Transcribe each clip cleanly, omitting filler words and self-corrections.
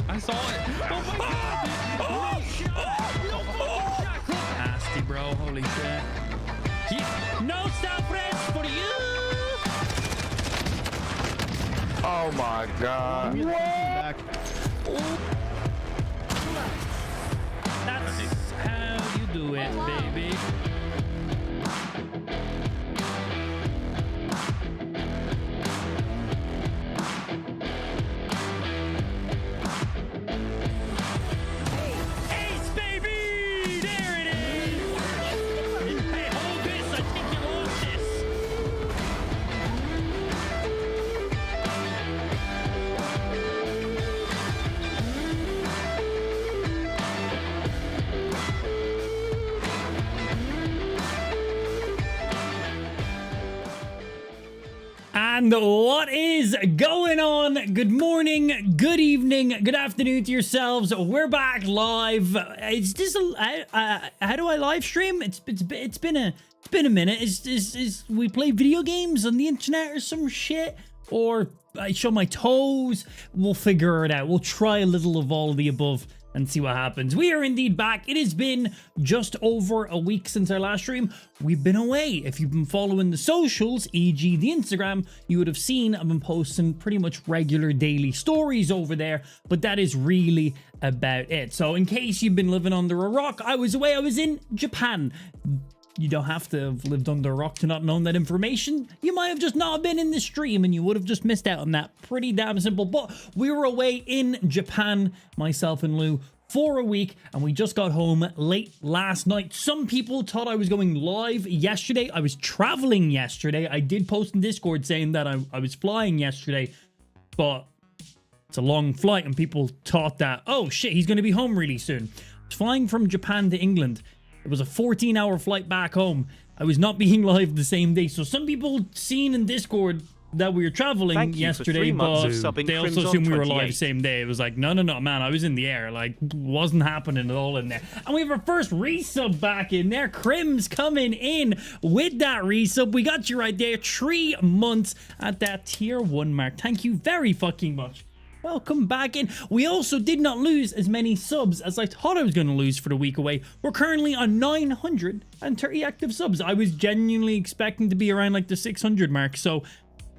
I saw it. Oh my god. Nasty, bro. Holy shit. No stop rest for you. Oh my god. That's how you do it, baby. Ace, baby! There it is! Hey, hold this! I think you lost this! And what is going on? Good morning, good evening, good afternoon to yourselves. We're back live. Is this how do I live stream? It's been a minute. Is we play video games on the internet or some shit, or I show my toes? We'll figure it out. We'll try a little of all of the above and see what happens. We are indeed back. It has been just over a week since our last stream. We've been away. If you've been following the socials, e.g. the Instagram, you would have seen I've been posting pretty much regular daily stories over there, but that is really about it. So in case you've been living under a rock, I was away. I was in Japan. You don't have to have lived under a rock to not know that information. You might have just not been in the stream and you would have just missed out on that. Pretty damn simple. But we were away in Japan, myself and Lou, for a week, and we just got home late last night. Some people thought I was going live yesterday. I was traveling yesterday. I did post in Discord saying that I was flying yesterday, but it's a long flight and people thought that, oh shit, he's going to be home really soon. I was flying from Japan to England. It was a 14-hour flight back home. I was not being live the same day. So some people seen in Discord that we were traveling yesterday, but they also assumed we were live the same day. It was like, no, man, I was in the air. Like, wasn't happening at all in there. And we have our first resub back in there. Crim's coming in with that resub. We got you right there. 3 months at that tier 1 mark. Thank you very fucking much. Welcome back in. We also did not lose as many subs as I thought I was going to lose for the week away. We're currently on 930 active subs. I was genuinely expecting to be around like the 600 mark. So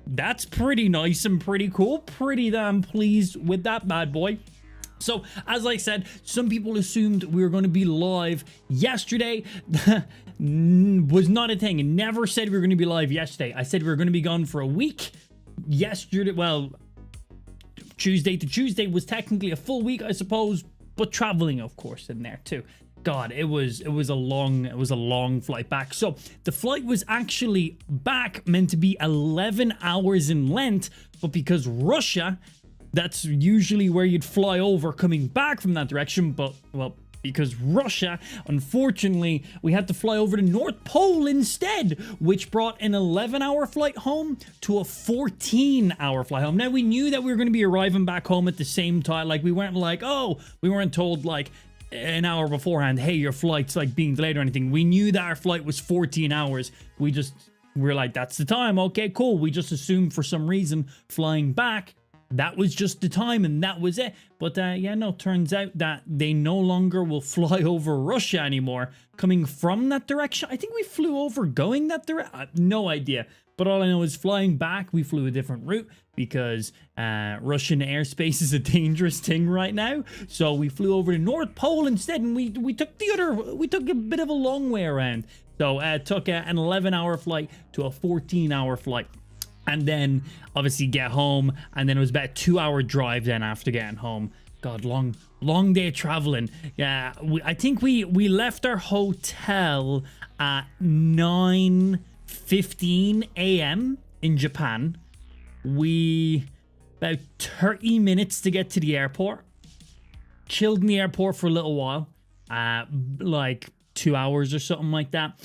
that's pretty nice and pretty cool. Pretty damn pleased with that bad boy. So, as I said, some people assumed we were going to be live yesterday. Was not a thing. Never said we were going to be live yesterday. I said we were going to be gone for a week. Yesterday, well, Tuesday to Tuesday was technically a full week, I suppose, but traveling, of course, in there too. God, it was a long flight back. So the flight was actually back meant to be 11 hours in length, but because Russia, that's usually where you'd fly over coming back from that direction, but well, because Russia, unfortunately, we had to fly over the North Pole instead, which brought an 11-hour flight home to a 14-hour flight home. Now, we knew that we were going to be arriving back home at the same time. Like, we weren't like, oh, we weren't told like an hour beforehand, hey, your flight's like being delayed or anything. We knew that our flight was 14 hours. We're like, that's the time. Okay, cool. We just assumed for some reason flying back, that was just the time and that was it. But yeah, no, turns out that they no longer will fly over Russia anymore coming from that direction. I think we flew over going that direction. No idea. But all I know is flying back, we flew a different route because Russian airspace is a dangerous thing right now. So we flew over the North Pole instead, and we took a bit of a long way around. So took an 11-hour flight to a 14-hour flight. And then obviously get home, and then it was about a 2-hour drive then after getting home. God, long day traveling. Yeah, I think we left our hotel at 9:15 a.m. in Japan. About 30 minutes to get to the airport. Chilled in the airport for a little while, like 2 hours or something like that.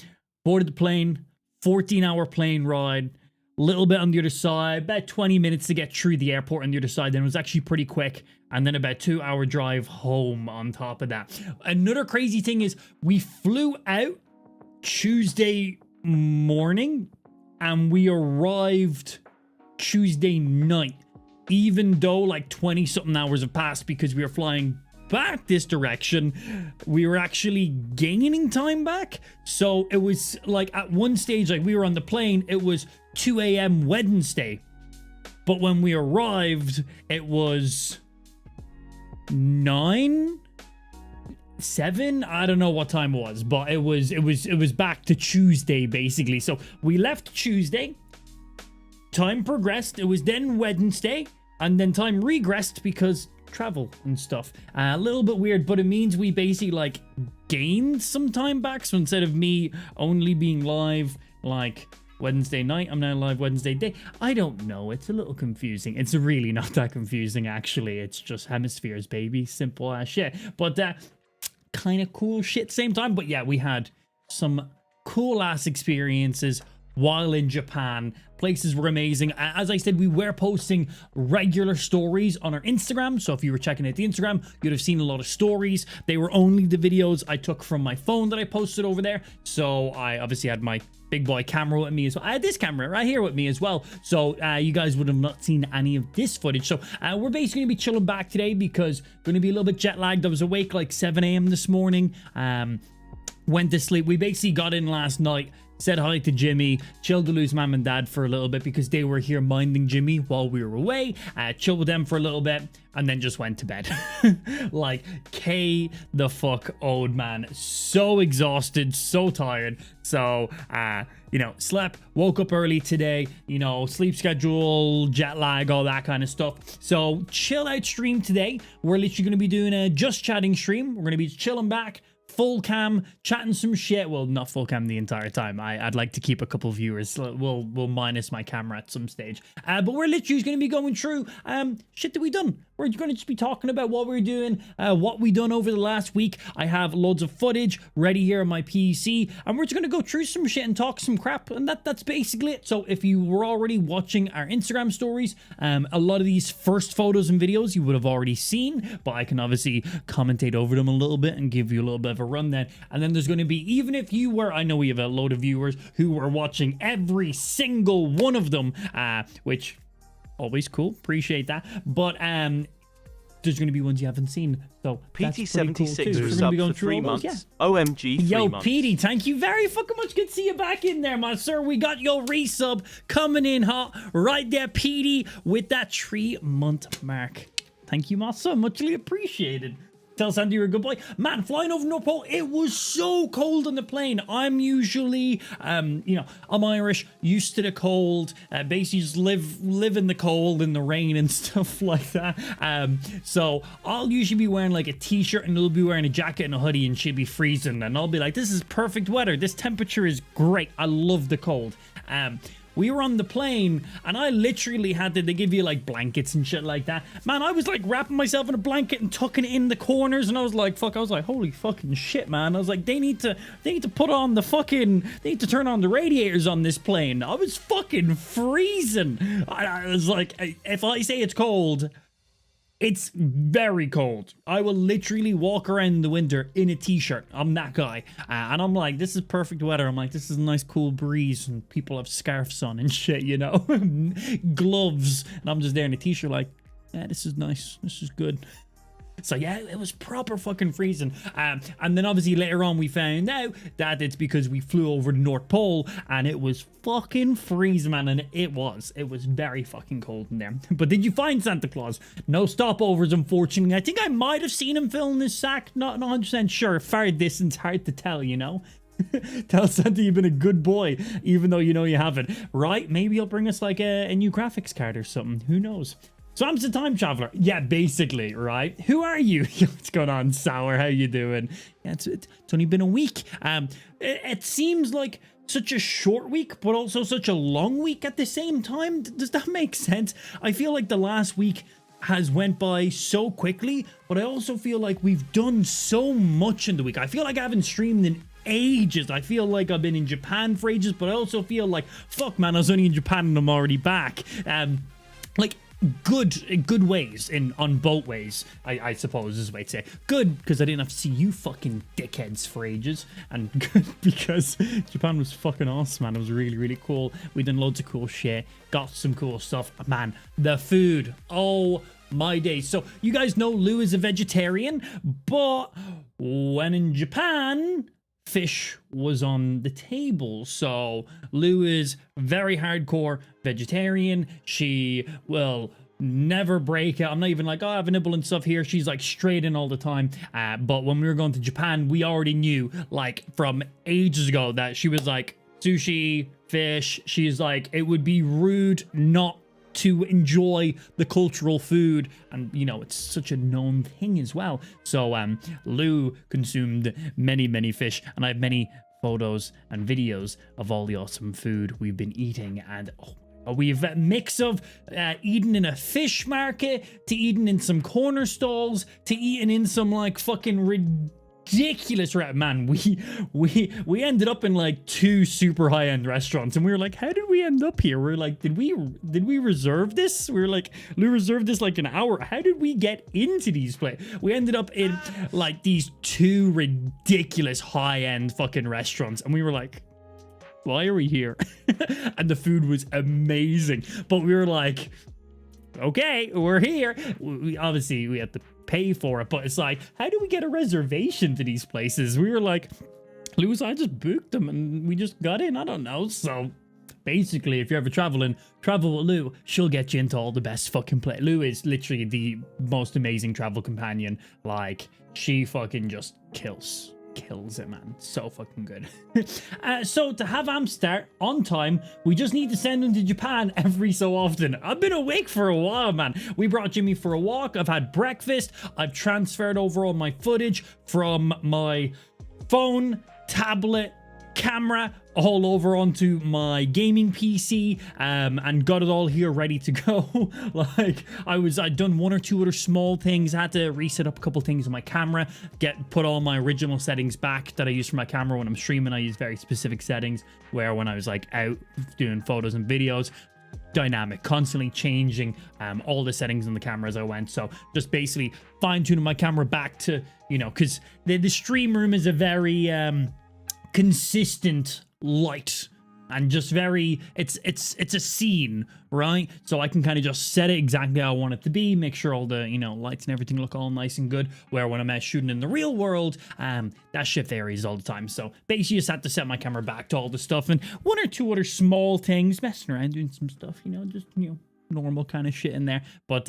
Boarded the plane, 14-hour plane ride. Little bit on the other side, about 20 minutes to get through the airport on the other side. Then it was actually pretty quick, and then about 2-hour drive home on top of that. Another crazy thing is we flew out Tuesday morning and we arrived Tuesday night even though like 20 something hours have passed because we were flying back this direction, we were actually gaining time back. So it was like at one stage, like we were on the plane, it was 2 a.m. Wednesday. But when we arrived, it was 9, 7. I don't know what time it was, but it was back to Tuesday basically. So we left Tuesday. Time progressed. It was then Wednesday, and then time regressed because travel and stuff. A little bit weird, but it means we basically like gained some time back. So instead of me only being live like Wednesday night, I'm now live Wednesday day. I don't know. It's a little confusing. It's really not that confusing, actually. It's just hemispheres, baby. Simple as shit. But kind of cool shit same time. But yeah, we had some cool ass experiences while in Japan. Places were amazing. As I said, we were posting regular stories on our Instagram. So if you were checking out the Instagram, you'd have seen a lot of stories. They were only the videos I took from my phone that I posted over there. So I obviously had my big boy camera with me as well. I had this camera right here with me as well. So you guys would have not seen any of this footage. So we're basically going to be chilling back today because going to be a little bit jet lagged. I was awake like 7 a.m. this morning. Went to sleep. We basically got in last night, said hi to Jimmy, chilled to lose mom and dad for a little bit because they were here minding Jimmy while we were away, chilled with them for a little bit, and then just went to bed. Like, K the fuck old man. So exhausted, so tired. So, you know, slept, woke up early today, you know, sleep schedule, jet lag, all that kind of stuff. So, chill out stream today. We're literally going to be doing a just chatting stream. We're going to be chilling back, full cam, chatting some shit. Well, not full cam the entire time. I'd like to keep a couple viewers. We'll minus my camera at some stage. But we're literally going to be going through shit that we done. We're going to just be talking about what we're doing, what we done over the last week. I have loads of footage ready here on my PC, and we're just going to go through some shit and talk some crap, and that's basically it. So if you were already watching our Instagram stories, a lot of these first photos and videos you would have already seen, but I can obviously commentate over them a little bit and give you a little bit of a rundown. And then there's going to be, even if you were, I know we have a load of viewers who were watching every single one of them, which always cool, appreciate that, but there's going to be ones you haven't seen, so PT76 cool was up for 3 months. Yeah. OMG, 3 Yo, months. Petey, thank you very fucking much. Good to see you back in there, my sir. We got your resub coming in hot right there, Petey, with that 3-month mark. Thank you, my son. Muchly appreciated. Tell Sandy you're a good boy. Man, flying over North Pole, it was so cold on the plane. I'm usually, you know, I'm Irish, used to the cold, basically just live in the cold, in the rain and stuff like that. So I'll usually be wearing like a t-shirt and he'll be wearing a jacket and a hoodie and she'll be freezing. And I'll be like, this is perfect weather. This temperature is great. I love the cold. We were on the plane and I literally had to, they give you like blankets and shit like that. Man, I was like wrapping myself in a blanket and tucking it in the corners and I was like, fuck, I was like, holy fucking shit, man. I was like, they need to put on the fucking, they need to turn on the radiators on this plane. I was fucking freezing. I was like, if I say it's cold, it's very cold. I will literally walk around in the winter in a t-shirt. I'm that guy. And I'm like, this is perfect weather. I'm like, this is a nice cool breeze and people have scarves on and shit, you know? Gloves. And I'm just there in a t-shirt like, yeah, this is nice. This is good. So yeah, it was proper fucking freezing. And then obviously later on we found out that it's because we flew over the North Pole and it was fucking freezing, man. And it was very fucking cold in there. But did you find Santa Claus? No stopovers, unfortunately. I think I might have seen him filling his sack. Not 100% sure. Far distance, hard to tell, you know? Tell Santa you've been a good boy, even though you know you haven't. Right? Maybe he'll bring us like a new graphics card or something. Who knows? So I'm just a time traveler. Yeah, basically, right? Who are you? What's going on, Sour? How you doing? Yeah, it's only been a week. It seems like such a short week, but also such a long week at the same time. Does that make sense? I feel like the last week has went by so quickly, but I also feel like we've done so much in the week. I feel like I haven't streamed in ages. I feel like I've been in Japan for ages, but I also feel like, fuck, man, I was only in Japan and I'm already back. Like, good ways on both ways, I suppose is the way to say. Good because I didn't have to see you fucking dickheads for ages, and good because Japan was fucking awesome, man. It was really cool. We done loads of cool shit, got some cool stuff, man. The food, oh my days. So you guys know Lou is a vegetarian, but when in Japan, fish was on the table. So Lou is very hardcore vegetarian. She will never break out. I'm not even like, oh, I have a nibble and stuff here. She's like straight in all the time. But when we were going to Japan, we already knew like from ages ago that she was like sushi, fish. She's like, it would be rude not to enjoy the cultural food, and you know it's such a known thing as well. So Lou consumed many fish, and I have many photos and videos of all the awesome food we've been eating. And we've a mix of eating in a fish market, to eating in some corner stalls, to eating in some like fucking ridiculous man. We ended up in like 2 super high-end restaurants, and we were like, how did we end up here? We are like, did we reserve this? We were like, we reserved this like an hour. How did we get into these places? We ended up in like these 2 ridiculous high-end fucking restaurants, and we were like, why are we here? And the food was amazing, but we were like, okay, we're here. We obviously we had to pay for it, but it's like, how do we get a reservation to these places? We were like, Lewis, I just booked them and we just got in. I don't know. So basically, if you're ever traveling, travel with Lou. She'll get you into all the best fucking place. Lou is literally the most amazing travel companion. Like, she fucking just kills it, man. So fucking good. So to have Am start on time, we just need to send him to Japan every so often. I've been awake for a while, man. We brought Jimmy for a walk. I've had breakfast. I've transferred over all my footage from my phone, tablet, camera all over onto my gaming PC, and got it all here ready to go. Like I'd done 1 or 2 other small things. I had to reset up a couple things on my camera, put all my original settings back that I use for my camera. When I'm streaming, I use very specific settings, where when I was like out doing photos and videos, dynamic, constantly changing all the settings on the camera as I went. So just basically fine-tuning my camera back to, you know, because the stream room is a very consistent light, and just very, it's a scene, right? So I can kind of just set it exactly how I want it to be, make sure all the, you know, lights and everything look all nice and good, where when I'm shooting in the real world, that shit varies all the time. So basically just had to set my camera back to all the stuff, and 1 or 2 other small things, messing around doing some stuff, you know, just, you know, normal kind of shit in there. But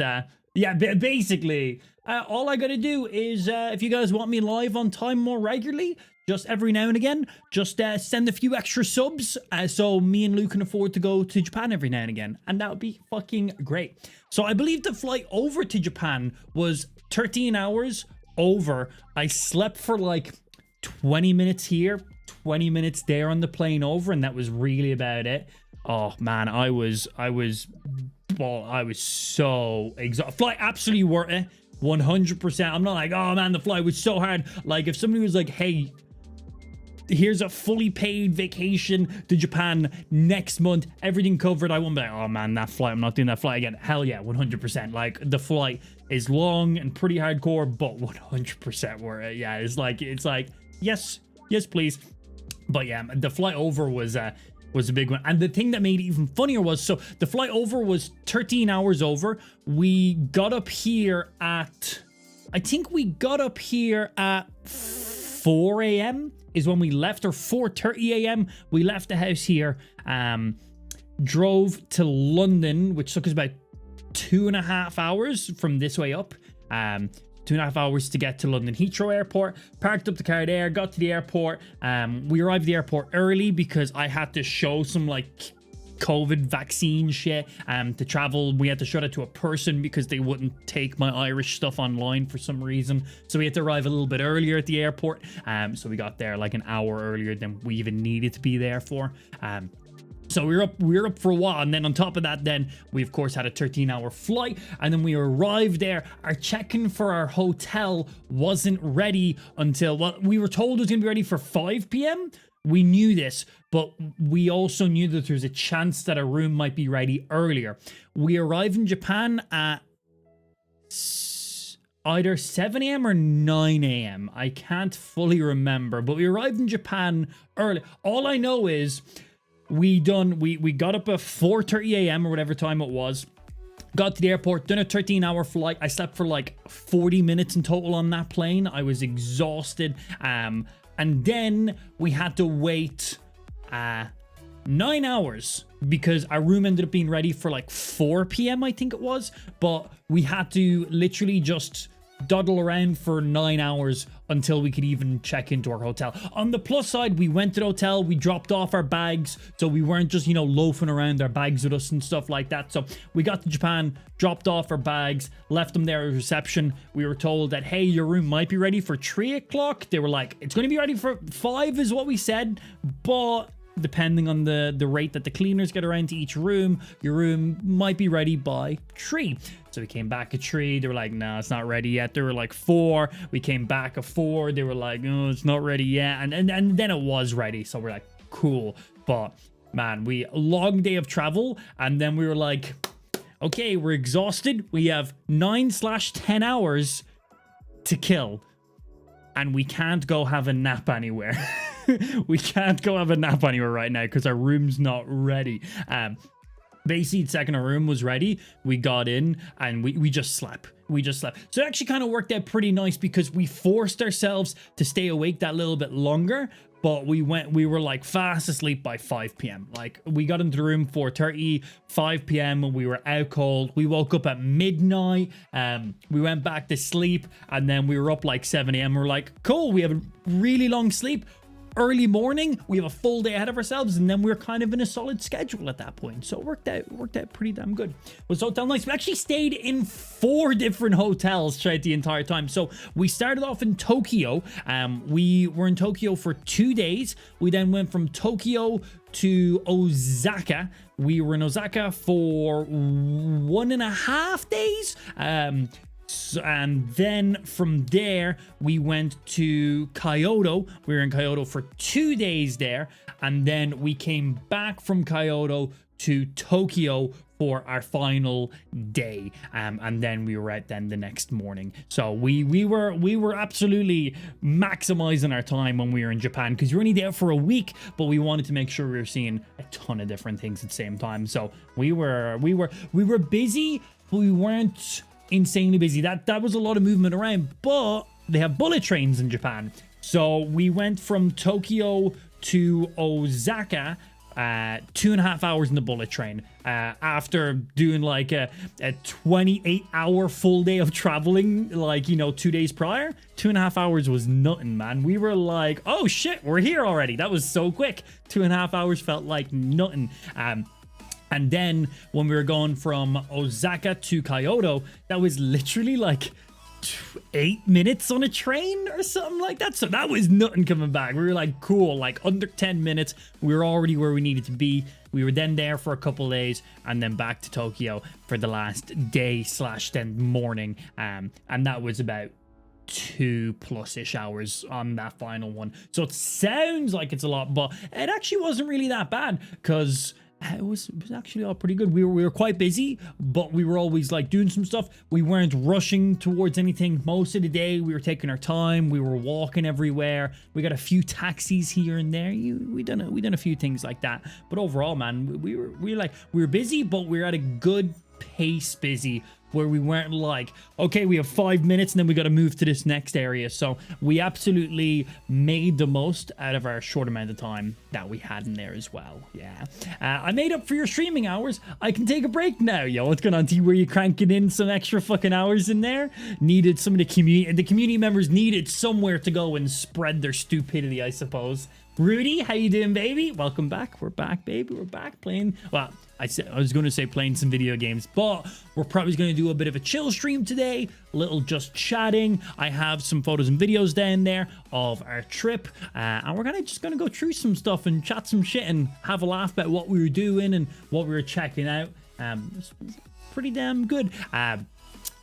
yeah, basically all I gotta do is if you guys want me live on time more regularly, just every now and again, just send a few extra subs, so me and Lou can afford to go to Japan every now and again, and that would be fucking great. So I believe the flight over to Japan was 13 hours over. I slept for like 20 minutes here, 20 minutes there on the plane over, and that was really about it. Oh man, I was so exhausted. Flight absolutely worth it, 100%. I'm not like, oh man, the flight was so hard. Like if somebody was like, hey, here's a fully paid vacation to Japan next month, everything covered, I won't be like, oh man, that flight, I'm not doing that flight again. Hell yeah, 100%. Like the flight is long and pretty hardcore, but 100% worth it. Yeah, it's like yes please. But yeah, the flight over was a big one. And the thing that made it even funnier was, so the flight over was 13 hours over. We got up here at, I think we got up here at 4 a.m. is when we left, or 4:30 a.m. We left the house here, drove to London, which took us about 2.5 hours from this way up. 2.5 hours to get to London Heathrow Airport, parked up the car there, got to the airport. We arrived at the airport early because I had to show some like COVID vaccine shit to travel. We had to show that to a person because they wouldn't take my Irish stuff online for some reason. So we had to arrive a little bit earlier at the airport. So we got there like an hour earlier than we even needed to be there for. So we were up for a while, and then on top of that, then we of course had a 13-hour flight, and then we arrived there. Our check-in for our hotel wasn't ready until, well, we were told it was gonna be ready for 5 p.m. We knew this, but we also knew that there's a chance that a room might be ready earlier. We arrived in Japan at either 7 a.m. or 9 a.m. I can't fully remember, but we arrived in Japan early. All I know is we got up at 4:30 a.m. or whatever time it was. Got to the airport, done a 13-hour flight. I slept for like 40 minutes in total on that plane. I was exhausted. And then we had to wait 9 hours because our room ended up being ready for like 4 p.m. I think it was. But we had to literally just dawdle around for 9 hours until we could even check into our hotel. On the plus side, we went to the hotel, we dropped off our bags, so we weren't just, you know, loafing around our bags with us and stuff like that. So we got to Japan, dropped off our bags, left them there at reception. We were told that, hey, your room might be ready for 3 o'clock. They were like, it's going to be ready for 5 is what we said, but depending on the rate that the cleaners get around to each room, your room might be ready by 3. So we came back at 3. They were like, no, it's not ready yet. They were like 4. We came back at 4. They were like, no, it's not ready yet. And then it was ready. So we're like, cool. But man, a long day of travel. And then we were like, okay, we're exhausted. We have 9/10 hours to kill. And we can't go have a nap anywhere. We can't go have a nap anywhere right now because our room's not ready. Basically, the second our room was ready, we got in and we just slept. So it actually kind of worked out pretty nice because we forced ourselves to stay awake that little bit longer. But we were like fast asleep by 5 p.m. Like we got into the room 4:30, 5 p.m. and we were out cold. We woke up at midnight. We went back to sleep and then we were up like 7 a.m. We're like, cool, we have a really long sleep. Early morning, we have a full day ahead of ourselves, and then we're kind of in a solid schedule at that point. So it worked out pretty damn good. It was hotel nice. We actually stayed in 4 different hotels throughout the entire time. So we started off in Tokyo. We were in Tokyo for 2 days. We then went from Tokyo to Osaka. We were in Osaka for 1.5 days. And then from there, we went to Kyoto. We were in Kyoto for 2 days there. And then we came back from Kyoto to Tokyo for our final day. And then we were out then the next morning. So we were absolutely maximizing our time when we were in Japan because we were only there for a week, but we wanted to make sure we were seeing a ton of different things at the same time. So we were busy, but we weren't insanely busy. That was a lot of movement around, but they have bullet trains in Japan. So we went from Tokyo to Osaka 2.5 hours in the bullet train after doing like a 28-hour full day of traveling, like, you know, 2 days prior. 2.5 hours was nothing, man. We were like, oh shit, we're here already. That was so quick. 2.5 hours felt like nothing. And then when we were going from Osaka to Kyoto, that was literally like 8 minutes on a train or something like that. So that was nothing coming back. We were like, cool, like under 10 minutes. We were already where we needed to be. We were then there for a couple of days and then back to Tokyo for the last day / then morning. And that was about 2+ hours on that final one. So it sounds like it's a lot, but it actually wasn't really that bad because it was actually all pretty good. We were quite busy, but we were always like doing some stuff. We weren't rushing towards anything most of the day. We were taking our time. We were walking everywhere. We got a few taxis here and there. We done a few things like that. But overall, man, we were busy, but we were at a good pace busy, where we weren't like, okay, we have 5 minutes and then we got to move to this next area. So we absolutely made the most out of our short amount of time that we had in there as well. Yeah. I made up for your streaming hours. I can take a break now. Yo, what's going on, T? Were you cranking in some extra fucking hours in there? Needed some of the community members needed somewhere to go and spread their stupidity, I suppose. Rudy, how you doing, baby? Welcome back. We're back, baby. We're back playing. Well, I was going to say playing some video games, but we're probably going to do a bit of a chill stream today, a little just chatting. I have some photos and videos down there of our trip, and we're just going to go through some stuff and chat some shit and have a laugh about what we were doing and what we were checking out. It's pretty damn good.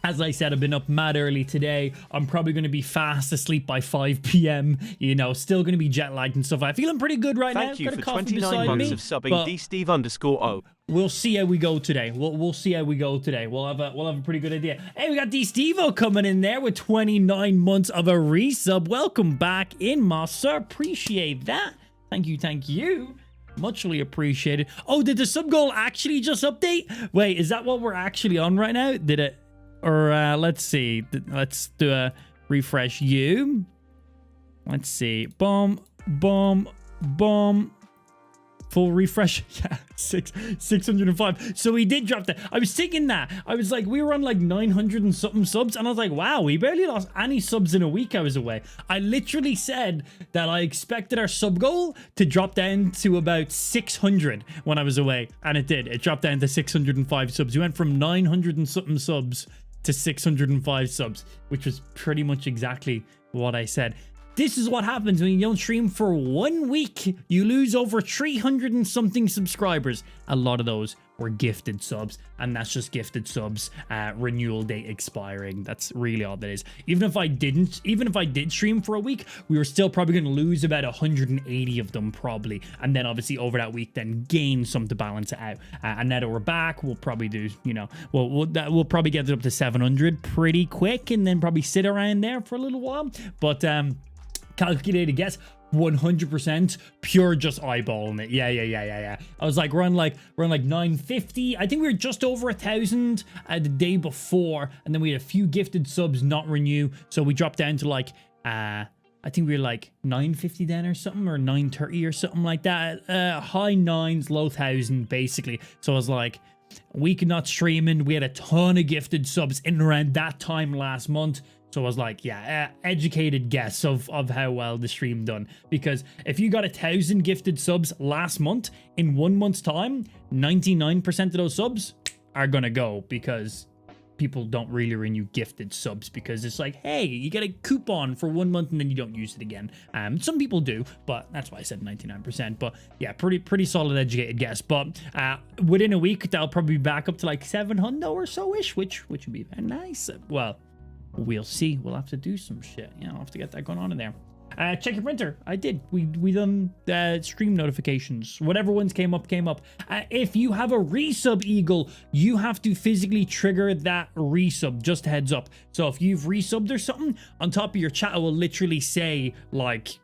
As I said, I've been up mad early today. I'm probably going to be fast asleep by 5 p.m. You know, still going to be jet lagged and stuff. I'm feeling pretty good right now. Thank you for 29 months of subbing DSteve_O. We'll see how we go today. We'll see how we go today. We'll have a pretty good idea. Hey, we got DStevo coming in there with 29 months of a resub. Welcome back in, Massa. Appreciate that. Thank you. Muchly appreciated. Oh, did the sub goal actually just update? Wait, is that what we're actually on right now? Did it? Or let's see. Let's do a refresh. Let's see. Boom. Full refresh. Yeah, 605. So we did drop that. I was thinking that. I was like, we were on like 900 and something subs, and I was like, wow, we barely lost any subs in a week I was away. I literally said that I expected our sub goal to drop down to about 600 when I was away, and it did. It dropped down to 605 subs. We went from 900 and something subs to 605 subs, which was pretty much exactly what I said. This is what happens when you don't stream for 1 week. You lose over 300 and something subscribers. A lot of those were gifted subs, and that's just gifted subs, renewal date expiring. That's really all that is. Even if I did stream for a week, we were still probably going to lose about 180 of them probably, and then obviously over that week then gain some to balance it out. And now that we're back, we'll probably do, you know, we'll probably get it up to 700 pretty quick, and then probably sit around there for a little while. But calculated guess, 100% pure just eyeballing it. Yeah. I was like, we're on like 950. I think we were just over 1,000 the day before, and then we had a few gifted subs not renew, so we dropped down to like I think we were like 950 then or something, or 930 or something like that. High nines, low 1,000 basically. So I was like, we could not streaming. We had a ton of gifted subs in around that time last month. So I was like, yeah, educated guess of how well the stream done. Because if you got 1,000 gifted subs last month, in 1 month's time, 99% of those subs are gonna go, because people don't really renew gifted subs, because it's like, hey, you get a coupon for 1 month and then you don't use it again. Some people do, but that's why I said 99%. But yeah, pretty solid educated guess. But within a week, they'll probably be back up to like 700 or so-ish, which would be very nice. Well, we'll see. We'll have to do some shit. Yeah, I'll have to get that going on in there. Check your printer. I did. We done stream notifications. Whatever ones came up. If you have a resub, Eagle, you have to physically trigger that resub. Just a heads up. So if you've resubbed or something, on top of your chat, it will literally say like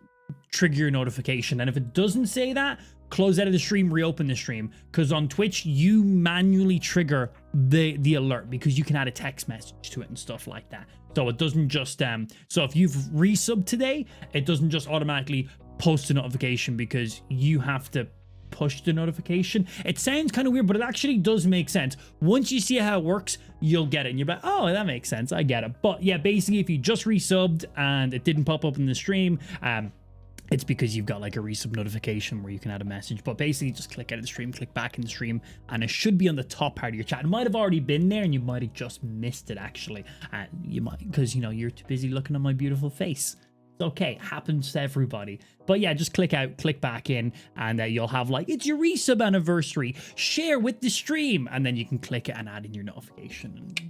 trigger your notification. And if it doesn't say that, close out of the stream, reopen the stream, because on Twitch you manually trigger the alert, because you can add a text message to it and stuff like that. So it doesn't just so if you've resubbed today, it doesn't just automatically post a notification, because you have to push the notification. It sounds kind of weird, but it actually does make sense. Once you see how it works, you'll get it, and you're like, oh, that makes sense, I get it. But yeah, basically if you just resubbed and it didn't pop up in the stream, it's because you've got like a resub notification where you can add a message. But basically just click out of the stream, click back in the stream, and it should be on the top part of your chat. It might have already been there and you might have just missed it actually. You might, because you know, you're too busy looking at my beautiful face. It's okay, happens to everybody. But yeah, just click out, click back in, and you'll have like, it's your resub anniversary, share with the stream, and then you can click it and add in your notification, and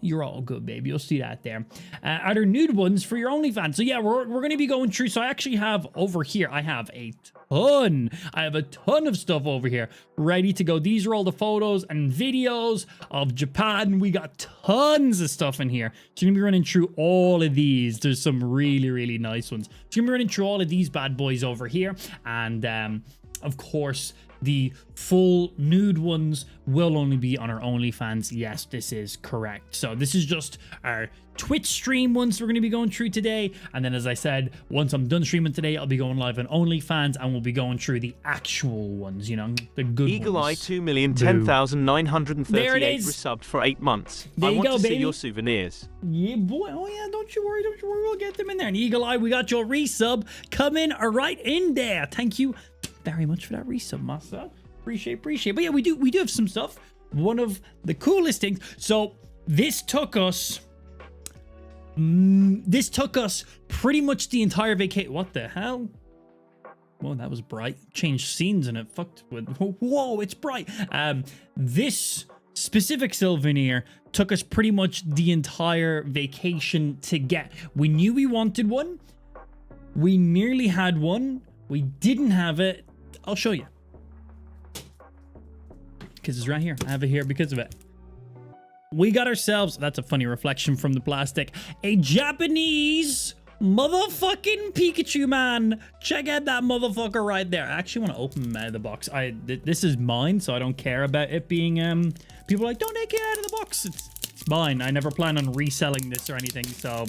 you're all good, baby. You'll see that there. Are there nude ones for your OnlyFans? So yeah, we're going to be going through. So I actually have over here, I have a ton of stuff over here ready to go. These are all the photos and videos of Japan. We got tons of stuff in here. So you're gonna be running through all of these. There's some really nice ones. So you're gonna be running through all of these bad boys over here, and of course the full nude ones will only be on our OnlyFans. Yes, this is correct. So this is just our Twitch stream ones we're going to be going through today. And then, as I said, once I'm done streaming today, I'll be going live on OnlyFans, and we'll be going through the actual ones, you know, the good Eagle ones. Eye 2,010,938 resubbed for 8 months. There you I want go, to baby. see your souvenirs. Yeah, boy. Oh, yeah. Don't you worry. We'll get them in there. And Eagle Eye, we got your resub coming right in there. Thank you very much for that resub, Master. Appreciate. But yeah, we do have some stuff. One of the coolest things. So this took us pretty much the entire vacation. What the hell? Whoa, that was bright. Changed scenes and it fucked with. Whoa, it's bright. This specific souvenir took us pretty much the entire vacation to get. We knew we wanted one. We nearly had one. We didn't have it. I'll show you. Because it's right here. I have it here because of it. We got ourselves, that's a funny reflection from the plastic, a Japanese motherfucking Pikachu, man. Check out that motherfucker right there. I actually want to open him out of the box. This is mine, so I don't care about it being, people are like, don't take it out of the box. It's mine. I never plan on reselling this or anything, so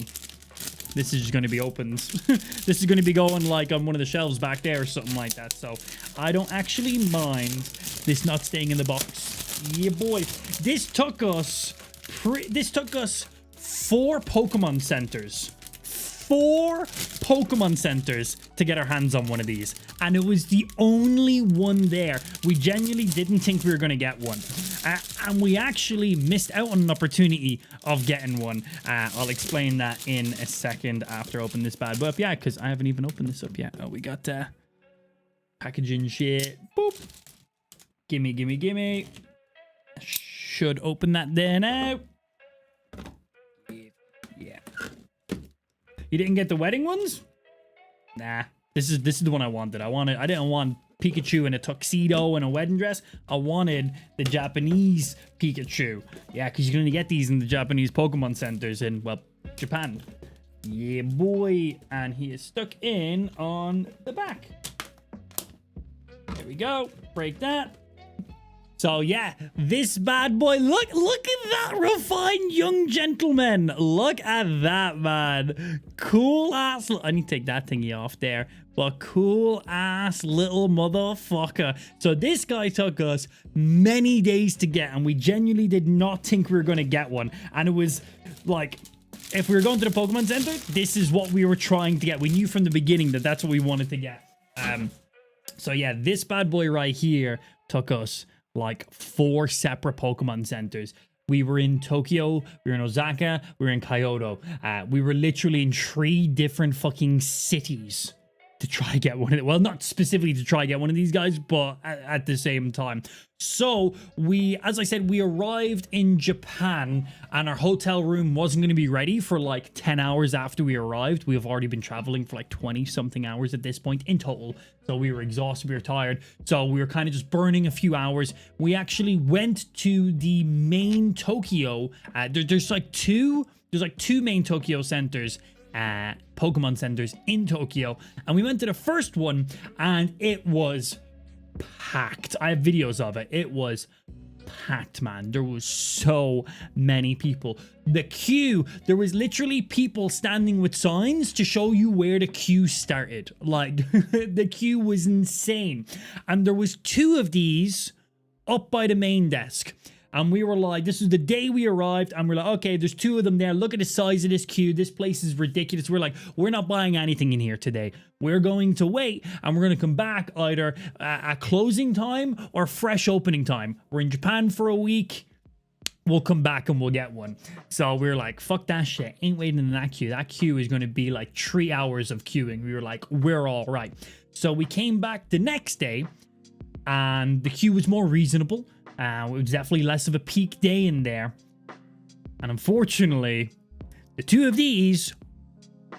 this is just going to be opened. This is going to be going like on one of the shelves back there or something like that, so I don't actually mind this not staying in the box. Yeah, boy. This took us 4 Pokemon centers. 4 Pokemon centers to get our hands on one of these. And it was the only one there. We genuinely didn't think we were going to get one. And we actually missed out on an opportunity of getting one. I'll explain that in a second after I open this bad boy up. Yeah, because I haven't even opened this up yet. Oh, we got packaging shit. Boop. Gimme. Should open that there now. Yeah. You didn't get the wedding ones? Nah. This is the one I wanted. I didn't want Pikachu in a tuxedo and a wedding dress. I wanted the Japanese Pikachu. Yeah, because you're going to get these in the Japanese Pokemon centers in, well, Japan. Yeah, boy. And he is stuck in on the back. There we go. Break that. So yeah, this bad boy, look at that refined young gentleman. Look at that, man. Cool ass, I need to take that thingy off there, but cool ass little motherfucker. So this guy took us many days to get, and we genuinely did not think we were going to get one. And it was like, if we were going to the Pokemon Center, this is what we were trying to get. We knew from the beginning that that's what we wanted to get. So yeah, this bad boy right here took us like 4 separate Pokemon centers. We were in Tokyo, we were in Osaka, we were in Kyoto. We were literally in 3 different fucking cities to try get one of it. Well, not specifically to try get one of these guys, but at the same time. So we, as I said, we arrived in Japan and our hotel room wasn't going to be ready for like 10 hours after we arrived. We have already been traveling for like 20 something hours at this point in total. So we were exhausted, we were tired. So we were kind of just burning a few hours. We actually went to the main Tokyo. There's like two main Tokyo centers. Pokemon centers in Tokyo, and we went to the first one and it was packed. I have videos of it. It was packed, man. There was so many people. The queue, there was literally people standing with signs to show you where the queue started. Like the queue was insane, and there was 2 of these up by the main desk. And we were like, this was the day we arrived, and we're like, okay, there's 2 of them there. Look at the size of this queue. This place is ridiculous. We're like, we're not buying anything in here today. We're going to wait, and we're going to come back either at closing time or fresh opening time. We're in Japan for a week. We'll come back and we'll get one. So we were like, fuck that shit. Ain't waiting in that queue. That queue is going to be like 3 hours of queuing. We were like, we're all right. So we came back the next day, and the queue was more reasonable. It was definitely less of a peak day in there. And unfortunately, the 2 of these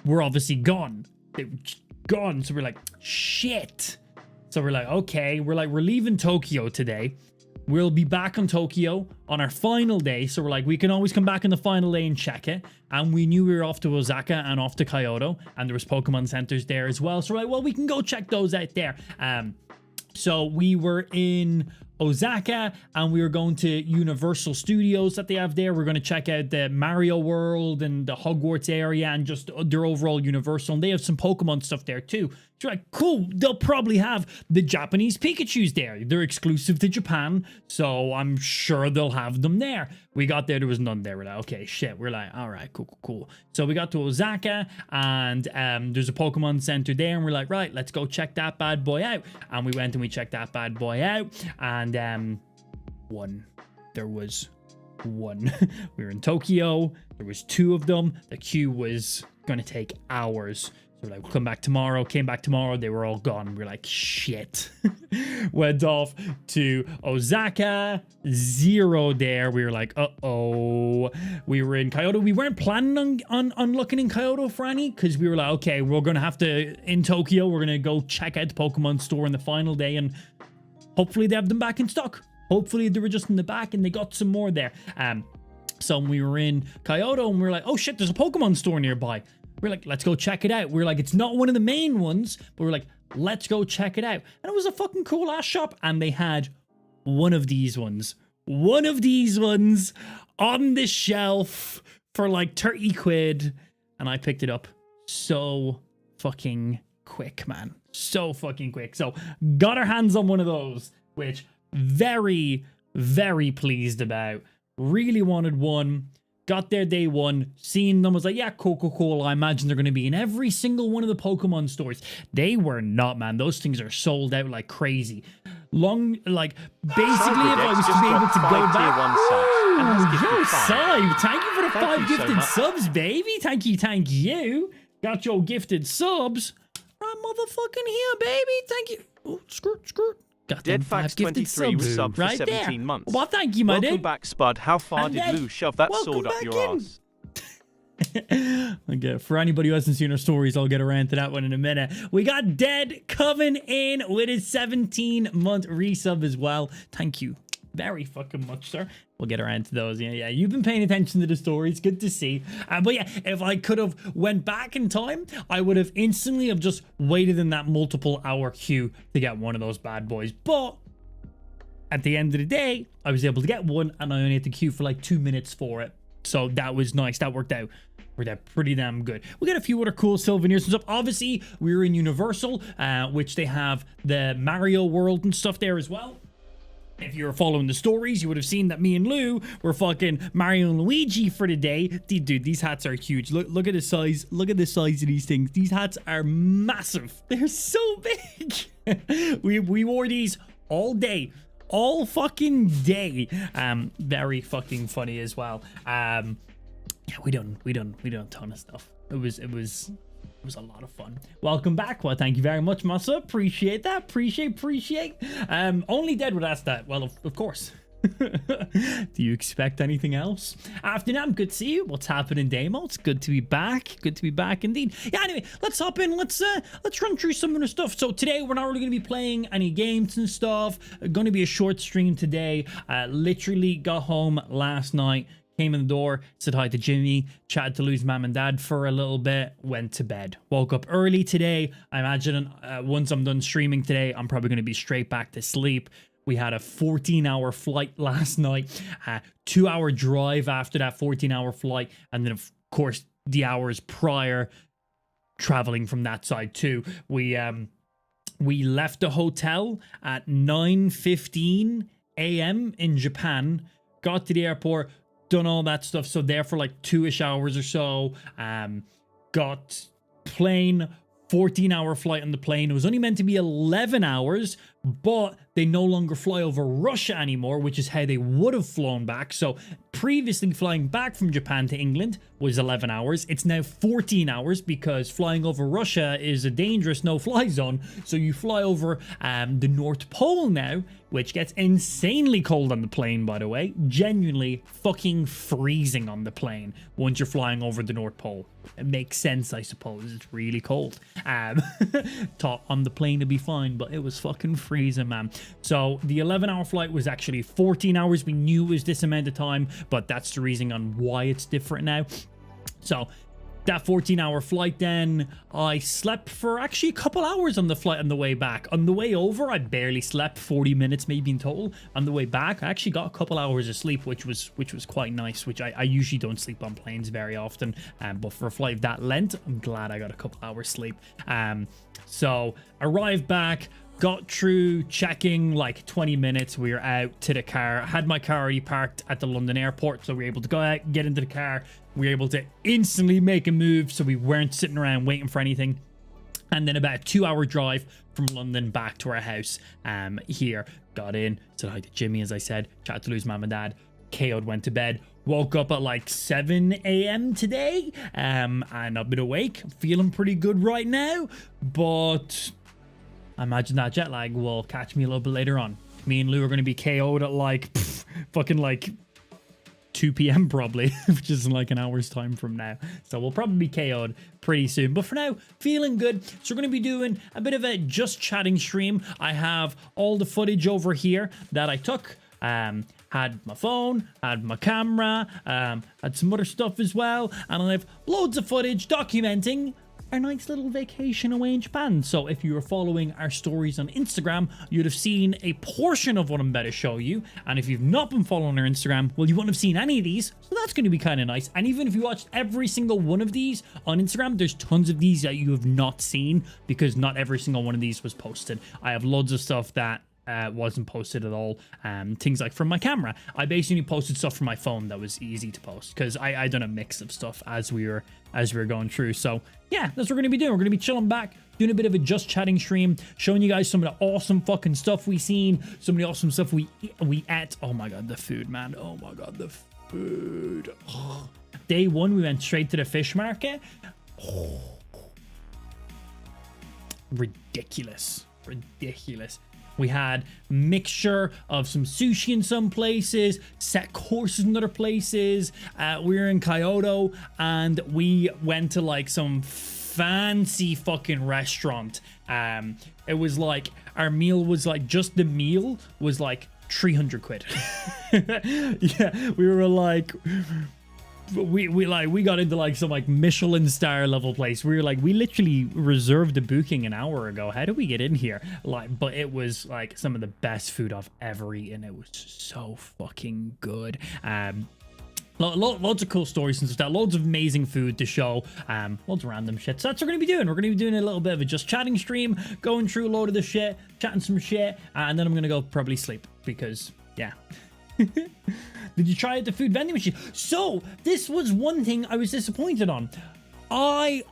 were obviously gone. They were gone. So we're like, shit. So we're like, okay. We're leaving Tokyo today. We'll be back on Tokyo on our final day. So we're like, we can always come back on the final day and check it. And we knew we were off to Osaka and off to Kyoto. And there was Pokemon centers there as well. So we're like, well, we can go check those out there. So we were in Osaka, and we were going to Universal Studios that they have there. We're going to check out the Mario World and the Hogwarts area and just their overall Universal. And they have some Pokemon stuff there too. So you're like, cool, they'll probably have the Japanese Pikachus there. They're exclusive to Japan, so I'm sure they'll have them there. We got there was none there. We're like, okay, shit. We're like, all right, cool. So we got to Osaka, and there's a Pokemon Center there, and we're like, right, let's go check that bad boy out. And we went and we checked that bad boy out, and there was one. We were in Tokyo. There was 2 of them. The queue was going to take hours. So we're like, we'll come back tomorrow. Came back tomorrow. They were all gone. We're like, shit. Went off to Osaka. 0 there. We were like, uh-oh. We were in Kyoto. We weren't planning on looking in Kyoto for any, because we were like, okay, we're going to have to, in Tokyo, we're going to go check out the Pokemon store on the final day, and hopefully they have them back in stock. Hopefully they were just in the back and they got some more there. So we were in Kyoto, and we were like, oh shit, there's a Pokemon store nearby. We're like, let's go check it out. We're like, it's not one of the main ones, but we're like, let's go check it out. And it was a fucking cool ass shop, and they had one of these ones on the shelf for like 30 quid, and I picked it up so fucking quick, man. So fucking quick. So got our hands on one of those, which very, very pleased about. Really wanted one. Got there day 1, seen them, was like, yeah, cool. I imagine they're going to be in every single one of the Pokemon stores. They were not, man. Those things are sold out like crazy. Basically, if I was to be able to go back. Yo, Sai, thank you for the 5 gifted subs, baby. Thank you. Got your gifted subs. Right, motherfucking here, baby. Thank you. Oh, skirt. Got them 5 gifted subs was subbed right for 17 there. months. Well, thank you, my dude. Welcome back, Spud. How far did Lou shove that sword up your ass? Okay, for anybody who hasn't seen our stories, I'll get around to that one in a minute. We got Dead coming in with his 17-month resub as well. Thank you very fucking much, sir. We'll get around to those. Yeah, you've been paying attention to the stories. Good to see. But yeah, if I could have went back in time, I would have instantly have just waited in that multiple hour queue to get one of those bad boys. But at the end of the day, I was able to get one, and I only had to queue for like 2 minutes for it. So that was nice. That worked out. Pretty damn good. We got a few other cool souvenirs and stuff. Obviously, we were in Universal, which they have the Mario World and stuff there as well. If you were following the stories, you would have seen that me and Lou were fucking Mario and Luigi for the day. Dude, these hats are huge. Look at the size. Look at the size of these things. These hats are massive. They're so big. we wore these all day. All fucking day. Very fucking funny as well. Yeah, we done a ton of stuff. It was a lot of fun. Welcome back. Well, thank you very much, Massa. Appreciate that. Appreciate. Only Dead would ask that. Well, of course. Do you expect anything else? Afternoon, good to see you. What's happening, Damo? It's good to be back. Good to be back indeed. Yeah, anyway, let's hop in. Let's run through some of the stuff. So today we're not really going to be playing any games and stuff. Going to be a short stream today. Literally got home last night. Came in the door, said hi to Jimmy, chatted to Lou's mom and dad for a little bit, went to bed. Woke up early today. I imagine once I'm done streaming today, I'm probably going to be straight back to sleep. We had a 14-hour flight last night, 2-hour drive after that 14-hour flight, and then of course the hours prior traveling from that side too. We left the hotel at 9:15 a.m. in Japan, got to the airport, done all that stuff, so there for like 2-ish hours or so. Got plane, 14-hour flight on the plane. It was only meant to be 11 hours, but they no longer fly over Russia anymore, which is how they would have flown back. So previously flying back from Japan to England was 11 hours. It's now 14 hours because flying over Russia is a dangerous no-fly zone. So you fly over the North Pole now, which gets insanely cold on the plane, by the way. Genuinely fucking freezing on the plane once you're flying over the North Pole. It makes sense, I suppose. It's really cold. Thought on the plane to be fine, but it was fucking freezing, man. So the 11-hour flight was actually 14 hours. We knew it was this amount of time, but that's the reason on why it's different now. So that 14-hour flight, then I slept for actually a couple hours on the flight on the way back. On the way over, I barely slept, 40 minutes maybe in total. On the way back, I actually got a couple hours of sleep, which was quite nice, which I usually don't sleep on planes very often. But for a flight of that length, I'm glad I got a couple hours sleep. So arrived back, got through checking like 20 minutes. We were out to the car. Had my car already parked at the London airport, so we were able to go out, get into the car. We were able to instantly make a move, so we weren't sitting around waiting for anything. And then about a 2-hour drive from London back to our house here. Got in, said hi to Jimmy, as I said, chatted to Lou's mom and dad, KO'd, went to bed. Woke up at like 7 a.m. today, and I've been awake, feeling pretty good right now, but I imagine that jet lag will catch me a little bit later on. Me and Lou are going to be KO'd at like fucking like 2 p.m. probably, which is in like an hour's time from now. So we'll probably be KO'd pretty soon. But for now, feeling good. So we're going to be doing a bit of a just chatting stream. I have all the footage over here that I took. Had my phone, had my camera, had some other stuff as well. And I have loads of footage documenting our nice little vacation away in Japan. So if you were following our stories on Instagram, you'd have seen a portion of what I'm about to show you. And if you've not been following our Instagram, well, you wouldn't have seen any of these. So that's going to be kind of nice. And even if you watched every single one of these on Instagram, there's tons of these that you have not seen because not every single one of these was posted. I have loads of stuff that wasn't posted at all. Things like from my camera, I basically posted stuff from my phone that was easy to post because I done a mix of stuff as we were going through. So yeah, that's what we're gonna be doing. We're gonna be chilling back, doing a bit of a just chatting stream, showing you guys some of the awesome fucking stuff we seen, some of the awesome stuff we ate. Oh my god, the food, man. Oh my god, the food. Oh. Day one, we went straight to the fish market. Oh. Ridiculous. We had a mixture of some sushi in some places, set courses in other places. We were in Kyoto and we went to like some fancy fucking restaurant. It was like, our meal was like, just the meal was like 300 quid. Yeah, we were like... We got into like some like Michelin star level place. We literally reserved the booking an hour ago. How did we get in here? But it was like some of the best food I've ever eaten. It was so fucking good. Loads of cool stories and stuff. Loads of amazing food to show. Loads of random shit. So that's what we're gonna be doing. We're gonna be doing a little bit of a just chatting stream, going through a load of the shit, chatting some shit, and then I'm gonna go probably sleep because yeah. Did you try out the food vending machine? So this was one thing I was disappointed on. I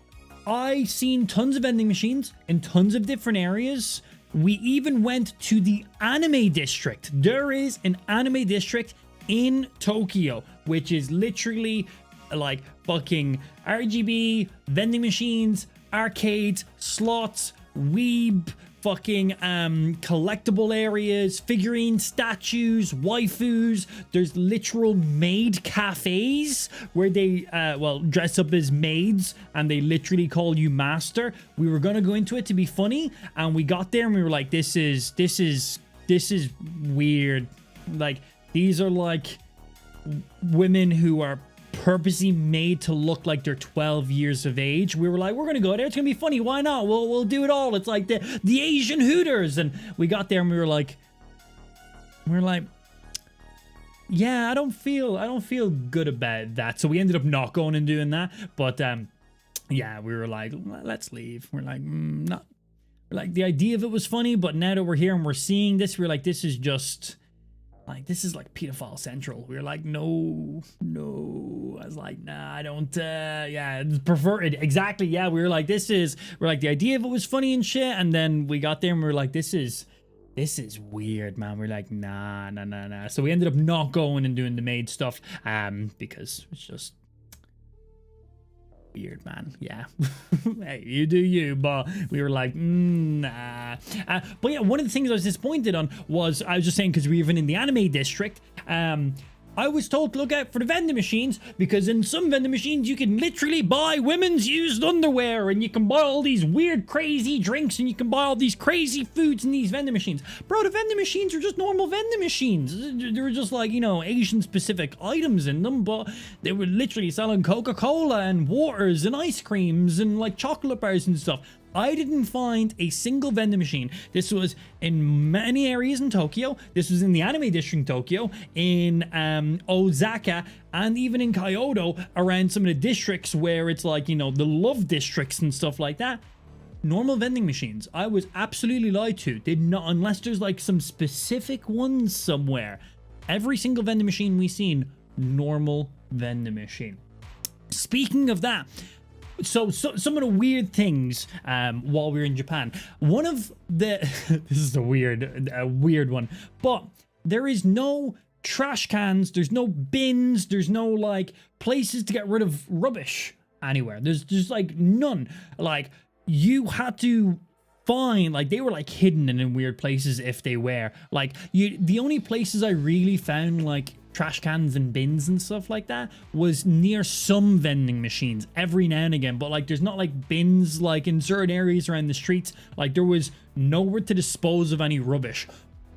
seen tons of vending machines in tons of different areas. We even went to the anime district. There is an anime district in Tokyo, which is literally like fucking RGB, vending machines, arcades, slots, weeb, fucking collectible areas, figurine statues, waifus. There's literal maid cafes where they dress up as maids and they literally call you master. We were gonna go into it to be funny, and we got there and we were like, this is weird. Like, these are like women who are purposely made to look like they're 12 years of age. We were like, we're gonna go there, it's gonna be funny, why not? We'll do it all. It's like the Asian Hooters. And we got there and we were like, yeah, I don't feel good about that. So we ended up not going and doing that. But yeah, we were like, let's leave. We're like, not. We're like, the idea of it was funny, but now that we're here and we're seeing this, we're like, this is just like, this is like pedophile central. We were like, no. I was like, nah, I don't, yeah, prefer it. Exactly. Yeah. We were like, we're like, the idea of it was funny and shit. And then we got there and we were like, this is weird, man. We're like, nah. So we ended up not going and doing the maid stuff, because it's just weird, man. Yeah. Hey, you do you, but we were like, nah. But yeah, one of the things I was disappointed on was, I was just saying, because we were even in the anime district, I was told to look out for the vending machines because in some vending machines you can literally buy women's used underwear and you can buy all these weird crazy drinks and you can buy all these crazy foods in these vending machines. Bro, the vending machines are just normal vending machines. They were just like, you know, Asian specific items in them, but they were literally selling Coca-Cola and waters and ice creams and like chocolate bars and stuff. I didn't find a single vending machine. This was in many areas in Tokyo. This was in the anime district in Tokyo, in Osaka, and even in Kyoto, around some of the districts where it's like, you know, the love districts and stuff like that. Normal vending machines. I was absolutely lied to. Did not, unless there's like some specific ones somewhere. Every single vending machine we've seen, normal vending machine. Speaking of that, so some of the weird things while we were in Japan. One of the this is a weird one, but there is no trash cans, there's no bins, there's no like places to get rid of rubbish anywhere. There's just like none. Like you had to find, like they were like hidden and in weird places if they were. Like the only places I really found like trash cans and bins and stuff like that was near some vending machines every now and again, but like there's not like bins like in certain areas around the streets. Like there was nowhere to dispose of any rubbish,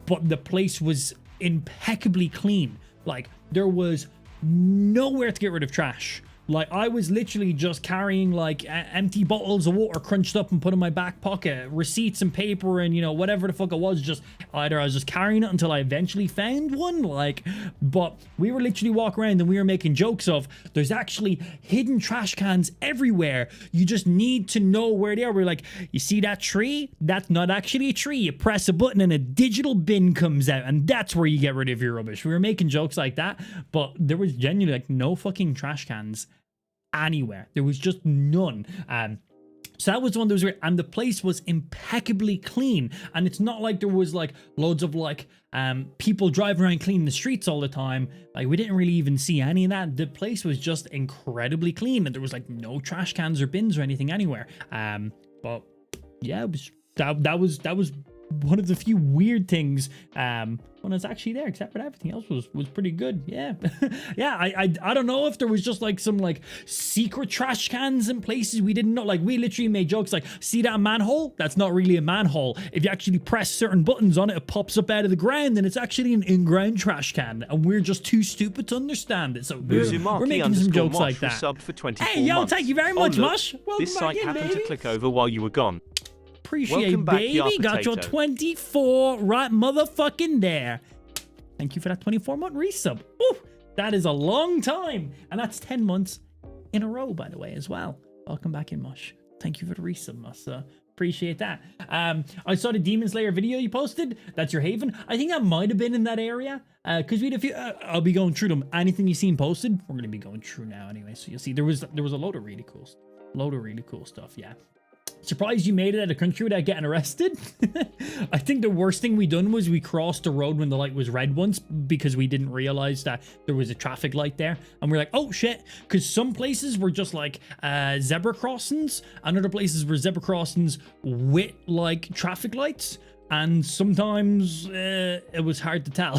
but the place was impeccably clean. Like there was nowhere to get rid of trash. Like I was literally just carrying like empty bottles of water crunched up and put in my back pocket, receipts and paper and, you know, whatever the fuck it was. Just either I was just carrying it until I eventually found one, like, but we were literally walking around and we were making jokes of there's actually hidden trash cans everywhere. You just need to know where they are. We're like, you see that tree? That's not actually a tree. You press a button and a digital bin comes out and that's where you get rid of your rubbish. We were making jokes like that, but there was genuinely like no fucking trash cans anywhere. There was just none. So that was one that was weird, and the place was impeccably clean. And it's not like there was like loads of like people driving around cleaning the streets all the time. Like we didn't really even see any of that. The place was just incredibly clean, and there was like no trash cans or bins or anything anywhere. But yeah, it was that was one of the few weird things when it's actually there, except for everything else was pretty good. Yeah. Yeah, I don't know if there was just like some like secret trash cans in places we didn't know. Like we literally made jokes like, see that manhole? That's not really a manhole. If you actually press certain buttons on it, it pops up out of the ground and it's actually an in-ground trash can, and we're just too stupid to understand it. So we're making some jokes like that. For 24 hey yo, months. Thank you very much, Mosh. This site happened to click over while you were gone. Appreciate, baby. Got your 24 right motherfucking there. Thank you for that 24-month resub. Ooh, that is a long time. And that's 10 months in a row, by the way, as well. Welcome back in, Mush. Thank you for the resub, Mush. Appreciate that. I saw the Demon Slayer video you posted. That's your haven. I think that might have been in that area. Because we had a few. I'll be going through them. Anything you've seen posted, we're going to be going through now anyway. So you'll see there was a load of really cool stuff. Yeah. Surprised you made it out of the country without getting arrested. I think the worst thing we done was we crossed the road when the light was red once because we didn't realize that there was a traffic light there, and we're like, oh shit, because some places were just like zebra crossings and other places were zebra crossings with like traffic lights. And sometimes it was hard to tell.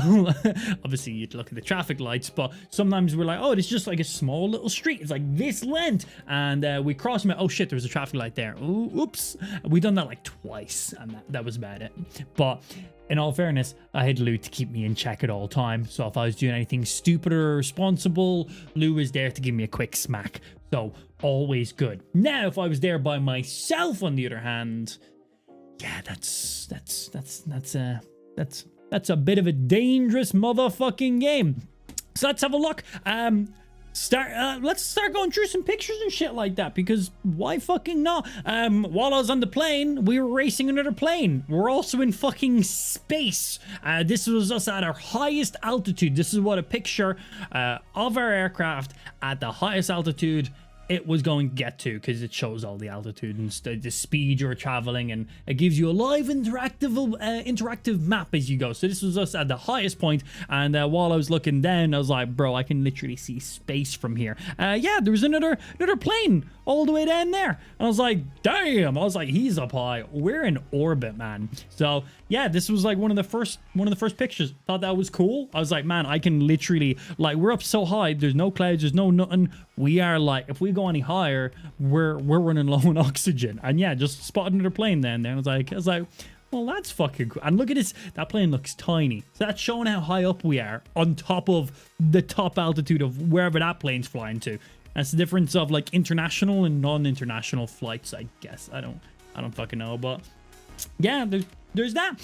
Obviously, you'd look at the traffic lights, but sometimes we're like, oh, it's just like a small little street. It's like this length. And we crossed them. Oh, shit, there was a traffic light there. Ooh, oops. We done that like twice, and that was about it. But in all fairness, I had Lou to keep me in check at all times. So if I was doing anything stupid or irresponsible, Lou was there to give me a quick smack. So always good. Now, if I was there by myself, on the other hand... yeah, that's a bit of a dangerous motherfucking game. So let's have a look. Let's start going through some pictures and shit like that, because why fucking not? While I was on the plane, we were racing another plane. We're also in fucking space. This was us at our highest altitude. This is what a picture of our aircraft at the highest altitude it was going to get to, because it shows all the altitude and the speed you're traveling, and it gives you a live interactive map as you go. So this was us at the highest point, and while I was looking down, I was like, bro, I can literally see space from here. Yeah, there was another plane all the way down there, and I was like, damn, I was like, he's up high, we're in orbit, man. So yeah, this was like one of the first pictures. Thought that was cool. I was like, man, I can literally, like, we're up so high, there's no clouds, there's no nothing. We are like, if we go any higher, we're running low on oxygen. And yeah, just spotted another plane then. I was like, well, that's fucking cool. And look at this, that plane looks tiny. So that's showing how high up we are on top of the top altitude of wherever that plane's flying to. That's the difference of like international and non-international flights, I guess. I don't fucking know, but yeah, there's that.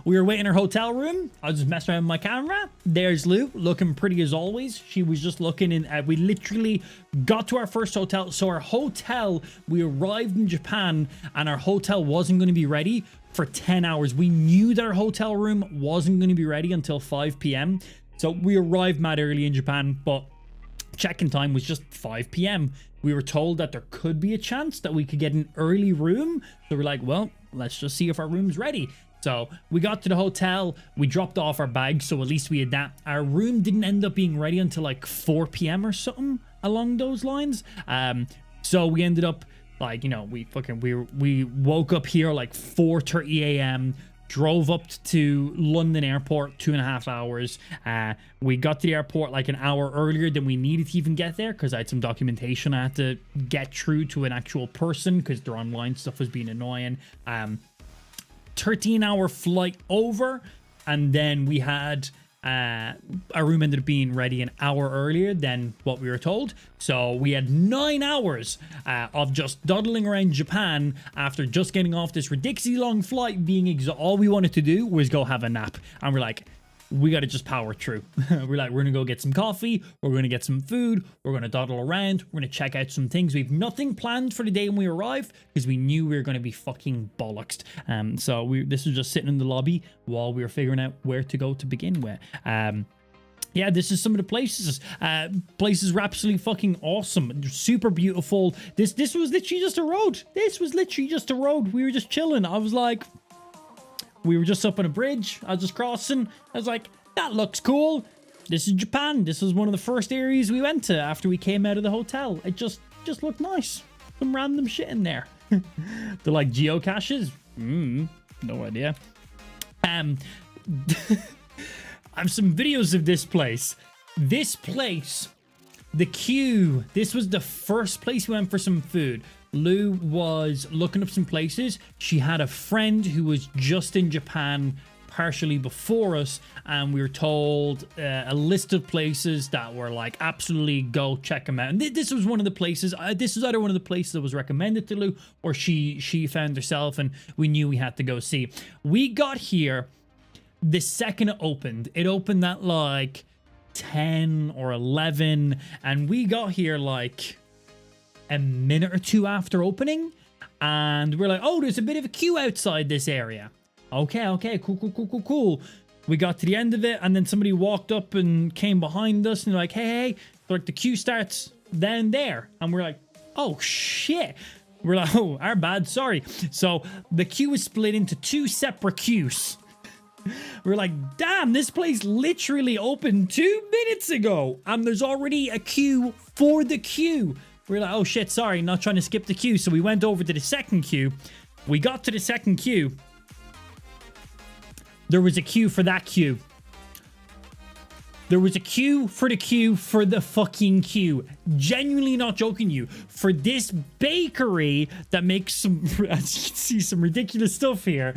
We were waiting in our hotel room. I was just messing around with my camera. There's Lou, looking pretty as always. She was just looking in. We literally got to our first hotel. So our hotel, we arrived in Japan, and our hotel wasn't going to be ready for 10 hours. We knew that our hotel room wasn't going to be ready until 5 p.m. So we arrived mad early in Japan, but check-in time was just 5 p.m. We were told that there could be a chance that we could get an early room. So we're like, well, let's just see if our room's ready. So we got to the hotel, we dropped off our bags, so at least we had that. Our room didn't end up being ready until like 4 p.m. or something along those lines. So we ended up like, you know, we woke up here like 4:30 a.m., drove up to London airport, 2.5 hours. We got to the airport like an hour earlier than we needed to even get there, because I had some documentation I had to get through to an actual person, because their online stuff was being annoying. 13-hour flight over, and then we had our room ended up being ready an hour earlier than what we were told. So we had 9 hours of just dawdling around Japan after just getting off this ridiculously long flight, being all we wanted to do was go have a nap. And we're like, we got to just power through. We're going to go get some coffee. We're going to get some food. We're going to dawdle around. We're going to check out some things. We have nothing planned for the day when we arrive, because we knew we were going to be fucking bollocksed. So this was just sitting in the lobby while we were figuring out where to go to begin with. Yeah, this is some of the places. Places were absolutely fucking awesome. Super beautiful. This was literally just a road. This was literally just a road. We were just chilling. I was like, we were just up on a bridge. I was just crossing. I was like, that looks cool. This is Japan. This was one of the first areas we went to after we came out of the hotel. It just looked nice. Some random shit in there. They're like geocaches. No idea. I have some videos of this place. This place, the queue. This was the first place we went for some food. Lou was looking up some places. She had a friend who was just in Japan partially before us, and we were told a list of places that were like, absolutely go check them out. And this was one of the places. This was either one of the places that was recommended to Lou, or she found herself, and we knew we had to go see. We got here the second it opened. It opened at like 10 or 11, and we got here like a minute or two after opening, and we're like, oh, there's a bit of a queue outside this area. Okay, cool. We got to the end of it, and then somebody walked up and came behind us, and they're like, hey, like, the queue starts down there. And we're like, oh shit. We're like, oh, our bad, sorry. So the queue is split into 2 separate queues. We're like, damn, this place literally opened 2 minutes ago, and there's already a queue for the queue. We're like, oh shit, sorry, not trying to skip the queue. So we went over to the second queue. We got to the second queue. There was a queue for that queue. There was a queue for the fucking queue. Genuinely not joking you. For this bakery that makes some, as you can see, some ridiculous stuff here.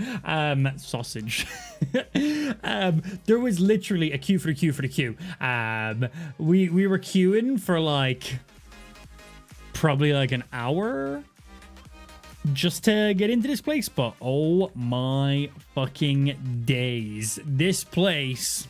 Sausage. There was literally a queue for the queue. We were queuing for like probably like an hour just to get into this place, but oh my fucking days, this place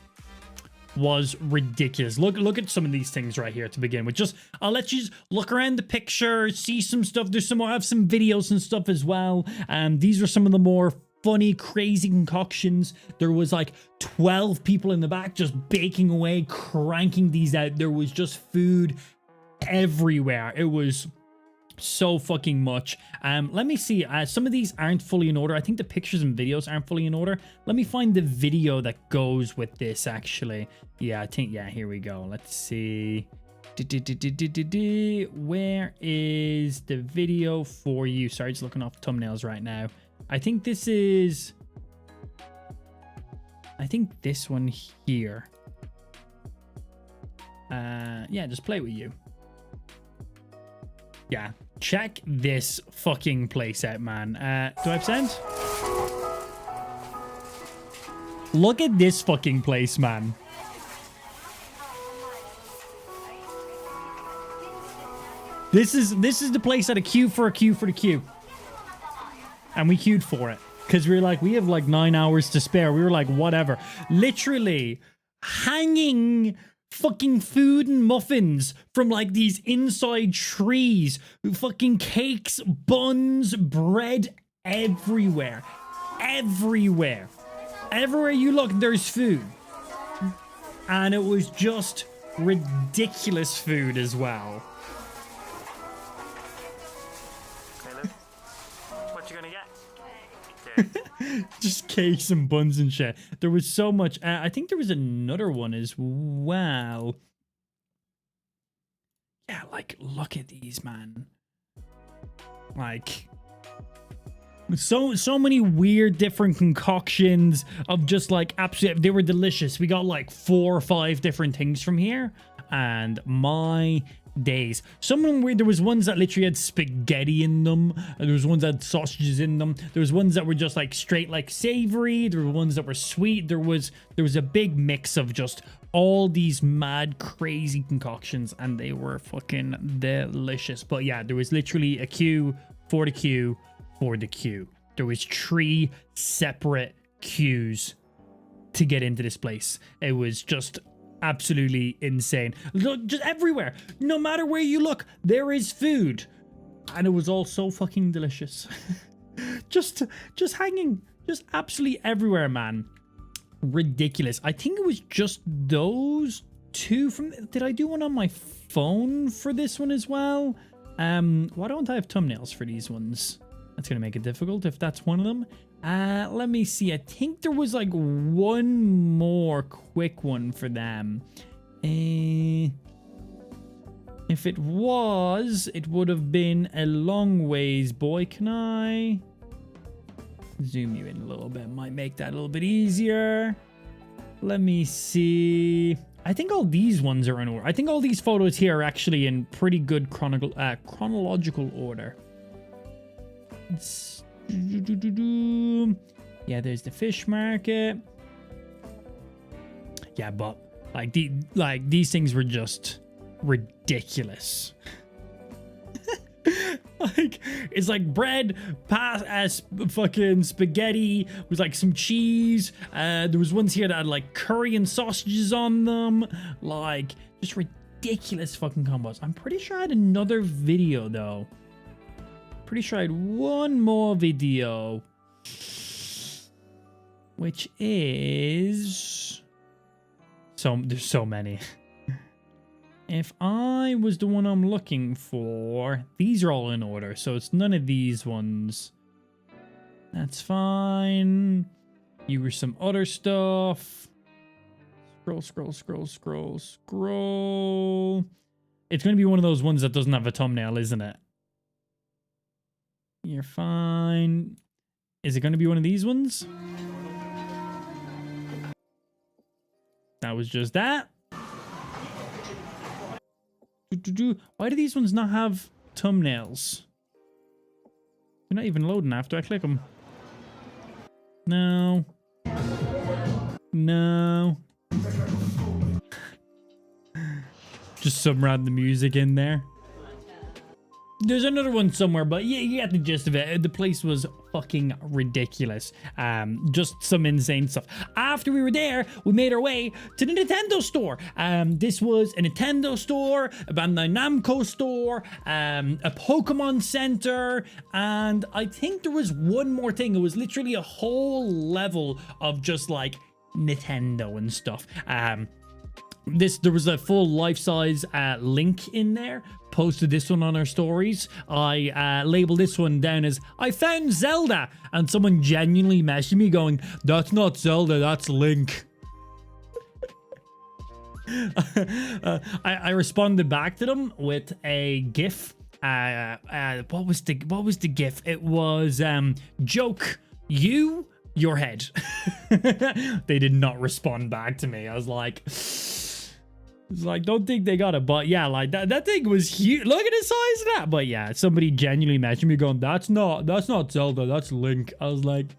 was ridiculous. Look at some of these things right here to begin with. Just, I'll let you just look around the picture, see some stuff. There's some more, I have some videos and stuff as well. These are some of the more funny, crazy concoctions. There was like 12 people in the back just baking away, cranking these out. There was just food everywhere. It was so fucking much. Let me see. Some of these aren't fully in order. I think the pictures and videos aren't fully in order. Let me find the video that goes with this, actually. Yeah, I think, yeah, here we go. Let's see. Where is the video for you? Sorry, just looking off thumbnails right now. I think this is... I think this one here. Yeah, just play with you. Yeah, check this fucking place out, man. Do I have sound? Look at this fucking place, man. This is the place that a queue for the queue. And we queued for it. Because we were like, we have like 9 hours to spare. We were like, whatever. Literally hanging fucking food and muffins from like these inside trees. Fucking cakes, buns, bread everywhere. Everywhere. Everywhere you look, there's food. And it was just ridiculous food as well. What you gonna get? Just cakes and buns and shit. There was so much. I think there was another one as well. Yeah, like, look at these, man. Like, so many weird different concoctions of just like absolute. They were delicious. We got like 4 or 5 different things from here, and my days. Some of them were, there was ones that literally had spaghetti in them, and there was ones that had sausages in them. There was ones that were just like straight like savory. There were ones that were sweet. There was a big mix of just all these mad crazy concoctions, and they were fucking delicious. But yeah, there was literally a queue for the queue for the queue. There was 3 separate queues to get into this place. It was just absolutely insane. Look, just everywhere, no matter where you look, there is food, and it was all so fucking delicious. just hanging, just absolutely everywhere, man. Ridiculous. I think it was just those 2 from. Did I do one on my phone for this one as well? Why don't I have thumbnails for these ones? That's gonna make it difficult if that's one of them. Let me see. I think there was like one more quick one for them. If it was, it would have been a long ways, boy. Can I zoom you in a little bit? Might make that a little bit easier. Let me see. I think all these ones are in order. I think all these photos here are actually in pretty good chronological order. Yeah, there's the fish market. Yeah, but like these things were just ridiculous. Like, it's like bread, fucking spaghetti with like some cheese. There was ones here that had like curry and sausages on them. Like, just ridiculous fucking combos. I'm pretty sure I had another video though. Pretty sure I had one more video, which is there's so many. If I was the one I'm looking for, these are all in order, so it's none of these ones. That's fine. You were some other stuff. Scroll. It's gonna be one of those ones that doesn't have a thumbnail, isn't it? You're fine. Is it going to be one of these ones? That was just that. Why do these ones not have thumbnails? They're not even loading after I click them. No. Just some random music in there. There's another one somewhere, but yeah, you get the gist of it. The place was fucking ridiculous. Just some insane stuff. After we were there, we made our way to the Nintendo store. This was a Nintendo store, a Bandai Namco store, a Pokemon Center, and I think there was one more thing. It was literally a whole level of just like Nintendo and stuff. there was a full life-size link in there. Posted this one on our stories. I labeled this one down as I found Zelda, and someone genuinely messaged me going, that's not Zelda, that's Link. I responded back to them with a GIF. What was the GIF? It was joke you your head. They did not respond back to me. I was like, don't think they got it. But yeah, like that thing was huge. Look at the size of that. But yeah, somebody genuinely messaged me going, that's not Zelda, that's Link. I was like,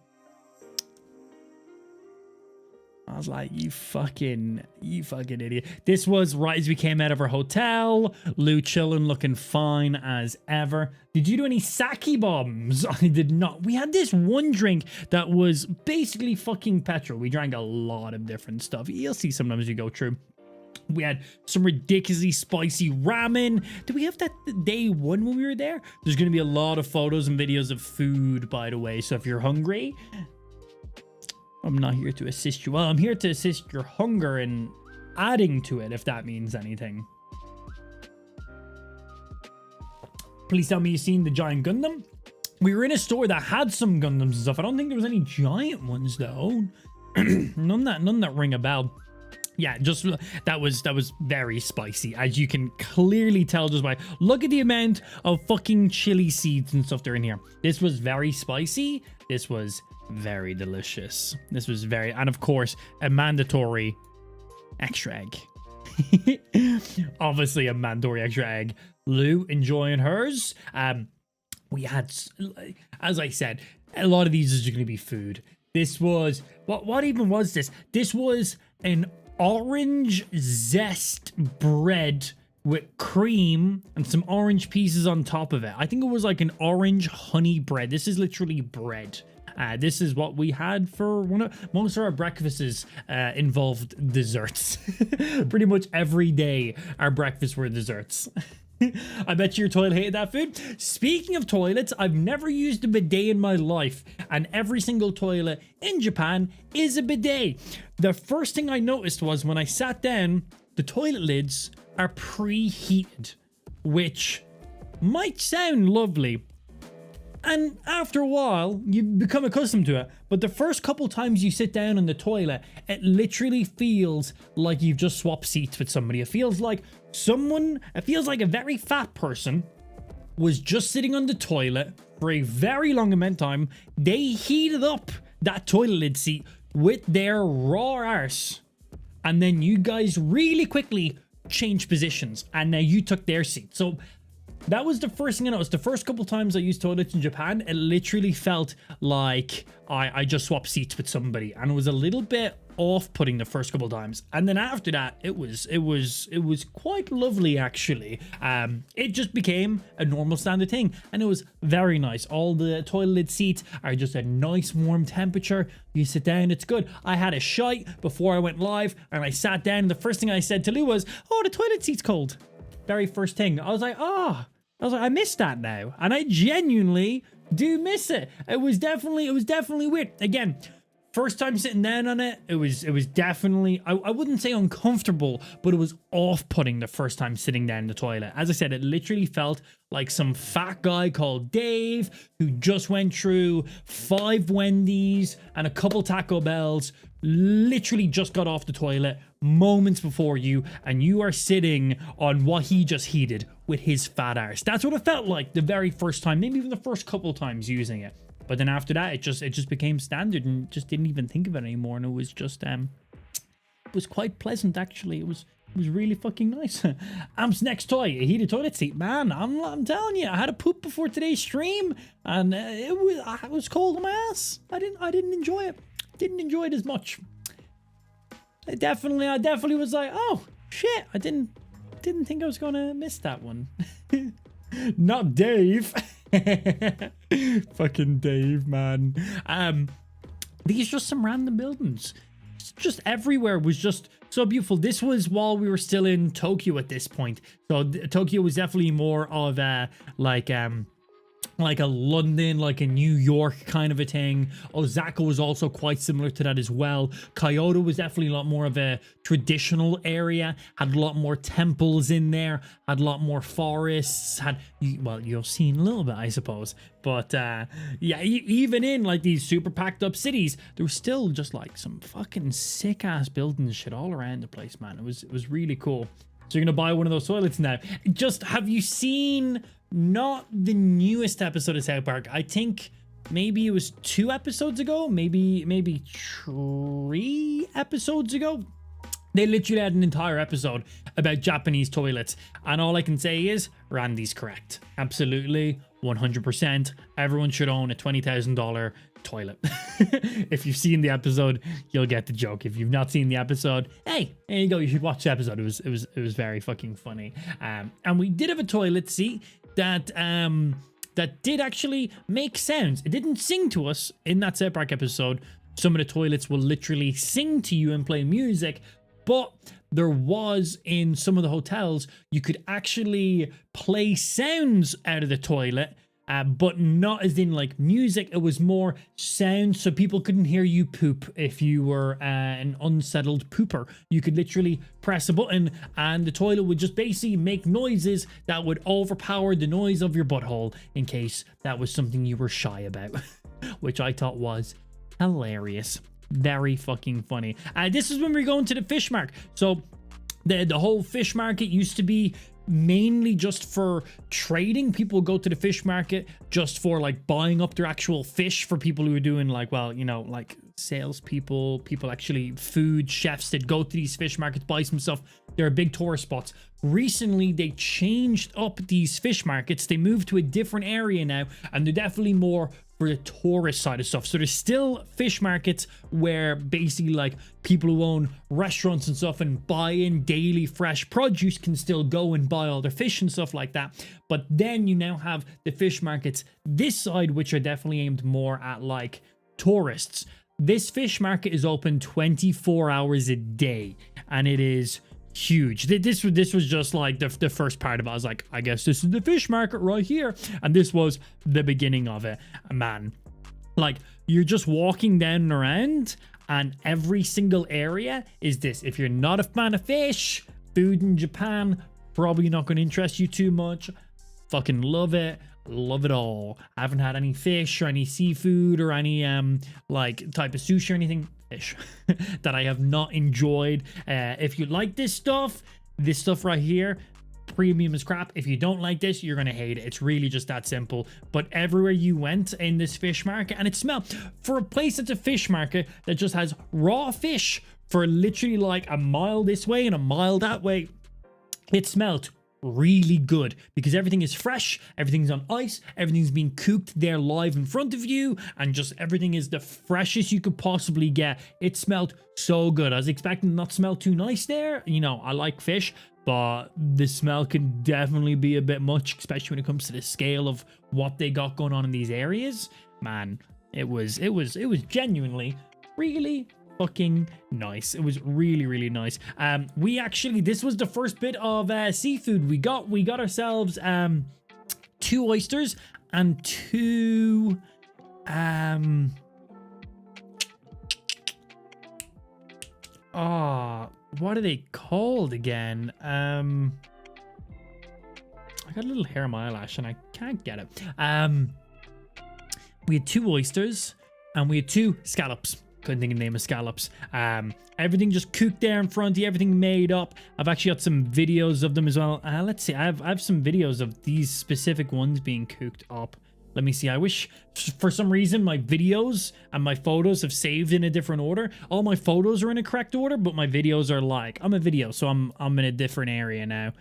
you fucking idiot. This was right as we came out of our hotel. Lou chilling, looking fine as ever. Did you do any sake bombs? I did not. We had this one drink that was basically fucking petrol. We drank a lot of different stuff. You'll see sometimes you go through. We had some ridiculously spicy ramen. Did we have that day one when we were there? There's going to be a lot of photos and videos of food, by the way. So if you're hungry, I'm not here to assist you. Well, I'm here to assist your hunger and adding to it, if that means anything. Please tell me you've seen the giant Gundam. We were in a store that had some Gundams and stuff. I don't think there was any giant ones though. none that ring a bell. Yeah, just that was very spicy, as you can clearly tell just by look at the amount of fucking chili seeds and stuff that are in here. This was very spicy. This was very delicious. This was very, and of course, a mandatory extra egg. Obviously, a mandatory extra egg. Lou enjoying hers. We had, as I said, a lot of these is going to be food. This was what even was this? This was an orange zest bread with cream and some orange pieces on top of it. I think it was like an orange honey bread. This is literally bread. This is what we had for most of our breakfasts. Involved desserts. Pretty much every day our breakfasts were desserts. I bet your toilet hated that food. Speaking of toilets, I've never used a bidet in my life, and every single toilet in Japan is a bidet. The first thing I noticed was when I sat down, the toilet lids are preheated, which might sound lovely. And after a while, you become accustomed to it. But the first couple times you sit down in the toilet, it literally feels like you've just swapped seats with somebody. It feels like a very fat person was just sitting on the toilet for a very long amount of time. They heated up that toilet lid seat with their raw arse. And then you guys really quickly changed positions. And now you took their seat. So that was the first thing I noticed. The first couple times I used toilets in Japan, it literally felt like I just swapped seats with somebody, and it was a little bit off-putting the first couple times. And then after that, it was quite lovely actually. It just became a normal standard thing, and it was very nice. All the toilet lid seats are just a nice warm temperature. You sit down, it's good. I had a shite before I went live, and I sat down, and the first thing I said to Lou was, "Oh, the toilet seat's cold." Very first thing. I was like, I miss that now. And I genuinely do miss it. It was definitely weird. Again, first time sitting down on it, it was definitely, I wouldn't say uncomfortable, but it was off-putting the first time sitting down in the toilet. As I said, it literally felt like some fat guy called Dave who just went through 5 Wendy's and a couple Taco Bells, literally just got off the toilet moments before you, and you are sitting on what he just heated with his fat arse. That's what it felt like the very first time, maybe even the first couple times using it. But then after that, it just became standard, and just didn't even think of it anymore. And it was just it was quite pleasant actually. It was really fucking nice. Amp's next toy, a heated toilet seat. Man, I'm telling you, I had a poop before today's stream, and it was cold on my ass. I didn't enjoy it. Didn't enjoy it as much. I definitely was like, oh shit, I didn't think I was gonna miss that one. Not Dave. Fucking Dave, man. These just some random buildings. Just everywhere was just so beautiful. This was while we were still in Tokyo at this point. So Tokyo was definitely more of a like like a London, like a New York kind of a thing. Osaka was also quite similar to that as well. Kyoto was definitely a lot more of a traditional area, had a lot more temples in there, had a lot more forests, had, well, you've seen a little bit, I suppose. But yeah, even in like these super packed up cities, there was still just like some fucking sick ass buildings shit all around the place, man. It was really cool. So you're gonna buy one of those toilets now. Just, have you seen, not the newest episode of South Park, I think maybe it was 2 episodes ago, maybe 3 episodes ago, they literally had an entire episode about Japanese toilets, and all I can say is Randy's correct. Absolutely, 100%. Everyone should own a $20,000 toilet. If you've seen the episode, you'll get the joke. If you've not seen the episode, hey, there you go. You should watch the episode. It was very fucking funny. And we did have a toilet seat that did actually make sounds. It didn't sing to us in that South Park episode. Some of the toilets will literally sing to you and play music, but there was, in some of the hotels, you could actually play sounds out of the toilet, but not as in like music. It was more sound, so people couldn't hear you poop if you were an unsettled pooper. You could literally press a button and the toilet would just basically make noises that would overpower the noise of your butthole, in case that was something you were shy about, which I thought was hilarious. Very fucking funny. This is when we were going to the fish market. So the whole fish market used to be mainly just for trading. People would go to the fish market just for like buying up their actual fish, for people who were doing like, well, you know, like salespeople, people actually, food chefs that go to these fish markets, buy some stuff. They're big tourist spots. Recently, they changed up these fish markets. They moved to a different area now, and they're definitely more for the tourist side of stuff. So there's still fish markets where basically like people who own restaurants and stuff and buy in daily fresh produce can still go and buy all their fish and stuff like that. But then you now have the fish markets this side, which are definitely aimed more at like tourists. This fish market is open 24 hours a day, and it is huge. This was just like the first part of it. I was like, I guess this is the fish market right here, and this was the beginning of it. Man, like, you're just walking down and around, and every single area is this. If you're not a fan of fish, food in Japan probably not going to interest you too much. Fucking love it. Love it all. I haven't had any fish or any seafood or any like type of sushi or anything fish that I have not enjoyed. If you like this stuff right here, premium as crap. If you don't like this, you're gonna hate it. It's really just that simple. But everywhere you went in this fish market, and it smelled, for a place that's a fish market that just has raw fish for literally like a mile this way and a mile that way, it smelled really good because everything is fresh, everything's on ice, everything's being cooked there live in front of you, and just everything is the freshest you could possibly get. It smelled so good. I was expecting it not to smell too nice there. You know, I like fish, but the smell can definitely be a bit much, especially when it comes to the scale of what they got going on in these areas. Man, it was genuinely really fucking nice. It was really nice. We actually, this was the first bit of seafood we got ourselves 2 oysters and 2 what are they called again? I got a little hair on my eyelash and I can't get it. We had 2 oysters and we had 2 scallops. Couldn't think of the name of scallops. Everything just cooked there in front of you, everything made up. I've actually got some videos of them as well. Let's see, I have some videos of these specific ones being cooked up. Let me see. I wish for some reason my videos and my photos have saved in a different order. All my photos are in a correct order, but my videos are like, I'm a video, so I'm in a different area now,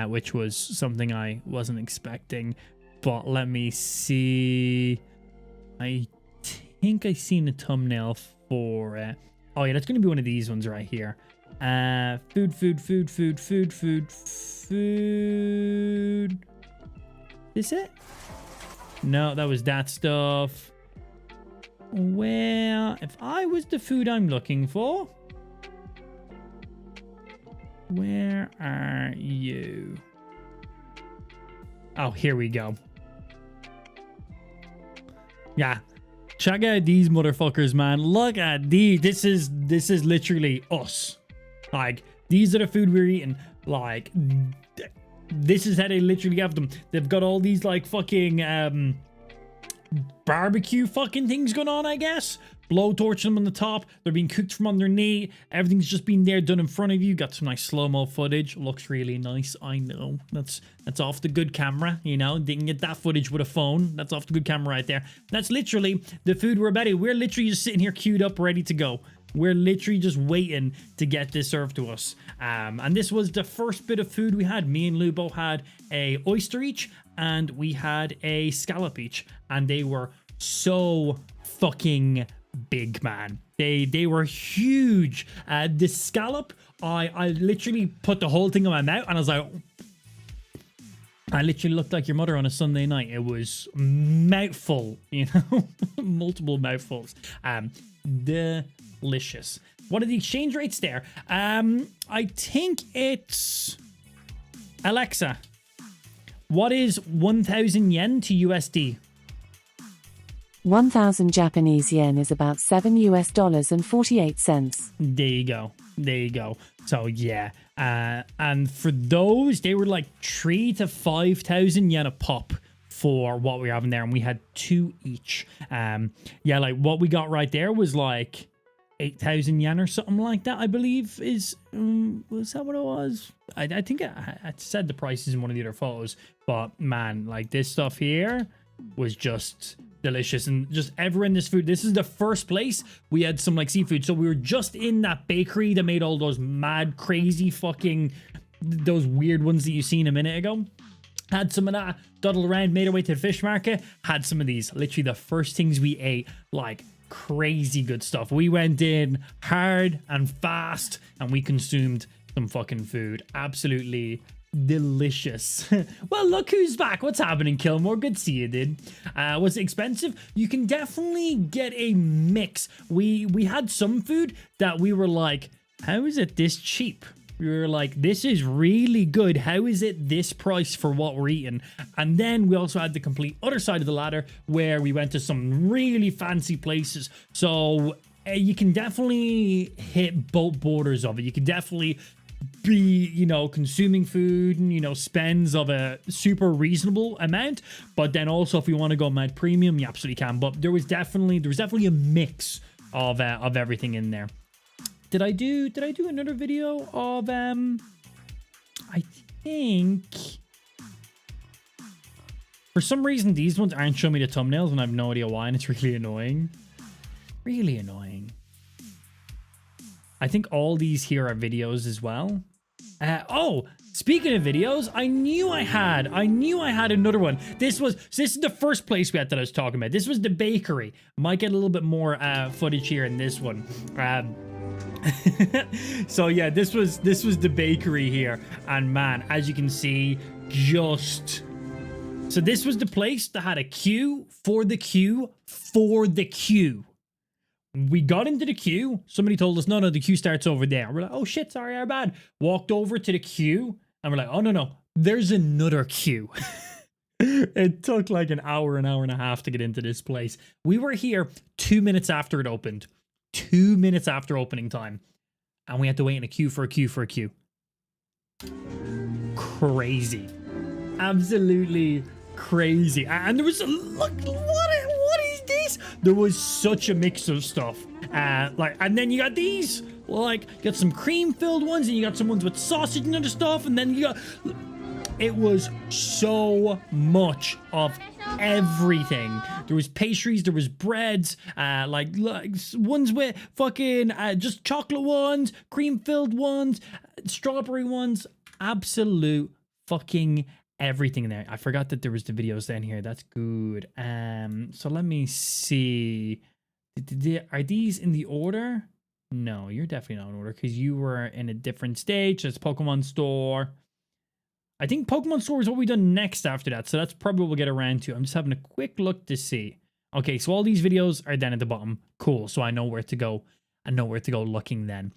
which was something I wasn't expecting. But let me see. I think I seen the thumbnail for it. Oh yeah, that's gonna be one of these ones right here. Food. Is it? No, that was that stuff. Well, if I was the food I'm looking for, where are you? Oh, here we go. Yeah. Check out these motherfuckers, man. Look at these. This is literally us. Like, these are the food we're eating. Like, this is how they literally have them. They've got all these, like, fucking, barbecue fucking things going on, I guess. Blowtorch them on the top. They're being cooked from underneath. Everything's just been there, done in front of you. Got some nice slow-mo footage. Looks really nice. I know. That's off the good camera, you know. Didn't get that footage with a phone. That's off the good camera right there. That's literally the food we're about to. We're literally just sitting here queued up, ready to go. We're literally just waiting to get this served to us. And this was the first bit of food we had. Me and Lubo had a oyster each, and we had a scallop each. And they were so fucking big, man. They were huge. The scallop, I literally put the whole thing in my mouth, and I was like, I literally looked like your mother on a Sunday night. It was mouthful, you know, multiple mouthfuls. Delicious. What are the exchange rates there? I think it's Alexa. What is 1,000 yen to USD? 1,000 Japanese yen is about $7 and 48 cents. There you go. There you go. So yeah, and for those, they were like 3,000 to 5,000 yen a pop for what we were having there, and we had 2 each. Yeah, like what we got right there was like 8,000 yen or something like that, I believe. Was that what it was? I think I said the prices in one of the other photos, but man, like this stuff here was just delicious. And just everywhere in this food, this is the first place we had some like seafood. So we were just in that bakery that made all those mad crazy fucking, those weird ones that you seen a minute ago. Had some of that, dawdled around, made our way to the fish market, had some of these. Literally the first things we ate, like crazy good stuff. We went in hard and fast, and we consumed some fucking food. Absolutely delicious. Well, look who's back. What's happening, Kilmore? Good to see you, dude. Was it expensive? You can definitely get a mix. We had some food that we were like, how is it this cheap? We were like, this is really good. How is it this price for what we're eating? And then we also had the complete other side of the ladder where we went to some really fancy places. So you can definitely hit both borders of it. You can definitely be, you know, consuming food and, you know, spends of a super reasonable amount. But then also, if you want to go mad premium, you absolutely can. But there was definitely a mix of everything in there. Did I do another video of I think for some reason these ones aren't showing me the thumbnails, and I have no idea why, and it's really annoying. Really annoying. I think all these here are videos as well. Oh, speaking of videos, I knew I had another one. This is the first place we had that I was talking about. This was the bakery. Might get a little bit more footage here in this one. So yeah, this was the bakery here, and man, as you can see, so this was the place that had a queue for the queue for the queue. We got into the queue. Somebody told us, no, the queue starts over there. We're like, oh shit, sorry, our bad. Walked over to the queue, and we're like, oh no, there's another queue. It took like an hour and a half to get into this place. We were here 2 minutes after it opened. 2 minutes after opening time. And we had to wait in a queue for a queue for a queue. Crazy. Absolutely crazy. And there was, look, what is this? There was such a mix of stuff. And then you got these, like, you got some cream-filled ones, and you got some ones with sausage and other stuff, and then you got... It was so much of everything. There was pastries, there was breads, like ones with fucking just chocolate ones, cream-filled ones, strawberry ones, absolute fucking everything in there. I forgot that there was the videos down here. That's good. So let me see. Are these in the order? No, you're definitely not in order because you were in a different stage. That's Pokemon Store. I think Pokemon Store is what we done next after that, so that's probably what we'll get around to. I'm just having a quick look to see. Okay, so all these videos are down at the bottom. Cool, so I know where to go. I know where to go looking then.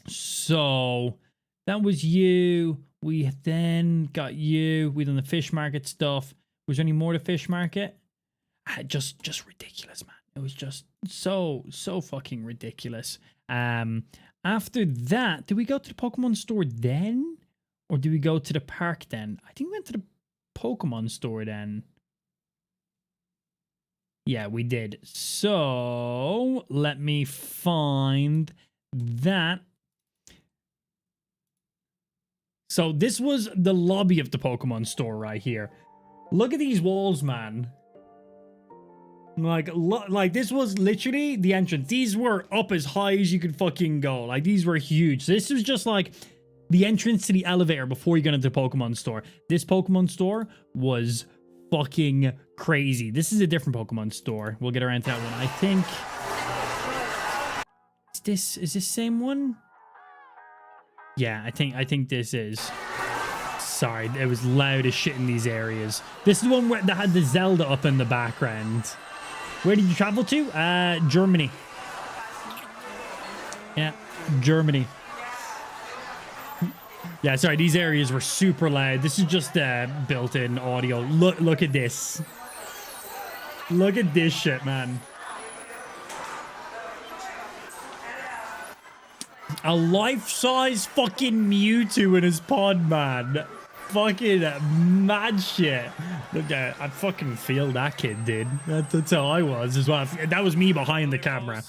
So that was you. We then got you. We done the fish market stuff. Was there any more to fish market? Just ridiculous, man. It was just so fucking ridiculous. After that, did we go to the Pokemon store then? Or did we go to the park then? I think we went to the Pokemon store then. Yeah, we did. So, let me find that. So, this was the lobby of the Pokemon store right here. Look at these walls, man. Like this was literally the entrance. These were up as high as you could fucking go. Like, these were huge. So this was just like the entrance to the elevator before you got into the Pokemon store. This Pokemon store was fucking crazy. This is a different Pokemon store. We'll get around to that one. I think is this same one? Yeah, I think this is. Sorry, it was loud as shit in these areas. This is the one where that had the Zelda up in the background. Where did you travel to? Germany. Yeah, Germany. Yeah, sorry, these areas were super loud. This is just built-in audio. Look at this. Look at this shit, man. A life-size fucking Mewtwo in his pod, man. Fucking mad shit. Look, I fucking feel that kid, dude. That's how I was as well. That was me behind the camera.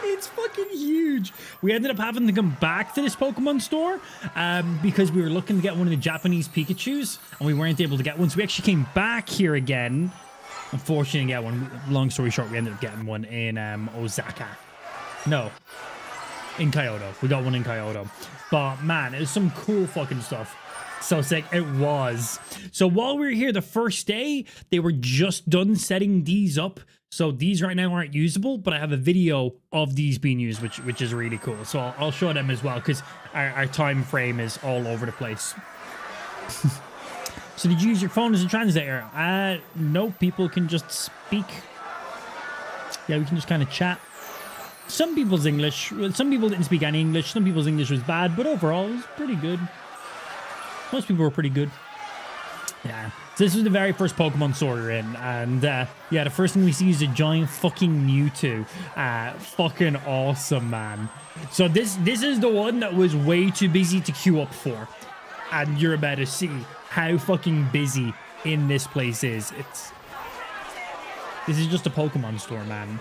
It's fucking huge. We ended up having to come back to this Pokemon store because we were looking to get one of the Japanese Pikachus and we weren't able to get one. So we actually came back here again. Unfortunately, get one. Long story short, we ended up getting one in Osaka. No. In Kyoto. We got one in Kyoto. But man, it was some cool fucking stuff. So sick. It was. So while we were here the first day, they were just done setting these up. So these right now aren't usable, but I have a video of these being used, which is really cool. So I'll show them as well because our time frame is all over the place. So did you use your phone as a translator? No, people can just speak. Yeah, we can just kind of chat. Some people's English, some people didn't speak any English. Some people's English was bad, but overall it was pretty good. Most people were pretty good. Yeah. So this was the very first Pokemon store we're in. And yeah, the first thing we see is a giant fucking Mewtwo. Fucking awesome, man. So this is the one that was way too busy to queue up for. And you're about to see how fucking busy in this place is. This is just a Pokemon store, man.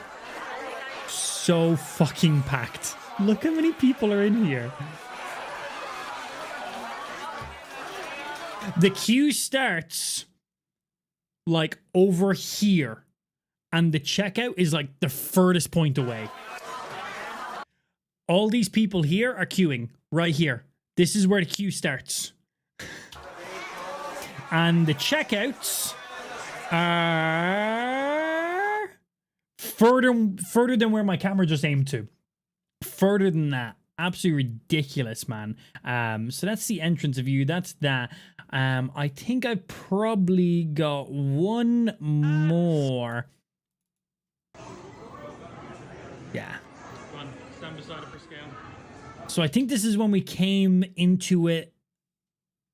So fucking packed. Look how many people are in here. The queue starts like over here and the checkout is like the furthest point away. All these people here are queuing right here. This is where the queue starts. And the checkouts are further than where my camera just aimed to. Further than that. Absolutely ridiculous, man. So that's the entrance view. That's that. I think I probably got one more. Yeah. Come on, stand beside it for scale. So I think this is when we came into it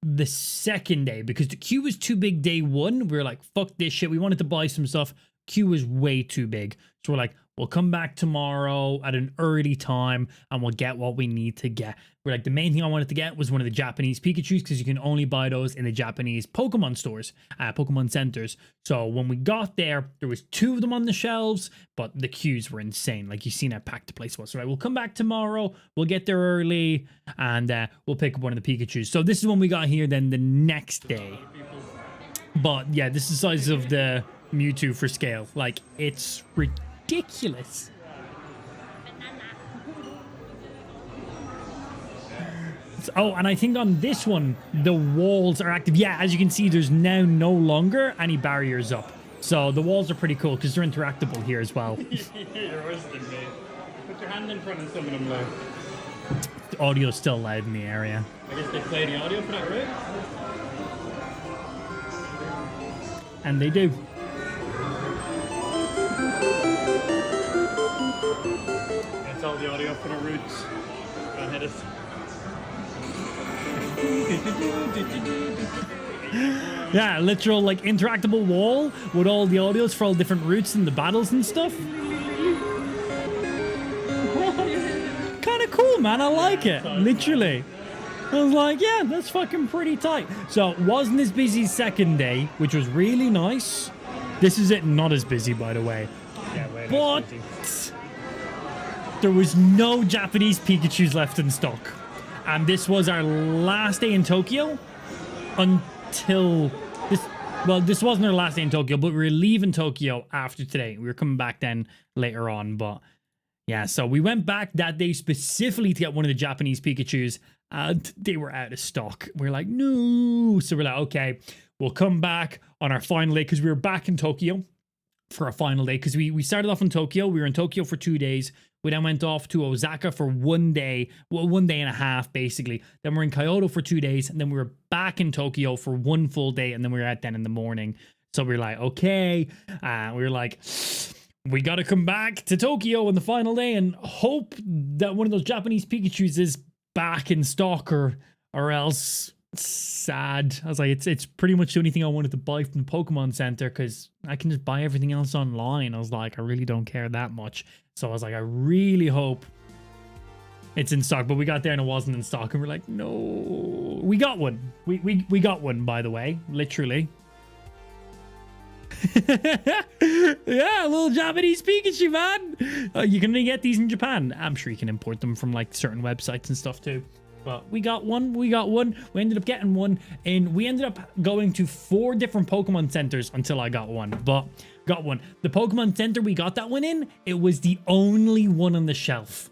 the second day because the queue was too big day one. We were like, fuck this shit. We wanted to buy some stuff. Queue was way too big. So we're like, we'll come back tomorrow at an early time and we'll get what we need to get. We're like, the main thing I wanted to get was one of the Japanese Pikachus because you can only buy those in the Japanese Pokemon stores, Pokemon centers. So when we got there, there was 2 of them on the shelves, but the queues were insane. Like, you've seen how packed the place was. So right, we'll come back tomorrow. We'll get there early and we'll pick up one of the Pikachus. So this is when we got here then the next day. But yeah, this is the size of the Mewtwo for scale. Like, it's ridiculous. Oh, and I think on this one, the walls are active. Yeah, as you can see, there's now no longer any barriers up. So the walls are pretty cool because they're interactable here as well. You're worse than me. Put your hand in front of some of them, though. The audio's still loud in the area. I guess they play the audio for that, right? And they do. That's all the audio for the roots. Go ahead. Yeah, literal like interactable wall with all the audios for all different routes and the battles and stuff. Kind of cool, man. I like it. Literally. I was like, yeah, that's fucking pretty tight. So it wasn't as busy second day, which was really nice. This is it, not as busy, by the way. Yeah, way But less busy. there was no Japanese Pikachus left in stock. And this was our last day in Tokyo until this. Well, this wasn't our last day in Tokyo, but we were leaving Tokyo after today. We were coming back then later on. But yeah, so we went back that day specifically to get one of the Japanese Pikachus. And they were out of stock. We're like, no. So we're like, okay, we'll come back on our final day because we were back in Tokyo for our final day. Because we started off in Tokyo. We were in Tokyo for 2 days. We then went off to Osaka for 1 day. Well, 1 day and a half, basically. Then we're in Kyoto for 2 days. And then we were back in Tokyo for 1 full day. And then we were out then in the morning. So we were like, okay. We were like, we got to come back to Tokyo on the final day and hope that one of those Japanese Pikachus is back in stock or else sad. I was like, it's pretty much the only thing I wanted to buy from the Pokemon Center because I can just buy everything else online. I was like, I really don't care that much. So I was like, I really hope it's in stock. But we got there and it wasn't in stock. And we're like, no. We got one. We got one, by the way. Literally. Yeah, a little Japanese Pikachu, man. You can only get these in Japan. I'm sure you can import them from like certain websites and stuff too. But we got one. We ended up getting one, and we ended up going to 4 different Pokemon centers until I got one. But got one. The Pokemon Center we got that one in, it was the only one on the shelf.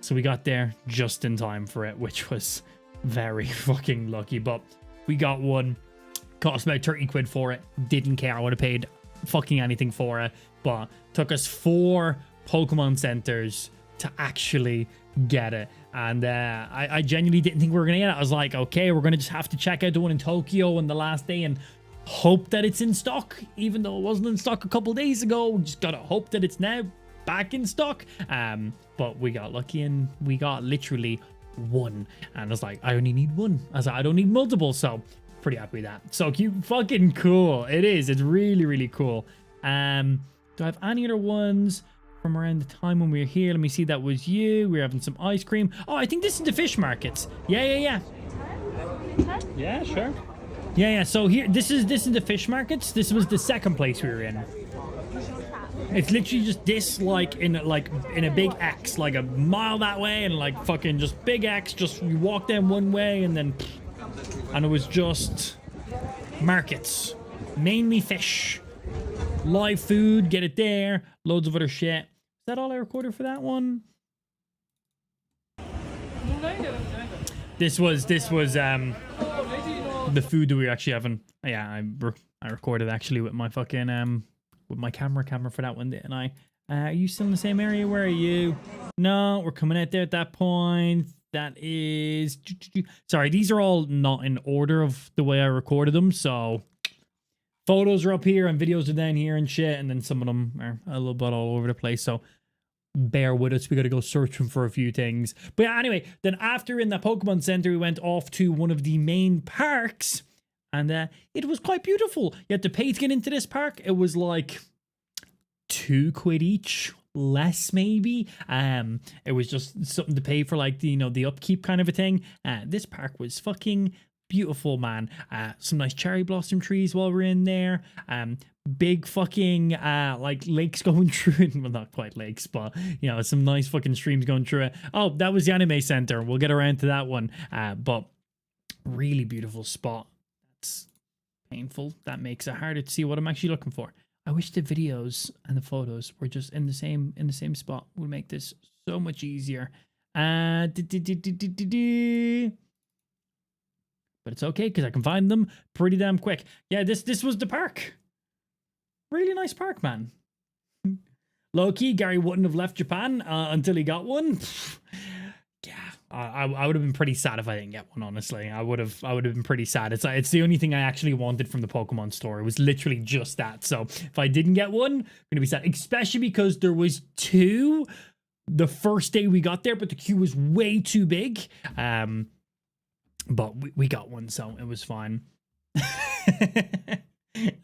So we got there just in time for it, which was very fucking lucky. But we got one. Cost about 30 quid for it. Didn't care. I would have paid fucking anything for it. But took us 4 Pokemon centers to actually get it. And I genuinely didn't think we were going to get it. I was like, okay, we're going to just have to check out the one in Tokyo on the last day and hope that it's in stock. Even though it wasn't in stock a couple days ago. We just got to hope that it's now back in stock. But we got lucky and we got literally 1. And I was like, I only need 1. I was like, I don't need multiple. So pretty happy with that. So cute, fucking cool. It is. It's really, really cool. Do I have any other ones from around the time when we were here? Let me see. That was you. We were having some ice cream. Oh, I think this is the fish markets. Yeah. Yeah, sure. Yeah. So here, this is the fish markets. This was the second place we were in. It's literally just this, like in a big X, like a mile that way, and like fucking just big X. Just you walk down one way and then. And it was just markets, mainly fish, live food, get it there, loads of other shit. Is that all I recorded for that one? This was the food that we were actually having. Yeah, I recorded actually with my fucking with my camera for that one, didn't I? Are you still in the same area? Where are you? No, we're coming out there at that point. That is... Sorry, these are all not in order of the way I recorded them, so... Photos are up here and videos are down here and shit, and then some of them are a little bit all over the place, so... Bear with us, we gotta go searching for a few things. But yeah, anyway, then after in the Pokemon Center, we went off to one of the main parks, and it was quite beautiful. You had to pay to get into this park. It was like... 2 quid each. Less maybe. It was just something to pay for, like, the upkeep kind of a thing. This park was fucking beautiful, man. Some nice cherry blossom trees while we're in there. Big fucking like lakes going through it. Well, not quite lakes, but some nice fucking streams going through it. Oh, that was the anime center. We'll get around to that one. But really beautiful spot. That's painful. That makes it harder to see what I'm actually looking for. I wish the videos and the photos were just in the same spot. Would make this so much easier. But it's okay because I can find them pretty damn quick. Yeah, this was the park. Really nice park, man. Low key, Gary wouldn't have left Japan until he got one. Yeah, I would have been pretty sad if I didn't get one, honestly. I would have been pretty sad. It's the only thing I actually wanted from the Pokemon store. It was literally just that. So if I didn't get one, I'm gonna be sad. Especially because there was 2 the first day we got there, but the queue was way too big. But we got one, so it was fine.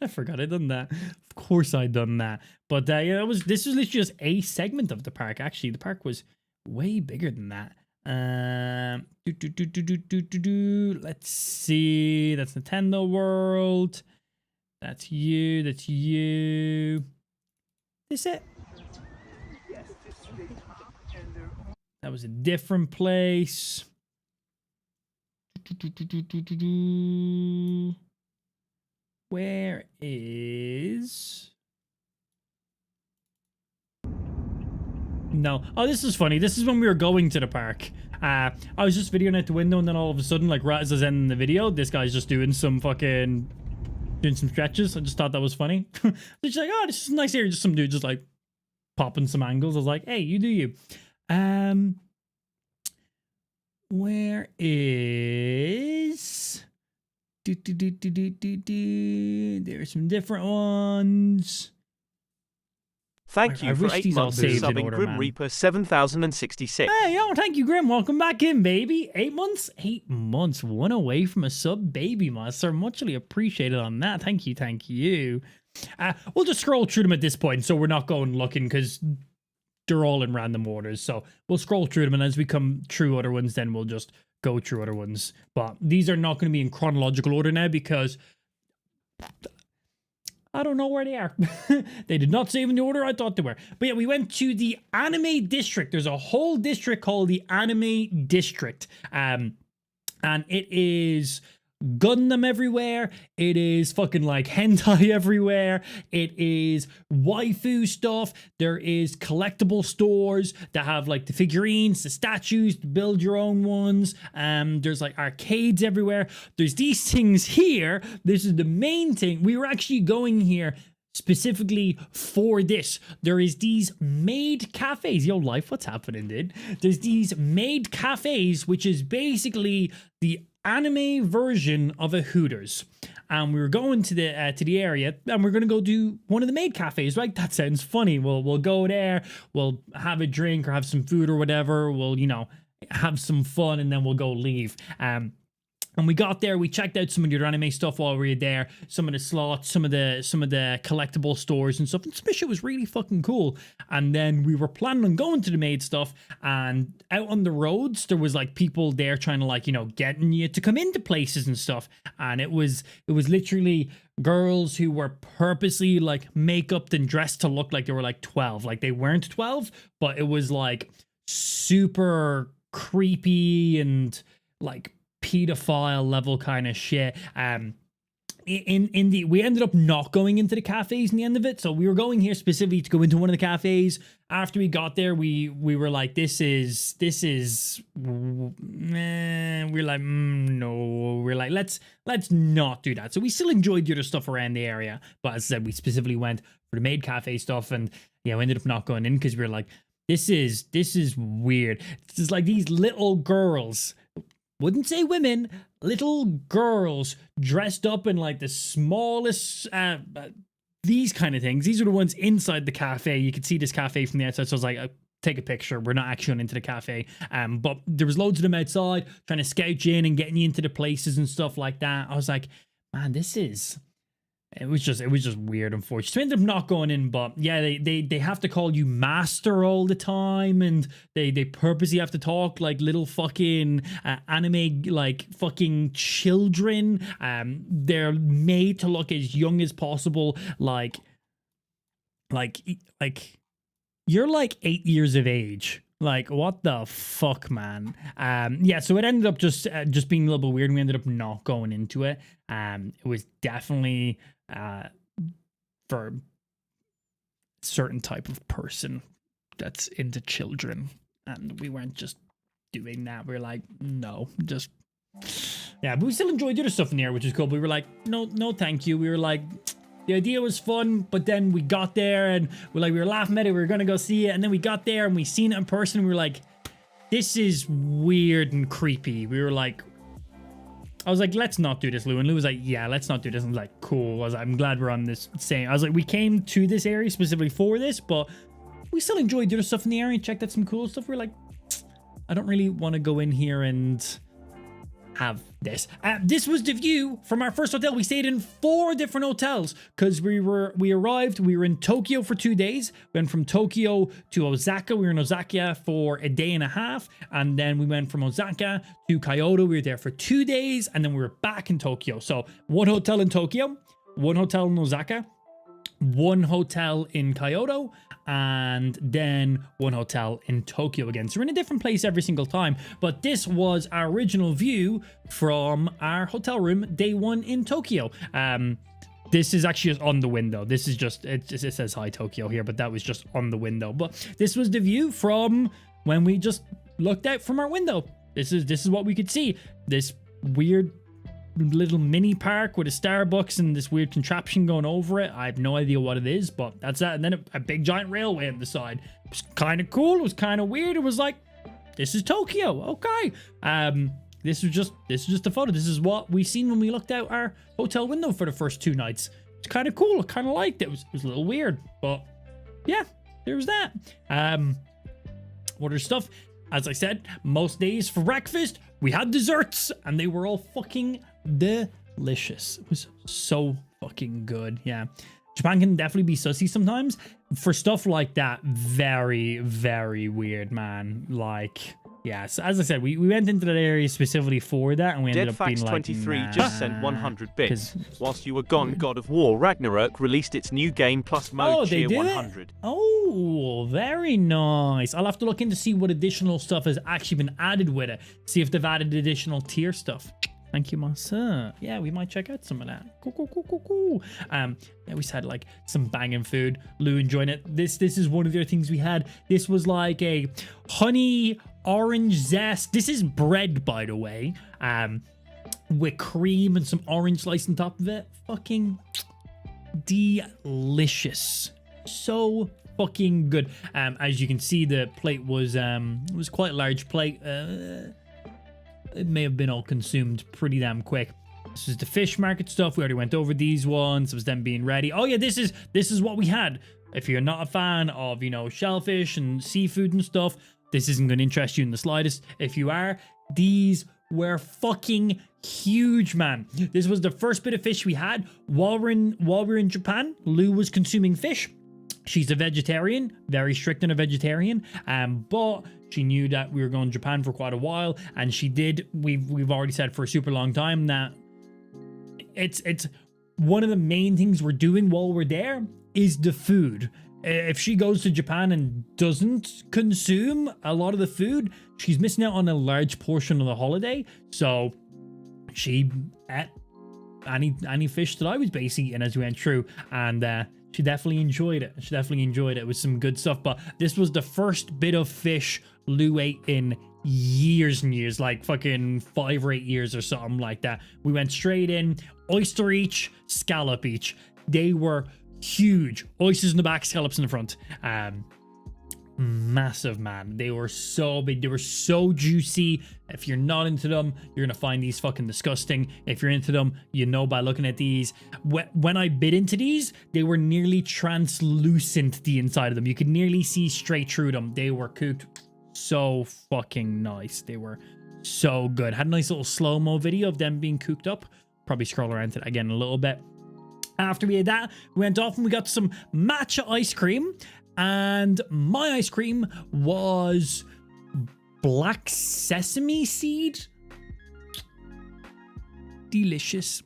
I forgot I'd done that. Of course I'd done that. But yeah, this was literally just a segment of the park. Actually, the park was way bigger than that. Let's see. That's Nintendo World. That's you. That's you. Is it? That was a different place. Where is... No. Oh, this is funny. This is when we were going to the park. I was just videoing out the window, and then all of a sudden, like right as I was ending the video, this guy's just doing some stretches. I just thought that was funny. Just like, oh, this is nice here. Just some dude just like popping some angles. I was like, hey, you do you. Where is... There are some different ones. Thank you for 8 months of subbing Grim Reaper 7066. Hey, yo, thank you, Grim. Welcome back in, baby. 8 months? 8 months. One away from a sub, baby monster. Muchly appreciated on that. Thank you, thank you. We'll just scroll through them at this point, so we're not going looking, because they're all in random orders. So we'll scroll through them, and as we come through other ones, then we'll just go through other ones. But these are not going to be in chronological order now, because I don't know where they are. They did not save in the order I thought they were. But yeah, we went to the anime district. There's a whole district called the anime district. And it is Gundam everywhere. It is fucking like hentai everywhere. It is waifu stuff. There is collectible stores that have like the figurines, the statues, to build your own ones. There's like arcades everywhere. There's these things here. This is the main thing. We were actually going here specifically for this. There is these maid cafes. Yo, life, what's happening, dude? There's these maid cafes, which is basically the anime version of a Hooters. And we were going to the area, and we're gonna go do one of the maid cafes, right? That sounds funny. We'll go there, we'll have a drink or have some food or whatever, we'll, you know, have some fun, and then we'll go leave. And we got there, we checked out some of the anime stuff while we were there, some of the slots, some of the collectible stores and stuff, and some of the shit was really fucking cool. And then we were planning on going to the maid stuff, and out on the roads, there was like people there trying to like, you know, getting you to come into places and stuff. And it was literally girls who were purposely like make-upped and dressed to look like they were like 12. Like they weren't 12, but it was like super creepy and like pedophile level kind of shit. We ended up not going into the cafes in the end of it, so we were going here specifically to go into one of the cafes. After we got there, we were like, we're like, no, we're like, let's not do that. So we still enjoyed the other stuff around the area, but as I said, we specifically went for the maid cafe stuff, and yeah, we ended up not going in because we were like, this is weird. This is like these little girls, wouldn't say women, little girls dressed up in like the smallest, these kind of things. These are the ones inside the cafe. You could see this cafe from the outside. So I was like, take a picture. We're not actually going into the cafe. But there was loads of them outside trying to scout you in and getting you into the places and stuff like that. I was like, man, it was just weird, unfortunately. So I ended up not going in, but yeah, they have to call you master all the time, and they purposely have to talk like little fucking anime like fucking children. They're made to look as young as possible, like you're like 8 years of age. Like, what the fuck, man? Yeah, so it ended up just being a little bit weird, and we ended up not going into it. It was definitely for a certain type of person that's into children, and we weren't just doing that. We were like, no, just... Yeah, but we still enjoyed the other stuff in there, which is cool. But we were like, no, thank you. We were like... The idea was fun, but then we got there and we were laughing at it. We were going to go see it. And then we got there and we seen it in person. And we were like, this is weird and creepy. We were like, I was like, let's not do this, Lou. And Lou was like, yeah, let's not do this. And I was like, cool. I'm glad we're on this same. I was like, we came to this area specifically for this, but we still enjoyed the other stuff in the area and checked out some cool stuff. We were like, I don't really want to go in here and have this. This was the view from our first hotel. We stayed in 4 different hotels because we were in Tokyo for 2 days. Went from Tokyo to Osaka. We were in Osaka for a day and a half, and then we went from Osaka to Kyoto. We were there for 2 days, and then we were back in Tokyo. So 1 hotel in Tokyo, 1 hotel in Osaka, 1 hotel in Kyoto, and then 1 hotel in Tokyo again. So we're in a different place every single time, but this was our original view from our hotel room day 1 in Tokyo. This is actually just on the window. This is just, it says hi Tokyo here, but that was just on the window. But this was the view from when we just looked out from our window. This is what we could see. This weird little mini park with a Starbucks and this weird contraption going over it. I have no idea what it is, but that's that. And then a big giant railway on the side. It was kind of cool. It was kind of weird. It was like, this is Tokyo. Okay. This is just a photo. This is what we seen when we looked out our hotel window for the first 2 nights. It's kind of cool. I kind of liked it. It was a little weird, but yeah, there's that. What other stuff? As I said, most days for breakfast, we had desserts, and they were all fucking delicious. It was so fucking good. Yeah. Japan can definitely be sussy sometimes. For stuff like that, very, very weird, man. Like, yeah, so as I said, we went into that area specifically for that, and we ended up being like, 23 nah, just sent 100 bits. Whilst you were gone, God of War Ragnarok released its new game plus mode tier 100. Oh, very nice. I'll have to look in to see what additional stuff has actually been added with it. See if they've added additional tier stuff. Thank you, Masa. Yeah, we might check out some of that. Cool. Yeah, we just had like some banging food. Lou enjoying it. This is one of the other things we had. This was like a honey orange zest. This is bread, by the way, with cream and some orange slice on top of it. Fucking delicious. So fucking good. As you can see, the plate was it was quite a large plate. It may have been all consumed pretty damn quick. This is the fish market stuff. We already went over these ones. It was them being ready. Oh yeah, this is what we had. If you're not a fan of, you know, shellfish and seafood and stuff, this isn't going to interest you in the slightest. If you are, these were fucking huge, man. This was the first bit of fish we had while we're in Japan. Lou was consuming fish. She's a vegetarian, very strict on a vegetarian, but she knew that we were going to Japan for quite a while, and she did. We've already said for a super long time that it's one of the main things we're doing while we're there is the food. If she goes to Japan and doesn't consume a lot of the food, she's missing out on a large portion of the holiday. So she ate any fish that I was basically eating as we went through, and she definitely enjoyed it. It was some good stuff. But this was the first bit of fish Lou ate in years and years, like fucking 5 or 8 years or something like that. We went straight in, oyster each, scallop each. They were huge. Oysters in the back, scallops in the front. Massive, man. They were so big. They were so juicy. If you're not into them, you're gonna find these fucking disgusting. If you're into them, you know by looking at these. When I bit into these, they were nearly translucent, the inside of them. You could nearly see straight through them. They were cooked so fucking nice. They were so good. Had a nice little slow-mo video of them being cooked up. Probably scroll around it again a little bit. After we had that, we went off and we got some matcha ice cream. And my ice cream was black sesame seed. Delicious.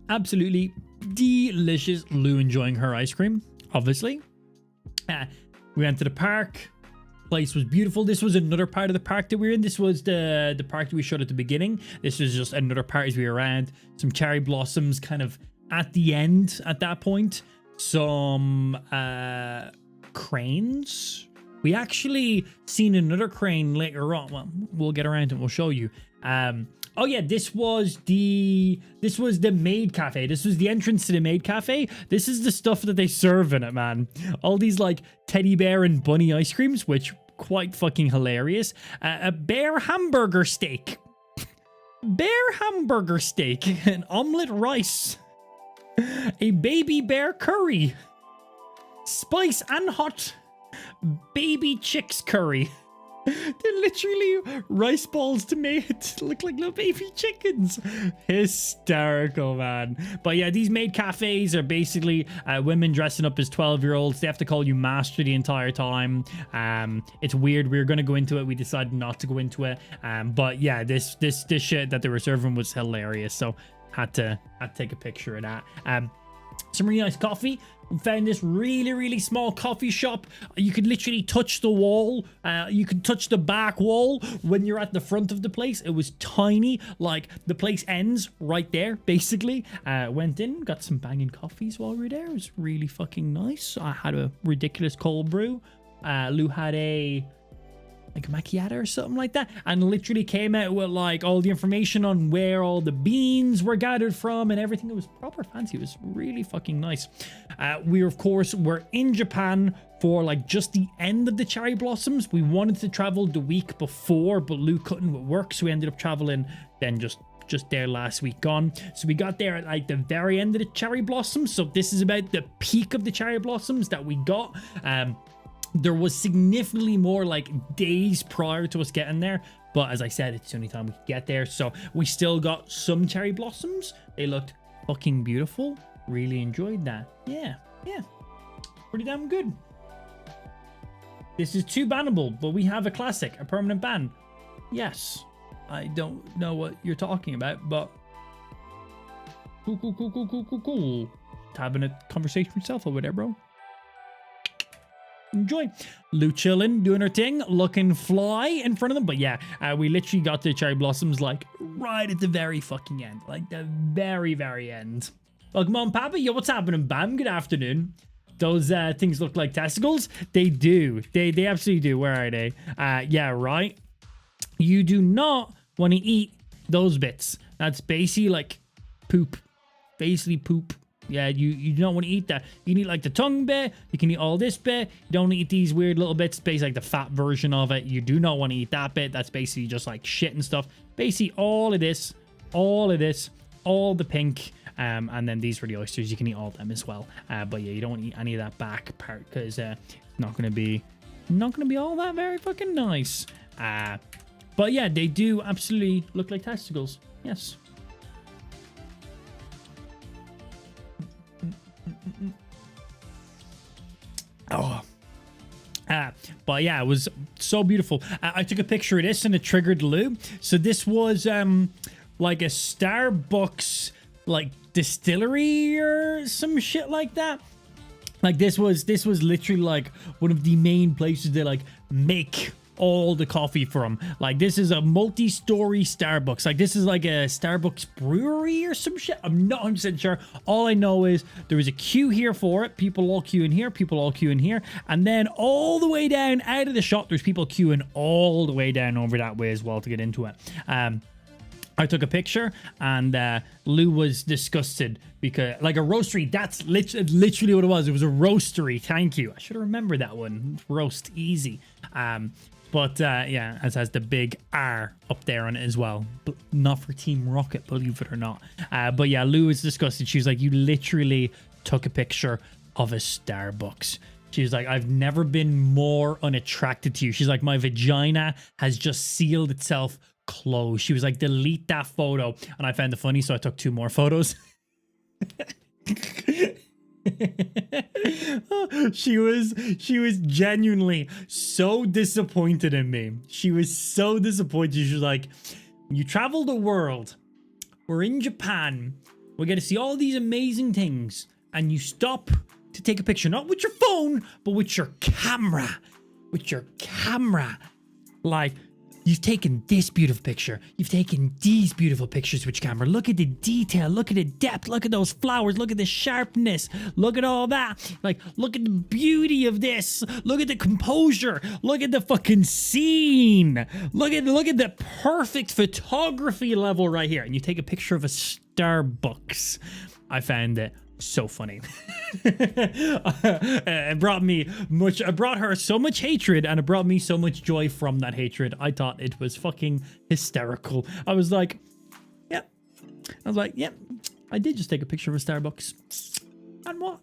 Absolutely delicious. Lou enjoying her ice cream, obviously. We went to the park. Place was beautiful. This was another part of the park that we were in. This was the park that we showed at the beginning. This was just another part as we were around. Some cherry blossoms kind of at the end at that point. Some cranes. We actually seen another crane later on. Well, we'll get around and we'll show you. Oh yeah, this was the maid cafe. This was the entrance to the maid cafe. This is the stuff that they serve in it, man. All these like teddy bear and bunny ice creams, which quite fucking hilarious. A bear hamburger steak. Bear hamburger steak. An omelet rice. A baby bear curry. Spice and hot baby chicks curry. They're literally rice balls to look like little baby chickens. Hysterical, man. But yeah, these maid cafes are basically women dressing up as 12-year-olds. They have to call you master the entire time. It's weird. We were going to go into it. We decided not to go into it. But yeah, this shit that they were serving was hilarious. So had to take a picture of that. Some really nice coffee. We found this really small coffee shop. You could literally touch the wall. You could touch the back wall when you're at the front of the place. It was tiny. Like, the place ends right there, basically. Went in, got some banging coffees while we were there. It was really fucking nice. I had a ridiculous cold brew. Lou had a macchiato or something like that, and literally came out with like all the information on where all the beans were gathered from and everything. It was proper fancy. It was really fucking nice. We of course were in Japan for like just the end of the cherry blossoms. We wanted to travel the week before, but Lou couldn't with work, so we ended up traveling then just there last week gone. So we got there at like the very end of the cherry blossoms. So this is about the peak of the cherry blossoms that we got. There was significantly more like days prior to us getting there, but as I said, it's the only time we could get there. So we still got some cherry blossoms. They looked fucking beautiful. Really enjoyed that. Yeah, pretty damn good. This is too bannable, but we have a classic, a permanent ban. Yes, I don't know what you're talking about, but cool. Having a conversation with yourself over there, bro. Enjoy. Lou chilling, doing her thing, looking fly in front of them. But yeah, we literally got the cherry blossoms like right at the very fucking end, like the very end. Welcome on, Papa. Yo, what's happening, Bam? Good afternoon. Those things look like testicles. They do. They absolutely do. Where are they? Yeah, right. You do not want to eat those bits. That's basically like poop. Basically poop. Yeah, you don't want to eat that. You can eat like the tongue bit. You can eat all this bit. You don't eat these weird little bits. Basically like the fat version of it. You do not want to eat that bit. That's basically just like shit and stuff. Basically all of this, all the pink. And then these were the oysters. You can eat all of them as well. But yeah, you don't want to eat any of that back part because it's not gonna be all that very fucking nice. But yeah, they do absolutely look like testicles. Yes. Oh, but yeah, it was so beautiful. I took a picture of this and it triggered Lou. So this was like a Starbucks like distillery or some shit like that. Like this was literally like one of the main places they like make all the coffee from. Like this is a multi-story Starbucks. Like this is like a Starbucks brewery or some shit. I'm not 100% sure. All I know is there was a queue here for it. People all queuing here, people all queuing here. And then all the way down out of the shop, there's people queuing all the way down over that way as well to get into it. I took a picture and Lou was disgusted because like a roastery, that's literally what it was. It was a roastery. Thank you. I should have remembered that one. Roast easy. But yeah, it has the big R up there on it as well. But not for Team Rocket, believe it or not. But yeah, Lou was disgusted. She was like, you literally took a picture of a Starbucks. She was like, I've never been more unattracted to you. She's like, my vagina has just sealed itself closed. She was like, delete that photo. And I found it funny, so I took 2 more photos. She was genuinely so disappointed in me. She was so disappointed. She was like, you travel the world, we're in Japan, we're gonna see all these amazing things, and you stop to take a picture, not with your phone, but with your camera. Like, you've taken this beautiful picture. You've taken these beautiful pictures with your camera. Look at the detail. Look at the depth. Look at those flowers. Look at the sharpness. Look at all that. Like, look at the beauty of this. Look at the composure. Look at the fucking scene. Look at the perfect photography level right here. And you take a picture of a Starbucks. I found it so funny. It brought her so much hatred, and it brought me so much joy from that hatred. I thought it was fucking hysterical. I was like, yeah. I did just take a picture of a Starbucks. And what?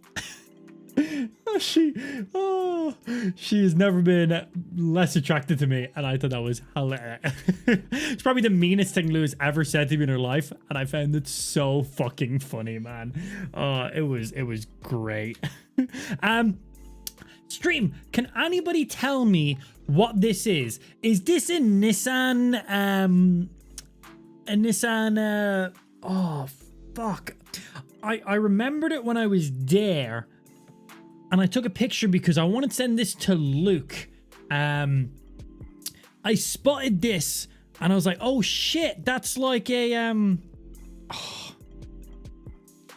She has never been less attracted to me, and I thought that was hilarious. It's probably the meanest thing Lou's ever said to me in her life, and I found it so fucking funny, man. It was great. Stream, can anybody tell me what this is? Is this a Nissan? Oh fuck! I remembered it when I was there. And I took a picture because I wanted to send this to Luke. I spotted this and I was like, oh shit, that's like a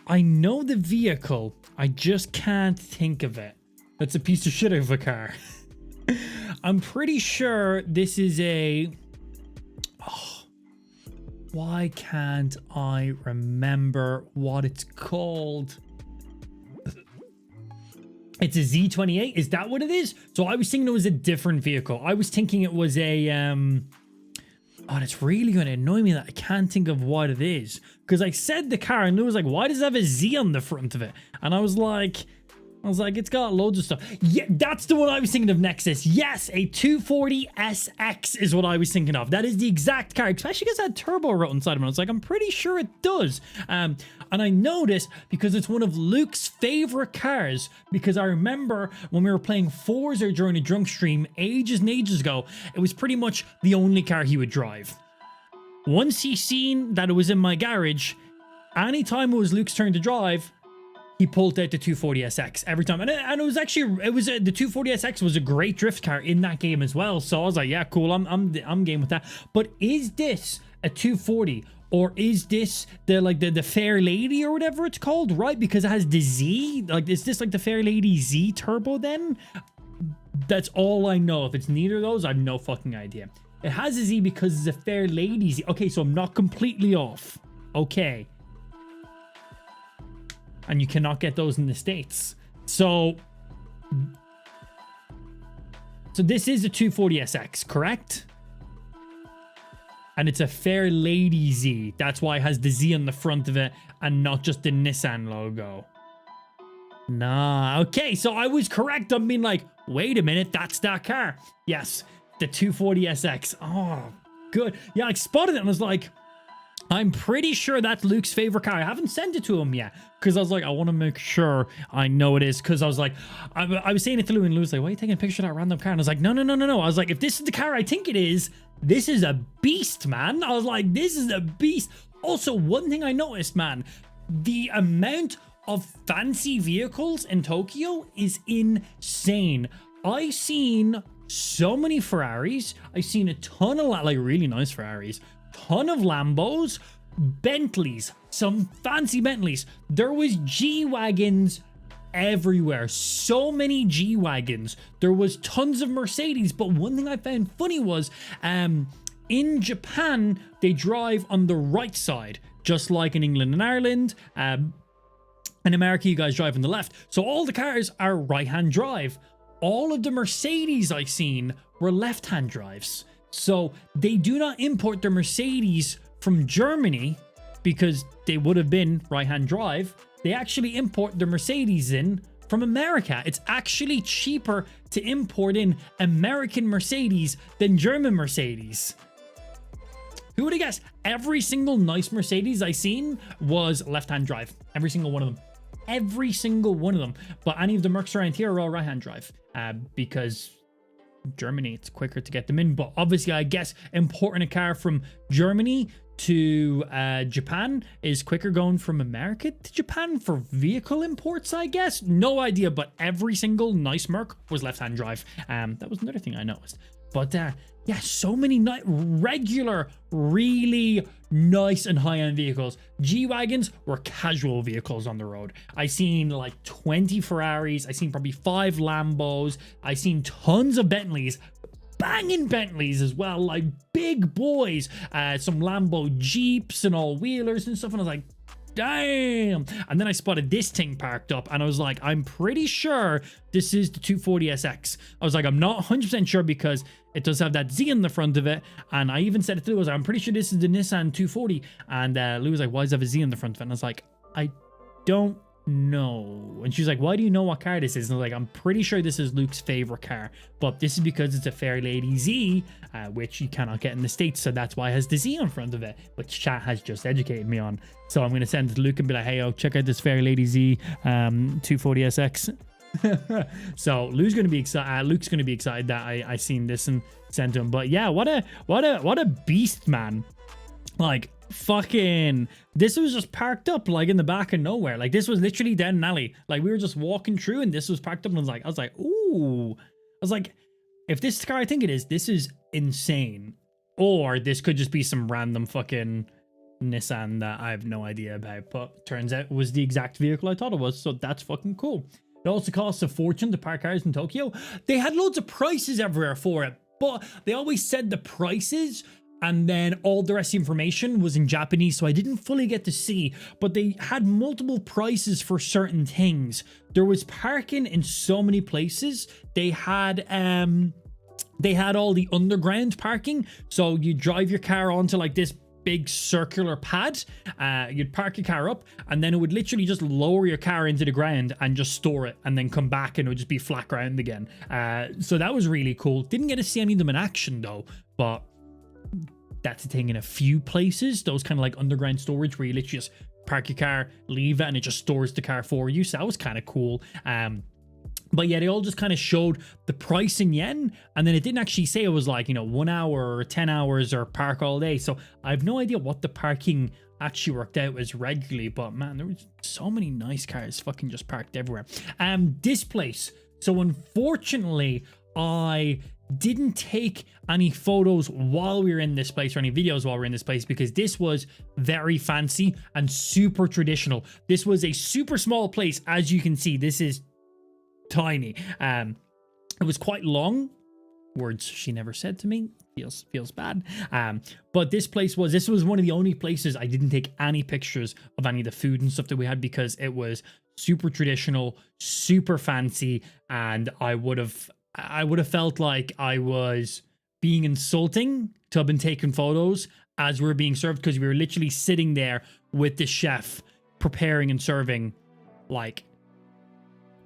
I know the vehicle. I just can't think of it. That's a piece of shit of a car. I'm pretty sure this is a why can't I remember what it's called? It's a Z28. Is that what it is? So I was thinking it was a different vehicle. I was thinking it was a oh, it's really going to annoy me that I can't think of what it is, because I said the car and it was like, why does it have a Z on the front of it? And I was like, it's got loads of stuff. Yeah, that's the one I was thinking of, Nexus. Yes, a 240 SX is what I was thinking of. That is the exact car, especially because it had turbo wrote inside of it. I was like, I'm pretty sure it does. And I know this because it's one of Luke's favorite cars, because I remember when we were playing Forza during a drunk stream ages and ages ago, it was pretty much the only car he would drive. Once he seen that it was in my garage, anytime it was Luke's turn to drive, he pulled out the 240SX every time. And it was actually, the 240SX was a great drift car in that game as well. So I was like, yeah, cool, I'm game with that. But is this a 240? Or is this the Fair Lady or whatever it's called, right? Because it has the Z. Like, is this like the Fair Lady Z Turbo then? That's all I know. If it's neither of those, I have no fucking idea. It has a Z because it's a Fair Lady Z. Okay, so I'm not completely off. Okay. And you cannot get those in the States. So this is a 240SX, correct? And it's a Fair Lady Z. That's why it has the Z on the front of it and not just the Nissan logo. Nah, okay, so I was correct. I'm being like, wait a minute, that's that car. Yes, the 240SX. Oh, good. Yeah, I spotted it and I was like, I'm pretty sure that's Luke's favorite car. I haven't sent it to him yet because I was like, I want to make sure I know it is, because I was like, I was saying it to Lou and Lou was like, why are you taking a picture of that random car? And I was like, no. I was like, if this is the car I think it is, this is a beast, man. I was like, this is a beast. Also, one thing I noticed, man, the amount of fancy vehicles in Tokyo is insane. I seen so many Ferraris. I seen a ton of like really nice Ferraris. Ton of Lambos, Bentleys, some fancy Bentleys. There was G-Wagons everywhere. So many G-Wagons. There was tons of Mercedes, but one thing I found funny was in Japan, they drive on the right side, just like in England and Ireland. In America, you guys drive on the left. So all the cars are right-hand drive. All of the Mercedes I seen were left-hand drives. So they do not import their Mercedes from Germany because they would have been right-hand drive. They actually import their Mercedes in from America. It's actually cheaper to import in American Mercedes than German Mercedes. Who would have guessed? Every single nice Mercedes I seen was left-hand drive. Every single one of them. Every single one of them. But any of the Mercs around here are all right-hand drive because Germany, it's quicker to get them in. But obviously, I guess importing a car from Germany to Japan is quicker going from America to Japan for vehicle imports, I guess. No idea, but every single nice Merc was left-hand drive. That was another thing I noticed. But yeah, so many regular, really nice and high-end vehicles. G-Wagons were casual vehicles on the road. I seen like 20 Ferraris. I seen probably 5 Lambos. I seen tons of Bentleys. Banging Bentleys as well, like big boys. Some Lambo Jeeps and all-wheelers and stuff. And I was like, damn. And then I spotted this thing parked up and I was like, I'm pretty sure this is the 240SX. I was like, I'm not 100% sure because it does have that Z in the front of it. And I even said it to Lou, I was like, I'm pretty sure this is the Nissan 240. And Lou was like, why does it have a Z in the front of it? And I was like, I don't no. And she's like, why do you know what car this is? And I was like, I'm pretty sure this is Luke's favorite car, but this is because it's a Fairlady Z, which you cannot get in the States, so that's why it has the Z on front of it, which chat has just educated me on. So I'm going to send it to Luke and be like, hey, check out this Fairlady Z 240SX. So Luke's going to be excited that I seen this and sent to him. But yeah, what a beast, man. Like, fucking, this was just parked up like in the back of nowhere. Like, this was literally down an alley. Like, we were just walking through and this was parked up, and I was like, ooh. I was like, if this car I think it is, this is insane. Or this could just be some random fucking Nissan that I have no idea about, but turns out it was the exact vehicle I thought it was, so that's fucking cool. It also costs a fortune to park cars in Tokyo. They had loads of prices everywhere for it, but they always said the prices and then all the rest of the information was in Japanese, so I didn't fully get to see, but they had multiple prices for certain things. There was parking in so many places. They had all the underground parking, so you drive your car onto like this big circular pad, you'd park your car up, and then it would literally just lower your car into the ground and just store it, and then come back and it would just be flat ground again. So that was really cool. Didn't get to see any of them in action though, but that's the thing in a few places, those kind of like underground storage where you literally just park your car, leave it, and it just stores the car for you. So that was kind of cool. But yeah, they all just kind of showed the price in yen, and then it didn't actually say it was like, 1 hour or 10 hours or park all day. So I have no idea what the parking actually worked out as regularly, but man, there was so many nice cars fucking just parked everywhere. This place, so unfortunately, I didn't take any photos while we were in this place or any videos while we were in this place because this was very fancy and super traditional. This was a super small place. As you can see, this is tiny. It was quite long. Words she never said to me. Feels bad. But this was one of the only places I didn't take any pictures of any of the food and stuff that we had because it was super traditional, super fancy, and I would have felt like I was being insulting to have been taking photos as we were being served, because we were literally sitting there with the chef preparing and serving like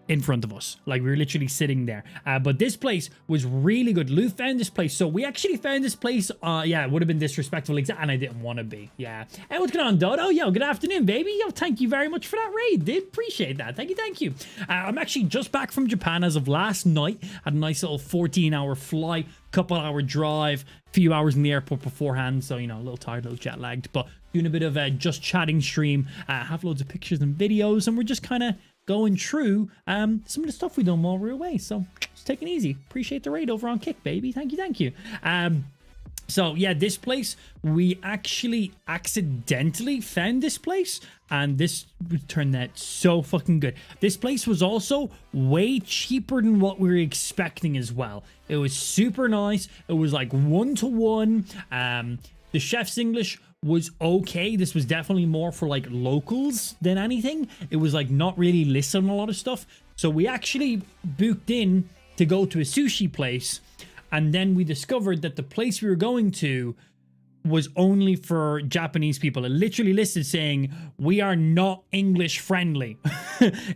in front of us. Like, we were literally sitting there. But this place was really good. Lou found this place. So we actually found this place. Yeah, it would have been disrespectful. And I didn't want to be. Yeah. Hey, what's going on, Dodo? Yo, good afternoon, baby. Yo, thank you very much for that raid. Did appreciate that. Thank you. I'm actually just back from Japan as of last night. Had a nice little 14-hour flight, couple hour drive, few hours in the airport beforehand. So, a little tired, a little jet lagged, but doing a bit of a just chatting stream. Have loads of pictures and videos, and we're just kind of going through some of the stuff we done while we were away. So just taking it easy. Appreciate the raid over on Kick, baby. Thank you. So yeah, this place, we actually accidentally found this place, and this turned out so fucking good. This place was also way cheaper than what we were expecting as well. It was super nice. It was like 1-to-1. The chef's English was okay. This was definitely more for like locals than anything. It was like not really listed on a lot of stuff. So we actually booked in to go to a sushi place, and then we discovered that the place we were going to was only for Japanese people. It literally listed saying, we are not English friendly.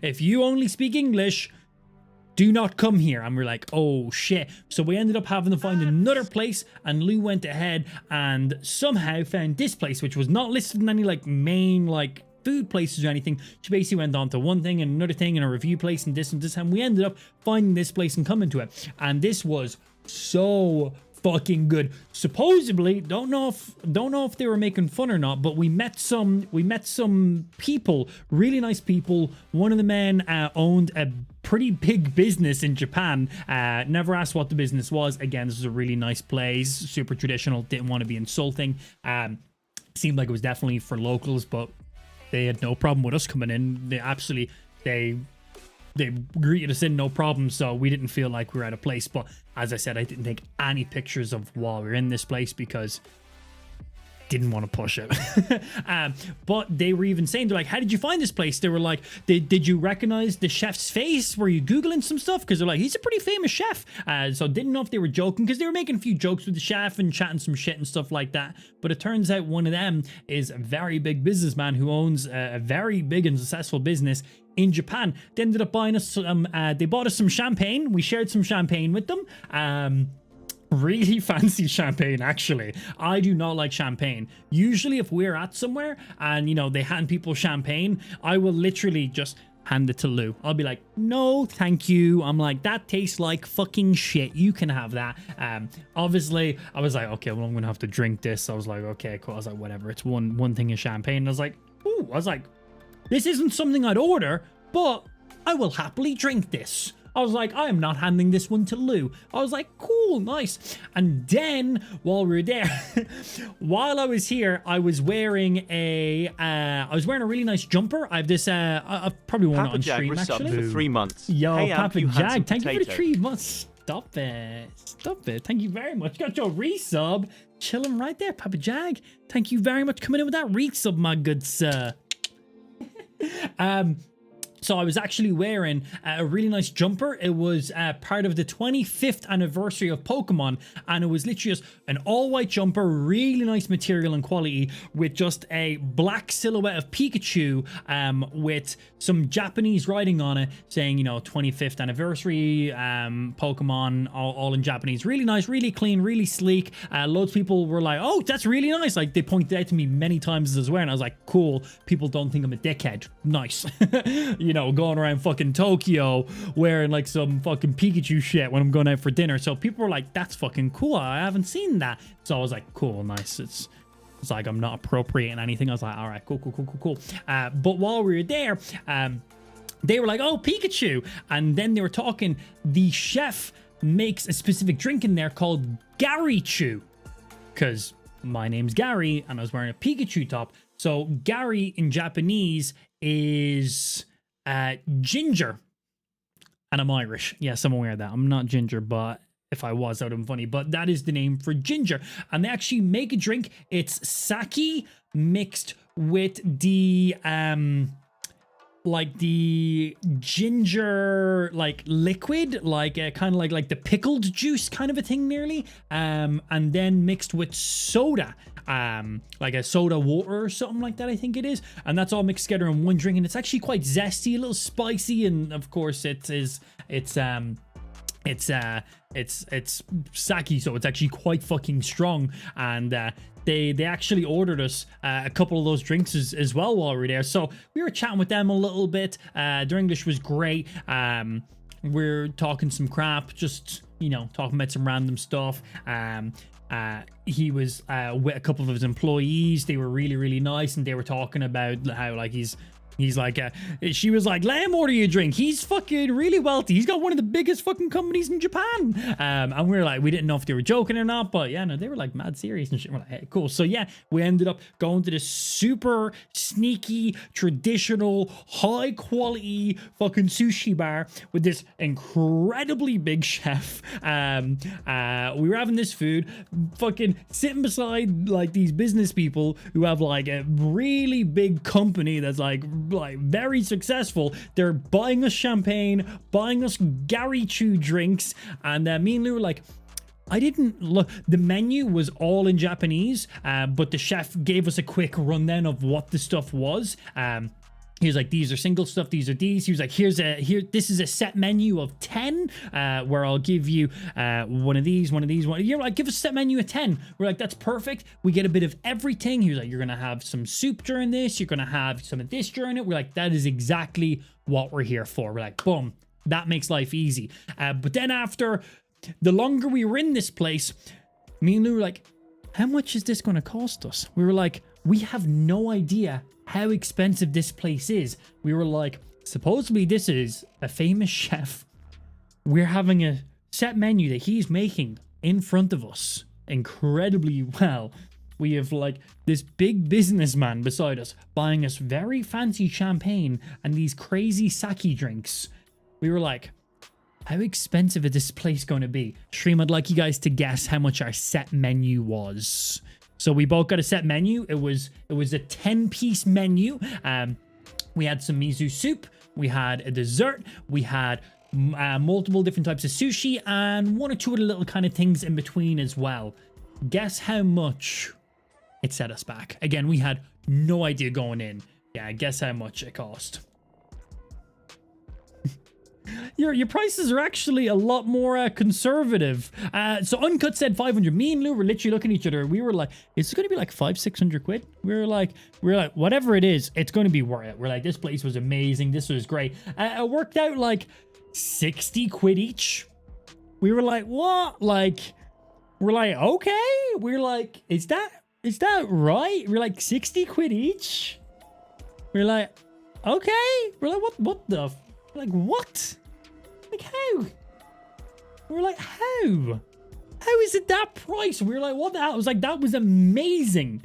If you only speak English, do not come here. And we're like, oh shit. So we ended up having to find another place, and Lou went ahead and somehow found this place, which was not listed in any like main like food places or anything. She basically went on to one thing and another thing and a review place and this, and we ended up finding this place and coming to it. And this was so fucking good. Supposedly, don't know if they were making fun or not, but we met some people, really nice people. One of the men owned a pretty big business in Japan. Never asked what the business was. Again, this was a really nice place, super traditional. Didn't want to be insulting. Seemed like it was definitely for locals, but they had no problem with us coming in. They greeted us in no problem, so we didn't feel like we were out of place. But as I said, I didn't take any pictures of while we were in this place because didn't want to push it. But they were even saying, they're like, how did you find this place? They were like, did you recognize the chef's face? Were you Googling some stuff? Because they're like, he's a pretty famous chef. So didn't know if they were joking, because they were making a few jokes with the chef and chatting some shit and stuff like that. But it turns out one of them is a very big businessman who owns a very big and successful business in Japan. They ended up buying us some, they bought us some champagne. We shared some champagne with them. Really fancy champagne, actually. I do not like champagne. Usually if we're at somewhere and, you know, they hand people champagne, I will literally just hand it to Lou. I'll be like, no, thank you. I'm like, that tastes like fucking shit. You can have that. Obviously, I was like, okay, well, I'm gonna have to drink this. I was like, okay, cool. I was like, whatever. It's one thing of champagne. And I was like, ooh, I was like, this isn't something I'd order, but I will happily drink this. I was like, I am not handing this one to Lou. I was like, cool, nice. And then while we were there, while I was here, I was wearing a really nice jumper. I have this, I've probably worn it on stream actually. For 3 months. Yo, hey, Papa Jag, thank you for the potato. 3 months. Stop it. Stop it. Thank you very much. Got your resub. Chilling right there, Papa Jag. Thank you very much for coming in with that resub, my good sir. So I was actually wearing a really nice jumper. It was part of the 25th anniversary of Pokemon, and it was literally just an all-white jumper, really nice material and quality, with just a black silhouette of Pikachu with some Japanese writing on it saying, you know, 25th anniversary, Pokemon, all in Japanese. Really nice, really clean, really sleek. Loads of people were like, oh, that's really nice. Like, they pointed out to me many times as well, and I was like, cool. People don't think I'm a dickhead. Nice. You know, going around fucking Tokyo wearing like some fucking Pikachu shit when I'm going out for dinner. So people were like, that's fucking cool. I haven't seen that. So I was like, cool, nice. It's like I'm not appropriating anything. I was like, all right, cool. But while we were there, they were like, oh, Pikachu. And then they were talking, the chef makes a specific drink in there called Gary Chew. Because my name's Gary and I was wearing a Pikachu top. So Gary in Japanese is ginger, and I'm Irish. Yes, I'm aware of that. I'm not ginger, but if I was, that would have been funny. But that is the name for ginger, and they actually make a drink. It's sake mixed with the like the ginger like liquid, like kind of like the pickled juice kind of a thing nearly, and then mixed with soda, like a soda water or something like that, I think it is, and that's all mixed together in one drink, and it's actually quite zesty, a little spicy, and of course it's sake, so it's actually quite fucking strong. And they actually ordered us a couple of those drinks as well while we were there. So we were chatting with them a little bit. Their English was great. We're talking some crap, just, you know, talking about some random stuff. He was with a couple of his employees. They were really, really nice, and they were talking about how like he's like, she was like, let him order you a drink. He's fucking really wealthy. He's got one of the biggest fucking companies in Japan. And we were like, we didn't know if they were joking or not, but yeah, no, they were like mad serious and shit. We're like, hey, cool. So yeah, we ended up going to this super sneaky, traditional, high quality fucking sushi bar with this incredibly big chef. We were having this food, fucking sitting beside like these business people who have like a really big company that's like very successful. They're buying us champagne, buying us Gary Chew drinks, and me and Lou were like, I didn't look, the menu was all in Japanese, but the chef gave us a quick rundown of what the stuff was. He was like, these are single stuff, these are these. He was like, this is a set menu of 10, where I'll give you one of these. You're like, give us a set menu of 10. We're like, that's perfect. We get a bit of everything. He was like, you're going to have some soup during this. You're going to have some of this during it. We're like, that is exactly what we're here for. We're like, boom, that makes life easy. But then after, the longer we were in this place, me and Lou were like, how much is this going to cost us? We were like, we have no idea how expensive this place is. We were like, supposedly this is a famous chef. We're having a set menu that he's making in front of us incredibly well. We have like this big businessman beside us buying us very fancy champagne and these crazy sake drinks. We were like, how expensive is this place going to be? Stream, I'd like you guys to guess how much our set menu was. So we both got a set menu. It was a 10-piece menu. We had some miso soup. We had a dessert. We had multiple different types of sushi and one or two other little kind of things in between as well. Guess how much it set us back? Again, we had no idea going in. Yeah, guess how much it cost. Your prices are actually a lot more conservative. So Uncut said 500. Me and Lou were literally looking at each other. We were like, is it going to be like 500-600 quid? We were like, whatever it is, it's going to be worth it. We're like, this place was amazing. This was great. It worked out like 60 quid each. We were like, what? Like, we're like, okay. We're like, is that right? We're like 60 quid each. We're like, okay. We're like, what the? Like, what? Like, how? We're like, how? How is it that price? We were like, what the hell? I was like, that was amazing.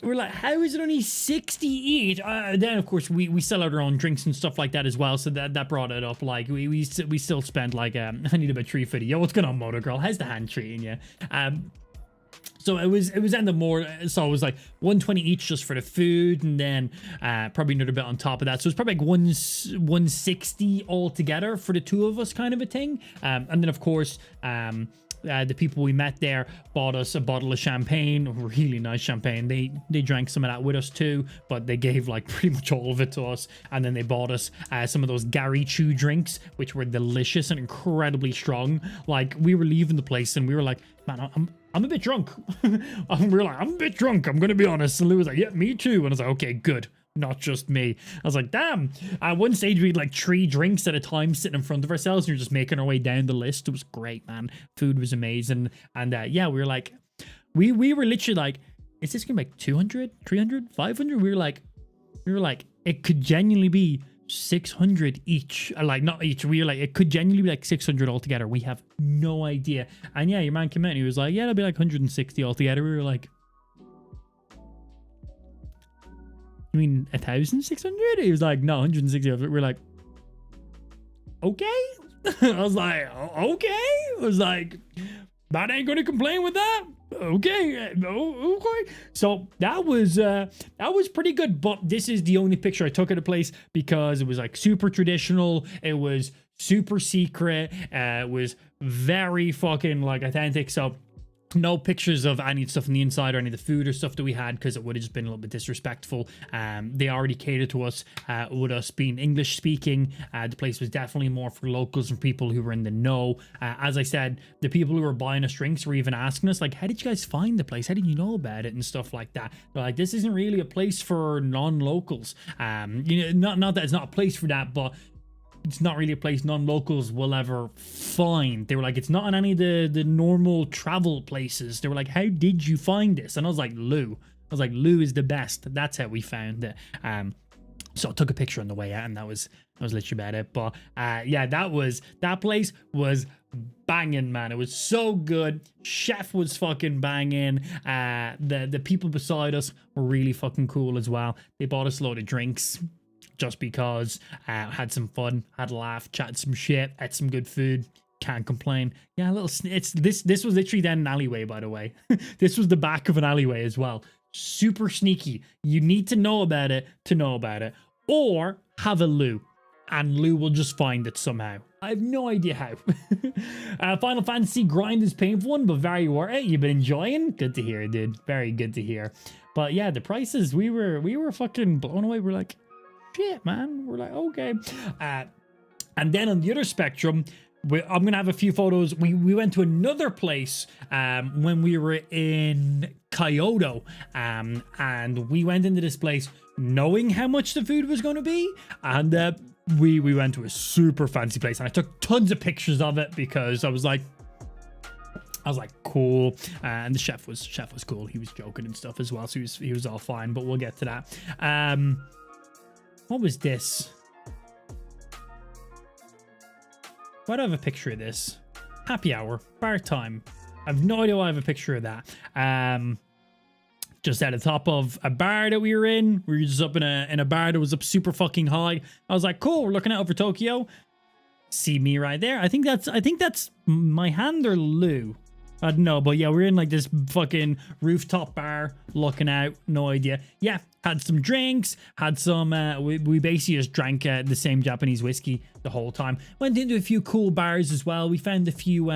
We're like, how is it only 60 each? Then, of course, we sell out our own drinks and stuff like that as well. So that brought it up. Like, we still spent like, I need about 350. Yo, what's going on, Motor Girl? How's the hand treating you? So it was ended more, so it was like 120 each just for the food, and then probably another bit on top of that. So it's probably like 160 altogether for the two of us, kind of a thing. And then of course, the people we met there bought us a bottle of champagne, really nice champagne. They drank some of that with us too, but they gave like pretty much all of it to us. And then they bought us some of those Gary Chew drinks, which were delicious and incredibly strong. Like, we were leaving the place and we were like, man, I'm a bit drunk. We were like, I'm a bit drunk, I'm gonna be honest. And Lou was like, yeah, me too. And I was like, okay, good. Not just me. I was like, damn. At one stage, we had like 3 drinks at a time sitting in front of ourselves, and you're just making our way down the list. It was great, man. Food was amazing. And yeah, we were like, we were literally like, is this gonna be like 200, 300, 500? We were like, it could genuinely be 600 each. Like, not each. We were like, it could genuinely be like 600 altogether. We have no idea. And yeah, your man came in and he was like, yeah, it'll be like 160 altogether. We were like, you mean 1,600? He was like, no, 160. We're like, okay. I was like, okay. I was like, that ain't gonna complain with that. Okay, okay. So that was pretty good. But this is the only picture I took of the place because it was like super traditional. It was super secret. It was very fucking like authentic. So no pictures of any stuff on the inside or any of the food or stuff that we had, because it would have just been a little bit disrespectful. They already catered to us with us being English speaking. The place was definitely more for locals and people who were in the know. As I said, the people who were buying us drinks were even asking us like, how did you guys find the place? How did you know about it and stuff like that? They're like, this isn't really a place for non-locals. You know, not that it's not a place for that, but it's not really a place non-locals will ever find. They were like, it's not in any of the normal travel places. They were like, how did you find this? And I was like, Lou. I was like, Lou is the best. That's how we found it. So I took a picture on the way out, and that was literally about it. But yeah, that place was banging, man. It was so good. Chef was fucking banging. The people beside us were really fucking cool as well. They bought us a load of drinks just because. Had some fun, had a laugh, chatted some shit, ate some good food. Can't complain. Yeah, a little. This was literally then an alleyway, by the way. This was the back of an alleyway as well. Super sneaky. You need to know about it to know about it, or have a Lou, and Lou will just find it somehow. I have no idea how. Final Fantasy grind is painful one, but very worth it. You've been enjoying? Good to hear, dude. Very good to hear. But yeah, the prices, we were fucking blown away. We're like, shit, man. We're like, okay. And then on the other spectrum, I'm gonna have a few photos. We went to another place when we were in Kyoto, and we went into this place knowing how much the food was going to be, and we went to a super fancy place, and I took tons of pictures of it because I was like, cool. And the chef was cool. He was joking and stuff as well, so he was all fine. But we'll get to that. What was this? Why do I have a picture of this? Happy hour, bar time. I have no idea why I have a picture of that. Just at the top of a bar that we were in. We were just up in a bar that was up super fucking high. I was like, cool, we're looking out over Tokyo. See me right there. I think that's my hand or Lou. I don't know, but yeah, we're in like this fucking rooftop bar looking out. No idea. Yeah, had some drinks, had some, we basically just drank the same Japanese whiskey the whole time. Went into a few cool bars as well. We found a few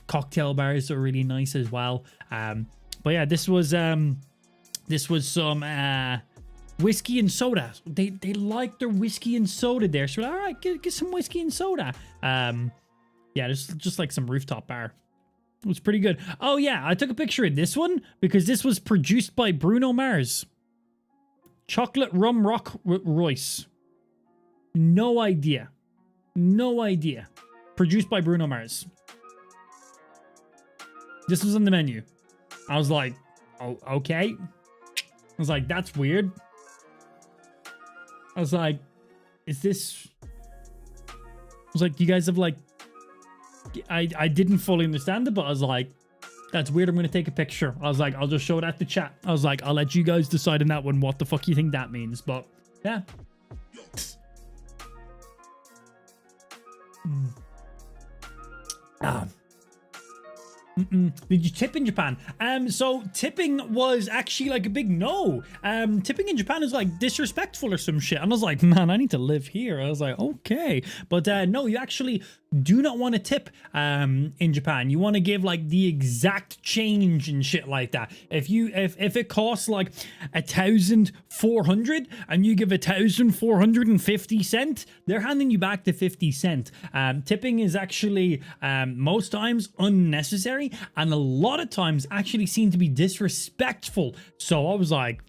cocktail bars that were really nice as well. But yeah, this was some whiskey and soda. They like their whiskey and soda there. So all right, get some whiskey and soda. Yeah, just like some rooftop bar. It was pretty good. Oh yeah, I took a picture of this one because this was produced by Bruno Mars. Chocolate Rum Rock Royce. No idea. No idea. Produced by Bruno Mars. This was on the menu. I was like, oh, okay. I was like, that's weird. I was like, is this... I was like, you guys have like... I didn't fully understand it, but I was like, that's weird. I'm going to take a picture. I was like, I'll just show it at the chat. I was like, I'll let you guys decide on that one what the fuck you think that means. But yeah. Did you tip in Japan? So tipping was actually like a big no. Tipping in Japan is like disrespectful or some shit. And I was like, man, I need to live here. I was like, okay. But no, you actually do not want to tip in Japan. You want to give like the exact change and shit like that. If it costs like 1,400 and you give 1,450 cents, they're handing you back the 50 cent. Tipping is actually most times unnecessary and a lot of times actually seem to be disrespectful. So I was like,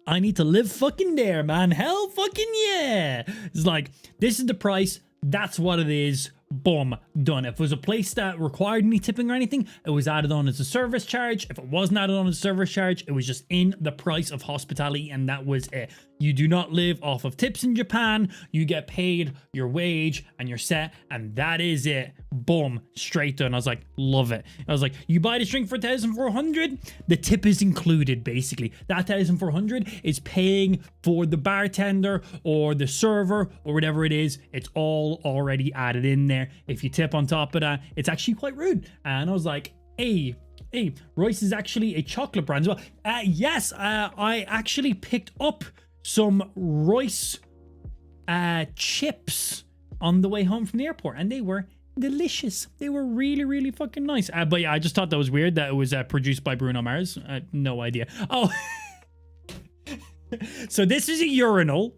I need to live fucking there, man. Hell fucking yeah. It's like, this is the price. That's what it is. Boom, done. If it was a place that required any tipping or anything, it was added on as a service charge. If it wasn't added on as a service charge, it was just in the price of hospitality, and that was it. You do not live off of tips in Japan. You get paid your wage and you're set, and that is it. Boom, straight done. I was like, love it. I was like, you buy this drink for 1,400, the tip is included basically. That 1,400 is paying for the bartender or the server or whatever it is. It's all already added in there. If you tip on top of that, it's actually quite rude. And I was like, hey, Royce is actually a chocolate brand as well. Yes, I actually picked up some Royce chips on the way home from the airport, and they were delicious. They were really, really fucking nice. But yeah, I just thought that was weird that it was produced by Bruno Mars. No idea. Oh, so this is a urinal.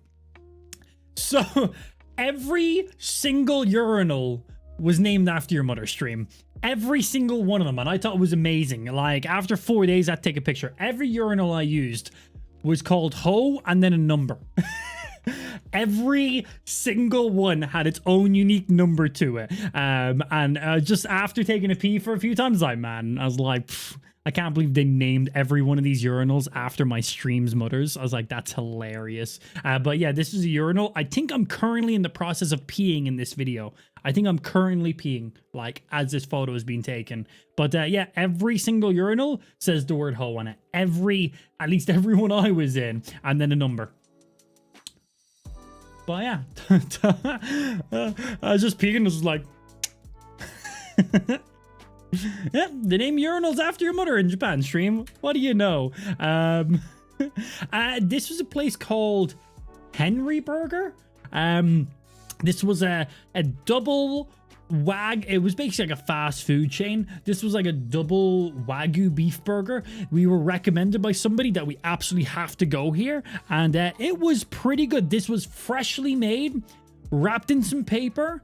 So every single urinal was named after your mother stream. Every single one of them. And I thought it was amazing. Like, after 4 days, I'd take a picture. Every urinal I used was called Ho and then a number. Every single one had its own unique number to it. And just after taking a pee for a few times, I was like, I can't believe they named every one of these urinals after my stream's mothers. I was like, that's hilarious. But yeah, this is a urinal. I think I'm currently in the process of peeing in this video. I think I'm currently peeing, like, as this photo is being taken. But yeah, every single urinal says the word ho on it. At least every one I was in. And then a number. But yeah. I was just peeing and was like... Yeah, they name urinals after your mother in Japan, stream. What do you know? This was a place called Henry Burger. This was a double it was basically like a fast food chain. This was like a double Wagyu beef burger. We were recommended by somebody that we absolutely have to go here, and it was pretty good. This was freshly made, wrapped in some paper.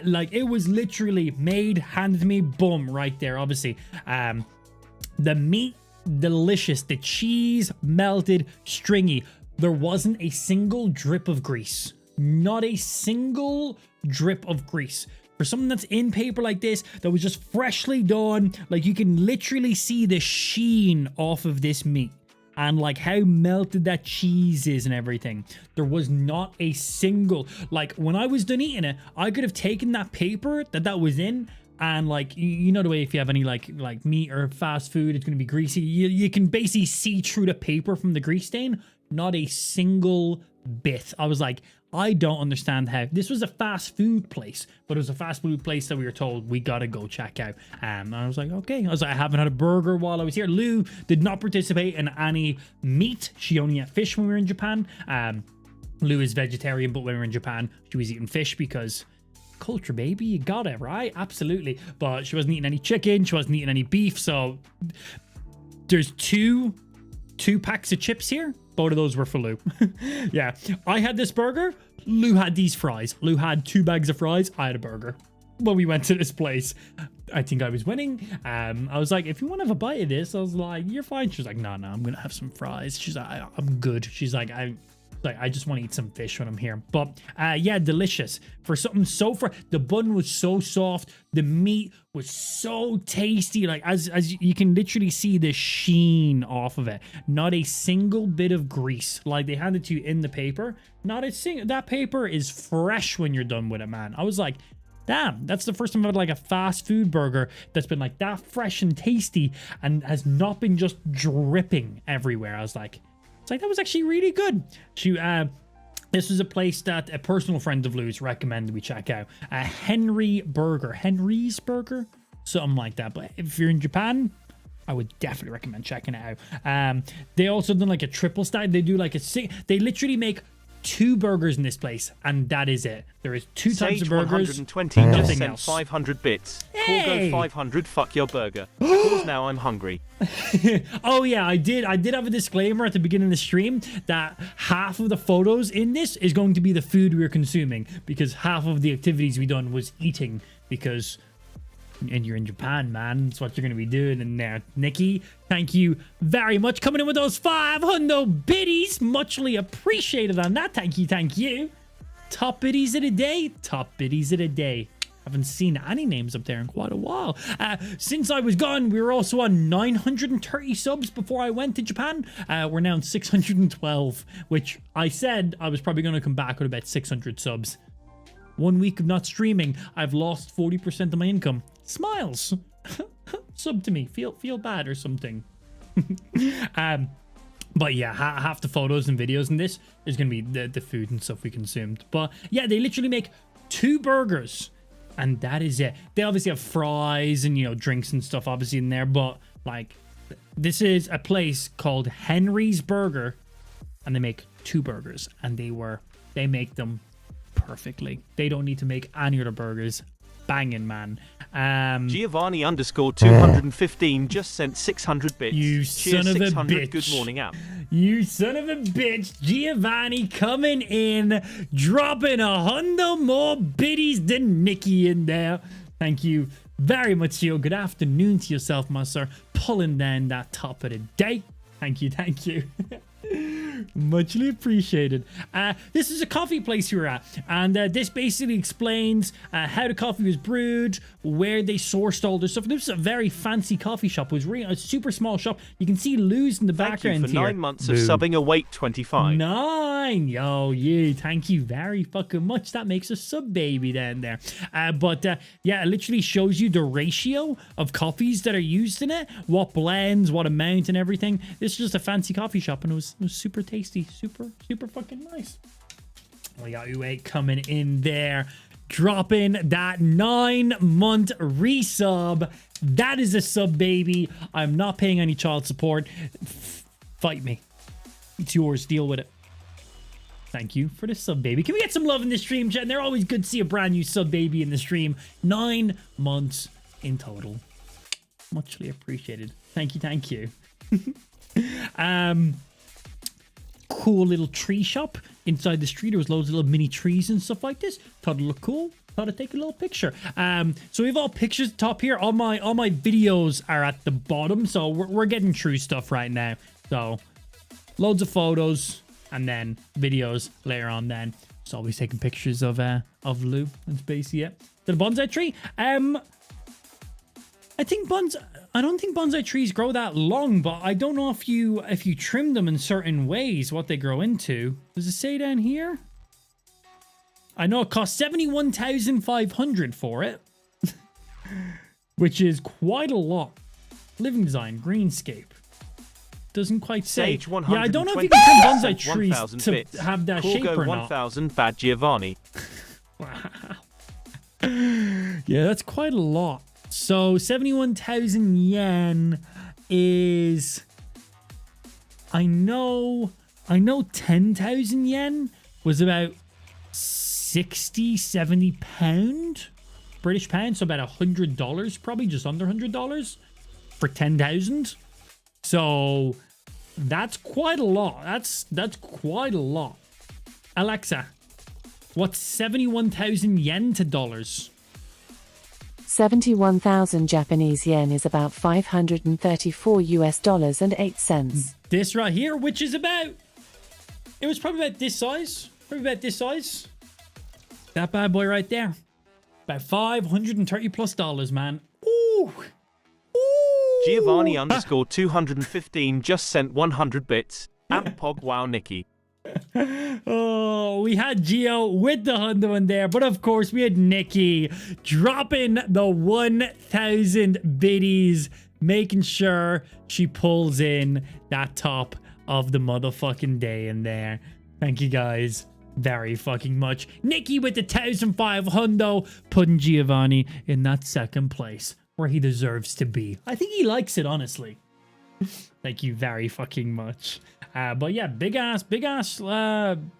Like, it was literally made, handed to me, boom, right there. Obviously, the meat, delicious. The cheese, melted, stringy. There wasn't a single drip of grease. Not a single drip of grease. For something that's in paper like this, that was just freshly done, like, you can literally see the sheen off of this meat. And like how melted that cheese is and everything. There was not a single, like, when I was done eating it, I could have taken that paper that was in, and like, you know the way if you have any like meat or fast food, it's going to be greasy. You can basically see through the paper from the grease stain. Not a single bit. I was like, I don't understand how this was a fast food place, but it was a fast food place that we were told we gotta go check out. And I was like, okay. I was like, I haven't had a burger while I was here. Lou did not participate in any meat. She only ate fish when we were in Japan. Lou is vegetarian, but when we were in Japan, she was eating fish because culture, baby. You got it, right? Absolutely. But she wasn't eating any chicken. She wasn't eating any beef. So there's two packs of chips here. Both of those were for Lou. Yeah. I had this burger. Lou had these fries. Lou had 2 bags of fries. I had a burger. When we went to this place, I think I was winning. I was like, if you want to have a bite of this, I was like, you're fine. She was like, no, I'm going to have some fries. She's like, I'm good. She's like, I just want to eat some fish when I'm here. But yeah, delicious. For something so the bun was so soft. The meat was so tasty. Like as you can literally see the sheen off of it. Not a single bit of grease. Like they handed to you in the paper. Not a single. That paper is fresh when you're done with it, man. I was like, damn, that's the first time I've had like a fast food burger that's been like that fresh and tasty and has not been just dripping everywhere. I was like, it's like, that was actually really good. This was a place that a personal friend of Lou's recommended we check out. Henry's Burger, something like that. But if you're in Japan, I would definitely recommend checking it out. They also done like a triple stack. They do like they literally make 2 burgers in this place, and that is it. There is 2 types of burgers. 120 nothing just sent else. 500 bits. Hey! Corgo 500, fuck your burger. Because now I'm hungry. Oh yeah, I did have a disclaimer at the beginning of the stream that half of the photos in this is going to be the food we were consuming, because half of the activities we done was eating, because and you're in Japan, man. That's what you're going to be doing in there. Nikki, thank you very much. Coming in with those 500 biddies. Muchly appreciated on that. Thank you. Top biddies of the day. Haven't seen any names up there in quite a while. Since I was gone, we were also on 930 subs before I went to Japan. We're now on 612, which I said I was probably going to come back with about 600 subs. 1 week of not streaming, I've lost 40% of my income. Smiles. Sub to me. Feel bad or something. But yeah, half the photos and videos in this is going to be the food and stuff we consumed. But yeah, they literally make 2 burgers. And that is it. They obviously have fries and, you know, drinks and stuff obviously in there. But like, this is a place called Henry's Burger. And they make 2 burgers. And they make them perfectly. They don't need to make any other burgers. Banging, man. Giovanni _215 just sent 600 bits. You Cheers, son of a 600, bitch. Good morning, app. You son of a bitch. Giovanni coming in, dropping 100 more biddies than Nikki in there. Thank you very much, Gio. Good afternoon to yourself, my sir. Pulling down that top of the day. Thank you. Muchly appreciated. This is a coffee place we were at, and this basically explains how the coffee was brewed, where they sourced all this stuff. This is a very fancy coffee shop. It was really a super small shop. You can see Lou's in the background Thank you for here. 9 months of subbing await 25. 9, yo, you. Thank you very fucking much. That makes a sub baby down there. But yeah, it literally shows you the ratio of coffees that are used in it, what blends, what amount, and everything. This is just a fancy coffee shop, and it was super tasty, super fucking nice. We got U8 coming in there, dropping that 9-month resub. That is a sub, baby. I'm not paying any child support. Fight me. It's yours. Deal with it. Thank you for the sub, baby. Can we get some love in the stream, chat? They're always good to see a brand new sub, baby, in the stream. 9 months in total. Muchly appreciated. Thank you. Cool little tree shop inside the street. There was loads of little mini trees and stuff like this. Thought it looked cool. Thought I'd take a little picture. So we have all pictures at the top here. All my videos are at the bottom, so we're getting through stuff right now. So loads of photos and then videos later on. Then just always taking pictures of Lou. That's basically it. The bonsai tree. I don't think bonsai trees grow that long, but I don't know if you trim them in certain ways, what they grow into. Does it say down here? I know it costs 71,500 for it, which is quite a lot. Living Design, Greenscape. Doesn't quite say. Sage Yeah, I don't know if you can turn bonsai sent trees 1,000 to bits. have that shape Corgo or not. 1,000 Bad Giovanni. Wow. Yeah, that's quite a lot. So 71,000 yen is, I know 10,000 yen was about 60, 70 pound, British pound. So about $100, probably just under $100 for 10,000. So that's quite a lot. That's quite a lot. Alexa, what's 71,000 yen to dollars? 71,000 Japanese yen is about $534 and 8 cents. This right here, which is about, it was probably about this size. Probably about this size. That bad boy right there. About $530 plus, man. Ooh. Ooh. Giovanni underscore 215 just sent 100 bits. Pog wow Nikki. Oh, we had Gio with the hundo in there, but of course we had Nikki dropping the 1,000 biddies, making sure she pulls in that top of the motherfucking day in there. Thank you guys very fucking much. Nikki with the 1,500 hundo, putting Giovanni in that second place where he deserves to be. I think he likes it, honestly. Thank you very fucking much. But yeah, big ass long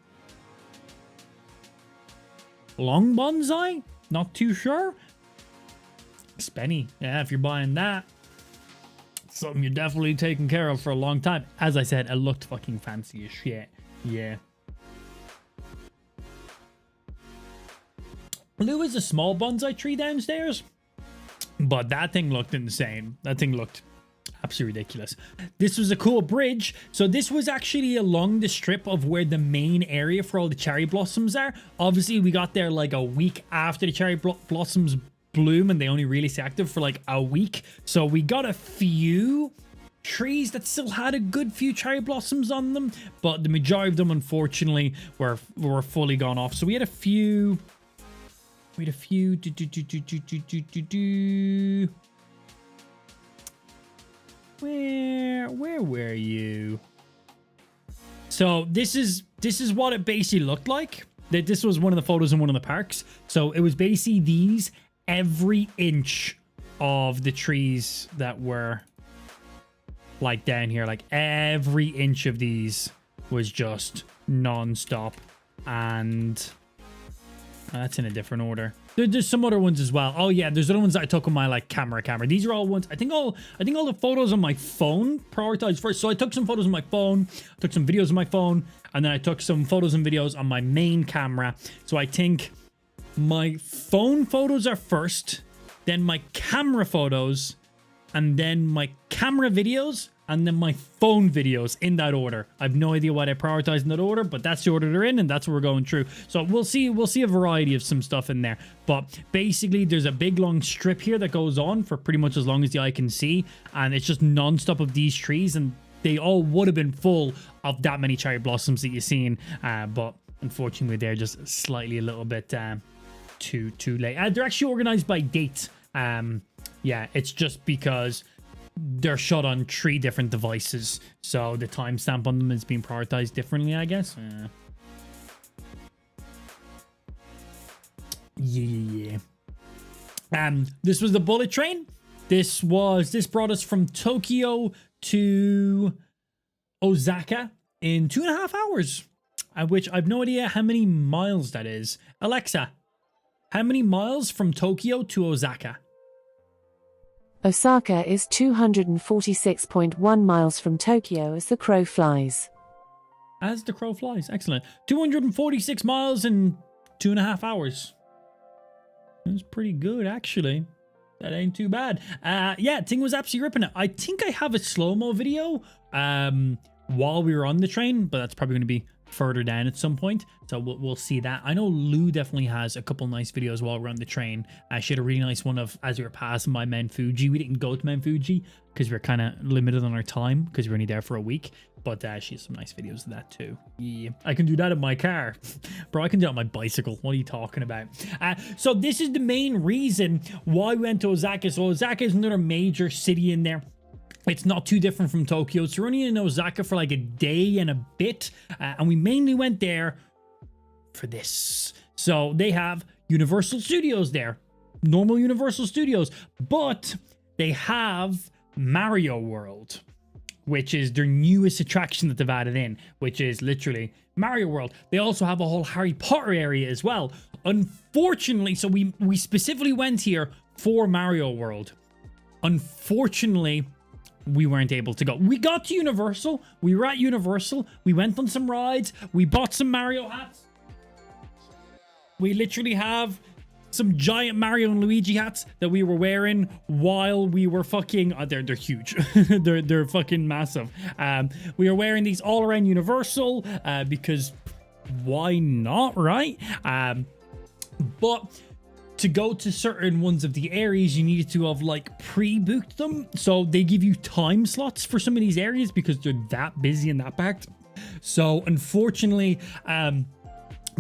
bonsai. Not too sure. Spenny, yeah, if you're buying that, something you're definitely taking care of for a long time. As I said, it looked fucking fancy as shit. Yeah. There was a small bonsai tree downstairs, but that thing looked insane. That thing looked absolutely ridiculous. This was a cool bridge. So this was actually along the strip of where the main area for all the cherry blossoms are. Obviously, we got there like a week after the cherry blossoms bloom, and they only really stay active for like a week. So we got a few trees that still had a good few cherry blossoms on them, but the majority of them, unfortunately, were fully gone off. So we had a few. Where were you? So this is what it basically looked like. That this was one of the photos in one of the parks. So it was basically these, every inch of the trees that were like down here, like every inch of these was just non-stop. And that's in a different order. There's some other ones as well. Oh yeah, there's other ones that I took on my like camera. These are all ones. I think all the photos on my phone prioritized first. So I took some photos on my phone, took some videos on my phone, and then I took some photos and videos on my main camera. So I think my phone photos are first, then my camera photos, and then my camera videos, and then my phone videos, in that order. I have no idea why they prioritize in that order, but that's the order they're in, and that's what we're going through. So we'll see a variety of some stuff in there. But basically, there's a big long strip here that goes on for pretty much as long as the eye can see, and it's just non-stop of these trees, and they all would have been full of that many cherry blossoms that you've seen, but unfortunately, they're just slightly a little bit too late. They're actually organized by date. Yeah, it's just because they're shot on 3 different devices, so the timestamp on them is being prioritized differently, I guess. Yeah. This was the bullet train. This brought us from Tokyo to Osaka in 2.5 hours, which I've no idea how many miles that is. Alexa, how many miles from Tokyo to Osaka? Osaka is 246.1 miles from Tokyo as the crow flies. As the crow flies. Excellent. 246 miles in 2.5 hours. That's pretty good, actually. That ain't too bad. Yeah, Ting was absolutely ripping it. I think I have a slow-mo video while we were on the train, but that's probably going to be further down at some point, so we'll see that. I know Lou definitely has a couple nice videos while we're on the train. She had a really nice one of as we were passing by Mount Fuji. We didn't go to Mount Fuji because we were kind of limited on our time because we were only there for a week, but she has some nice videos of that too. Yeah, I can do that in my car. Bro, I can do it on my bicycle. What are you talking about? So this is the main reason why we went to Osaka. So Osaka is another major city in there. It's not too different from Tokyo. So we're only in Osaka for like a day and a bit. And we mainly went there for this. So they have Universal Studios there. Normal Universal Studios. But they have Mario World, which is their newest attraction that they've added in, which is literally Mario World. They also have a whole Harry Potter area as well. Unfortunately, so we specifically went here for Mario World. Unfortunately, we weren't able to go. We got to Universal. We were at Universal. We went on some rides. We bought some Mario hats. We literally have some giant Mario and Luigi hats that we were wearing while we were fucking... they're huge. they're fucking massive. We were wearing these all around Universal because why not, right? But to go to certain ones of the areas, you needed to have like pre-booked them. So they give you time slots for some of these areas because they're that busy and that packed. So unfortunately,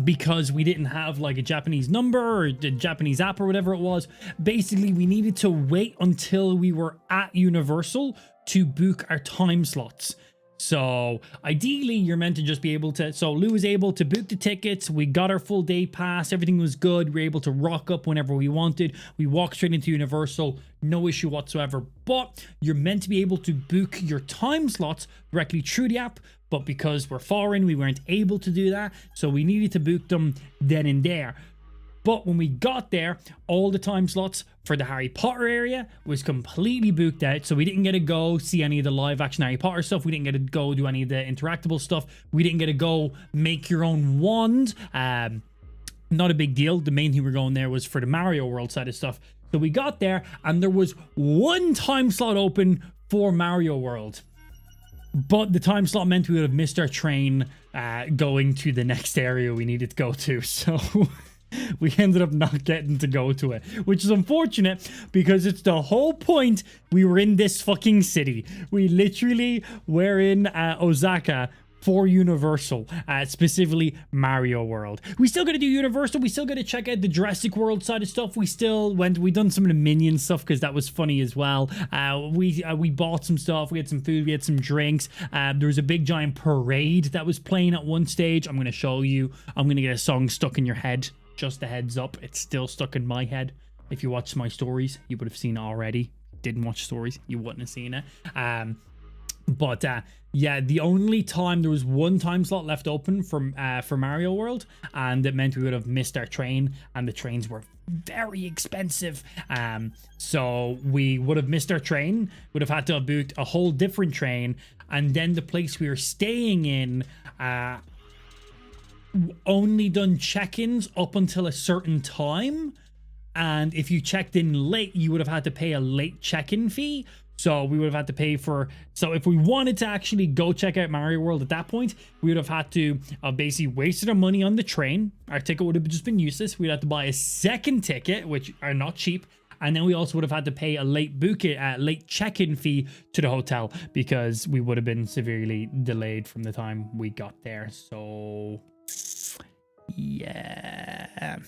because we didn't have like a Japanese number or a Japanese app or whatever it was, basically we needed to wait until we were at Universal to book our time slots. So ideally you're meant to just be able to, so Lou was able to book the tickets, we got our full day pass, everything was good, we were able to rock up whenever we wanted, we walked straight into Universal, no issue whatsoever. But you're meant to be able to book your time slots directly through the app, but because we're foreign, we weren't able to do that, so we needed to book them then and there. But when we got there, all the time slots for the Harry Potter area was completely booked out. So we didn't get to go see any of the live action Harry Potter stuff. We didn't get to go do any of the interactable stuff. We didn't get to go make your own wand. Not a big deal. The main thing we were going there was for the Mario World side of stuff. So we got there and there was one time slot open for Mario World. But the time slot meant we would have missed our train going to the next area we needed to go to. So... we ended up not getting to go to it, which is unfortunate because it's the whole point we were in this fucking city. We literally were in Osaka for Universal, specifically Mario World. We still gotta do Universal, we still gotta check out the Jurassic World side of stuff. We done some of the Minion stuff because that was funny as well. We bought some stuff, we had some food, we had some drinks. There was a big giant parade that was playing at one stage. I'm gonna show you. I'm gonna get a song stuck in your head. Just a heads up, it's still stuck in my head. If you watched my stories, you would have seen it already. Didn't watch stories, you wouldn't have seen it. But yeah, the only time there was one time slot left open for Mario World, and it meant we would have missed our train, and the trains were very expensive. So we would have missed our train, would have had to have booked a whole different train, and then the place we were staying in only done check-ins up until a certain time, and if you checked in late you would have had to pay a late check-in fee. So we would have had to pay for, so if we wanted to actually go check out Mario World at that point, we would have had to basically wasted our money on the train. Our ticket would have just been useless. We'd have to buy a second ticket, which are not cheap, and then we also would have had to pay a late check-in fee to the hotel because we would have been severely delayed from the time we got there. So yeah.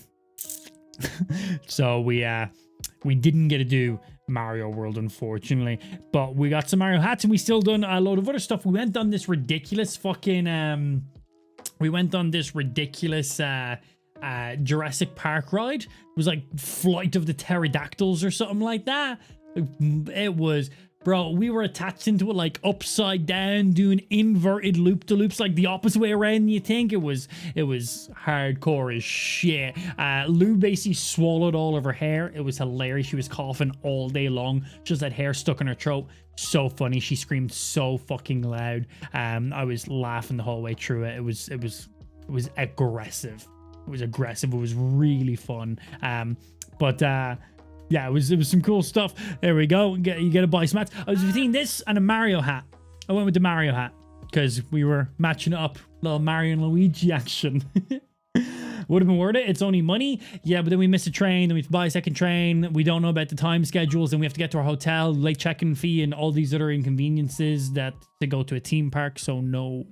So we didn't get to do Mario World, unfortunately, but we got some Mario hats and we still done a load of other stuff. We went on this ridiculous fucking Jurassic Park ride. It was like Flight of the Pterodactyls or something like that. It was, bro, we were attached into it like upside down, doing inverted loop-de-loops, like the opposite way around, you think. It was hardcore as shit. Lou basically swallowed all of her hair. It was hilarious. She was coughing all day long. Just had hair stuck in her throat. So funny. She screamed so fucking loud. I was laughing the whole way through it. It was aggressive. It was aggressive. It was really fun. Yeah, it was some cool stuff. There we go. You get to buy some hats. I was between this and a Mario hat. I went with the Mario hat because we were matching it up. Little Mario and Luigi action. Would have been worth it. It's only money. Yeah, but then we missed a train. Then we have to buy a second train. We don't know about the time schedules. And we have to get to our hotel, late check-in fee, and all these other inconveniences that to go to a theme park. So no.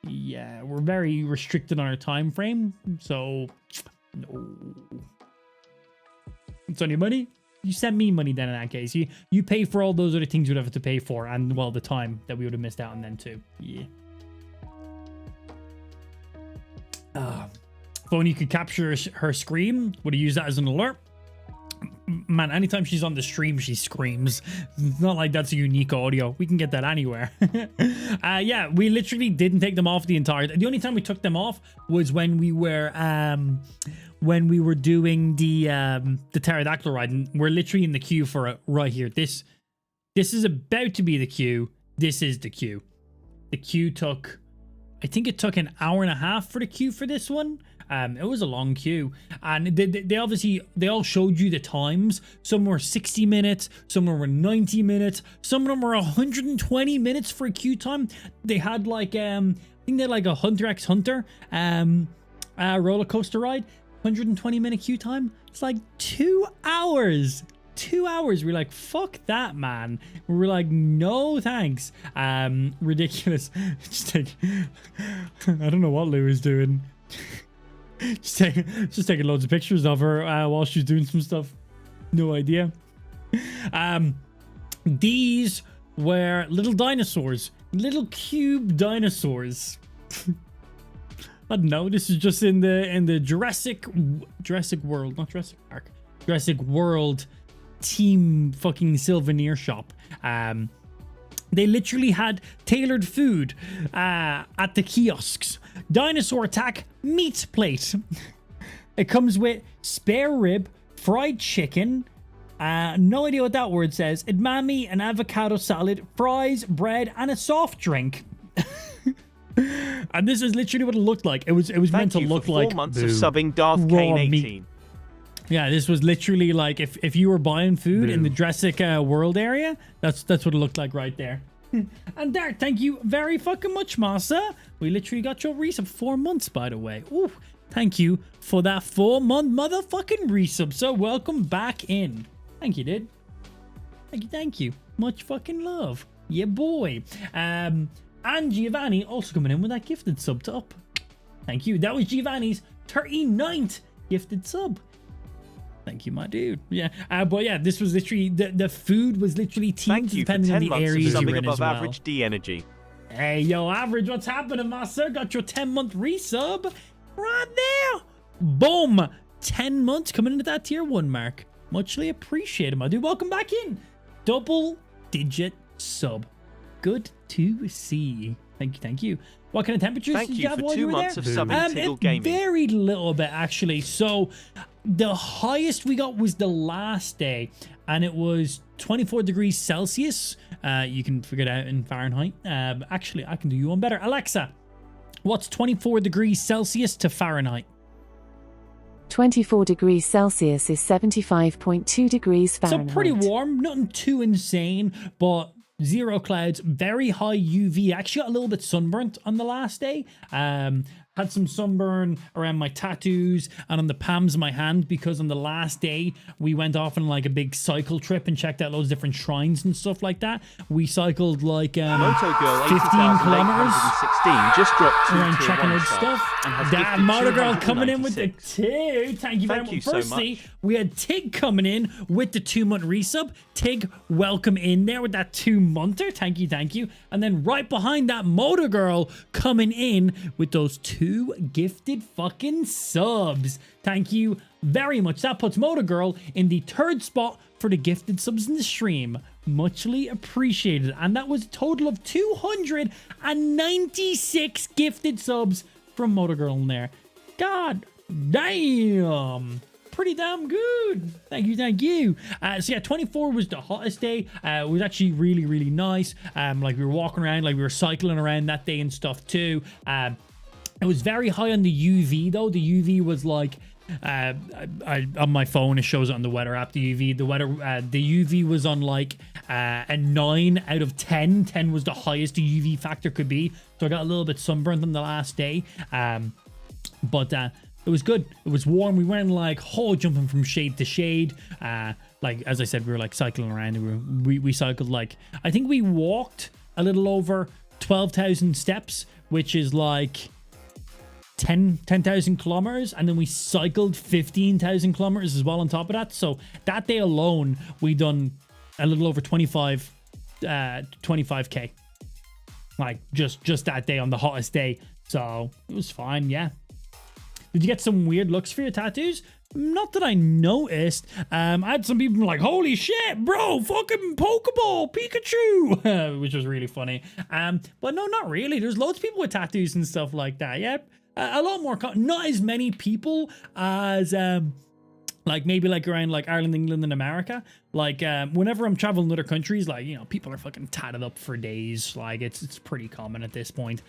Yeah, we're very restricted on our time frame. So... no. It's on your money. you send me money then in that case. You pay for all those other things you'd have to pay for, and well, the time that we would have missed out on then too. Yeah. If only you could capture her scream. Would have used that as an alert. Man, anytime she's on the stream, she screams. It's not like that's a unique audio. We can get that anywhere. Yeah, we literally didn't take them off the entire. The only time we took them off was when we were doing the pterodactyl ride, and we're literally in the queue for it right here. This is about to be the queue. This is the queue. The queue took, I think it took an hour and a half for the queue for this one. It was a long queue, and they obviously, they all showed you the times. Some were 60 minutes, some were 90 minutes, some of them were 120 minutes for a queue time. They had like, I think they had like a Hunter x Hunter roller coaster ride, 120-minute queue time. It's like 2 hours. 2 hours. We're like, fuck that, man. We're like, no thanks. Ridiculous. Just like, I don't know what Lou is doing. just taking loads of pictures of her while she's doing some stuff. No idea. These were little dinosaurs, little cube dinosaurs. I don't know. This is just in the Jurassic World, not Jurassic Park, Jurassic World team fucking souvenir shop. They literally had tailored food at the kiosks. Dinosaur Attack meat plate. It comes with spare rib, fried chicken. No idea what that word says. Edamame, an avocado salad, fries, bread, and a soft drink. And this is literally what it looked like. It was meant to look like 4 months of subbing Darth Kane 18. Yeah, this was literally like if you were buying food in the Jurassic World area, that's what it looked like right there. And there, thank you very fucking much, Masa. We literally got your resub 4 months, by the way. Ooh, thank you for that 4-month motherfucking resub. So welcome back in. Thank you, dude. Thank you. Much fucking love. Yeah, boy. And Giovanni also coming in with that gifted sub to up. Thank you. That was Giovanni's 39th gifted sub. Thank you, my dude. Yeah, but yeah, this was literally the food was literally teamed depending on the areas you were in as well. Average D energy. Hey, yo, average, what's happening, master? Got your 10-month resub right there. Boom, 10 months coming into that tier 1 mark. Muchly appreciated, my dude. Welcome back in. Double-digit sub. Good to see. Thank you. What kind of temperatures did you have while you were there? Thank you for 2 months of subbing Tiggle Gaming. It varied a little bit, actually. So the highest we got was the last day, and it was 24 degrees Celsius. You can figure it out in Fahrenheit. Actually, I can do you one better. Alexa, what's 24 degrees Celsius to Fahrenheit? 24 degrees Celsius is 75.2 degrees Fahrenheit. So pretty warm, nothing too insane, but zero clouds, very high UV. Actually got a little bit sunburnt on the last day. Had some sunburn around my tattoos and on the palms of my hand, because on the last day we went off on like a big cycle trip and checked out loads of different shrines and stuff like that. We cycled like 15 kilometers just dropped around checking out stuff. That Motor Girl coming in with the 2. Thank you very much. Firstly, we had Tig coming in with the 2-month resub. Tig, welcome in there with that 2-monther. Thank you. And then right behind that, Motor Girl coming in with those 2 gifted fucking subs. Thank you very much. That puts Motor Girl in the 3rd spot for the gifted subs in the stream. Muchly appreciated. And that was a total of 296 gifted subs from Motor Girl in there. God damn. Pretty damn good. Thank you. So yeah, 24 was the hottest day. It was actually really nice. Like we were walking around, like we were cycling around that day and stuff too. It was very high on the UV though. The UV was like, on my phone it shows it on the weather app. The UV was on like a 9 out of 10. 10 was the highest the UV factor could be. So I got a little bit sunburned on the last day. But it was good. It was warm. We weren't like jumping from shade to shade. Like as I said, we were like cycling around. We cycled like, I think we walked a little over 12,000 steps, which is like 10,000 kilometers, and then we cycled 15,000 kilometers as well on top of that. So that day alone, we done a little over 25k, like just that day on the hottest day. So it was fine. Yeah. Did you get some weird looks for your tattoos? Not that I noticed. I had some people like, holy shit, bro, fucking Pokeball, Pikachu, which was really funny. But no, not really. There's loads of people with tattoos and stuff like that. Yeah, a lot more, not as many people as like maybe like around like Ireland, England, and America. Like whenever I'm traveling to other countries, like, you know, people are fucking tatted up for days. Like it's pretty common at this point.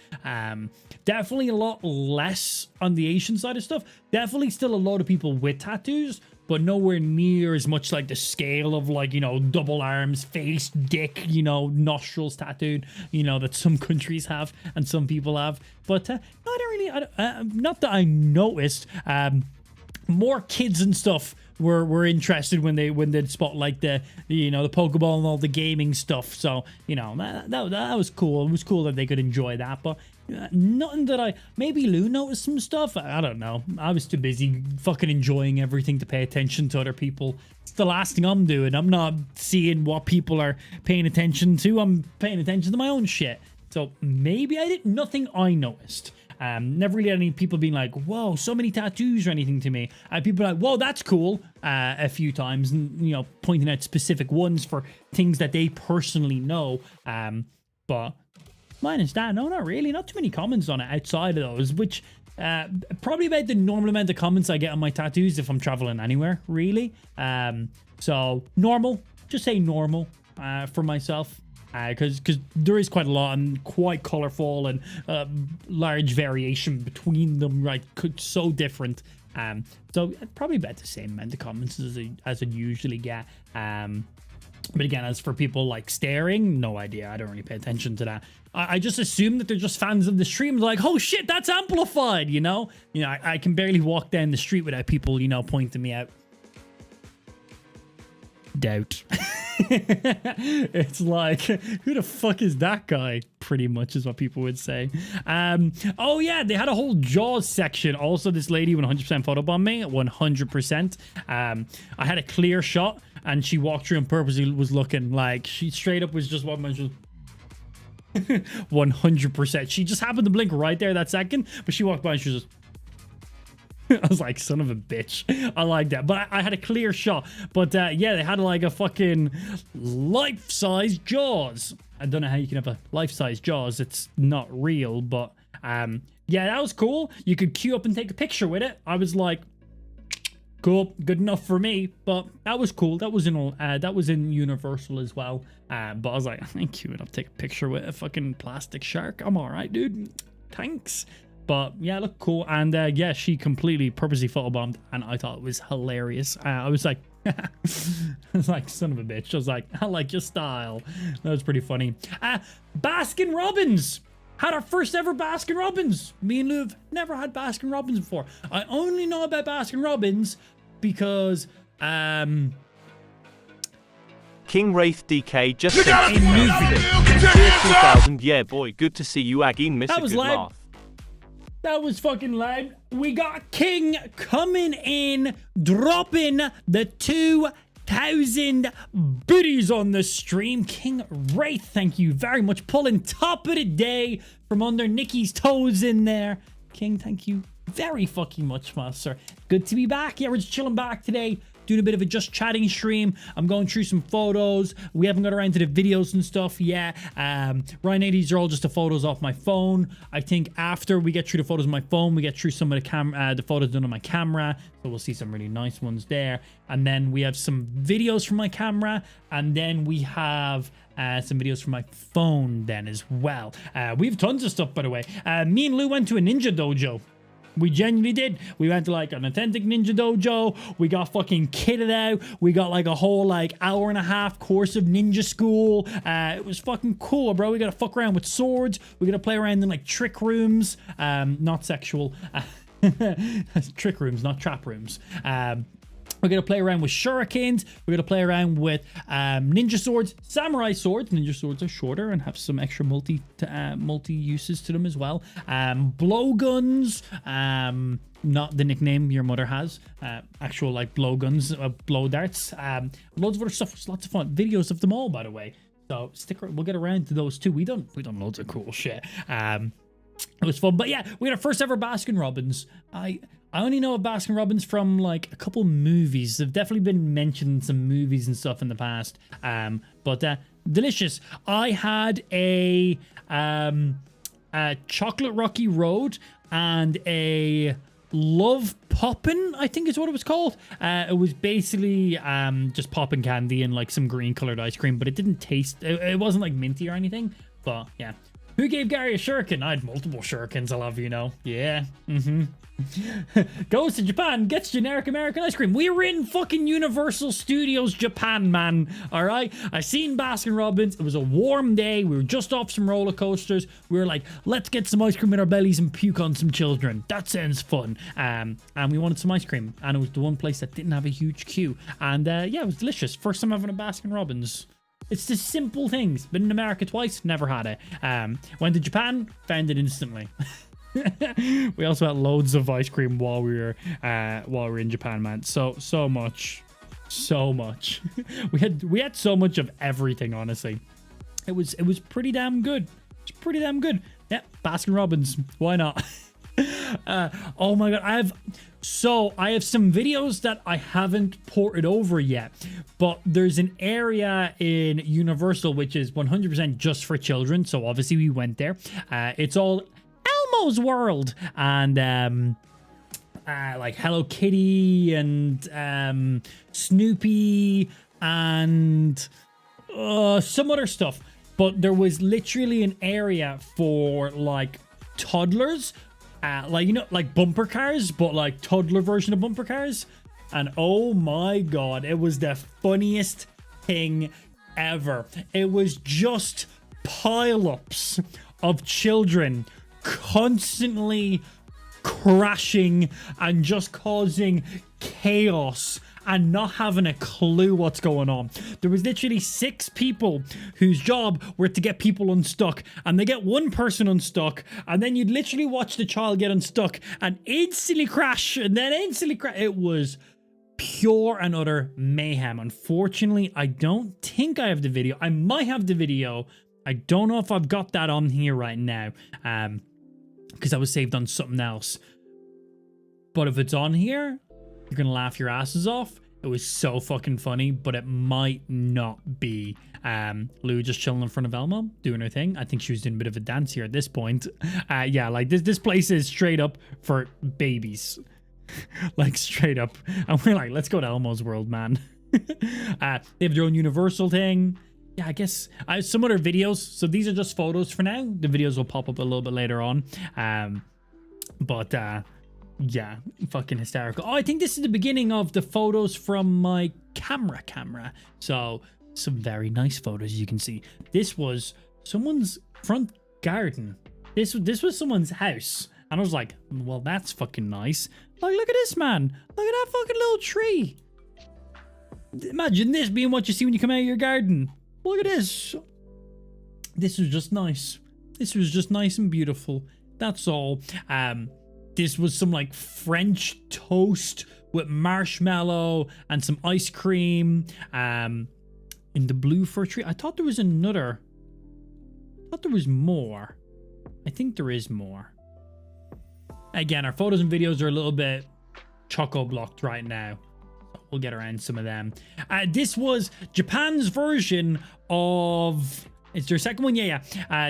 Definitely a lot less on the Asian side of stuff. Definitely still a lot of people with tattoos, but nowhere near as much like the scale of like, you know, double arms, face, dick, you know, nostrils tattooed, you know, that some countries have and some people have. But no, I don't really, not that I noticed. More kids and stuff were interested when they'd spot like the, you know, the Pokeball and all the gaming stuff. So, you know, that was cool. It was cool that they could enjoy that, but nothing that maybe Lou noticed some stuff. I don't know. I was too busy fucking enjoying everything to pay attention to other people. It's the last thing I'm doing. I'm not seeing what people are paying attention to. I'm paying attention to my own shit. So maybe nothing I noticed. Never really had any people being like, whoa, so many tattoos or anything to me. People are like, whoa, that's cool, a few times, and, you know, pointing out specific ones for things that they personally know. But minus that, no, not really. Not too many comments on it outside of those, which probably about the normal amount of comments I get on my tattoos if I'm traveling anywhere, really. So normal, just say normal for myself. Because there is quite a lot and quite colorful and large variation between them, right? So different. So probably about the same amount of comments as I usually get. But again, as for people like staring, no idea. I don't really pay attention to that. I just assume that they're just fans of the stream. Like, oh shit, that's amplified, you know? I can barely walk down the street without people, you know, pointing me out. Doubt. It's like, who the fuck is that guy? Pretty much is what people would say. Oh yeah, they had a whole Jaws section. Also, this lady 100% photobombed me. 100%. I had a clear shot and she walked through and purposely was looking. Like, she straight up was just what man 100%. She just happened to blink right there that second, but she walked by and she was just I was like, son of a bitch. I like that. But I had a clear shot. But yeah, they had like a fucking life-size Jaws. I don't know how you can have a life-size Jaws. It's not real. But yeah, that was cool. You could queue up and take a picture with it. I was like, cool, good enough for me. But that was cool. That was in Universal as well. But I was like, I ain't queuing up, take a picture with a fucking plastic shark. I'm all right, dude. Thanks. But yeah, it looked cool. And yeah, she completely purposely photobombed, and I thought it was hilarious. I was like, I was like, son of a bitch. I was like, I like your style. That was pretty funny. Baskin Robbins had our first ever Baskin Robbins. Me and Lou have never had Baskin Robbins before. I only know about Baskin Robbins because King Wraith DK just sent a new video. 2000. Yeah, boy, good to see you, Aggie. Miss a good laugh. That was fucking loud. We got King coming in, dropping the 2,000 biddies on the stream. King Wraith, thank you very much. Pulling top of the day from under Nikki's toes in there. King, thank you very fucking much, master. Good to be back. Yeah, we're just chilling back today. Doing a bit of a just chatting stream. I'm going through some photos. We haven't got around to the videos and stuff yet. Right now, these are all just the photos off my phone. I think after we get through the photos on my phone, we get through some of the photos done on my camera. So we'll see some really nice ones there. And then we have some videos from my camera. And then we have some videos from my phone then as well. We have tons of stuff, by the way. Me and Lou went to a ninja dojo. We genuinely did. We went to like an authentic ninja dojo. We got fucking kitted out. We got like a whole like hour-and-a-half course of ninja school. It was fucking cool, bro. We got to fuck around with swords. We got to play around in like trick rooms. Not sexual. Trick rooms, not trap rooms. We're going to play around with shurikens. We're going to play around with ninja swords, samurai swords. Ninja swords are shorter and have some extra multi uses to them as well. Blowguns, not the nickname your mother has. Actual like blowguns, blow darts. Loads of other stuff. It's lots of fun. Videos of them all, by the way. So stick around. We'll get around to those too. We done loads of cool shit. It was fun. But yeah, we had our first ever Baskin Robbins. I only know of Baskin Robbins from like a couple movies. They've definitely been mentioned in some movies and stuff in the past. But delicious. I had a chocolate Rocky Road and a Love Poppin', I think is what it was called. It was basically just poppin' candy and like some green colored ice cream, but it didn't taste, it wasn't like minty or anything. But yeah. Who gave Gary a shuriken? I had multiple shurikens, I love you know. Yeah. Goes to Japan, gets generic American ice cream. We were in fucking Universal Studios Japan, man. All right. I seen Baskin Robbins. It was a warm day. We were just off some roller coasters. We were like, let's get some ice cream in our bellies and puke on some children. That sounds fun. And we wanted some ice cream. And it was the one place that didn't have a huge queue. And yeah, it was delicious. First time having a Baskin Robbins. It's just simple things. Been in America twice, never had it. Went to Japan, found it instantly. We also had loads of ice cream while we were in Japan, man. So much. we had so much of everything, honestly. It was pretty damn good. It's pretty damn good. Yeah, Baskin Robbins. Why not? Oh my god, I have some videos that I haven't ported over yet, but there's an area in Universal which is 100% just for children, so obviously we went there. It's all Elmo's World and like Hello Kitty and Snoopy and some other stuff, but there was literally an area for like toddlers. Like, you know, like bumper cars, but like toddler version of bumper cars. And oh my god, it was the funniest thing ever. It was just pile-ups of children constantly crashing and just causing chaos and not having a clue what's going on. There was literally 6 people whose job were to get people unstuck, and they get one person unstuck, and then you'd literally watch the child get unstuck and instantly crash and then instantly crash. It was pure and utter mayhem. Unfortunately, I don't think I have the video. I might have the video. I don't know if I've got that on here right now, because that was saved on something else. But if it's on here, you're gonna laugh your asses off. It was so fucking funny, but it might not be. Lou just chilling in front of Elmo, doing her thing. I think she was doing a bit of a dance here at this point. Yeah, like this place is straight up for babies. Like straight up. And we're like, let's go to Elmo's World, man. They have their own Universal thing. Yeah, I guess I have some other videos. So these are just photos for now. The videos will pop up a little bit later on. Yeah, fucking hysterical. Oh, I think this is the beginning of the photos from my camera. So some very nice photos you can see. This was someone's front garden. This was someone's house. And I was like, well, that's fucking nice. Like, look at this, man. Look at that fucking little tree. Imagine this being what you see when you come out of your garden. Look at this. This was just nice. This was just nice and beautiful. That's all. This was some like French toast with marshmallow and some ice cream in the blue fir tree. I thought there was another. I thought there was more. I think there is more. Again, our photos and videos are a little bit choco-blocked right now. We'll get around some of them. This was Japan's version of... Is there a second one? Yeah.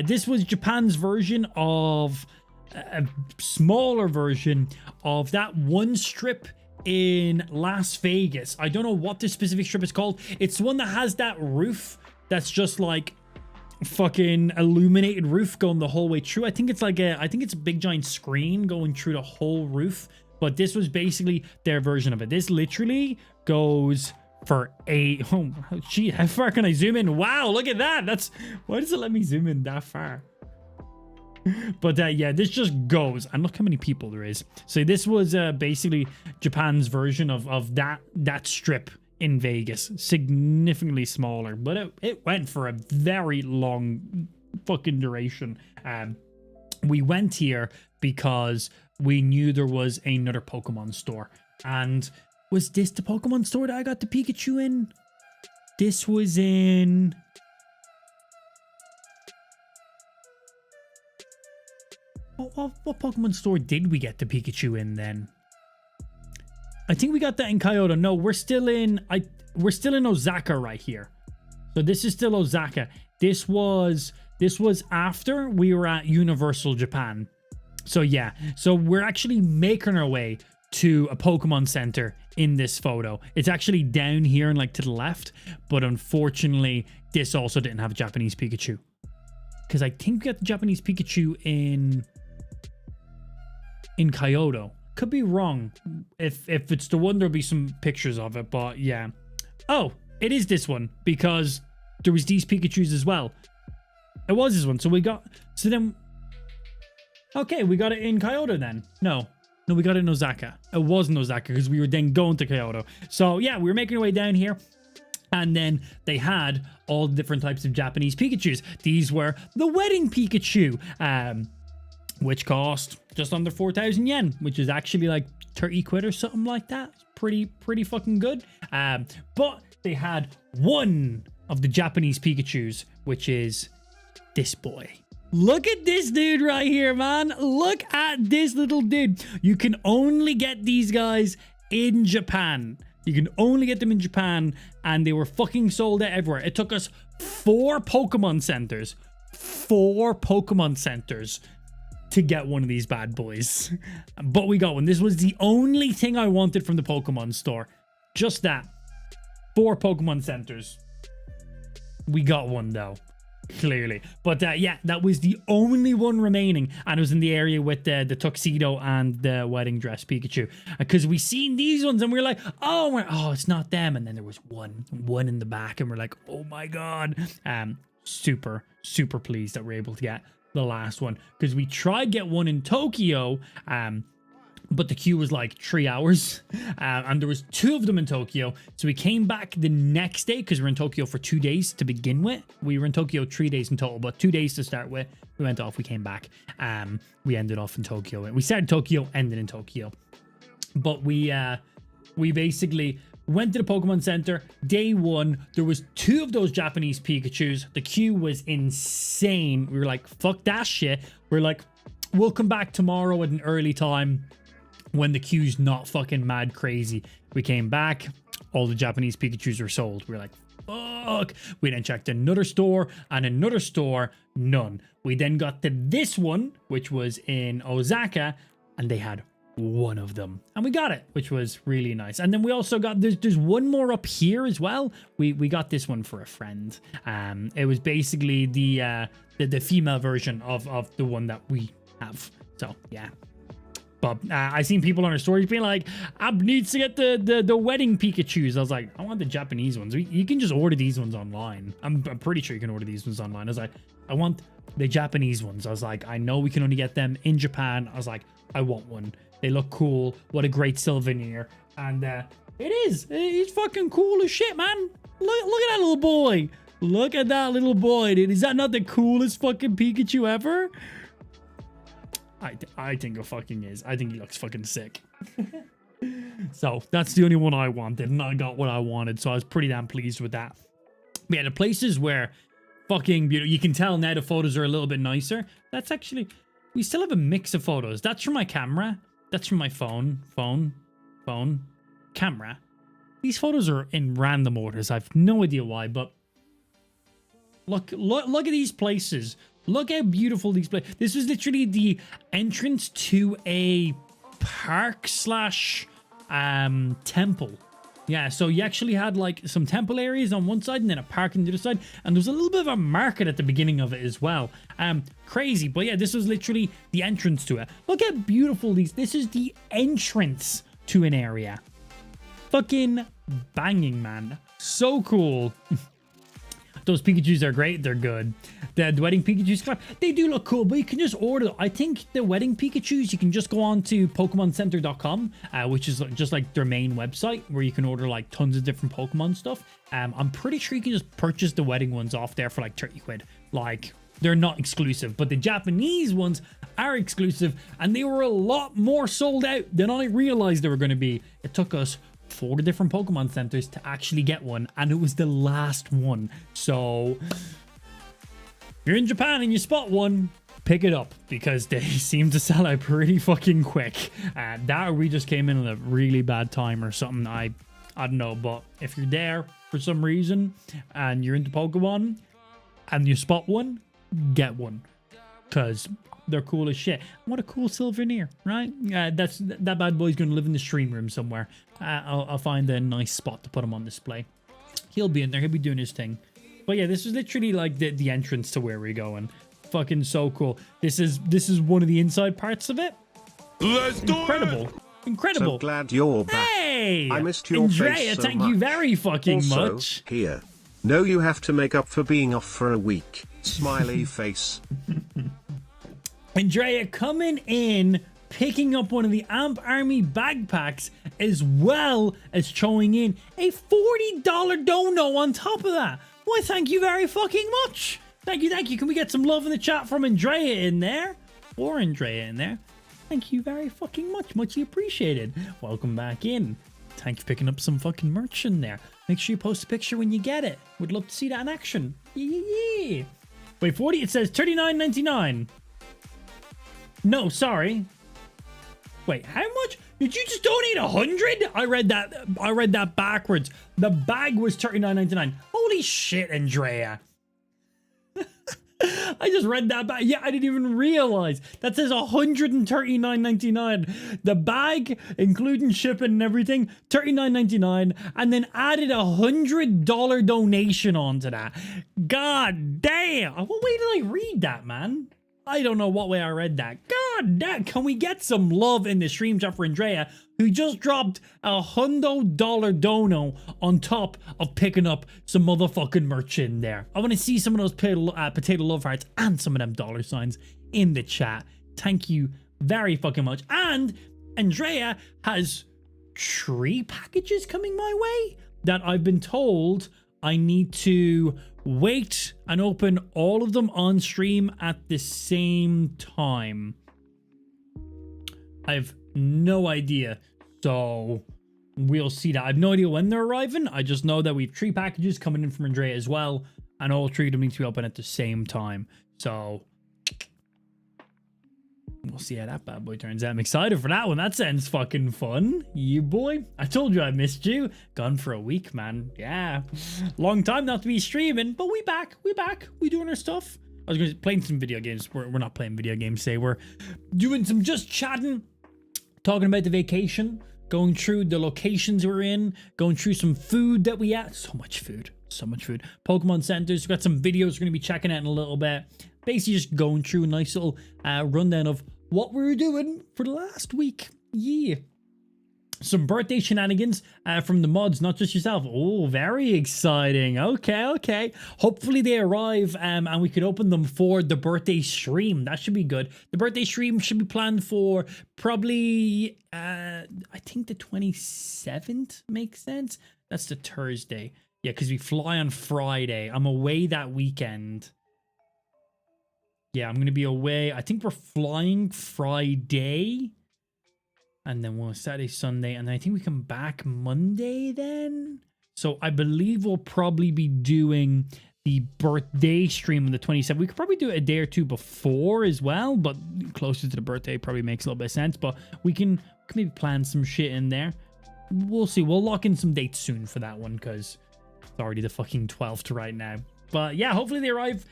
This was Japan's version of... a smaller version of that one strip in Las Vegas. I don't know what this specific strip is called. It's the one that has that roof that's just like fucking illuminated roof going the whole way through. I think it's a big giant screen going through the whole roof. But this was basically their version of it. This literally goes for oh gee, how far can I zoom in? Wow, look at that. Why does it let me zoom in that far? But yeah, this just goes. And look how many people there is. So this was basically Japan's version of that strip in Vegas. Significantly smaller. But it went for a very long fucking duration. We went here because we knew there was another Pokemon store. And was this the Pokemon store that I got the Pikachu in? This was in... What Pokemon store did we get the Pikachu in then? I think we got that in Kyoto. No, we're still in Osaka right here. So this is still Osaka. This was after we were at Universal Japan. So yeah, so we're actually making our way to a Pokemon Center in this photo. It's actually down here and like to the left, but unfortunately this also didn't have a Japanese Pikachu. Because I think we got the Japanese Pikachu in Kyoto. Could be wrong. If it's the one, there'll be some pictures of it, but yeah. Oh, it is this one because there was these Pikachus as well. It was this one. So we got, so then, okay, we got it in Kyoto then. No, we got it in Osaka. It wasn't Osaka because we were then going to Kyoto. So yeah, we were making our way down here. And then they had all different types of Japanese Pikachus. These were the wedding Pikachu, which cost just under 4,000 yen, which is actually like 30 quid or something like that. Pretty fucking good. But they had one of the Japanese Pikachus, which is this boy. Look at this dude right here, man. Look at this little dude. You can only get these guys in Japan. You can only get them in Japan, and they were fucking sold out everywhere. It took us 4 Pokemon centers to get one of these bad boys. But we got one. This was the only thing I wanted from the Pokemon store. Just that. 4 Pokemon centers. We got one though. Clearly. But yeah, that was the only one remaining, and it was in the area with the tuxedo and the wedding dress Pikachu, because we seen these ones and we were like, oh, it's not them. And then there was one in the back and we're like, oh my god. Super pleased that we're able to get the last one, because we tried get one in Tokyo, but the queue was like 3 hours, and there was 2 of them in Tokyo. So we came back the next day, because we were in Tokyo for 2 days to begin with. We were in Tokyo 3 days in total, but 2 days to start with. We went off, we came back. We ended off in Tokyo. We started Tokyo, ended in Tokyo. But we basically went to the Pokemon Center. Day 1, there was 2 of those Japanese Pikachus. The queue was insane. We were like, fuck that shit. We're like, we'll come back tomorrow at an early time when the queue's not fucking mad crazy. We came back, all the Japanese Pikachus were sold. We were like, fuck. We then checked another store and another store, none. We then got to this one, which was in Osaka, and they had 1 of them, and we got it, which was really nice. And then we also got, there's one more up here as well. We got this one for a friend. It was basically the female version of the one that we have. So yeah. But I seen people on our stories being like, Ab needs to get the wedding Pikachus. I was like, I want the Japanese ones. You can just order these ones online. I'm pretty sure you can order these ones online. I was like, I want the Japanese ones. I was like, I know we can only get them in Japan. I was like, I want one. They look cool. What a great souvenir. And it is. It's fucking cool as shit, man. Look at that little boy. Look at that little boy, dude. Is that not the coolest fucking Pikachu ever? I think it fucking is. I think he looks fucking sick. So that's the only one I wanted, and I got what I wanted, so I was pretty damn pleased with that. But yeah, the places where fucking beautiful. You can tell now the photos are a little bit nicer. That's actually, we still have a mix of photos. That's from my camera. That's from my phone, camera. These photos are in random orders. I have no idea why, but look at these places. Look how beautiful these places. This was literally the entrance to a park slash temple. Yeah, so you actually had like some temple areas on one side and then a park on the other side. And there was a little bit of a market at the beginning of it as well. Crazy. But yeah, this was literally the entrance to it. Look how beautiful this is the entrance to an area. Fucking banging, man. So cool. Those Pikachus are great. They're good. The wedding Pikachus, they do look cool, but you can just order them. I think the wedding Pikachus, you can just go on to PokemonCenter.com, which is just like their main website where you can order like tons of different Pokemon stuff. I'm pretty sure you can just purchase the wedding ones off there for like 30 quid. Like, they're not exclusive, but the Japanese ones are exclusive, and they were a lot more sold out than I realized they were going to be. It took us 4 different Pokemon centers to actually get one, and it was the last one. So if you're in Japan and you spot one, pick it up, because they seem to sell out pretty fucking quick. That or we just came in at a really bad time or something. I don't know, but if you're there for some reason and you're into Pokemon and you spot one, get one, because they're cool as shit. What a cool souvenir, right? That bad boy's gonna live in the stream room somewhere. I'll find a nice spot to put him on display. He'll be in there. He'll be doing his thing. But yeah, this is literally like the entrance to where we're going. Fucking so cool. This is one of the inside parts of it. Let's do Incredible. it. Incredible. So glad you're back. Hey, I missed your Andrea, face so thank much. you very fucking Also, much. here. No, you have to make up for being off for a week. Smiley face. Andrea coming in, picking up one of the Amp Army backpacks, as well as throwing in a $40 dono on top of that. Why, thank you very fucking much. Thank you, thank you. Can we get some love in the chat from Andrea in there? Or Andrea in there? Thank you very fucking much. Muchly appreciated. Welcome back in. Thank you for picking up some fucking merch in there. Make sure you post a picture when you get it. Would love to see that in action. Yeah. Wait, 40? It says $39.99. No, sorry. Wait, how much? Did you just donate 100? I read that backwards. The bag was $39.99. Holy shit, Andrea. I just read that back. Yeah, I didn't even realize. That says $139.99. The bag, including shipping and everything, $39.99, and then added $100 donation onto that. God damn. What way did I read that, man? I don't know what way I read that. God damn. Can we get some love in the stream chat for Andrea, who just dropped $100 dono on top of picking up some motherfucking merch in there. I want to see some of those potato love hearts and some of them dollar signs in the chat. Thank you very fucking much. And Andrea has 3 packages coming my way that I've been told I need to wait and open all of them on stream at the same time. I have no idea, so we'll see that. I have no idea when they're arriving. I just know that we have 3 packages coming in from Andrea as well, and all 3 of them need to be open at the same time. So we'll see how that bad boy turns out. I'm excited for that one. That sounds fucking fun. You boy. I told you I missed you. Gone for a week, man. Yeah. Long time not to be streaming, but we back. We back. We doing our stuff. I was going to playing some video games. We're not playing video games today. We're doing some just chatting, talking about the vacation, going through the locations we're in, going through some food that we ate. So much food. So much food. Pokemon centers. We've got some videos we're going to be checking out in a little bit. Basically just going through a nice little rundown of what we were doing for the last week. Yeah. Some birthday shenanigans from the mods, not just yourself. Oh, very exciting. Okay. Hopefully they arrive and we can open them for the birthday stream. That should be good. The birthday stream should be planned for probably, I think the 27th makes sense. That's the Thursday. Yeah, because we fly on Friday. I'm away that weekend. Yeah, I'm going to be away. I think we're flying Friday. And then we'll Saturday, Sunday. And then I think we come back Monday then. So I believe we'll probably be doing the birthday stream on the 27th. We could probably do it a day or two before as well. But closer to the birthday probably makes a little bit of sense. But we can maybe plan some shit in there. We'll see. We'll lock in some dates soon for that one. Because it's already the fucking 12th right now. But yeah, hopefully they arrive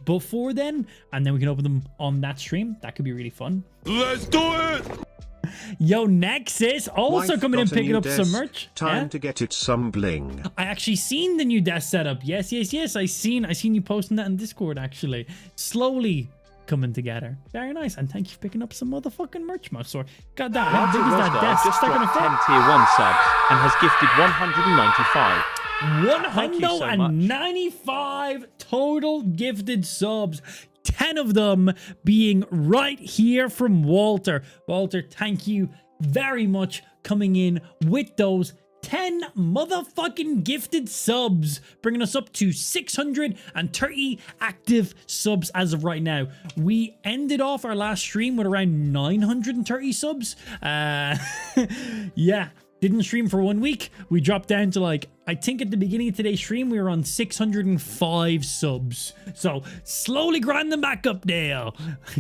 before then, and then we can open them on that stream. That could be really fun. Let's do it! Yo, Nexus also Wife coming in got a picking new up some desk. merch. Time Yeah? to get it some bling. I actually seen the new desk setup. Yes. I seen you posting that in Discord actually. Slowly coming together. Very nice. And thank you for picking up some motherfucking merch, Mousor. God, how big is that desk? Just It's not gonna dropped fit. 10 tier 1 subs and has gifted 195. 195 total gifted subs. 10 of them being right here from Walter. Walter, thank you very much coming in with those 10 motherfucking gifted subs, bringing us up to 630 active subs as of right now. We ended off our last stream with around 930 subs. Yeah. Didn't stream for 1 week. We dropped down to like, I think at the beginning of today's stream, we were on 605 subs. So slowly grinding back up there.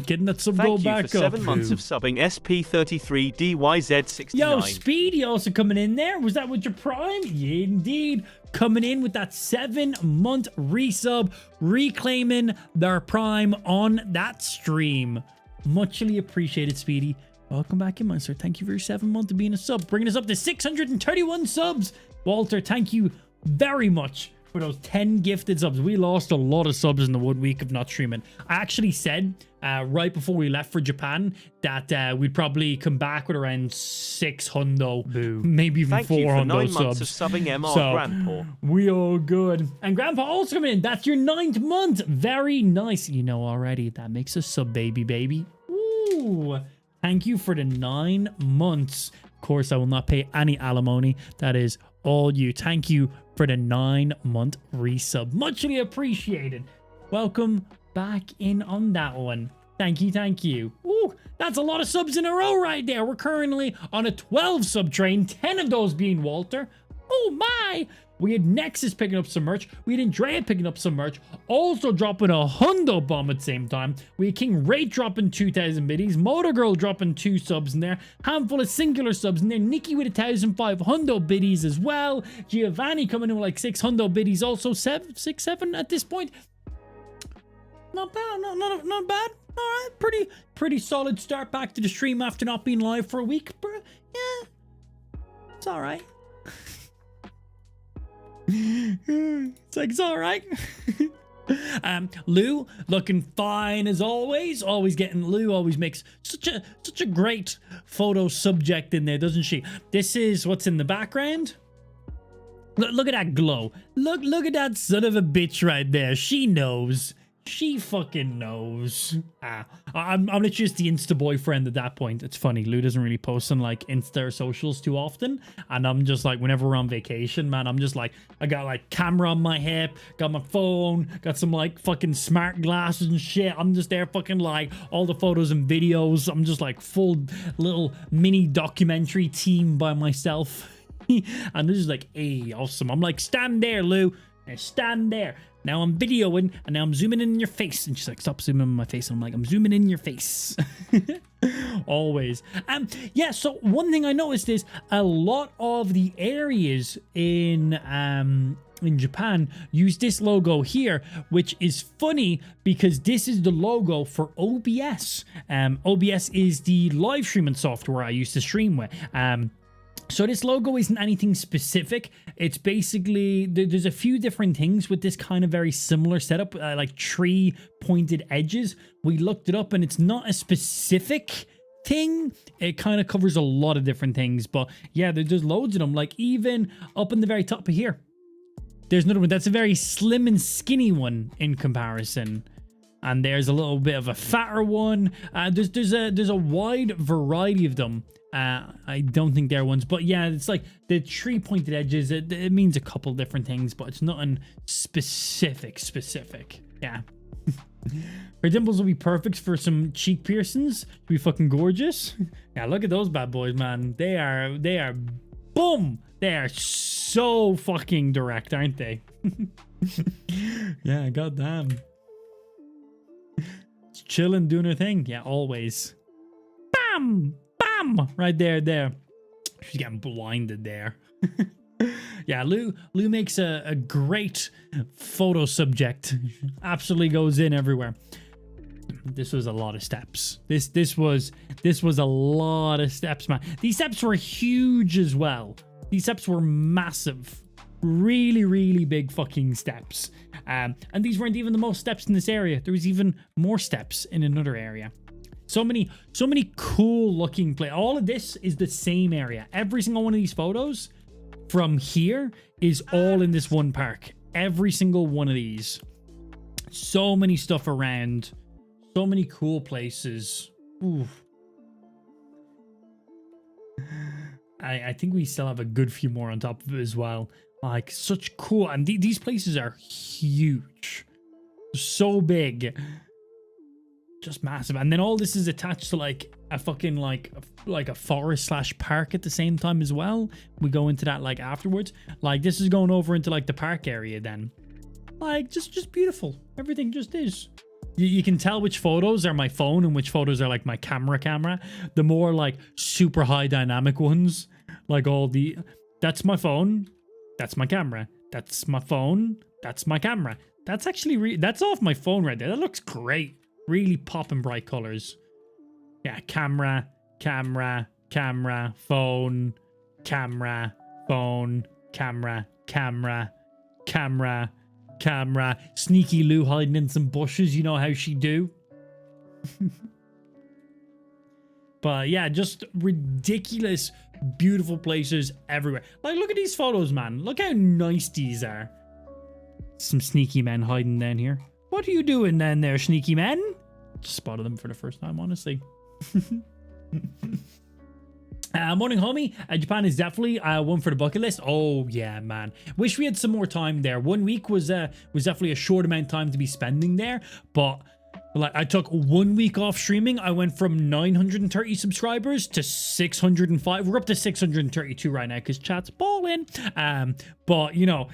Getting that sub goal back up. Thank you for 7 months of subbing SP33DYZ69. Yo, Speedy also coming in there. Was that with your Prime? Yeah, indeed. Coming in with that 7-month resub, reclaiming their Prime on that stream. Muchly appreciated, Speedy. Welcome back in, Monster. Thank you for your 7 months of being a sub, bringing us up to 631 subs. Walter, thank you very much for those 10 gifted subs. We lost a lot of subs in the 1 week of not streaming. I actually said right before we left for Japan that we'd probably come back with around 600, maybe even 400 subs. Months of subbing MR so, Grandpa. We all good. And Grandpa also coming in. That's your 9th month. Very nice. You know already. That makes a sub baby. Ooh. Thank you for the 9 months. Of course, I will not pay any alimony. That is all you. Thank you for the 9-month resub. Muchly appreciated. Welcome back in on that one. Thank you. Ooh, that's a lot of subs in a row right there. We're currently on a 12 sub train, 10 of those being Walter. Oh my! We had Nexus picking up some merch. We had Andrea picking up some merch. Also dropping a hundo bomb at the same time. We had King Rate dropping 2,000 biddies. Motor Girl dropping 2 subs in there. Handful of singular subs in there. Nikki with 1,005 hundo biddies as well. Giovanni coming in with like 6 hundo biddies. Also 7 at this point. Not bad. Not bad. All right. Pretty solid start back to the stream after not being live for a week. Yeah. It's all right. It's all right. Lou looking fine as always. Lou always makes such a great photo subject in there, doesn't she? This is what's in the background. Look at that glow. Look at that son of a bitch right there. She knows. She fucking knows. I'm literally just the Insta boyfriend at that point. It's funny. Lou doesn't really post on like Insta or socials too often. And I'm just like, whenever we're on vacation, man, I'm just like, I got like camera on my hip, got my phone, got some like fucking smart glasses and shit. I'm just there fucking like all the photos and videos. I'm just like full little mini documentary team by myself. And this is like, hey, awesome. I'm like, stand there, Lou. Stand there. Now I'm videoing, and now I'm zooming in your face. And she's like, stop zooming in my face. And I'm like, I'm zooming in your face. Always. Yeah, so one thing I noticed is a lot of the areas in Japan use this logo here, which is funny because this is the logo for OBS. OBS is the live streaming software I used to stream with. So this logo isn't anything specific. It's basically, there's a few different things with this kind of very similar setup, like tree pointed edges. We looked it up and it's not a specific thing. It kind of covers a lot of different things. But yeah, there's loads of them. Like even up in the very top of here, there's another one. That's a very slim and skinny one in comparison. And there's a little bit of a fatter one. There's a wide variety of them. I don't think they're ones, but yeah, it's like the tree pointed edges. It means a couple different things, but it's nothing specific. Yeah. Her dimples will be perfect for some cheek piercings. Be fucking gorgeous. Yeah, look at those bad boys, man. They are boom. They are so fucking direct, aren't they? Yeah, goddamn. It's chilling, doing her thing. Yeah, always. Bam! Bam! Right there. She's getting blinded there. Yeah, Lou makes a great photo subject. Absolutely goes in everywhere. This was a lot of steps. This was a lot of steps, man. These steps were huge as well. These steps were massive. Really, really big fucking steps. And these weren't even the most steps in this area. There was even more steps in another area. So many cool looking play. All of this is the same area. Every single one of these photos from here is all in this one park. Every single one of these. So many stuff around. So many cool places. Ooh. I think we still have a good few more on top of it as well. Like, such cool. And these places are huge. So big. Just massive. And then all this is attached to like a fucking like a forest slash park at the same time as well. We go into that like afterwards. Like, this is going over into like the park area then. Like, just beautiful. Everything just is. You can tell which photos are my phone and which photos are like my camera. The more like super high dynamic ones, like all the, that's my phone, that's my camera, that's my phone, that's my camera. That's actually, that's off my phone right there. That looks great. Really popping bright colors. Yeah, camera, phone, camera. Sneaky Lou hiding in some bushes. You know how she do. But yeah, just ridiculous, beautiful places everywhere. Like, look at these photos, man. Look how nice these are. Some sneaky men hiding down here. What are you doing down there, sneaky men? Just spotted them for the first time, honestly. Morning, homie. Japan is definitely one for the bucket list. Oh yeah, man. Wish we had some more time there. 1 week was definitely a short amount of time to be spending there, but like, I took 1 week off streaming. I went from 930 subscribers to 605. We're up to 632 right now because chat's balling. But you know,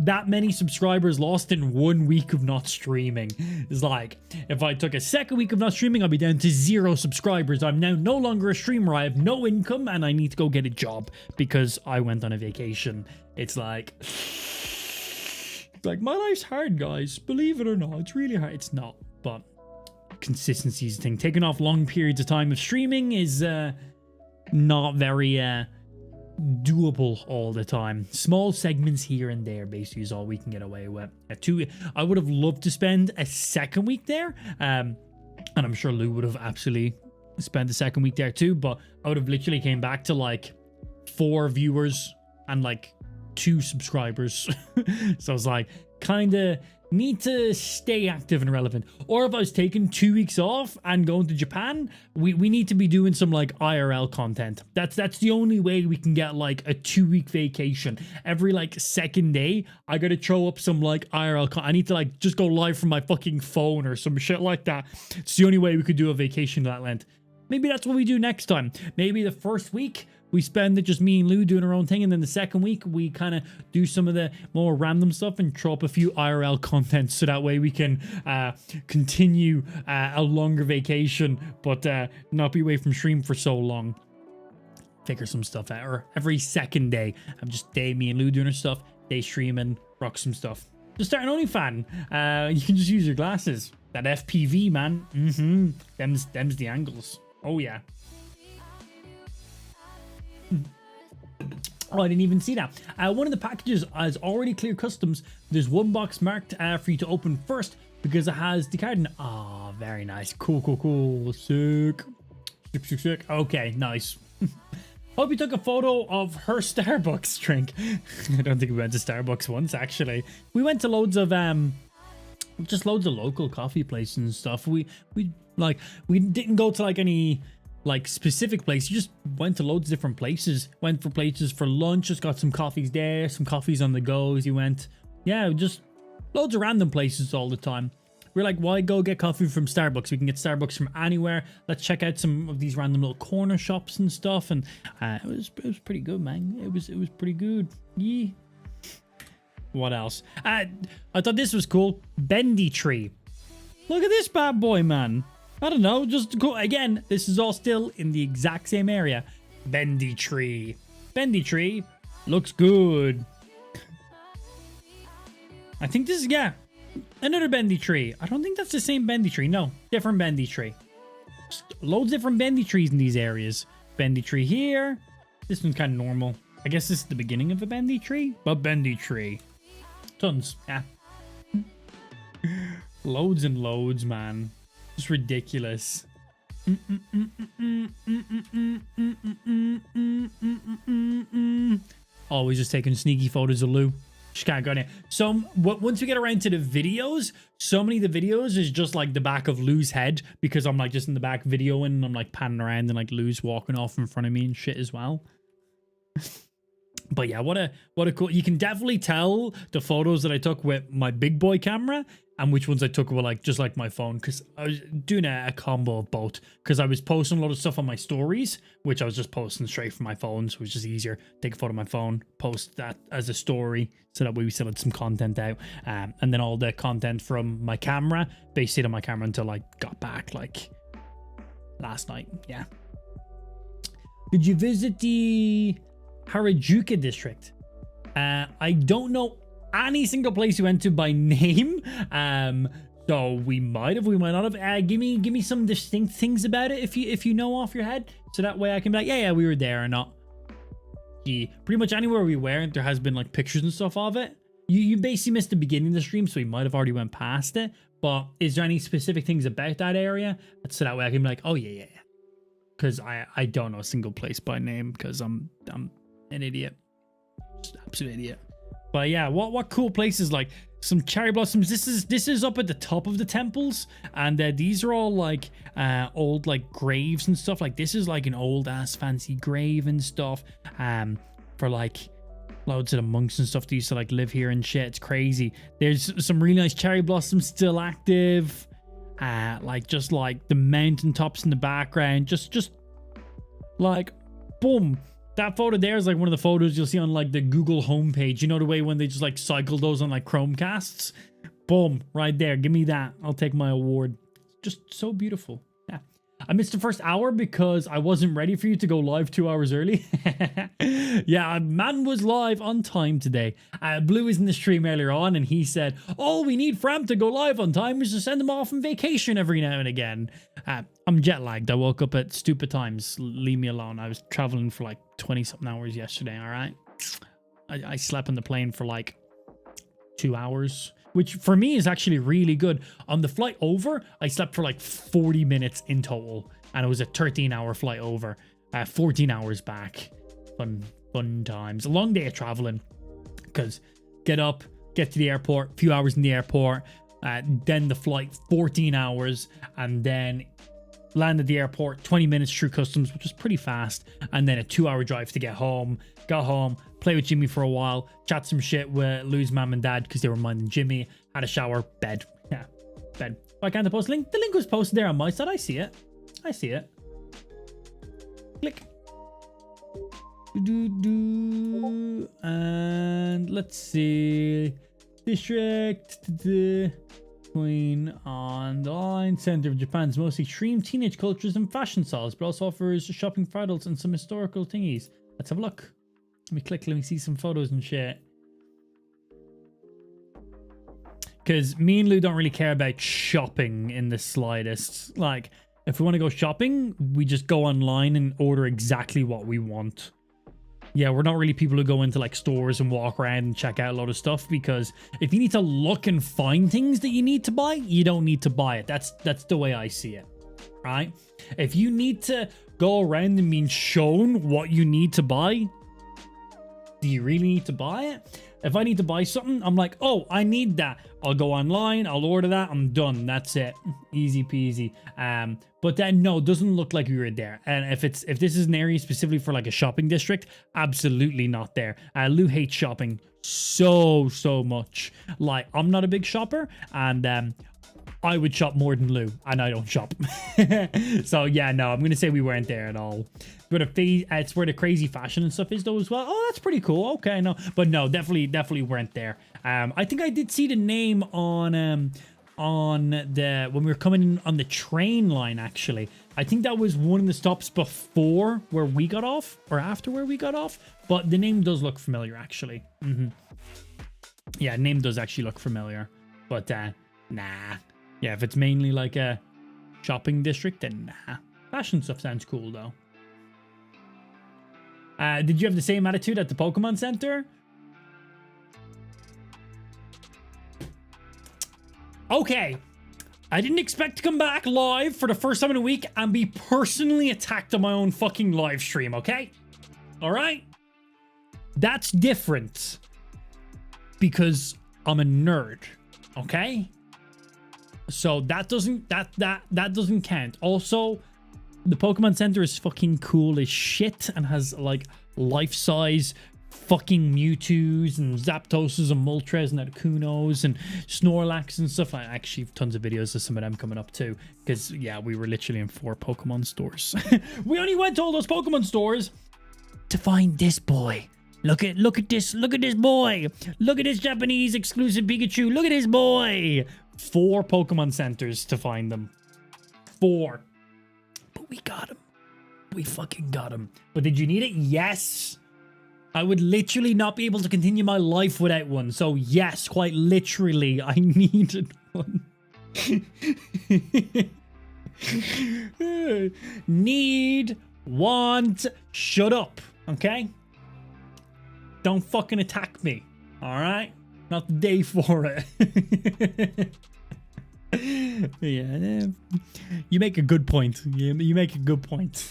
that many subscribers lost in 1 week of not streaming is like, if I took a second week of not streaming, I'd be down to 0 subscribers. I'm now no longer a streamer. I have no income and I need to go get a job because I went on a vacation. It's like my life's hard, guys. Believe it or not, it's really hard. It's not, but consistency is the thing. Taking off long periods of time of streaming is not very doable all the time. Small segments here and there basically is all we can get away with. I would have loved to spend a second week there, and I'm sure Lou would have absolutely spent the second week there too, but I would have literally came back to like 4 viewers and like 2 subscribers. So I was like, kind of need to stay active and relevant. Or if I was taking 2 weeks off and going to Japan, we need to be doing some like IRL content. That's the only way we can get like a 2-week vacation. Every like second day, I gotta throw up some like IRL I need to like just go live from my fucking phone or some shit like that. It's the only way we could do a vacation that length. Maybe that's what we do next time. Maybe the first week we spend it just me and Lou doing our own thing, and then the second week we kind of do some of the more random stuff and throw up a few IRL content so that way we can continue a longer vacation but not be away from stream for so long. Figure some stuff out. Or every second day, I'm just day me and Lou doing our stuff, day streaming, rock some stuff. Just start an OnlyFans. You can just use your glasses. That FPV, man. Them's the angles. Oh yeah. Oh, I didn't even see that. One of the packages is already clear customs. There's one box marked for you to open first because it has the card in. Oh, very nice. Cool. Sick. Okay, nice. Hope you took a photo of her Starbucks drink. I don't think we went to Starbucks once, actually. We went to loads of loads of local coffee places and stuff. We didn't go to like any like specific place. You just went to loads of different places. Went for places for lunch, just got some coffees there, some coffees on the go as you went. Yeah, just loads of random places all the time. We're like, why go get coffee from Starbucks? We can get Starbucks from anywhere. Let's check out some of these random little corner shops and stuff. And it was pretty good, man. It was pretty good. Yeah. What else? I thought this was cool. Bendy tree. Look at this bad boy, man. I don't know, just go again. This is all still in the exact same area. Bendy tree. Bendy tree looks good. I think this is, yeah, another bendy tree. I don't think that's the same bendy tree. No, different bendy tree. Just loads of different bendy trees in these areas. Bendy tree here. This one's kind of normal. I guess this is the beginning of a bendy tree, but bendy tree. Tons, yeah. Loads and loads, man. Just ridiculous. Always just taking sneaky photos of Lou. Just can't go in. Once we get around to the videos, so many of the videos is just like the back of Lou's head because I'm like just in the back videoing and I'm like panning around and like Lou's walking off in front of me and shit as well. But yeah, what a cool, you can definitely tell the photos that I took with my big boy camera and which ones I took with like just like my phone, because I was doing a combo of both, because I was posting a lot of stuff on my stories, which I was just posting straight from my phone, so it was just easier. Take a photo of my phone, post that as a story, so that way we still had some content out, and then all the content from my camera, basically stayed on my camera until I got back like last night. Yeah. Did you visit the Harajuku district? I don't know any single place you went to by name, so we might not have. Give me some distinct things about it if you know off your head, so that way I can be like, yeah, we were there or not. Pretty much anywhere we went, there has been like pictures and stuff of it. You basically missed the beginning of the stream, so we might have already went past it, but is there any specific things about that area, so that way I can be like, oh yeah, because I don't know a single place by name because I'm an idiot, just absolute idiot. But yeah, what cool places, like some cherry blossoms. This is up at the top of the temples, and these are all like old like graves and stuff. Like this is like an old ass fancy grave and stuff, for like loads of the monks and stuff that used to like live here and shit. It's crazy. There's some really nice cherry blossoms still active, like just like the mountaintops in the background, just like boom. That photo there is like one of the photos you'll see on like the Google homepage. You know the way when they just like cycle those on like Chromecasts? Boom, right there. Give me that. I'll take my award. Just so beautiful. Yeah. I missed the first hour because I wasn't ready for you to go live 2 hours early. Yeah, man was live on time today. Blue was in the stream earlier on and he said, all we need Fram to go live on time is to send him off on vacation every now and again. I'm jet lagged. I woke up at stupid times. Leave me alone. I was traveling for like 20 something hours yesterday. All right. I slept on the plane for like 2 hours, which for me is actually really good. On the flight over, I slept for like 40 minutes in total, and it was a 13-hour flight over, 14 hours back. Fun times. A long day of traveling, because get up, get to the airport, a few hours in the airport, then the flight 14 hours, and then land at the airport 20 minutes through customs, which was pretty fast, and then a 2-hour drive to get home. Got home, play with Jimmy for a while, chat some shit with Lou's mom and dad because they were minding Jimmy, had a shower, bed. Yeah, bed. Why can't I post the link? The link was posted there on my side. I see it. Click. And let's see. District. Queen on the line. Center of Japan's most extreme teenage cultures and fashion styles, but also offers shopping for adults and some historical thingies. Let's have a look. Let me click. Let me see some photos and shit. Because me and Lou don't really care about shopping in the slightest. Like, if we want to go shopping, we just go online and order exactly what we want. Yeah, we're not really people who go into like stores and walk around and check out a lot of stuff, because if you need to look and find things that you need to buy, you don't need to buy it. That's the way I see it, right? If you need to go around and being shown what you need to buy, do you really need to buy it? If I need to buy something, I'm like, oh, I need that. I'll go online, I'll order that, I'm done. That's it. Easy peasy. But then no, it doesn't look like we were there. And if this is an area specifically for like a shopping district, absolutely not there. Lou hates shopping so much. Like, I'm not a big shopper, and I would shop more than Lou, and I don't shop. So yeah, no, I'm gonna say we weren't there at all. But it's where the crazy fashion and stuff is though as well. Oh, that's pretty cool. Okay, no, but no, definitely weren't there. I think I did see the name on the when we were coming in on the train line. Actually, I think that was one of the stops before where we got off or after where we got off. But the name does look familiar, actually. Yeah, name does actually look familiar. But nah. Yeah, if it's mainly like a shopping district, then nah. Fashion stuff sounds cool, though. Did you have the same attitude at the Pokemon Center? Okay. I didn't expect to come back live for the first time in a week and be personally attacked on my own fucking live stream, okay? Alright? That's different because I'm a nerd, okay? So that doesn't count. Also, the Pokemon Center is fucking cool as shit and has like life-size fucking Mewtwo's and Zapdoses and Moltres and Articunos and Snorlax and stuff. I actually have tons of videos of some of them coming up too, because yeah, we were literally in 4 Pokemon stores. We only went to all those Pokemon stores to find this boy. Look at this boy. Look at this Japanese exclusive Pikachu. Look at this boy. 4 Pokemon centers to find them. 4. But we got him. We fucking got him. But did you need it? Yes. I would literally not be able to continue my life without one. So yes, quite literally, I needed one. Need, want, shut up, okay? Don't fucking attack me, all right? Not the day for it. Yeah, you make a good point. You make a good point.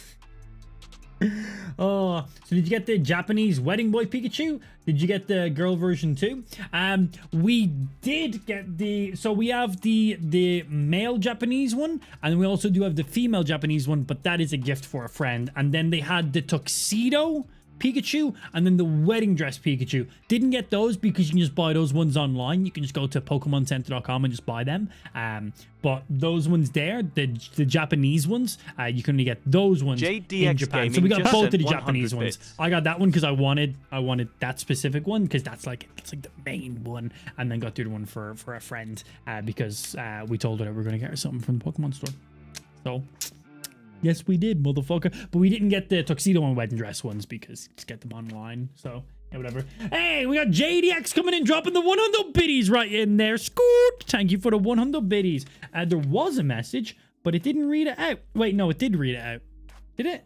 Oh, so did you get the Japanese wedding boy Pikachu? Did you get the girl version too? We did get the, so we have the male Japanese one, and we also do have the female Japanese one, but that is a gift for a friend. And then they had the tuxedo Pikachu and then the wedding dress Pikachu. Didn't get those because you can just buy those ones online. You can just go to PokemonCenter.com and just buy them. But those ones there, the Japanese ones, you can only get those ones in Japan. So we got both of the Japanese ones. I got that one because I wanted that specific one because that's like the main one, and then got the other one for a friend because we told her that we were gonna get her something from the Pokemon store. So yes, we did, motherfucker. But we didn't get the tuxedo and wedding dress ones because just get them online. So, yeah, whatever. Hey, we got JDX coming in, dropping the 100 biddies right in there. Scoot! Thank you for the 100 biddies. There was a message, but it didn't read it out. Wait, no, it did read it out. Did it?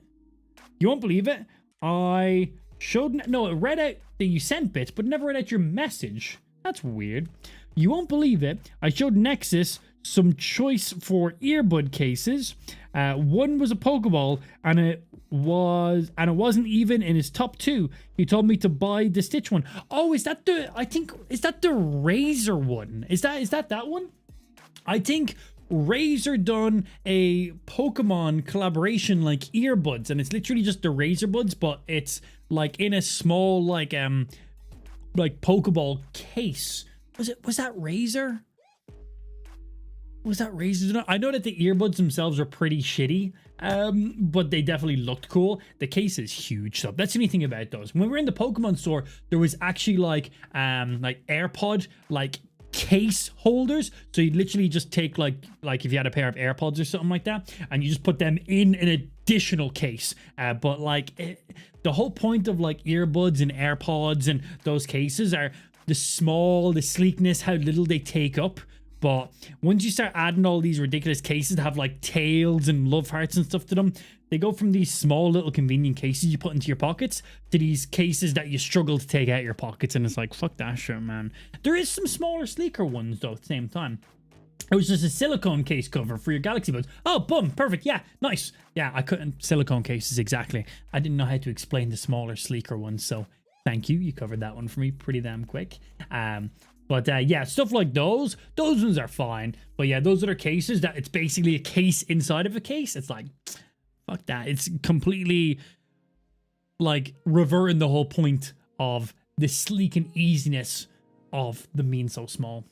You won't believe it. I showed... No, it read out that you sent bits, but never read out your message. That's weird. You won't believe it. I showed Nexus some choice for earbud cases. One was a Pokeball, and it wasn't even in his top 2. He told me to buy the Stitch one. Oh, is that the? I think is that the Razor one? Is that one? I think Razor done a Pokemon collaboration like earbuds, and it's literally just the Razor buds, but it's like in a small like Pokeball case. Was that Razor? Was that Razor? I know that the earbuds themselves are pretty shitty, but they definitely looked cool. The case is huge, so that's the only thing about those. When we were in the Pokemon store, there was actually like AirPod case holders. So you'd literally just take like if you had a pair of AirPods or something like that, and you just put them in an additional case. But the whole point of like earbuds and AirPods and those cases are the sleekness, how little they take up. But once you start adding all these ridiculous cases that have like tails and love hearts and stuff to them, they go from these small little convenient cases you put into your pockets to these cases that you struggle to take out your pockets. And it's like, fuck that shit, man. There is some smaller, sleeker ones though at the same time. It was just a silicone case cover for your Galaxy Buds. Oh, boom, perfect. Yeah, nice. Yeah, I couldn't. Silicone cases, exactly. I didn't know how to explain the smaller, sleeker ones. So thank you. You covered that one for me pretty damn quick. But yeah, stuff like those ones are fine. But yeah, those other cases that it's basically a case inside of a case. It's like, fuck that. It's completely like reverting the whole point of the sleek and easiness of the being so small.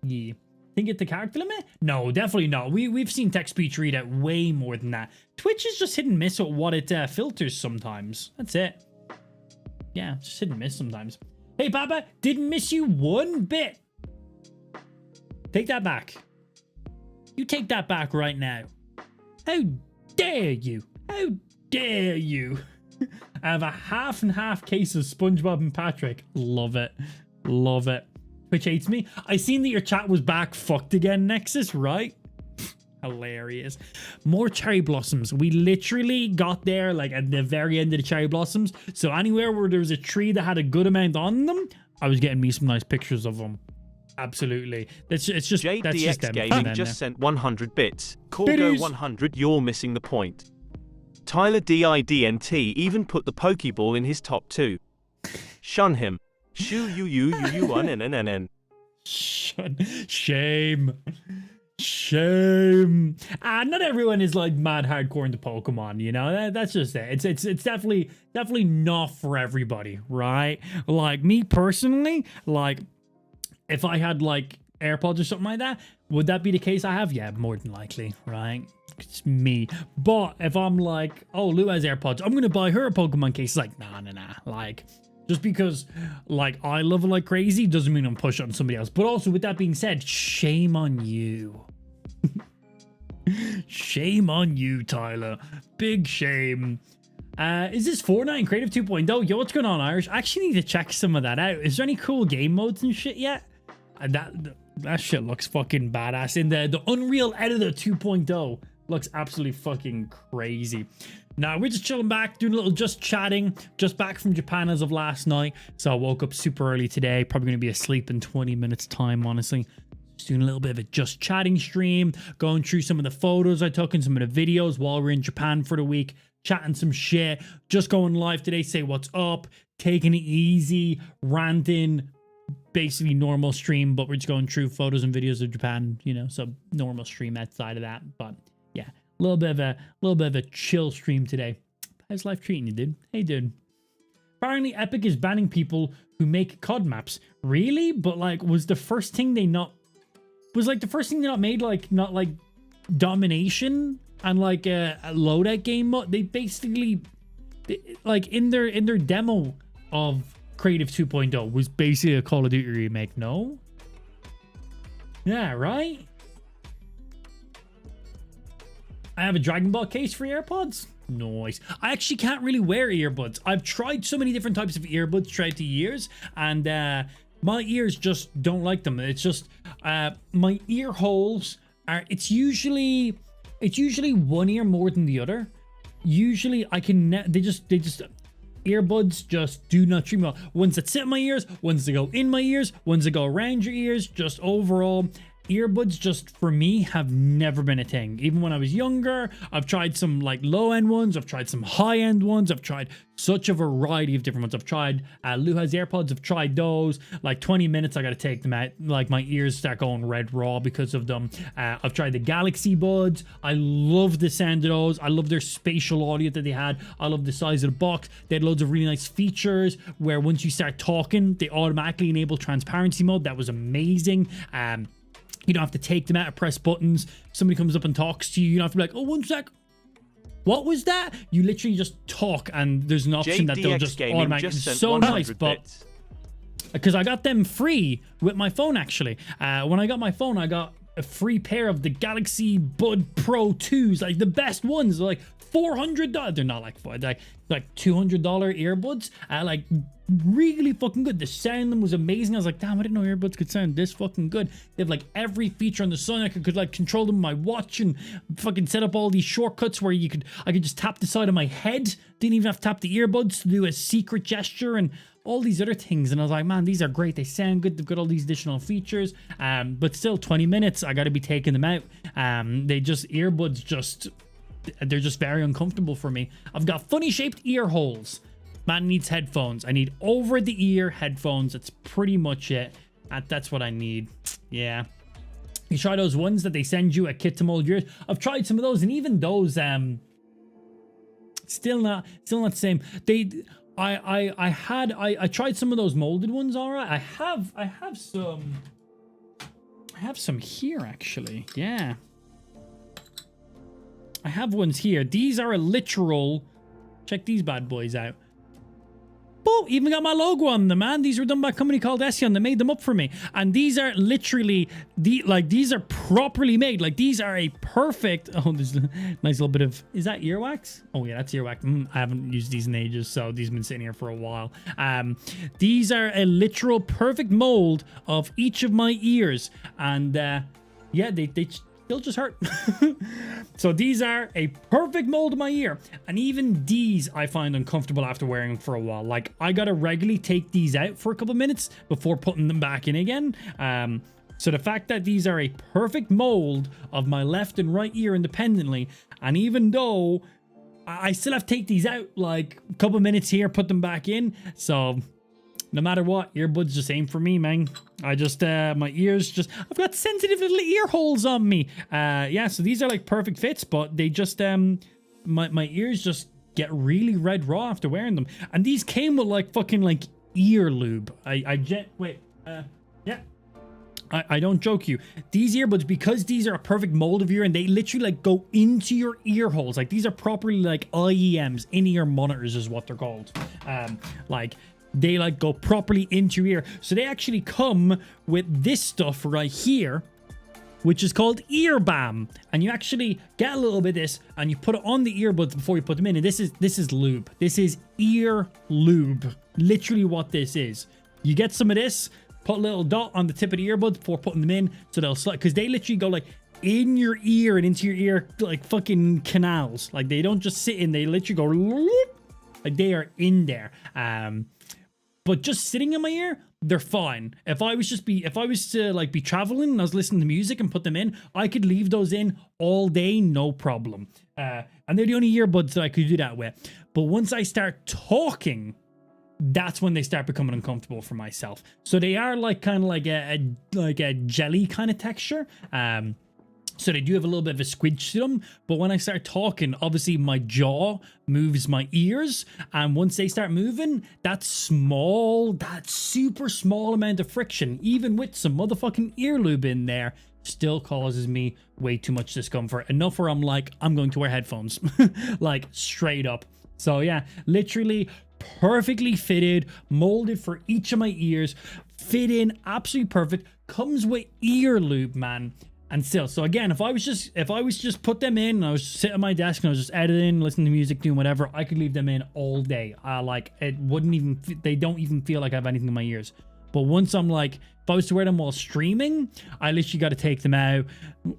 Yeah. Think it's the character limit? No, definitely not. We've seen text speech read out way more than that. Twitch is just hit and miss with what it filters sometimes. That's it. Yeah, just hit and miss sometimes. Hey, Papa, didn't miss you one bit. Take that back. You take that back right now. How dare you? How dare you? I have a half and half case of SpongeBob and Patrick. Love it. Love it. Twitch hates me. I seen that your chat was back fucked again, Nexus, right? Hilarious. More cherry blossoms. We literally got there like at the very end of the cherry blossoms. So anywhere where there was a tree that had a good amount on them, I was getting me some nice pictures of them. Absolutely. It's just JDX Gaming just sent 100 bits. Corgo 100, you're missing the point. Tyler DIDNT even put the Pokeball in his top 2. Shun him. Shoo you n. Shame. Shame. Not everyone is like mad hardcore into Pokemon, you know? That's just it. It's definitely not for everybody, right? Like me personally, like if I had like AirPods or something like that, would that be the case I have? Yeah, more than likely, right? It's me. But if I'm like, oh, Lou has AirPods, I'm gonna buy her a Pokemon case. It's like, nah. Like, just because like I love it like crazy doesn't mean I'm pushing on somebody else. But also with that being said, shame on you. Shame on you, Tyler. Big shame. Is this Fortnite and Creative 2.0? Yo, what's going on, Irish? I actually need to check some of that out. Is there any cool game modes and shit yet? That shit looks fucking badass. In the Unreal Editor 2.0 looks absolutely fucking crazy. Now we're just chilling back, doing a little just chatting, just back from Japan as of last night. So I woke up super early today, probably going to be asleep in 20 minutes time, honestly. Just doing a little bit of a just chatting stream, going through some of the photos I took and some of the videos while we're in Japan for the week, chatting some shit, just going live today, say what's up, taking it easy, ranting, basically normal stream, but we're just going through photos and videos of Japan, you know, so normal stream outside of that. But yeah, a little bit of a chill stream today. How's life treating you, dude? Hey, dude. Apparently Epic is banning people who make COD maps. Really? But like, was the first thing they not made like not like domination and like a loadout game mode? They basically like in their demo of Creative 2.0 was basically a Call of Duty remake. No? Yeah, right? I have a Dragon Ball case for AirPods. Nice. I actually can't really wear earbuds. I've tried so many different types of earbuds throughout the years, and my ears just don't like them. It's just my ear holes are. It's usually one ear more than the other. Usually I can. They just earbuds just do not treat me well. Ones that sit in my ears, ones that go in my ears, ones that go around your ears. Just overall, earbuds just for me have never been a thing. Even when I was younger, I've tried some like low-end ones, I've tried some high-end ones, I've tried such a variety of different ones. I've tried Lou has AirPods, I've tried those. Like 20 minutes I gotta take them out, like my ears start going red raw because of them. I've tried the Galaxy Buds. I love the sound of those. I love their spatial audio that they had. I love the size of the box. They had loads of really nice features where once you start talking, they automatically enable transparency mode. That was amazing. You don't have to take them out or press buttons. Somebody comes up and talks to you. You don't have to be like, oh, one sec. What was that? You literally just talk and there's an option that they'll just automatically. It's so nice, but because I got them free with my phone, actually. When I got my phone, I got a free pair of the Galaxy Bud Pro 2s, like the best ones, like $400. They're not like $200 earbuds. Like really fucking good. The sound them was amazing. I was like, damn, I didn't know earbuds could sound this fucking good. They have like every feature on the sun. I could like control them with my watch and fucking set up all these shortcuts where I could just tap the side of my head. Didn't even have to tap the earbuds to do a secret gesture and all these other things. And I was like, man, these are great. They sound good. They've got all these additional features. But still 20 minutes, I got to be taking them out. Earbuds they're just very uncomfortable for me. I've got funny shaped ear holes. Man needs headphones. I need over the ear headphones. That's pretty much it. That's what I need. Yeah. You try those ones that they send you a kit to mold yours. I've tried some of those, and even those still not the same. I tried some of those molded ones, all right. I have some here actually. Yeah. I have ones here. These are a literal. Check these bad boys out. Boom! Even got my logo on them, man. These were done by a company called Ession. They made them up for me, and these are literally these are properly made. Like these are a perfect. Oh, there's a nice little bit of. Is that earwax? Oh yeah, that's earwax. I haven't used these in ages, so these have been sitting here for a while. These are a literal perfect mold of each of my ears, and yeah, they they'll just hurt. So these are a perfect mold of my ear, and even these I find uncomfortable after wearing them for a while. Like I gotta regularly take these out for a couple minutes before putting them back in again. So the fact that these are a perfect mold of my left and right ear independently, and even though I still have to take these out like a couple minutes here, put them back in, so No matter what, earbuds just ain't for me, man. I just, my ears just, I've got sensitive little ear holes on me. Yeah, so these are like perfect fits, but they just, my ears just get really red raw after wearing them. And these came with like fucking like ear lube. Yeah. I don't joke you. These earbuds, because these are a perfect mold of ear and they literally like go into your ear holes. Like these are properly like IEMs, in-ear monitors is what they're called. Like they like go properly into your ear. So they actually come with this stuff right here, which is called ear balm. And you actually get a little bit of this and you put it on the earbuds before you put them in. And this is lube. This is ear lube. Literally what this is. You get some of this, put a little dot on the tip of the earbuds before putting them in, so they'll slide, because they literally go like in your ear and into your ear like fucking canals. Like they don't just sit in, they literally go like they are in there. But just sitting in my ear, they're fine. If I was to like be traveling and I was listening to music and put them in, I could leave those in all day, no problem. And they're the only earbuds that I could do that with. But once I start talking, that's when they start becoming uncomfortable for myself. So they are like kind of like a jelly kind of texture. So they do have a little bit of a squidge to them, but when I start talking, obviously my jaw moves my ears, and once they start moving, that super small amount of friction, even with some motherfucking ear lube in there, still causes me way too much discomfort. Enough where I'm like, I'm going to wear headphones, like straight up. So yeah, literally perfectly fitted, molded for each of my ears, fit in absolutely perfect, comes with ear lube, man. And still, so again, if I was just put them in and I was sitting at my desk and I was just editing, listening to music, doing whatever, I could leave them in all day. Like it wouldn't even, they don't even feel like I have anything in my ears. But once I'm like, if I was to wear them while streaming, I literally got to take them out,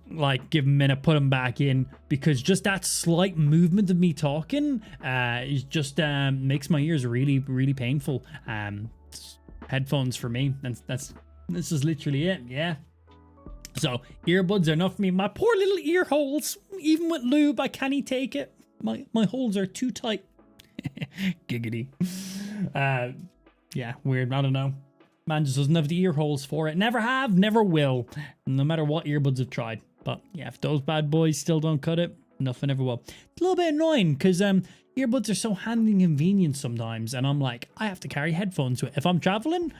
like give them a minute, put them back in, because just that slight movement of me talking is just makes my ears really, really painful. Headphones for me. This is literally it. Yeah. So earbuds are enough for me. My poor little ear holes, even with lube, I can't take it. My holes are too tight. Giggity. Yeah, weird. I don't know. Man just doesn't have the ear holes for it. Never have, never will. No matter what earbuds have tried. But yeah, if those bad boys still don't cut it, nothing ever will. It's a little bit annoying because earbuds are so handy and convenient sometimes. And I'm like, I have to carry headphones with it. If I'm traveling,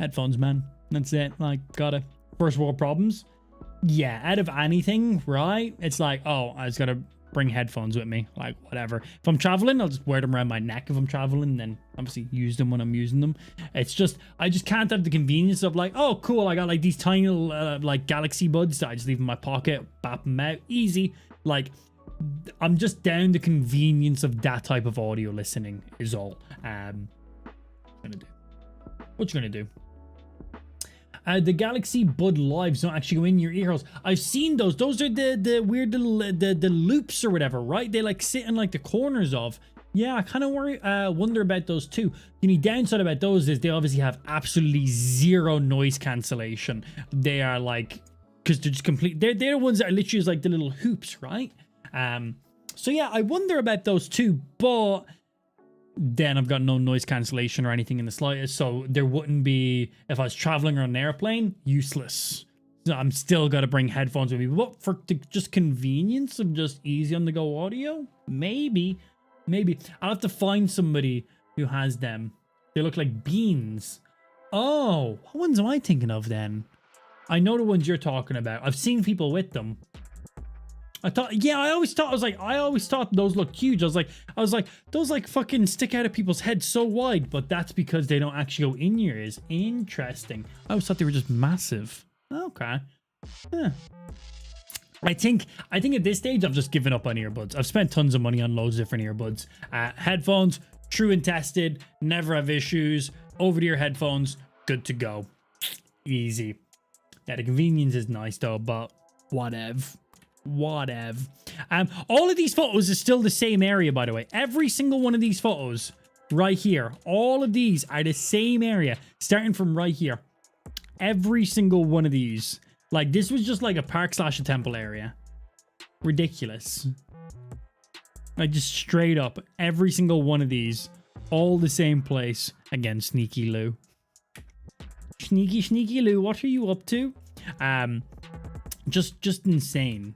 headphones, man. That's it. Like, gotta. First world problems. Yeah, out of anything, right? It's like, oh, I just gotta bring headphones with me, like whatever. If I'm traveling, I'll just wear them around my neck if I'm traveling, and then obviously use them when I'm using them. It's just, I just can't have the convenience of like, oh cool, I got like these tiny little like Galaxy Buds that I just leave in my pocket, bap them out, easy. Like, I'm just down the convenience of that type of audio listening is all. What you gonna do? The Galaxy Bud Lives don't actually go in your ear holes. I've seen those. Those are the weird little the loops or whatever, right? They like sit in like the corners of. Yeah, I kind of wonder about those too. The only downside about those is they obviously have absolutely zero noise cancellation. They are like, because they're just complete. They're the ones that are literally just like the little hoops, right? So yeah, I wonder about those too, but then I've got no noise cancellation or anything in the slightest, so there wouldn't be, if I was traveling on an airplane, useless. So I'm still got to bring headphones with me, but for just convenience of just easy on the go audio, maybe I'll have to find somebody who has them. They look like beans. Oh, what ones am I thinking of then? I know the ones you're talking about. I've seen people with them. I always thought those looked huge. I was like, those like fucking stick out of people's heads so wide, but that's because they don't actually go in your ears. Interesting. I always thought they were just massive. Okay. Yeah. I think at this stage I've just given up on earbuds. I've spent tons of money on loads of different earbuds. Headphones, true and tested, never have issues. Over-the-ear headphones, good to go. Easy. Yeah, the convenience is nice though, but whatever. All of these photos is still the same area, by the way. Every single one of these photos right here, all of these are the same area, starting from right here. Every single one of these. Like, this was just like a park / a temple area. Ridiculous. Like, just straight up, every single one of these all the same place. Again, Sneaky Lou. Sneaky Lou, what are you up to? Just insane.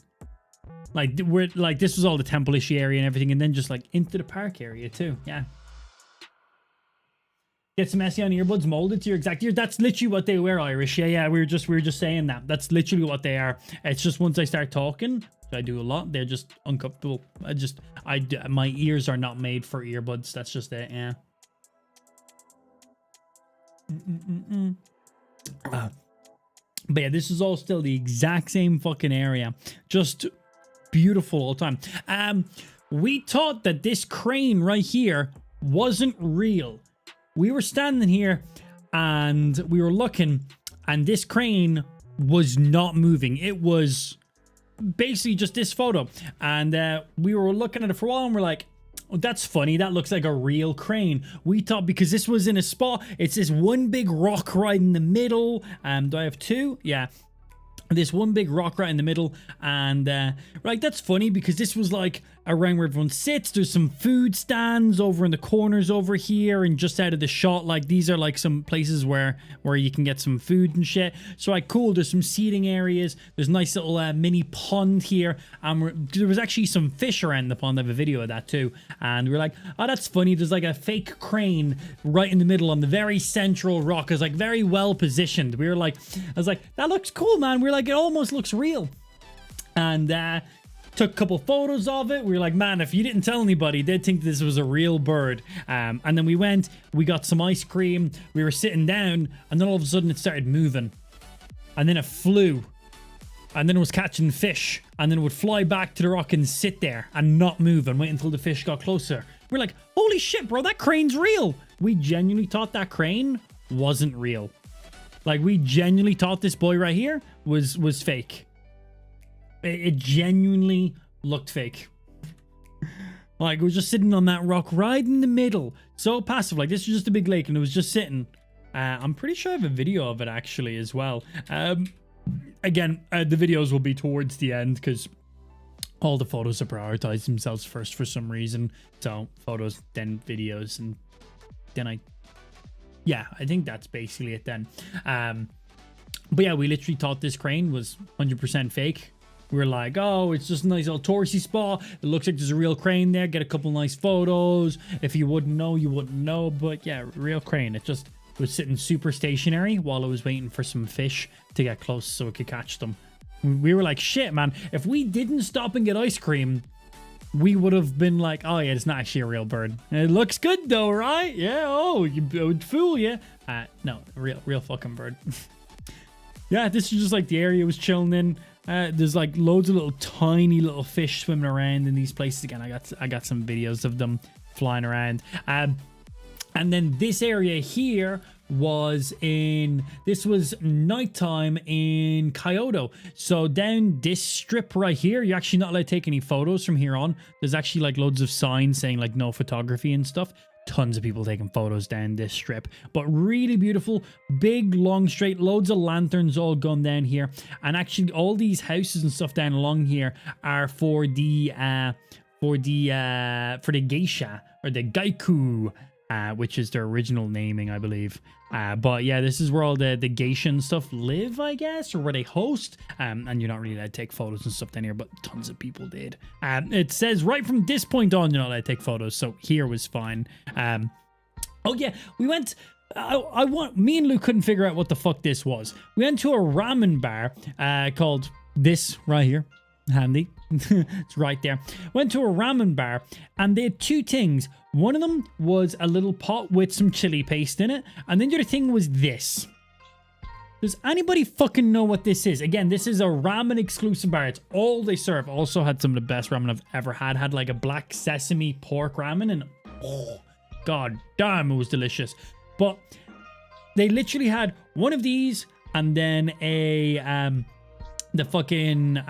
Like we're like this was all the temple-ish area and everything, and then just like into the park area too. Yeah. Get some SE on earbuds molded to your exact ears. That's literally what they wear, Irish. Yeah. We were just saying that. That's literally what they are. It's just once I start talking, which I do a lot, they're just uncomfortable. My ears are not made for earbuds. That's just it. Yeah. But yeah, this is all still the exact same fucking area. Just beautiful all the time. We thought that this crane right here wasn't real. We were standing here and we were looking, and this crane was not moving. It was basically just this photo. And we were looking at it for a while and we're like, oh, that's funny. That looks like a real crane. We thought because this was in a spot, it's this one big rock right in the middle. Do I have two? Yeah. This one big rock right in the middle. And right, that's funny because this was like around where everyone sits. There's some food stands over in the corners over here, and just out of the shot, like these are like some places where you can get some food and shit. So like cool, there's some seating areas. There's a nice little mini pond here, and there was actually some fish around the pond. I have a video of that too, and we're like, oh, that's funny. There's like a fake crane right in the middle on the very central rock. It's like very well positioned. We were like, I was like, that looks cool, man. We're like, it almost looks real. And took a couple photos of it. We were like, man, if you didn't tell anybody, they'd think this was a real bird. And then we got some ice cream. We were sitting down, and then all of a sudden it started moving. And then it flew. And then it was catching fish. And then it would fly back to the rock and sit there and not move and wait until the fish got closer. We're like, holy shit, bro, that crane's real. We genuinely thought that crane wasn't real. Like, we genuinely thought this boy right here was fake. It genuinely looked fake. Like, it was just sitting on that rock right in the middle. So passive. Like, this was just a big lake and it was just sitting. I'm pretty sure I have a video of it actually as well. Again, the videos will be towards the end because all the photos have prioritized themselves first for some reason. So photos, then videos, and then yeah, I think that's basically it then. But yeah, we literally thought this crane was 100% fake. We were like, oh, it's just a nice little touristy spot. It looks like there's a real crane there. Get a couple nice photos. If you wouldn't know, you wouldn't know. But yeah, real crane. It just was sitting super stationary while I was waiting for some fish to get close so we could catch them. We were like, shit, man. If we didn't stop and get ice cream, we would have been like, oh yeah, it's not actually a real bird. It looks good though, right? Yeah, oh, it would fool you. No, real fucking bird. Yeah, this is just like the area I was chilling in. There's like loads of little tiny little fish swimming around in these places. Again, I got some videos of them flying around. And then this area here was nighttime in Kyoto. So down this strip right here, you're actually not allowed to take any photos from here on. There's actually like loads of signs saying like no photography and stuff. Tons of people taking photos down this strip, but really beautiful, big, long, straight, loads of lanterns all gone down here. And actually all these houses and stuff down along here are for the geisha, or the gaiku, which is their original naming, I believe. But yeah, this is where all the geisha and stuff live, I guess, or where they host. And you're not really allowed to take photos and stuff down here, but tons of people did. It says right from this point on, you're not allowed to take photos, so here was fine. Oh yeah, we went... me and Luke couldn't figure out what the fuck this was. We went to a ramen bar called this right here. Handy. It's right there. Went to a ramen bar and they had two things. One of them was a little pot with some chili paste in it, and then the other thing was this. Does anybody fucking know what this is? Again, this is a ramen exclusive bar. It's all they serve. Also had some of the best ramen I've ever had. Had like a black sesame pork ramen, and oh god damn, it was delicious. But they literally had one of these and then the fucking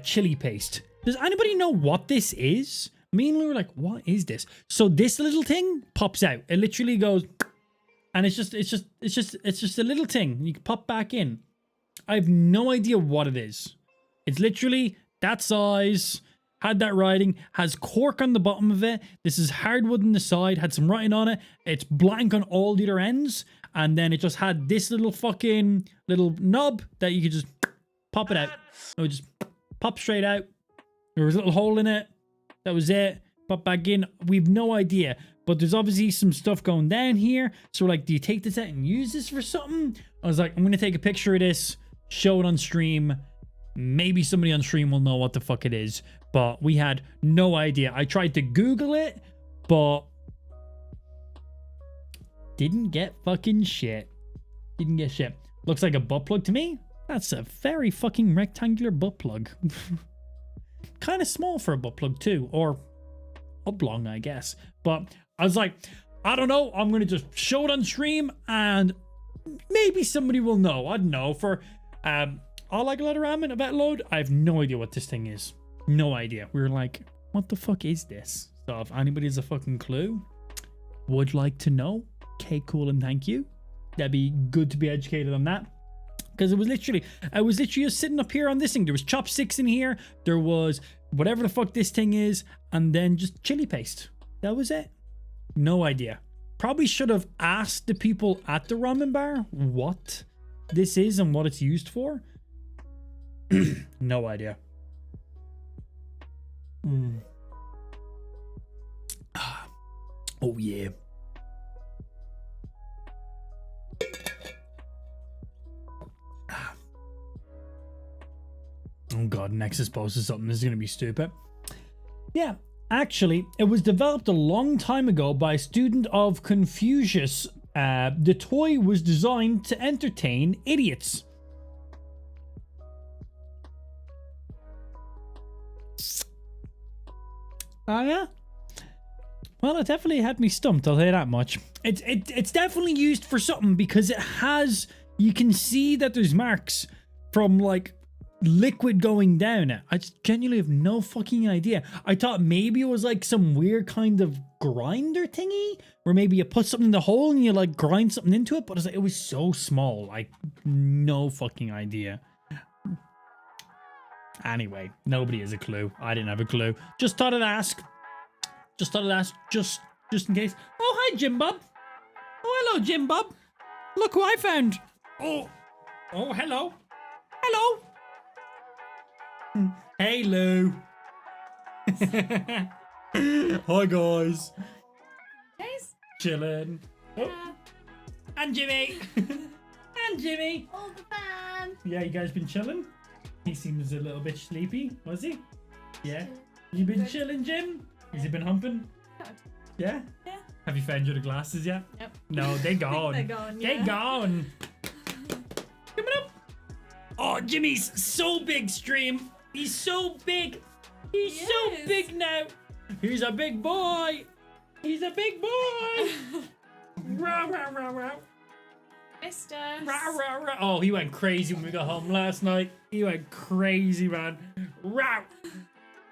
chili paste. Does anybody know what this is? Me and Lou were like, what is this? So this little thing pops out. It literally goes, and it's just a little thing. You can pop back in. I have no idea what it is. It's literally that size. had that writing, has cork on the bottom of it. This is hardwood on the side, had some writing on it. It's blank on all the other ends. And then it just had this little fucking little knob that you could just pop it out. It would just pop straight out. There was a little hole in it. That was it. Pop back in. We've no idea. But there's obviously some stuff going down here. So we're like, do you take this out and use this for something? I was like, I'm going to take a picture of this, show it on stream. Maybe somebody on stream will know what the fuck it is. But we had no idea. I tried to Google it, but didn't get fucking shit. Didn't get shit. Looks like a butt plug to me. That's a very fucking rectangular butt plug. Kind of small for a butt plug too. Or oblong, I guess. But I was like, I don't know. I'm going to just show it on stream and maybe somebody will know. I don't know. For I like a lot of ramen, a bet load. I have no idea what this thing is. No idea. We were like, what the fuck is this? So if anybody has a fucking clue, would like to know. Okay, cool, and thank you. That'd be good to be educated on that. Because I was literally just sitting up here on this thing. There was chopsticks in here. There was whatever the fuck this thing is. And then just chili paste. That was it. No idea. Probably should have asked the people at the ramen bar what this is and what it's used for. No idea. Oh yeah. Oh god, Nexus posted something. This is gonna be stupid. Yeah, actually, it was developed a long time ago by a student of Confucius. The toy was designed to entertain idiots. Oh yeah? Well, it definitely had me stumped, I'll say that much. It's definitely used for something because it has, you can see that there's marks from like liquid going down it. I just genuinely have no fucking idea. I thought maybe it was like some weird kind of grinder thingy where maybe you put something in the hole and you like grind something into it, but it was so small. Like no fucking idea. Anyway, nobody has a clue. I didn't have a clue. Just thought I'd ask. Just in case. Oh, hi, Jim Bob. Oh, hello, Jim Bob. Look who I found. Oh, hello. Hello. Hey, Lou. Hi, guys. Guys. Chilling. Oh. And Jimmy. And Jimmy. All the fun. Yeah, you guys been chilling? He seems a little bit sleepy, was he? Yeah. You been chilling, Jim? Has he been humping? Yeah? Yeah. Have you found your glasses yet? Yep. No, they're gone. They're gone, They're yeah. gone. Coming up. Oh, Jimmy's so big, stream. He's so big. He's so big now. He's a big boy. He's a big boy. Rah, rah, rah, rah. Mister. Rah, rah, rah. Oh, he went crazy when we got home last night. He went crazy, man. Rah.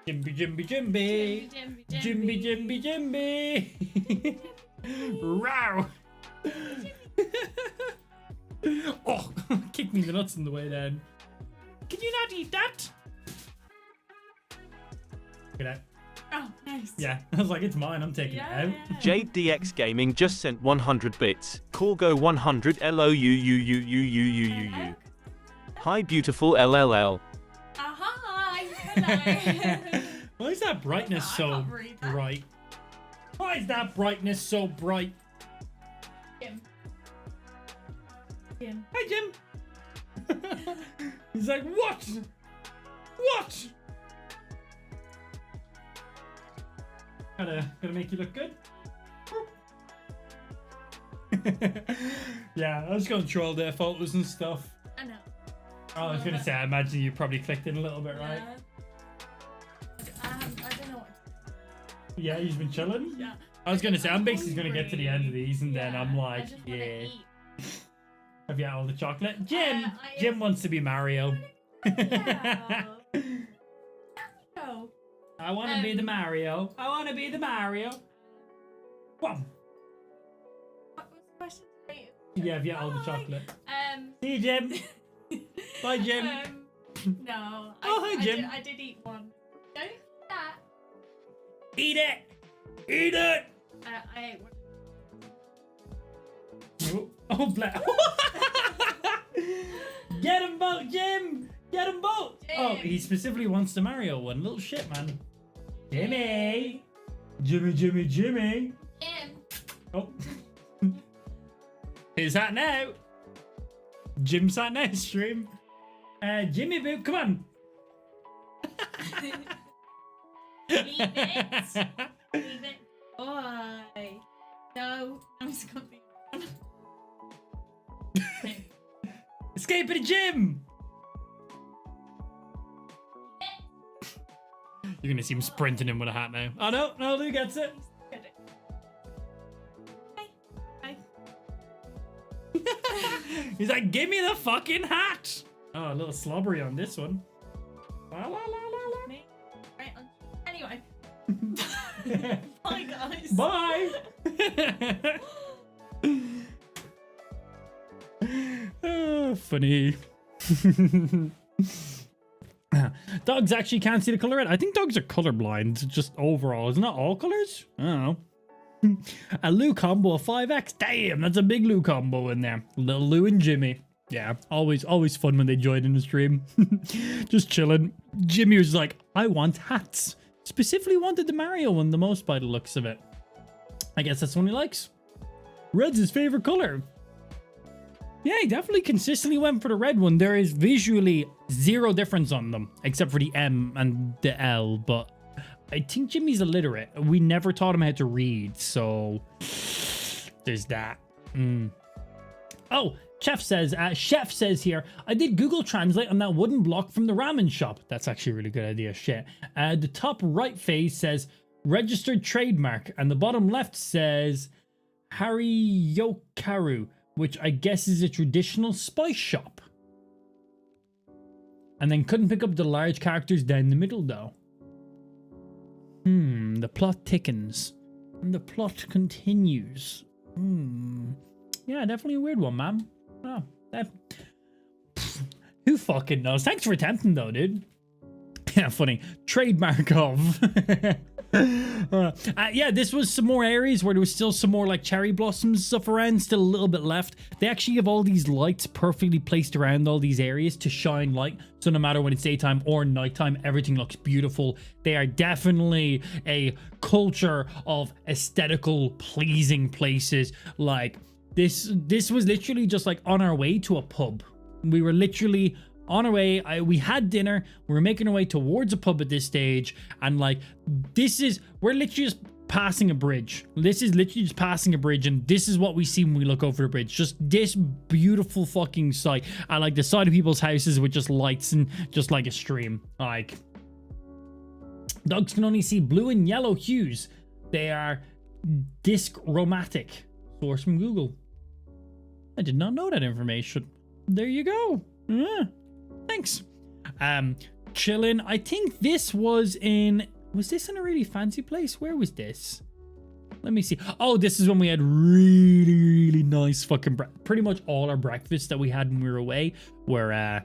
Jimby, Jimby, Jimby. Jimby, Jimby, Jimby. Rah. Oh, kick me in the nuts on the way down. Can you not eat that? Look at that. Oh, nice. Yeah, I was like, it's mine. I'm taking it out. Jade DX Gaming just sent 100 bits. Corgo 100 LOUUUUUUU. Hi, beautiful LLL. Hi. Hello. Why is that brightness I so can't read that. bright? Why is that brightness so bright? Jim. Jim. Hi, Jim. He's like, what? What? Gotta make you look good. Yeah, I was going through all their photos and stuff. I know. Oh, I was gonna say, I imagine you probably clicked in a little bit, right? I don't know what. Yeah, you've been chilling? Yeah. I was gonna say, I'm basically gonna get to the end of these and then I'm I like, just wanna yeah. eat. Have you had all the chocolate? Jim! I Jim wants to be Mario. No. I want to be the Mario. I want to be the Mario. Bum. What was the question? Yeah, have you had all the chocolate? See you, Jim. Bye, Jim. No. Oh, hi, Jim. I did eat one. Don't Eat it! Eat it! I Oh, black. Get him both, Jim! Get him both! Oh, he specifically wants the Mario one. Little shit, man. Jimmy! Jimmy. Jim. Oh. Who's that now? Jim's that now, stream. Jimmy Boo, come on. Leave it. Leave it. Boy. No. I'm just gonna be. Escape at the gym! You're gonna see him sprinting in with a hat now. Oh no, Lou gets it. Hi. He's like, give me the fucking hat! Oh, a little slobbery on this one. La, la, la, la, Me. Right on. Anyway. la. Bye, guys. Bye! Oh, funny. Dogs actually can't see the color red. I think dogs are colorblind, just overall. Isn't that all colors? I don't know. A Lou combo of 5x. Damn, that's a big Lou combo in there. Little Lou and Jimmy. Yeah, always fun when they join in the stream. Just chilling. Jimmy was like, I want hats. Specifically wanted the Mario one the most by the looks of it. I guess that's one he likes. Red's his favorite color. Yeah, he definitely consistently went for the red one. There is visually zero difference on them, except for the M and the L, but I think Jimmy's illiterate. We never taught him how to read, so there's that. Oh, Chef says here, I did Google Translate on that wooden block from the ramen shop. That's actually a really good idea, shit. The top right face says registered trademark, and the bottom left says Hariyokaru, which I guess is a traditional spice shop. And then couldn't pick up the large characters down the middle though. The plot thickens. And the plot continues. Yeah, definitely a weird one, man. Oh, who fucking knows? Thanks for attempting though, dude. Yeah, funny. Trademark of. Yeah, this was some more areas where there was still some more like cherry blossoms stuff around, still a little bit left. They actually have all these lights perfectly placed around all these areas to shine light, so no matter when it's daytime or nighttime, everything looks beautiful. They are definitely a culture of aesthetical pleasing places. Like this was literally just like on our way to a pub. We were literally on our way, we had dinner, we were making our way towards a pub at this stage, and like, we're literally just passing a bridge. This is literally just passing a bridge, and this is what we see when we look over the bridge. Just this beautiful fucking sight. I like the side of people's houses with just lights and just like a stream. Like, dogs can only see blue and yellow hues. They are dichromatic. Source from Google. I did not know that information. There you go. Yeah. Thanks. Chillin'. I think this was this in a really fancy place? Where was this? Let me see. Oh, this is when we had really nice fucking pretty much all our breakfasts that we had when we were away were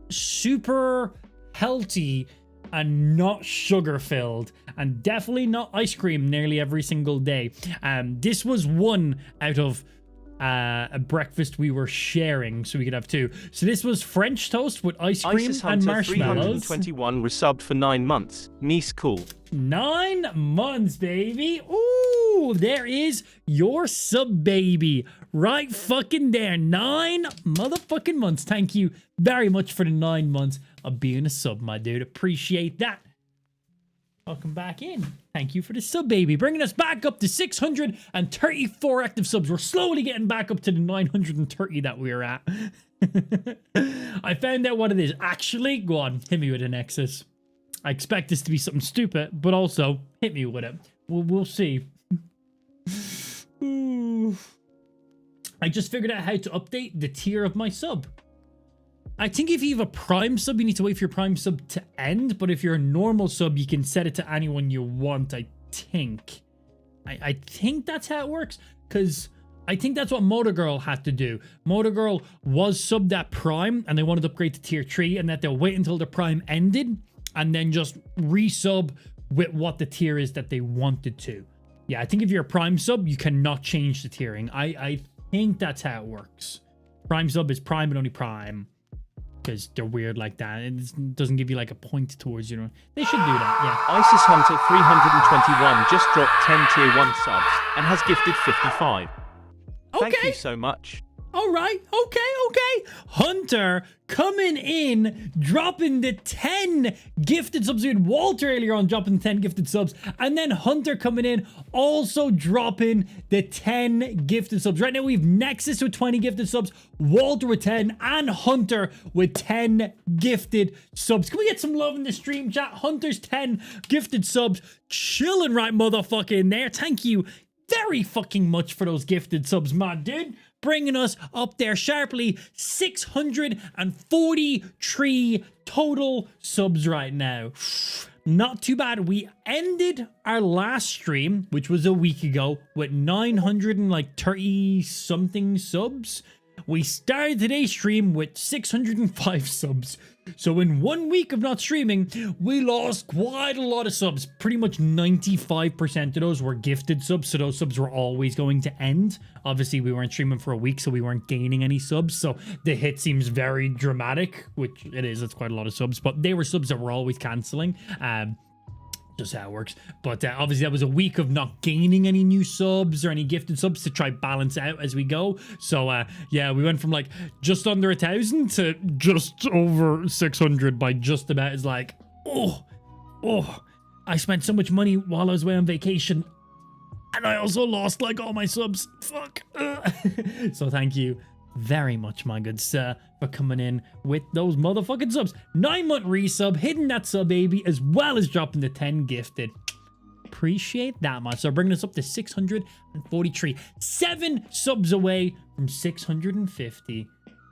super healthy and not sugar filled, and definitely not ice cream nearly every single day. This was one out of a breakfast we were sharing, so we could have two. So this was French toast with ice cream Isis and Hunter marshmallows. 321 resubbed for 9 months. Nice cool. 9 months, baby. Ooh, there is your sub, baby. Right fucking there. 9 motherfucking months. Thank you very much for the 9 months of being a sub, my dude. Appreciate that. Welcome back in. Thank you for the sub, baby. Bringing us back up to 634 active subs. We're slowly getting back up to the 930 that we were at. I found out what it is. Actually, go on. Hit me with a Nexus. I expect this to be something stupid, but also hit me with it. We'll see. Ooh. I just figured out how to update the tier of my sub. I think if you have a Prime sub, you need to wait for your Prime sub to end. But if you're a normal sub, you can set it to anyone you want, I think. I think that's how it works. Because I think that's what Motogirl had to do. Motogirl was subbed at Prime, and they wanted to upgrade to tier 3, and that they'll wait until the Prime ended, and then just resub with what the tier is that they wanted to. Yeah, I think if you're a Prime sub, you cannot change the tiering. I think that's how it works. Prime sub is Prime and only Prime. Because they're weird like that. It doesn't give you like a point towards, you know. They should do that, yeah. Isis Hunter 321 just dropped 10 tier 1 subs and has gifted 55. Okay. Thank you so much. All right. Okay. Hunter coming in, dropping the 10 gifted subs. We had Walter earlier on dropping 10 gifted subs. And then Hunter coming in, also dropping the 10 gifted subs. Right now we have Nexus with 20 gifted subs, Walter with 10, and Hunter with 10 gifted subs. Can we get some love in the stream chat? Hunter's 10 gifted subs. Chilling right motherfucking there. Thank you very fucking much for those gifted subs, my dude. Bringing us up there sharply. 643 total subs right now. Not too bad. We ended our last stream, which was a week ago, with 930 something subs. We started today's stream with 605 subs. So in 1 week of not streaming, we lost quite a lot of subs. Pretty much 95% of those were gifted subs, so those subs were always going to end. Obviously, we weren't streaming for a week, so we weren't gaining any subs. So the hit seems very dramatic, which it is. It's quite a lot of subs, but they were subs that were always canceling. Just how it works. But obviously that was a week of not gaining any new subs or any gifted subs to try balance out as we go. So yeah, we went from like just under 1,000 to just over 600 by just about. It's like, oh, I spent so much money while I was away on vacation. And I also lost like all my subs. Fuck. So thank you very much, my good sir, for coming in with those motherfucking subs. 9-month resub, hitting that sub baby, as well as dropping the 10 gifted. Appreciate that much. So bringing us up to 643. 7 subs away from 650.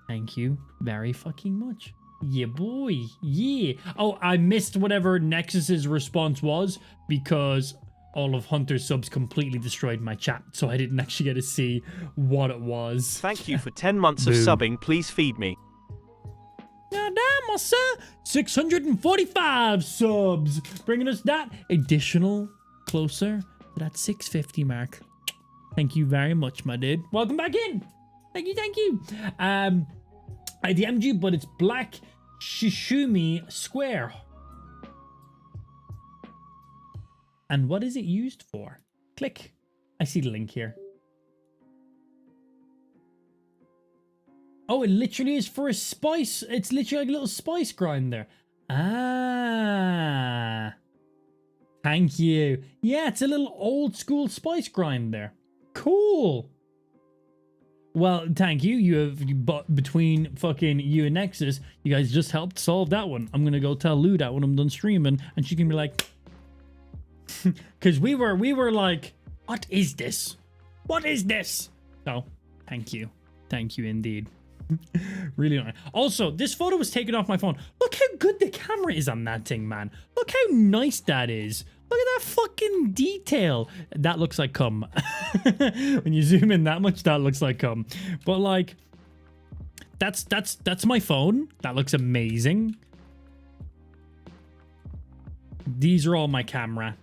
Thank you very fucking much. Yeah, boy. Yeah. Oh, I missed whatever Nexus's response was because all of Hunter's subs completely destroyed my chat, so I didn't actually get to see what it was. Thank you for 10 months of subbing. Please feed me. God damn, my sir. 645 subs. Bringing us that additional closer to that 650 mark. Thank you very much, my dude. Welcome back in. Thank you. I DM'd you, but it's Black Shishumi Square. And what is it used for? Click. I see the link here. Oh, it literally is for a spice. It's literally like a little spice grinder. Ah. Thank you. Yeah, it's a little old school spice grinder. Cool. Well, thank you. You bought between fucking you and Nexus. You guys just helped solve that one. I'm going to go tell Lou that when I'm done streaming. And she can be like... Because we were like, what is this? What is this? So, thank you indeed. Really nice. Also, this photo was taken off my phone. Look how good the camera is on that thing, man. Look how nice that is. Look at that fucking detail. That looks like cum. When you zoom in that much, that looks like cum. But like, that's my phone. That looks amazing. These are all my camera.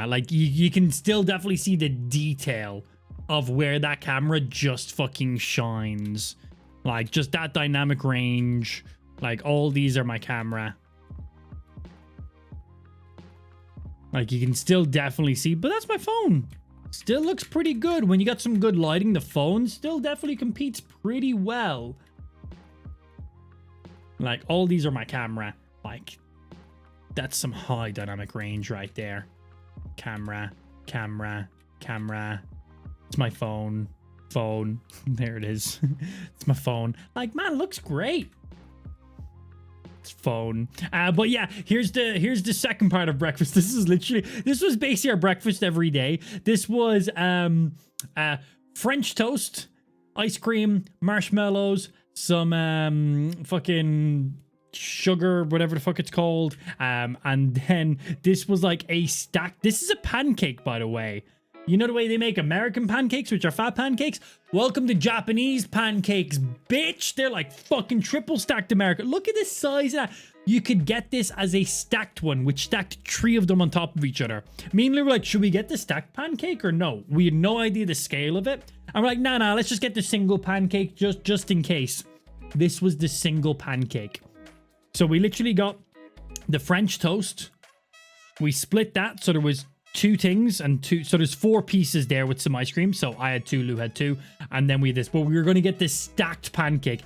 Like you can still definitely see the detail of where that camera just fucking shines. Like just that dynamic range. Like all these are my camera. Like you can still definitely see, but that's my phone. Still looks pretty good. When you got some good lighting, the phone still definitely competes pretty well. Like all these are my camera. Like that's some high dynamic range right there. Camera. It's my phone. There it is. It's my phone. Like, man, it looks great. It's phone. But yeah, here's the second part of breakfast. This was basically our breakfast every day. This was French toast, ice cream, marshmallows, some fucking sugar, whatever the fuck it's called, and then this was like a stack. This is a pancake, by the way. You know the way they make American pancakes, which are fat pancakes? Welcome to Japanese pancakes, bitch. They're like fucking triple stacked American. Look at the size of that. you could get this as a stacked one, which stacked 3 of them on top of each other. Me and Lou were like, should we get the stacked pancake or no? We had no idea the scale of it. And we're like, nah, let's just get the single pancake just in case. This was the single pancake. So we literally got the French toast. We split that, so there was 2 things and 2. So there's 4 pieces there with some ice cream. So I had 2, Lou had 2, and then we had this. But we were going to get this stacked pancake.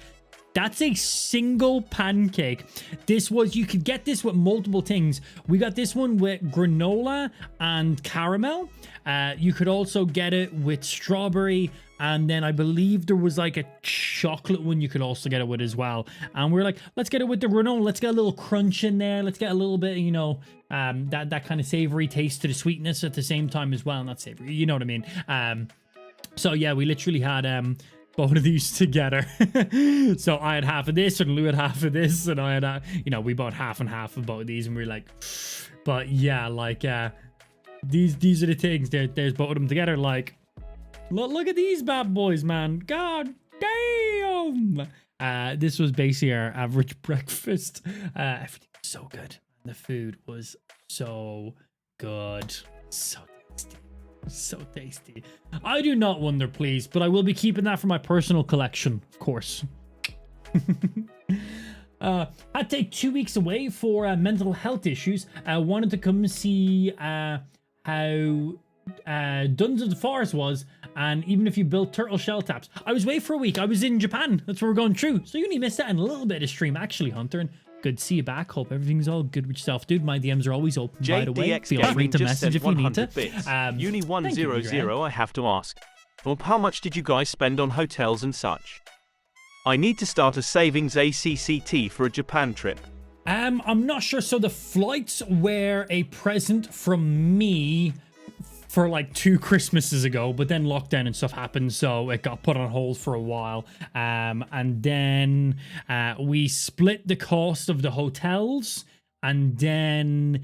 That's a single pancake. This was, you could get this with multiple things. We got this one with granola and caramel. You could also get it with strawberry. And then I believe there was like a chocolate one you could also get it with as well. And we're like, let's get it with the granola. Let's get a little crunch in there. Let's get a little bit, you know, that kind of savory taste to the sweetness at the same time as well. Not savory, you know what I mean? So yeah, we literally had both of these together. So I had half of this and Lou had half of this, and I had, you know, we bought half and half of both of these, and we were like, but yeah, like, these are the things. There's both of them together. Like, look at these bad boys, man. God damn. This was basically our average breakfast. Everything was so good. The food was so good. So tasty. So tasty. I do not wonder, please, but I will be keeping that for my personal collection, of course. Had to take 2 weeks away for mental health issues. I wanted to come see how Duns of the Forest was, and even if you built turtle shell taps. I was away for a week. I was in Japan. That's what we're going through. So you only missed out on a little bit of stream, actually, Hunter. And good to see you back. Hope everything's all good with yourself, dude. My DMs are always open, by the way. Feel free to message if you need to. Uni100, I have to ask. Well, how much did you guys spend on hotels and such? I need to start a savings ACCT for a Japan trip. I'm not sure. So the flights were a present from me for like 2 Christmases ago, but then lockdown and stuff happened, so it got put on hold for a while. And then we split the cost of the hotels, and then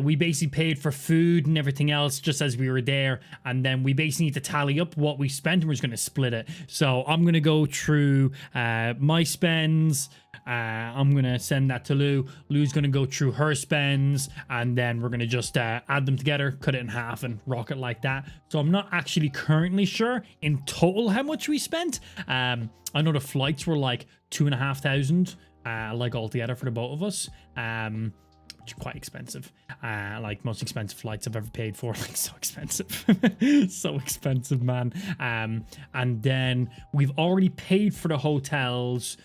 we basically paid for food and everything else just as we were there, and then we basically need to tally up what we spent, and we're just going to split it. So I'm going to go through my spends. I'm going to send that to Lou. Lou's going to go through her spends, and then we're going to just add them together, cut it in half, and rock it like that. So I'm not actually currently sure in total how much we spent. I know the flights were like 2,500, like altogether for the both of us. Which is quite expensive. Like most expensive flights I've ever paid for. Like so expensive. So expensive, man. And then we've already paid for the hotels.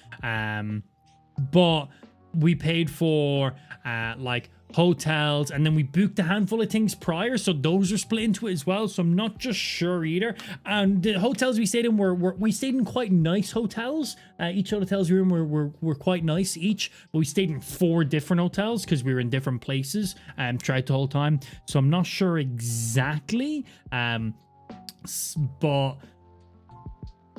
But we paid for like hotels, and then we booked a handful of things prior, so those are split into it as well. So I'm not just sure either. And the hotels we stayed in we stayed in quite nice hotels. Each hotel's room were quite nice each, but we stayed in 4 different hotels because we were in different places throughout the whole time. So I'm not sure exactly, but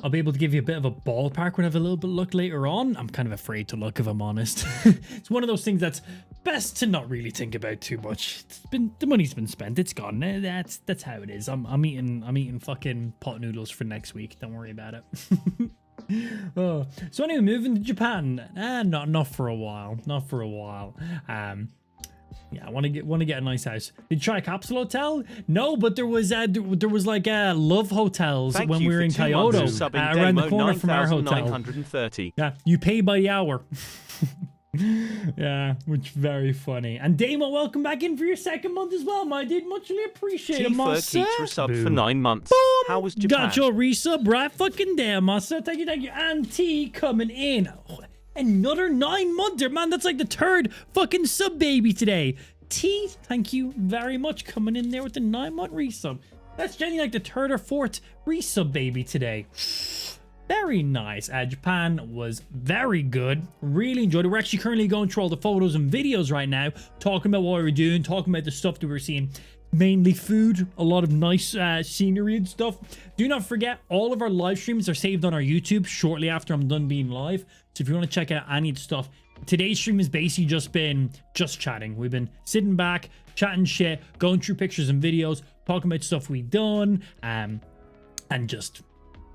I'll be able to give you a bit of a ballpark when I have a little bit of look later on. I'm kind of afraid to look, if I'm honest. It's one of those things that's best to not really think about too much. The money's been spent. It's gone. That's how it is. I'm eating fucking pot noodles for next week. Don't worry about it. Oh. So anyway, moving to Japan. Not for a while. Not for a while. Yeah, I want to get a nice house. Did you try a capsule hotel? No, but there was like love hotels when we were in Kyoto, around the corner from our hotel. Yeah, you pay by the hour. Yeah, which very funny. And Damo, welcome back in for your 2nd month as well, my dude. Muchly appreciated, Massa. Resub for 9 months. Boom. How was Japan? Got your resub right fucking there, Massa. Thank you. And T coming in. Oh, another 9-monther, man. That's like the 3rd fucking sub baby today. T, thank you very much, coming in there with the 9-month resub. That's genuinely like the 3rd or 4th resub baby today. Very nice. Japan was very good. Really enjoyed it. We're actually currently going through all the photos and videos right now, talking about what we were doing, talking about the stuff that we were seeing. Mainly food, a lot of nice scenery and stuff. Do not forget, all of our live streams are saved on our YouTube shortly after I'm done being live. So if you want to check out any of the stuff, today's stream has basically just been chatting. We've been sitting back, chatting shit, going through pictures and videos, talking about stuff we've done, and just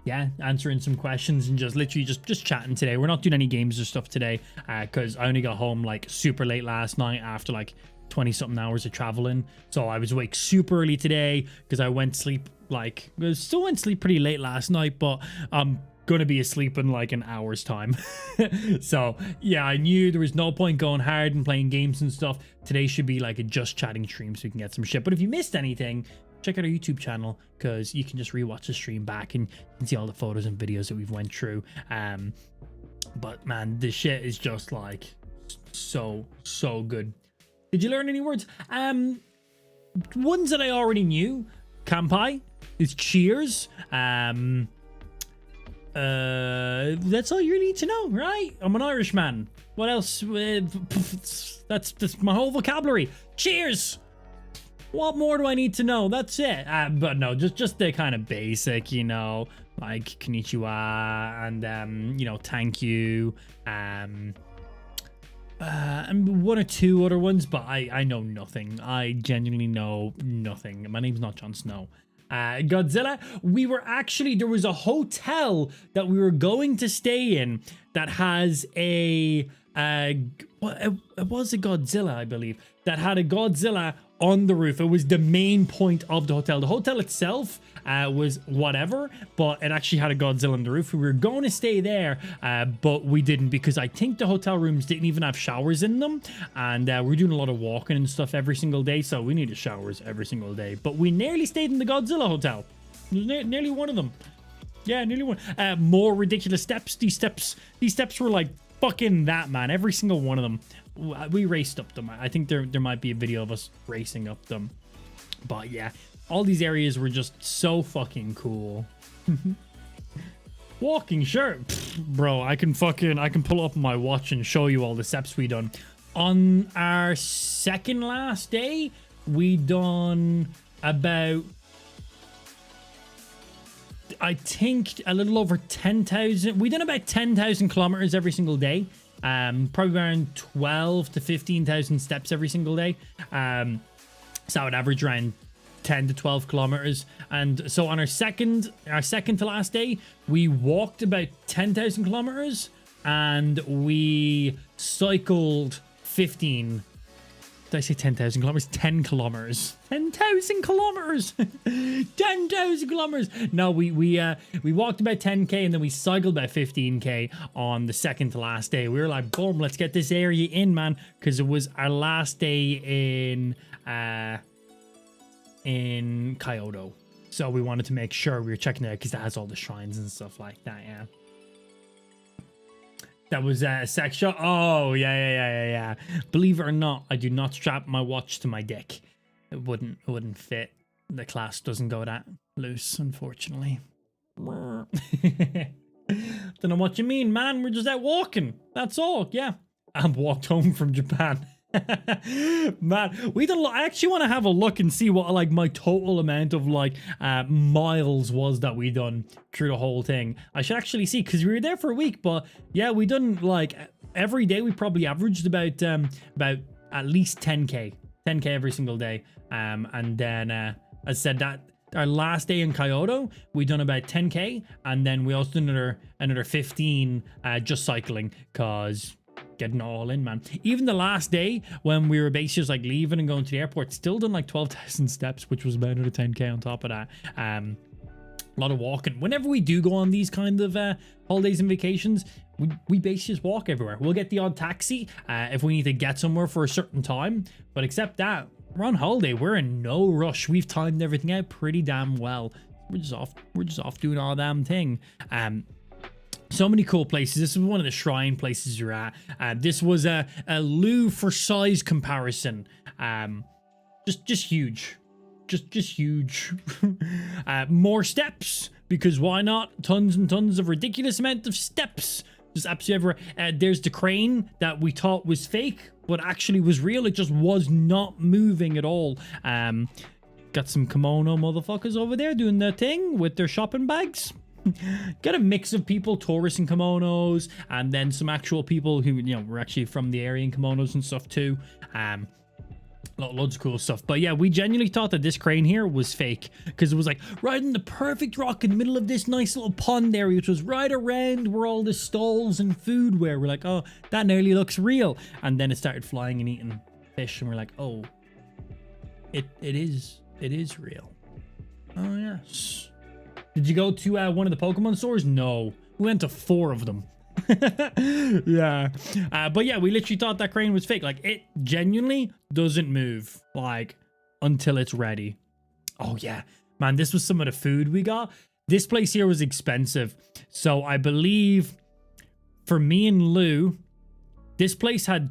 yeah, answering some questions and just literally just chatting today. We're not doing any games or stuff today because I only got home like super late last night after like 20 something hours of traveling. So I was awake super early today because I went to sleep like, I still went to sleep pretty late last night, but I'm gonna be asleep in like an hour's time. So yeah, I knew there was no point going hard and playing games and stuff. Today should be like a just chatting stream so we can get some shit. But if you missed anything, check out our YouTube channel because you can just rewatch the stream back and you can see all the photos and videos that we've went through. But man, this shit is just like so good. Did you learn any words? Ones that I already knew. Kampai is cheers. That's all you need to know, right? I'm an Irishman. What else? That's my whole vocabulary. Cheers. What more do I need to know? That's it. But no, just the kind of basic, you know, like konnichiwa and you know, thank you. And one or two other ones, but I know nothing. I genuinely know nothing. My name's not Jon Snow. Godzilla, there was a hotel that we were going to stay in that has it was a Godzilla, I believe, that had a Godzilla on the roof. It was the main point of the hotel. The hotel itself was whatever, but it actually had a Godzilla on the roof. We were going to stay there, but we didn't because I think the hotel rooms didn't even have showers in them, and we're doing a lot of walking and stuff every single day, so we needed showers every single day. But we nearly stayed in the Godzilla hotel. Nearly one of them. Yeah, nearly one. More ridiculous steps. These steps were like fucking that, man. Every single one of them. We raced up them. I think there might be a video of us racing up them. But yeah, all these areas were just so fucking cool. Walking, sure. Pfft, bro, I can pull up my watch and show you all the steps we done. On our second last day, we done about, I think, a little over 10,000. We done about 10,000 kilometers every single day. Probably around 12 to 15,000 steps every single day. So I would average around 10 to 12 kilometers. And so on our second to last day, we walked about 10,000 kilometers and we cycled 15. Did I say 10,000 kilometers? 10 kilometers. 10,000 kilometers. 10,000 kilometers. No, we walked about 10k and then we cycled about 15k on the second to last day. We were like, boom, let's get this area in, man, because it was our last day in Kyoto. So we wanted to make sure we were checking it out because that has all the shrines and stuff like that, yeah. That was a sex shop. Oh, yeah. Believe it or not, I do not strap my watch to my dick. It wouldn't fit. The clasp doesn't go that loose, unfortunately. Don't know what you mean, man. We're just out walking. That's all. Yeah. I walked home from Japan. Man, we done. I actually want to have a look and see what like my total amount of like miles was that we done through the whole thing. I should actually see because we were there for a week, but yeah, we done like every day. We probably averaged about at least 10k every single day. And then as I said, that our last day in Kyoto, we done about 10k, and then we also done another 15 just cycling because. Getting all in, man. Even the last day when we were basically just like leaving and going to the airport, still done like 12,000 steps, which was about another 10k on top of that. A lot of walking. Whenever we do go on these kind of holidays and vacations, we basically just walk everywhere. We'll get the odd taxi if we need to get somewhere for a certain time, but except that, we're on holiday. We're in no rush. We've timed everything out pretty damn well. We're just off doing our damn thing. So many cool places. This is one of the shrine places you're at. This was a Louvre for size comparison. Just huge. Just huge. More steps, because why not? Tons and tons of ridiculous amount of steps. Just absolutely everywhere. There's the crane that we thought was fake, but actually was real. It just was not moving at all. Got some kimono motherfuckers over there doing their thing with their shopping bags. Got a mix of people, tourists in kimonos, and then some actual people who, you know, were actually from the area in kimonos and stuff too. Loads of cool stuff. But yeah, we genuinely thought that this crane here was fake because it was like right in the perfect rock in the middle of this nice little pond area, which was right around where all the stalls and food were. We're like, oh, that nearly looks real. And then it started flying and eating fish, and we're like, oh, it is real. Oh yes. Did you go to one of the Pokemon stores? No, we went to 4 of them. Yeah, but yeah, we literally thought that crane was fake. Like, it genuinely doesn't move like until it's ready. Oh yeah, man, this was some of the food we got. This place here was expensive, so I believe for me and Lou, this place had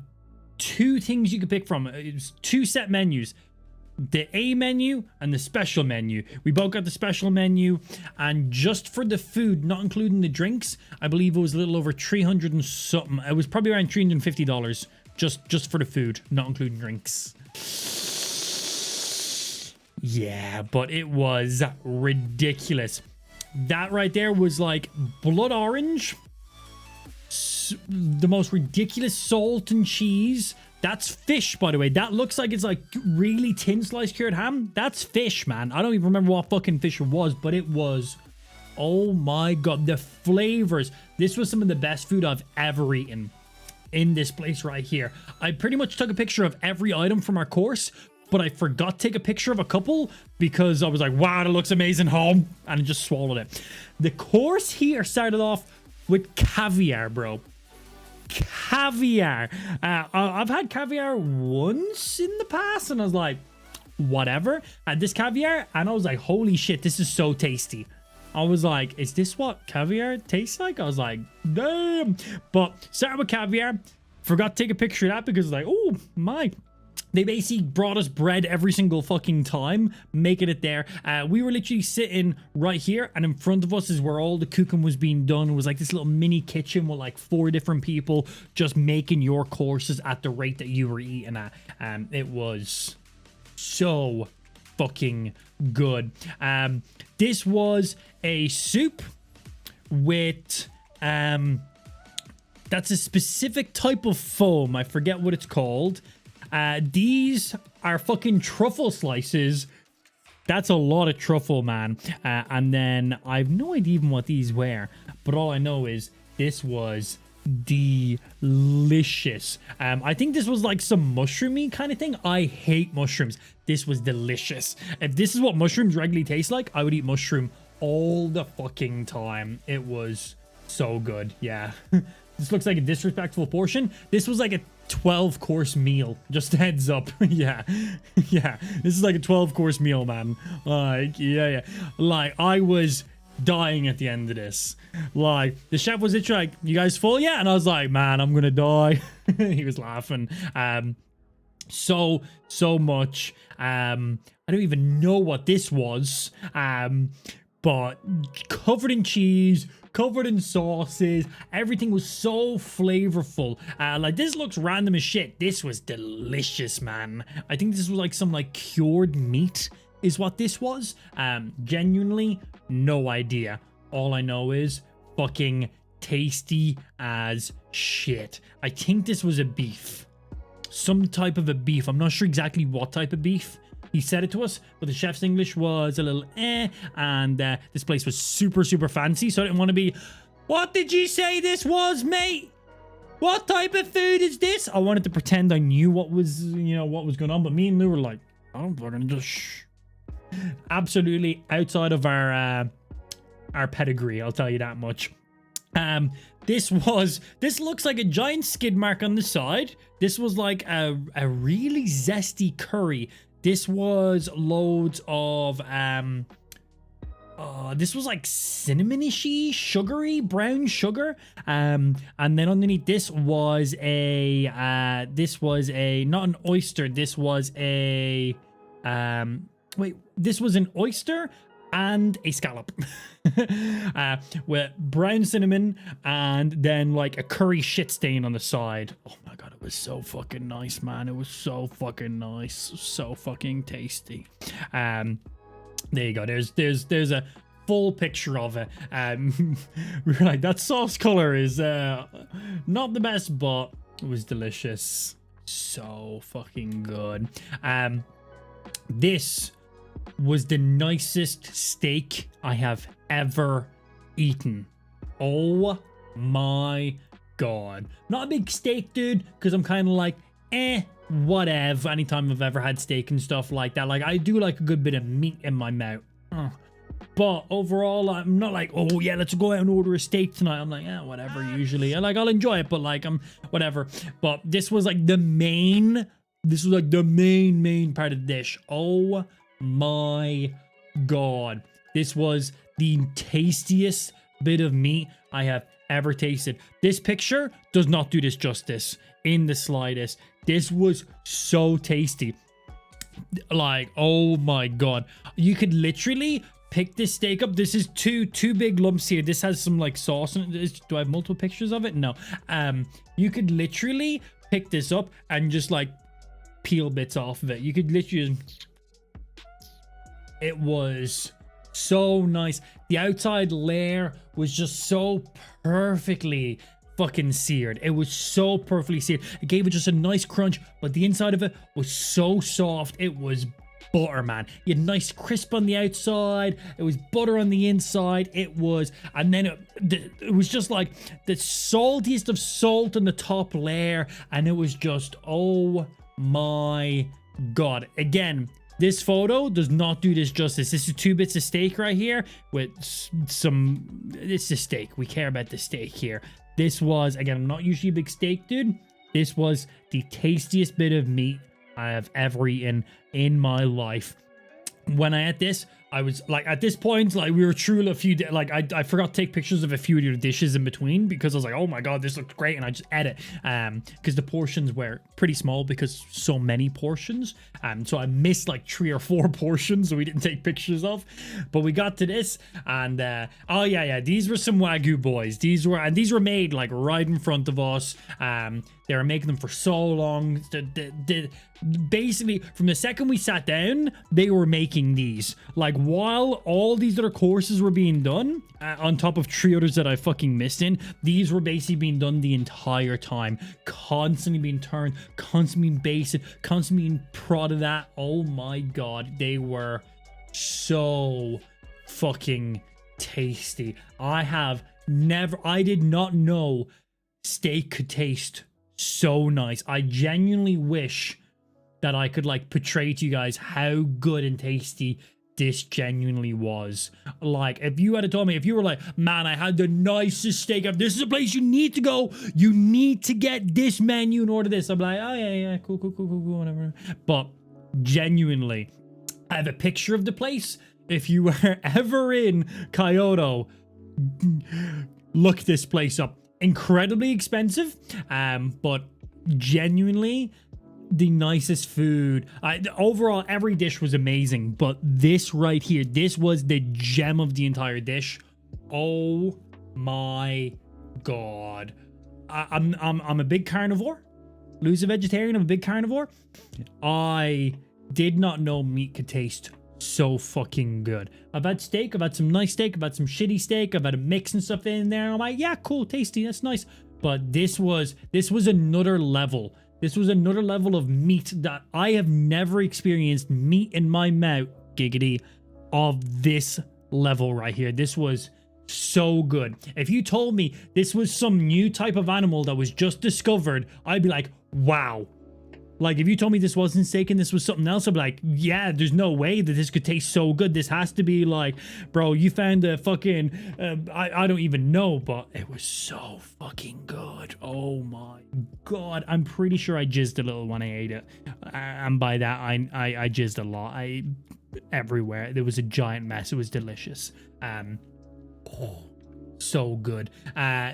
2 things you could pick from. It was 2 set menus, the A menu and the special menu. We both got the special menu, and just for the food, not including the drinks, I believe it was a little over 300 and something. It was probably around $350 just for the food, not including drinks. Yeah, but it was ridiculous. That right there was like blood orange, the most ridiculous salt and cheese. That's fish, by the way. That looks like it's like really thin sliced cured ham. That's fish, man. I don't even remember what fucking fish it was, but it was, oh my god, the flavors. This was some of the best food I've ever eaten in this place right here. I pretty much took a picture of every item from our course, but I forgot to take a picture of a couple because I was like, wow, that looks amazing, home, and I just swallowed it. The course here started off with caviar, bro. Caviar. I've had caviar once in the past, and I was like, whatever. I had this caviar, and I was like, holy shit, this is so tasty. I was like, is this what caviar tastes like? I was like, damn. But started with caviar. Forgot to take a picture of that because like, oh my. They basically brought us bread every single fucking time, making it there. We were literally sitting right here, and in front of us is where all the cooking was being done. It was like this little mini kitchen with like 4 different people just making your courses at the rate that you were eating at. It was so fucking good. This was a soup with that's a specific type of foam. I forget what it's called. These are fucking truffle slices. That's a lot of truffle, man. And then I have no idea even what these were, but all I know is this was delicious. I think this was like some mushroomy kind of thing. I hate mushrooms. This was delicious. If this is what mushrooms regularly taste like, I would eat mushroom all the fucking time. It was so good. Yeah. This looks like a disrespectful portion. This was like a 12-course meal. Just a heads up. Yeah. Yeah. This is like a 12-course meal, man. Like, yeah. Like, I was dying at the end of this. Like, the chef was literally like, you guys full? Yeah. And I was like, man, I'm gonna die. He was laughing. So much. I don't even know what this was. But covered in cheese, covered in sauces, everything was so flavorful. Like, this looks random as shit. This was delicious, man. I think this was like some like cured meat is what this was. Genuinely no idea. All I know is fucking tasty as shit. I think this was a beef, some type of a beef. I'm not sure exactly what type of beef. He said it to us, but the chef's English was a little and this place was super fancy, so I didn't want to be, what did you say this was, mate? What type of food is this? I wanted to pretend I knew what was, what was going on, but me and Lou were like, I'm fucking just shh. Absolutely outside of our pedigree, I'll tell you that much. This looks like a giant skid mark on the side. This was like a really zesty curry. This was loads of this was like cinnamon-ishy, sugary, brown sugar. And then underneath this was a not an oyster, this was a this was an oyster and a scallop. With brown cinnamon and then like a curry shit stain on the side. Oh my god, it was so fucking nice, man. It was so fucking nice, so fucking tasty. There you go. There's a full picture of it. We were like, that sauce color is not the best, but it was delicious. so fucking good. This was the nicest steak I have ever eaten. Oh my god. Not a big steak dude, because I'm kind of like, whatever. Anytime I've ever had steak and stuff like that, like I do like a good bit of meat in my mouth. But overall, I'm not like, oh yeah, let's go out and order a steak tonight. I'm like, yeah, whatever. Usually, I'll enjoy it, but like, I'm whatever. But this was like the main. This was like the main part of the dish. Oh my god, this was the tastiest bit of meat I have ever tasted. This picture does not do this justice in the slightest. This was so tasty. Like, oh my god, you could literally pick this steak up. This is two big lumps here. This has some like sauce in it. Do I have multiple pictures of it? No. You could literally pick this up and just like peel bits off of it. You could literally just... It was so nice. The outside layer was just so perfectly fucking seared. It was so perfectly seared. It gave it just a nice crunch, but the inside of it was so soft. It was butter, man. You had nice crisp on the outside. It was butter on the inside. It was, and then it was just like the saltiest of salt on the top layer, and it was just, oh my god. Again, this photo does not do this justice. This is 2 bits of steak right here with some... It's a steak. We care about the steak here. This was, again, I'm not usually a big steak dude. This was the tastiest bit of meat I have ever eaten in my life. When I ate this, I was like, at this point, like we were truly a few, like I forgot to take pictures of a few of your dishes in between because I was like, oh my god, this looks great, and I just ate it. Because the portions were pretty small because so many portions. So I missed like 3 or 4 portions that we didn't take pictures of. But we got to this, and oh yeah, these were some Wagyu boys. These were made like right in front of us. They were making them for so long. Basically, from the second we sat down, they were making these. Like, while all these other courses were being done, on top of 3 others that I fucking missed in, these were basically being done the entire time. Constantly being turned, constantly being basted, constantly being prodded at. Oh my god, they were so fucking tasty. I did not know steak could taste so nice. I genuinely wish that I could like portray to you guys how good and tasty this genuinely was. Like, if you had told me, if you were like, man, I had the nicest steak ever, this is a place you need to go, you need to get this menu and order this, I'm like, oh yeah, cool, whatever. But genuinely, I have a picture of the place. If you were ever in Kyoto, look this place up. Incredibly expensive, but genuinely the nicest food. Overall, every dish was amazing, but this right here, this was the gem of the entire dish. Oh my god. I'm a big carnivore. Lou's a vegetarian. I'm a big carnivore. I did not know meat could taste so fucking good. I've had steak, I've had some nice steak, I've had some shitty steak, I've had a mix and stuff in there. I'm like, yeah, cool, tasty, that's nice. But this was another level. This was another level of meat that I have never experienced meat in my mouth, giggity, of this level right here. This was so good. If you told me this was some new type of animal that was just discovered, I'd be like, wow. Like, if you told me this wasn't steak and this was something else, I'd be like, yeah, there's no way that this could taste so good. This has to be like, bro, you found a fucking, I don't even know, but it was so fucking good. Oh my god. I'm pretty sure I jizzed a little when I ate it. And by that, I jizzed a lot. Everywhere. There was a giant mess. It was delicious. So good.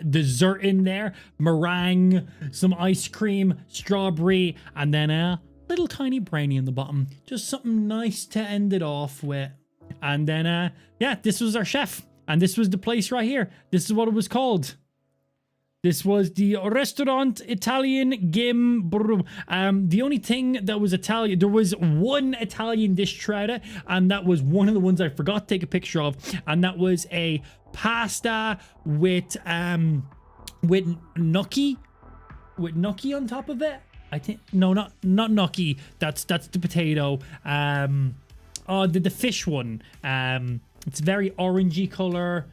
Dessert in there, meringue, some ice cream, strawberry, and then a little tiny brownie in the bottom. Just something nice to end it off with. And then yeah, this was our chef, and this was the place right here. This is what it was called. This was the Restaurant Italian Gimbro. The only thing that was Italian, there was one Italian dish throughout it, and that was one of the ones I forgot to take a picture of, and that was a pasta with gnocchi on top of it. I think no, not gnocchi. That's the potato. Oh, the fish one. It's very orangey color.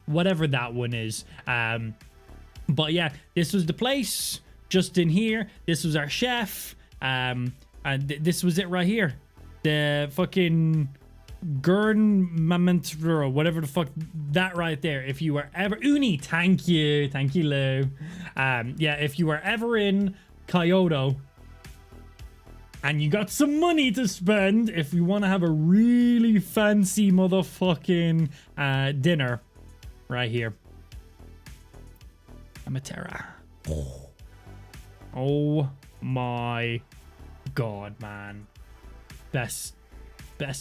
Whatever that one is. But yeah, this was the place just in here. This was our chef. And this was it right here. The fucking Gurn Mamantro, whatever the fuck that right there. If you were ever Uni, thank you, Lou. Yeah, if you were ever in Kyoto and you got some money to spend, if you want to have a really fancy motherfucking dinner, right here, Amatera. Oh my god, man. Best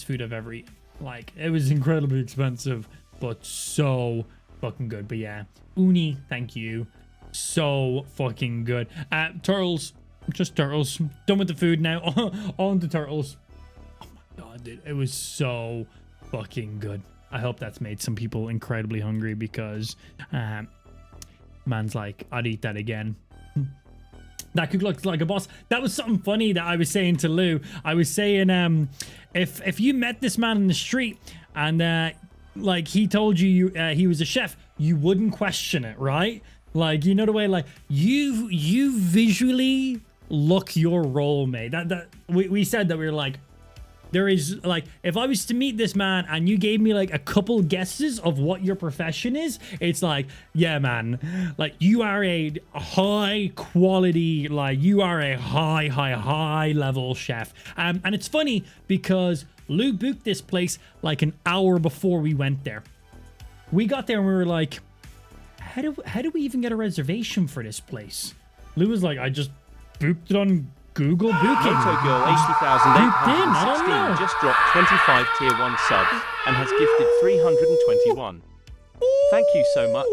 food I've ever eaten. Like, it was incredibly expensive, but so fucking good. But yeah, Uni, thank you. So fucking good. Turtles, just turtles. Done with the food now. On to turtles. Oh my god, dude, it was so fucking good. I hope that's made some people incredibly hungry because man's like, I'd eat that again. That cook looks like a boss. That was something funny that I was saying to Lou. I was saying, if you met this man in the street and like he told you he was a chef, you wouldn't question it, right? Like, you know the way, like you visually look your role, mate. That we said that we were like, there is, like, if I was to meet this man and you gave me like a couple guesses of what your profession is, it's like, yeah, man, like you are a high quality, like you are a high level chef. And it's funny because Lou booked this place like an hour before we went there. We got there and we were like, how do we even get a reservation for this place? Lou was like, I just booked it on Google Booking. Moto Girl 80,816 just dropped 25 tier 1 subs and has gifted 321. Thank you so much.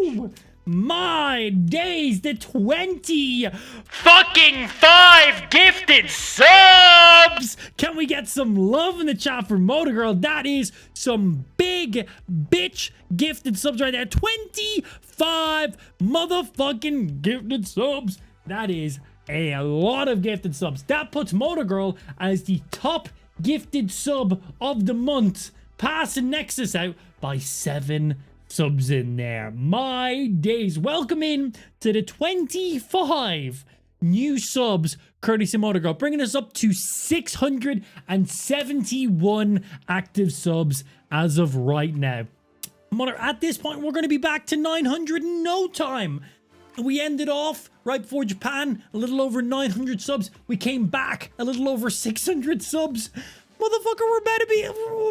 My days, the 20 fucking 5 gifted subs! Can we get some love in the chat for Moto Girl? That is some big bitch gifted subs right there. 25 motherfucking gifted subs. That is a lot of gifted subs. That puts Moto Girl as the top gifted sub of the month, passing Nexus out by 7 subs in there. My days. Welcome in to the 25 new subs courtesy Moto Girl, bringing us up to 671 active subs as of right now. At this point, we're going to be back to 900 in no time. We ended off right before Japan, a little over 900 subs. We came back a little over 600 subs. Motherfucker, we'll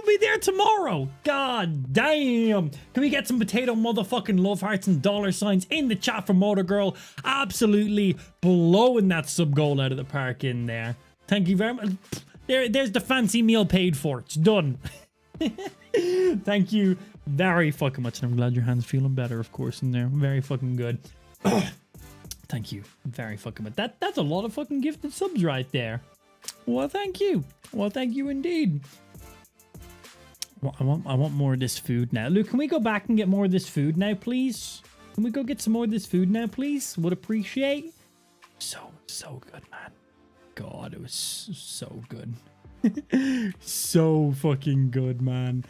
be there tomorrow. God damn. Can we get some potato motherfucking love hearts and dollar signs in the chat for Moto Girl? Absolutely blowing that sub goal out of the park in there. Thank you very much. There's the fancy meal paid for. It's done. Thank you very fucking much. And I'm glad your hand's feeling better, of course, in there. Very fucking good. Thank you very fucking much. That's a lot of fucking gifted subs right there. Well, thank you. Well, thank you indeed. Well, I want more of this food now. Luke, can we go back and get more of this food now, please? Can we go get some more of this food now, please? Would appreciate. So good, man. God, it was so good. So fucking good, man.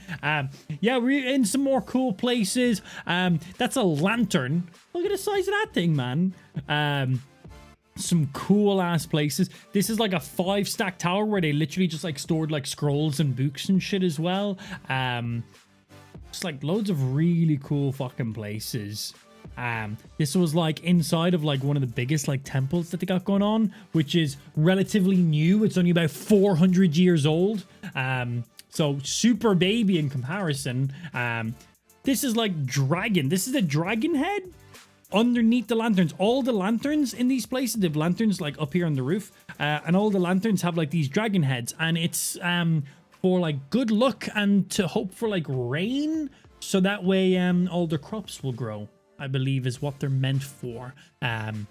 Yeah, we're in some more cool places. That's a lantern. Look at the size of that thing, man. Some cool ass places. This is like a 5-stack tower where they literally just like stored like scrolls and books and shit as well. Just like loads of really cool fucking places. This was like inside of like one of the biggest like temples that they got going on, which is relatively new. It's only about 400 years old. So super baby in comparison. This is like dragon. This is a dragon head underneath the lanterns. All the lanterns in these places, they have lanterns like up here on the roof, and all the lanterns have like these dragon heads, and it's for like good luck and to hope for like rain, so that way all the crops will grow, I believe is what they're meant for. And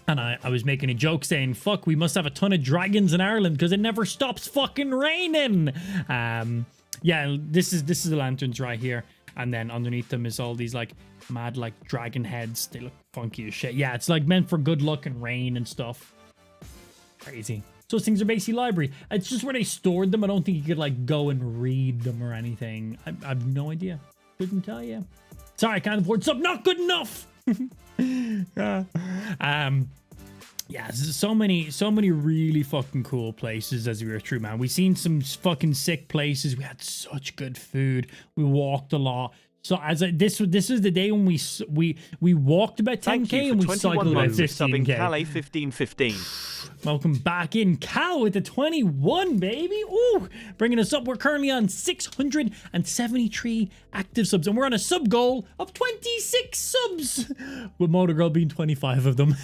I was making a joke saying, fuck, we must have a ton of dragons in Ireland because it never stops fucking raining. Yeah, this is the lanterns right here. and then underneath them is all these like mad like dragon heads. They look funky as shit. Yeah, it's like meant for good luck and rain and stuff. Crazy. So those things are basically library. It's just where they stored them. I don't think you could like go and read them or anything. I have no idea. Couldn't tell you. Sorry, I can't afford stuff. Not good enough. Yeah, so many really fucking cool places as we were through, man. We seen some fucking sick places. We had such good food. We walked a lot. So this was the day when we walked about 10k Thank you and for we 21 cycled about months of subbing 15k. Calais 1515. Welcome back in, Cal, with the 21, baby. Ooh, bringing us up. We're currently on 673 active subs, and we're on a sub goal of 26 subs, with Motor Girl being 25 of them.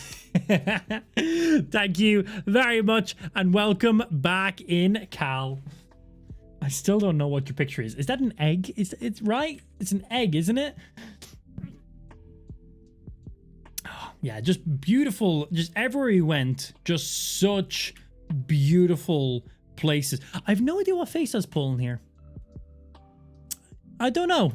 Thank you very much, and welcome back in, Cal. I still don't know what your picture is. Is that an egg? It's right? It's an egg, isn't it? Yeah, just beautiful. Just everywhere we went, just such beautiful places. I have no idea what face I was pulling here. I don't know.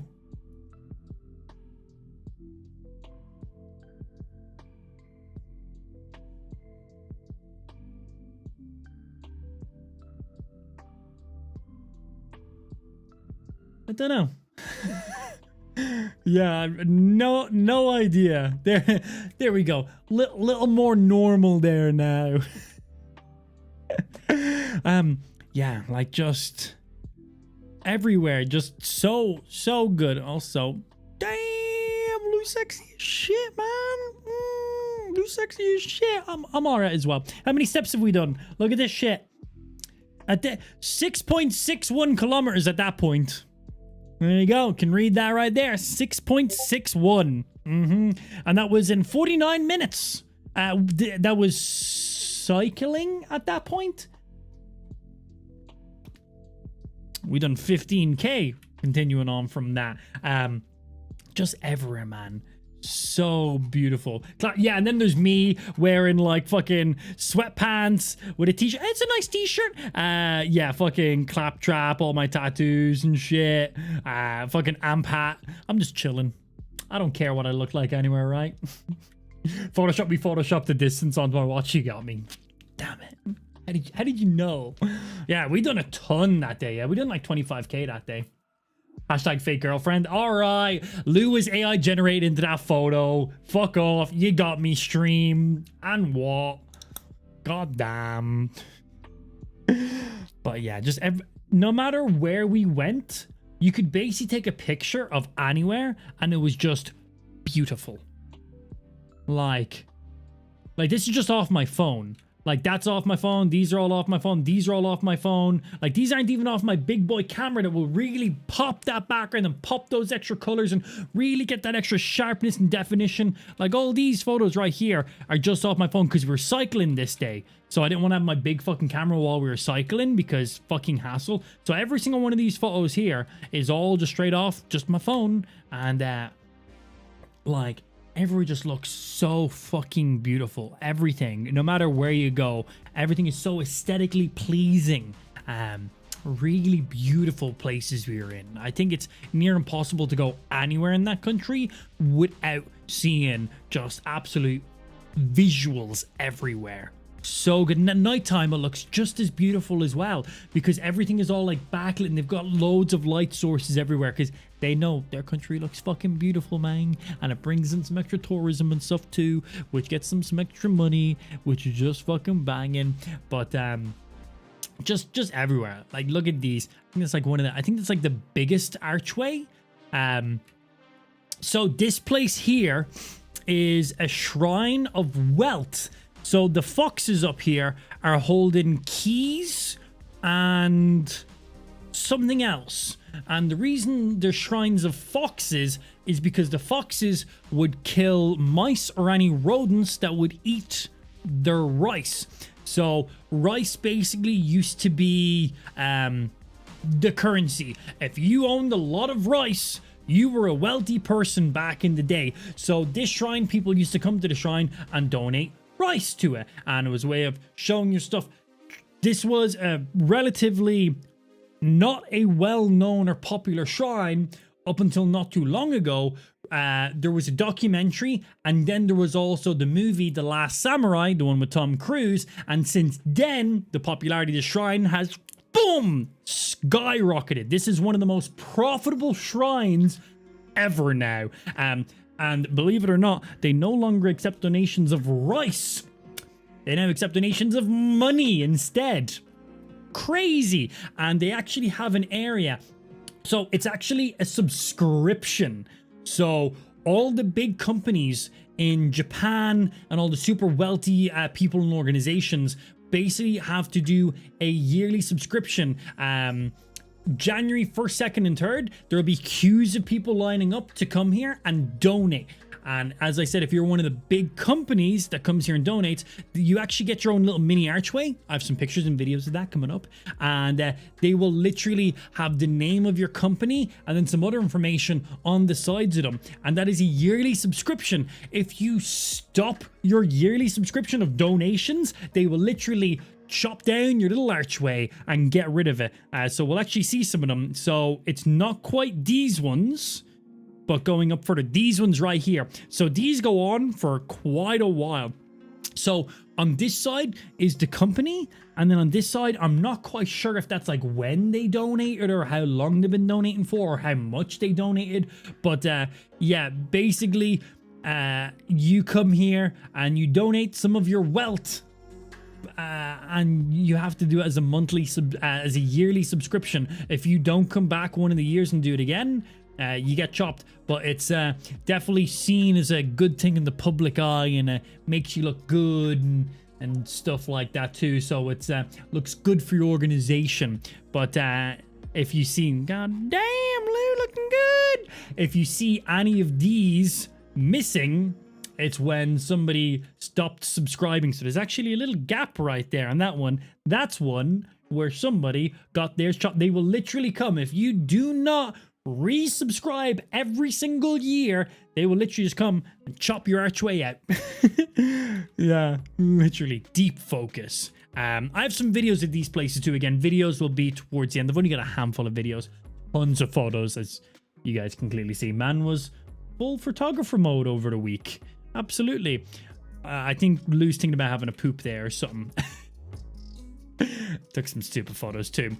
I don't know. Yeah, no idea. There we go. Little more normal there now. Yeah, like just everywhere, just so good. Also, damn, Lou sexy as shit, man. Lou sexy as shit. I'm alright as well. How many steps have we done? Look at this shit. At the 6.61 kilometers at that point. There you go. Can read that right there. 6.61. And that was in 49 minutes. That was cycling at that point. We done 15k. Continuing on from that. Just everywhere, man. So beautiful. Yeah, and then there's me wearing like fucking sweatpants with a t-shirt. It's a nice t-shirt. Yeah, fucking claptrap, all my tattoos and shit. Fucking amp hat. I'm just chilling. I don't care what I look like anywhere, right? Photoshopped the distance onto my watch. You got me. Damn it. How did you know? Yeah, we done a ton that day. Yeah, we done like 25k that day. Hashtag fake girlfriend. All right. Lou was AI generated into that photo. Fuck off. You got me, stream. And what? God damn. But yeah, just no matter where we went, you could basically take a picture of anywhere and it was just beautiful. Like this is just off my phone. Like, that's off my phone. These are all off my phone. These are all off my phone. Like, these aren't even off my big boy camera that will really pop that background and pop those extra colors and really get that extra sharpness and definition. Like, all these photos right here are just off my phone because we were cycling this day. So I didn't want to have my big fucking camera while we were cycling because fucking hassle. So every single one of these photos here is all just straight off just my phone. And, like, everywhere just looks so fucking beautiful. Everything, no matter where you go, everything is so aesthetically pleasing. Really beautiful places we were in. I think it's near impossible to go anywhere in that country without seeing just absolute visuals everywhere. So good. And at nighttime, it looks just as beautiful as well because everything is all like backlit and they've got loads of light sources everywhere because they know their country looks fucking beautiful, man. And it brings in some extra tourism and stuff too, which gets them some extra money, which is just fucking banging. But just everywhere. Like, look at these. I think it's like one of the, I think it's like the biggest archway. So this place here is a shrine of wealth. So the foxes up here are holding keys and something else. And the reason they're shrines of foxes is because the foxes would kill mice or any rodents that would eat their rice. So rice basically used to be the currency. If you owned a lot of rice, you were a wealthy person back in the day. So this shrine, people used to come to the shrine and donate rice to it, and it was a way of showing your stuff. This was a relatively not a well-known or popular shrine up until not too long ago, there was a documentary, and then there was also the movie The Last Samurai, the one with Tom Cruise, and since then the popularity of the shrine has boom skyrocketed. This is one of the most profitable shrines ever now, and believe it or not, they no longer accept donations of rice. They now accept donations of money instead. Crazy. And they actually have an area, so it's actually a subscription. So all the big companies in Japan and all the super wealthy people and organizations basically have to do a yearly subscription. January 1st, 2nd, and 3rd, there'll be queues of people lining up to come here and donate. And as I said, if you're one of the big companies that comes here and donates, you actually get your own little mini archway. I have some pictures and videos of that coming up. And they will literally have the name of your company and then some other information on the sides of them. And that is a yearly subscription. If you stop your yearly subscription of donations, they will literally chop down your little archway and get rid of it. So we'll actually see some of them. So it's not quite these ones, but going up further, these ones right here. So these go on for quite a while. So on this side is the company, and then on this side, I'm not quite sure if that's like when they donated or how long they've been donating for or how much they donated. But yeah, basically, you come here and you donate some of your wealth. And you have to do it as a monthly as a yearly subscription. If you don't come back one of the years and do it again, you get chopped. But it's definitely seen as a good thing in the public eye, and makes you look good and stuff like that too. So it's looks good for your organization. But if you see, god damn, Lou, looking good. If you see any of these missing, it's when somebody stopped subscribing. So there's actually a little gap right there on that one. That's one where somebody got theirs chopped. They will literally come. If you do not resubscribe every single year, they will literally just come and chop your archway out. Yeah, literally deep focus. I have some videos of these places too. Again, videos will be towards the end. I've only got a handful of videos, tons of photos, as you guys can clearly see. Man was full photographer mode over the week. Absolutely. I think Lou's thinking about having a poop there or something. Took some stupid photos too.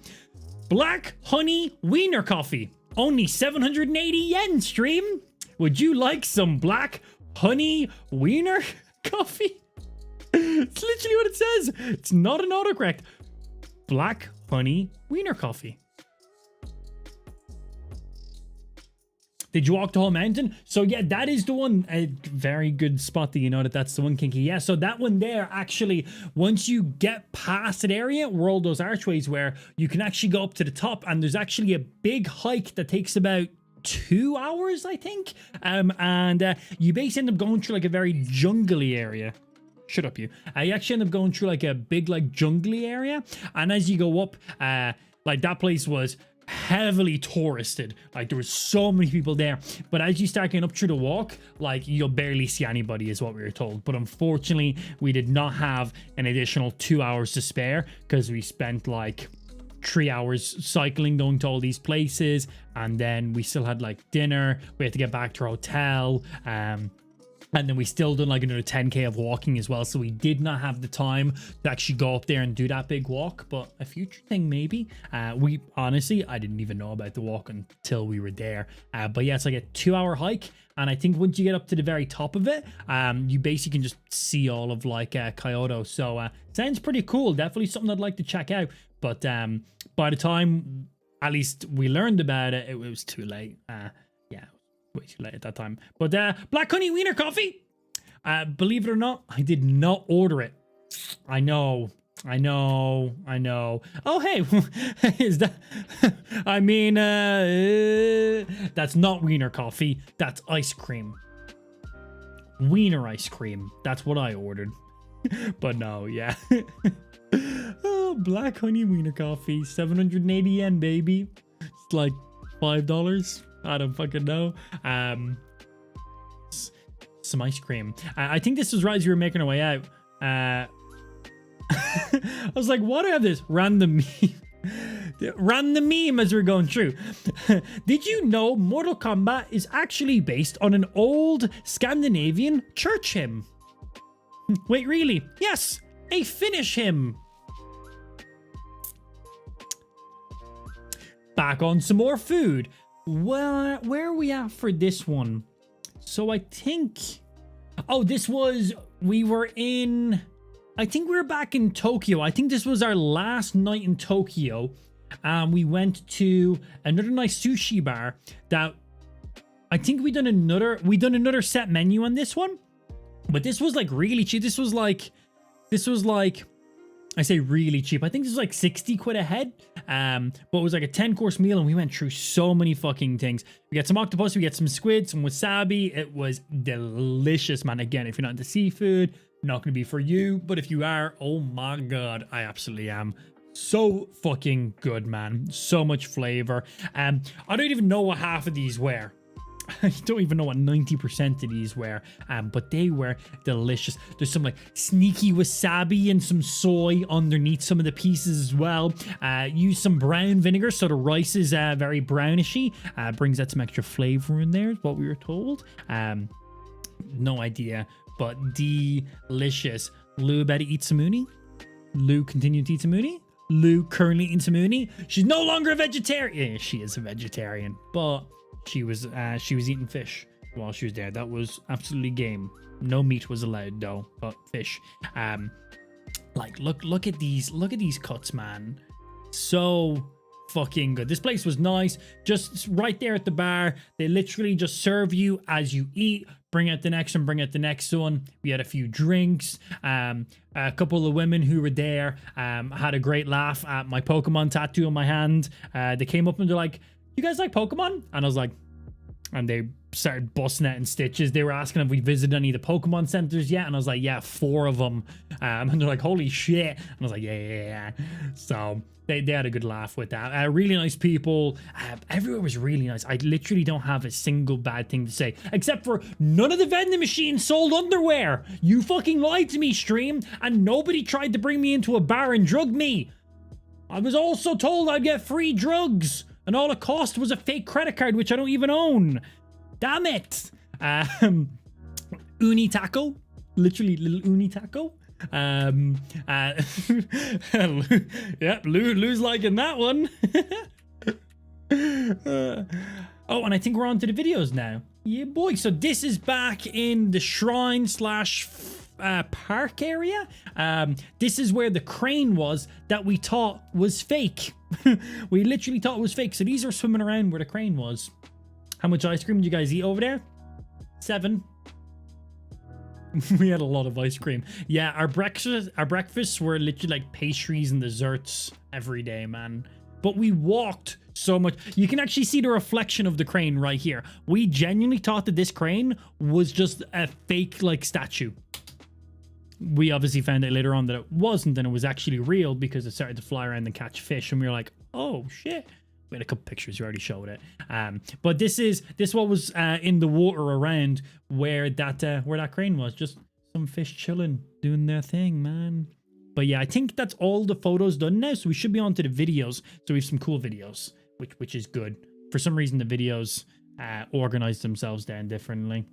Black Honey Wiener Coffee. Only 780 yen, stream. Would you like some Black Honey Wiener Coffee? It's literally what it says. It's not an autocorrect. Black Honey Wiener Coffee. Did you walk the whole mountain? So yeah, that is the one. A very good spot that you know that's the one, Kinky. Yeah, so that one there, actually, once you get past that area where all those archways were, you can actually go up to the top, and there's actually a big hike that takes about 2 hours, I think. And you basically end up going through like a very jungly area. Shut up, you. You actually end up going through like a big like jungly area, and as you go up, like that place was heavily touristed. Like there was so many people there, but as you start getting up through the walk, like you'll barely see anybody, is what we were told. But unfortunately, we did not have an additional 2 hours to spare, because we spent like 3 hours cycling going to all these places, and then we still had like dinner. We had to get back to our hotel, and then we still done like another 10k of walking as well. So we did not have the time to actually go up there and do that big walk, but a future thing maybe. We honestly, I didn't even know about the walk until we were there. But yeah, it's like a 2 hour hike. And I think once you get up to the very top of it, you basically can just see all of like Kyoto. So sounds pretty cool. Definitely something I'd like to check out. But by the time at least we learned about it, it was too late. Yeah, way too late at that time. But Black Honey Wiener Coffee, believe it or not, I did not order it. I know. Oh, hey, is that, I mean, that's not Wiener Coffee, that's ice cream. Wiener ice cream, that's what I ordered. But no, yeah. Oh, Black Honey Wiener Coffee, 780 yen, baby. It's like $5. I don't fucking know. Some ice cream. I think this was right as you were making our way out. I was like, why do I have this random meme? ran the meme as we're going through. Did you know Mortal Kombat is actually based on an old Scandinavian church hymn? Wait, really? Yes, a Finnish hymn. Back on some more food. Well, where are we at for this one? So I think... Oh, we were in... I think we were back in Tokyo. I think this was our last night in Tokyo. We went to another nice sushi bar that... I think we done another set menu on this one. But this was like really cheap. This was like... I say really cheap. I think this was like 60 quid a head. But it was like a 10-course meal and we went through so many fucking things. We got some octopus, we got some squid, some wasabi. It was delicious, man. Again, if you're not into seafood, not going to be for you. But if you are, oh my God, I absolutely am. So fucking good, man. So much flavor. I don't even know what half of these were. I don't even know what 90% of these were, but they were delicious. There's some like sneaky wasabi and some soy underneath some of the pieces as well. Use some brown vinegar so the rice is very brownishy. Brings out some extra flavor in there is what we were told. No idea, but delicious. Lou better eat some uni. Lou continued to eat some uni. Lou currently eating some uni. She's no longer a vegetarian. Yeah, she is a vegetarian, but she was eating fish while she was there. That was absolutely game. No meat was allowed though, but fish. Like look at these cuts, man. So fucking good. This place was nice. Just right there at the bar. They literally just serve you as you eat. Bring out the next one, bring out the next one. We had a few drinks. A couple of women who were there had a great laugh at my Pokemon tattoo on my hand. They came up and they're like, "You guys like Pokemon?" And I was like, and they started busting it in stitches. They were asking if we visited any of the Pokemon centers yet. And I was like, yeah, 4 of them. And they're like, holy shit. And I was like, yeah. So they had a good laugh with that. Really nice people. Everywhere was really nice. I literally don't have a single bad thing to say, except for none of the vending machines sold underwear. You fucking lied to me, stream. And nobody tried to bring me into a bar and drug me. I was also told I'd get free drugs. And all it cost was a fake credit card, which I don't even own. Damn it. Uni taco. Literally little uni taco. Yep, Lou's liking that one. Oh, and I think we're on to the videos now. Yeah, boy. So this is back in the shrine / park area. This is where the crane was that we thought was fake. We literally thought it was fake. So these are swimming around where the crane was. How much ice cream did you guys eat over there? 7. We had a lot of ice cream. Yeah, our breakfasts were literally like pastries and desserts every day, man. But we walked so much. You can actually see the reflection of the crane right here. We genuinely thought that this crane was just a fake like statue. We obviously found out later on that it wasn't, and it was actually real because it started to fly around and catch fish, and we were like, oh shit. We had a couple pictures, you already showed it. But this what was in the water around where that crane was. Just some fish chilling, doing their thing, man. But yeah, I think that's all the photos done now, so we should be on to the videos. So we have some cool videos, which is good. For some reason, the videos organize themselves down differently.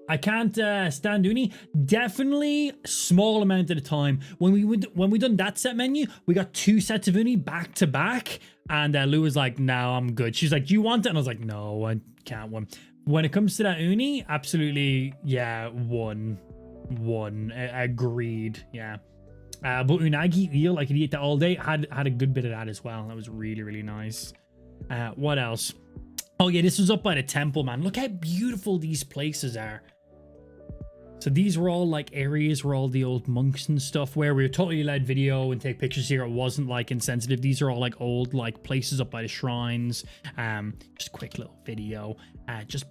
I can't stand uni. Definitely small amount at a time. When we done that set menu, we got 2 sets of uni back to back, and Lou was like, "No, I'm good." She's like, "Do you want it?" And I was like, "No, I can't." When it comes to that uni, absolutely, yeah, one, agreed, yeah. But unagi eel, I could eat that all day. Had a good bit of that as well. That was really, really nice. What else? Oh yeah, this was up by the temple, man. Look how beautiful these places are. So these were all like areas where all the old monks and stuff where we were totally allowed video and take pictures here. It wasn't like insensitive. These are all like old like places up by the shrines. Just quick little video. Just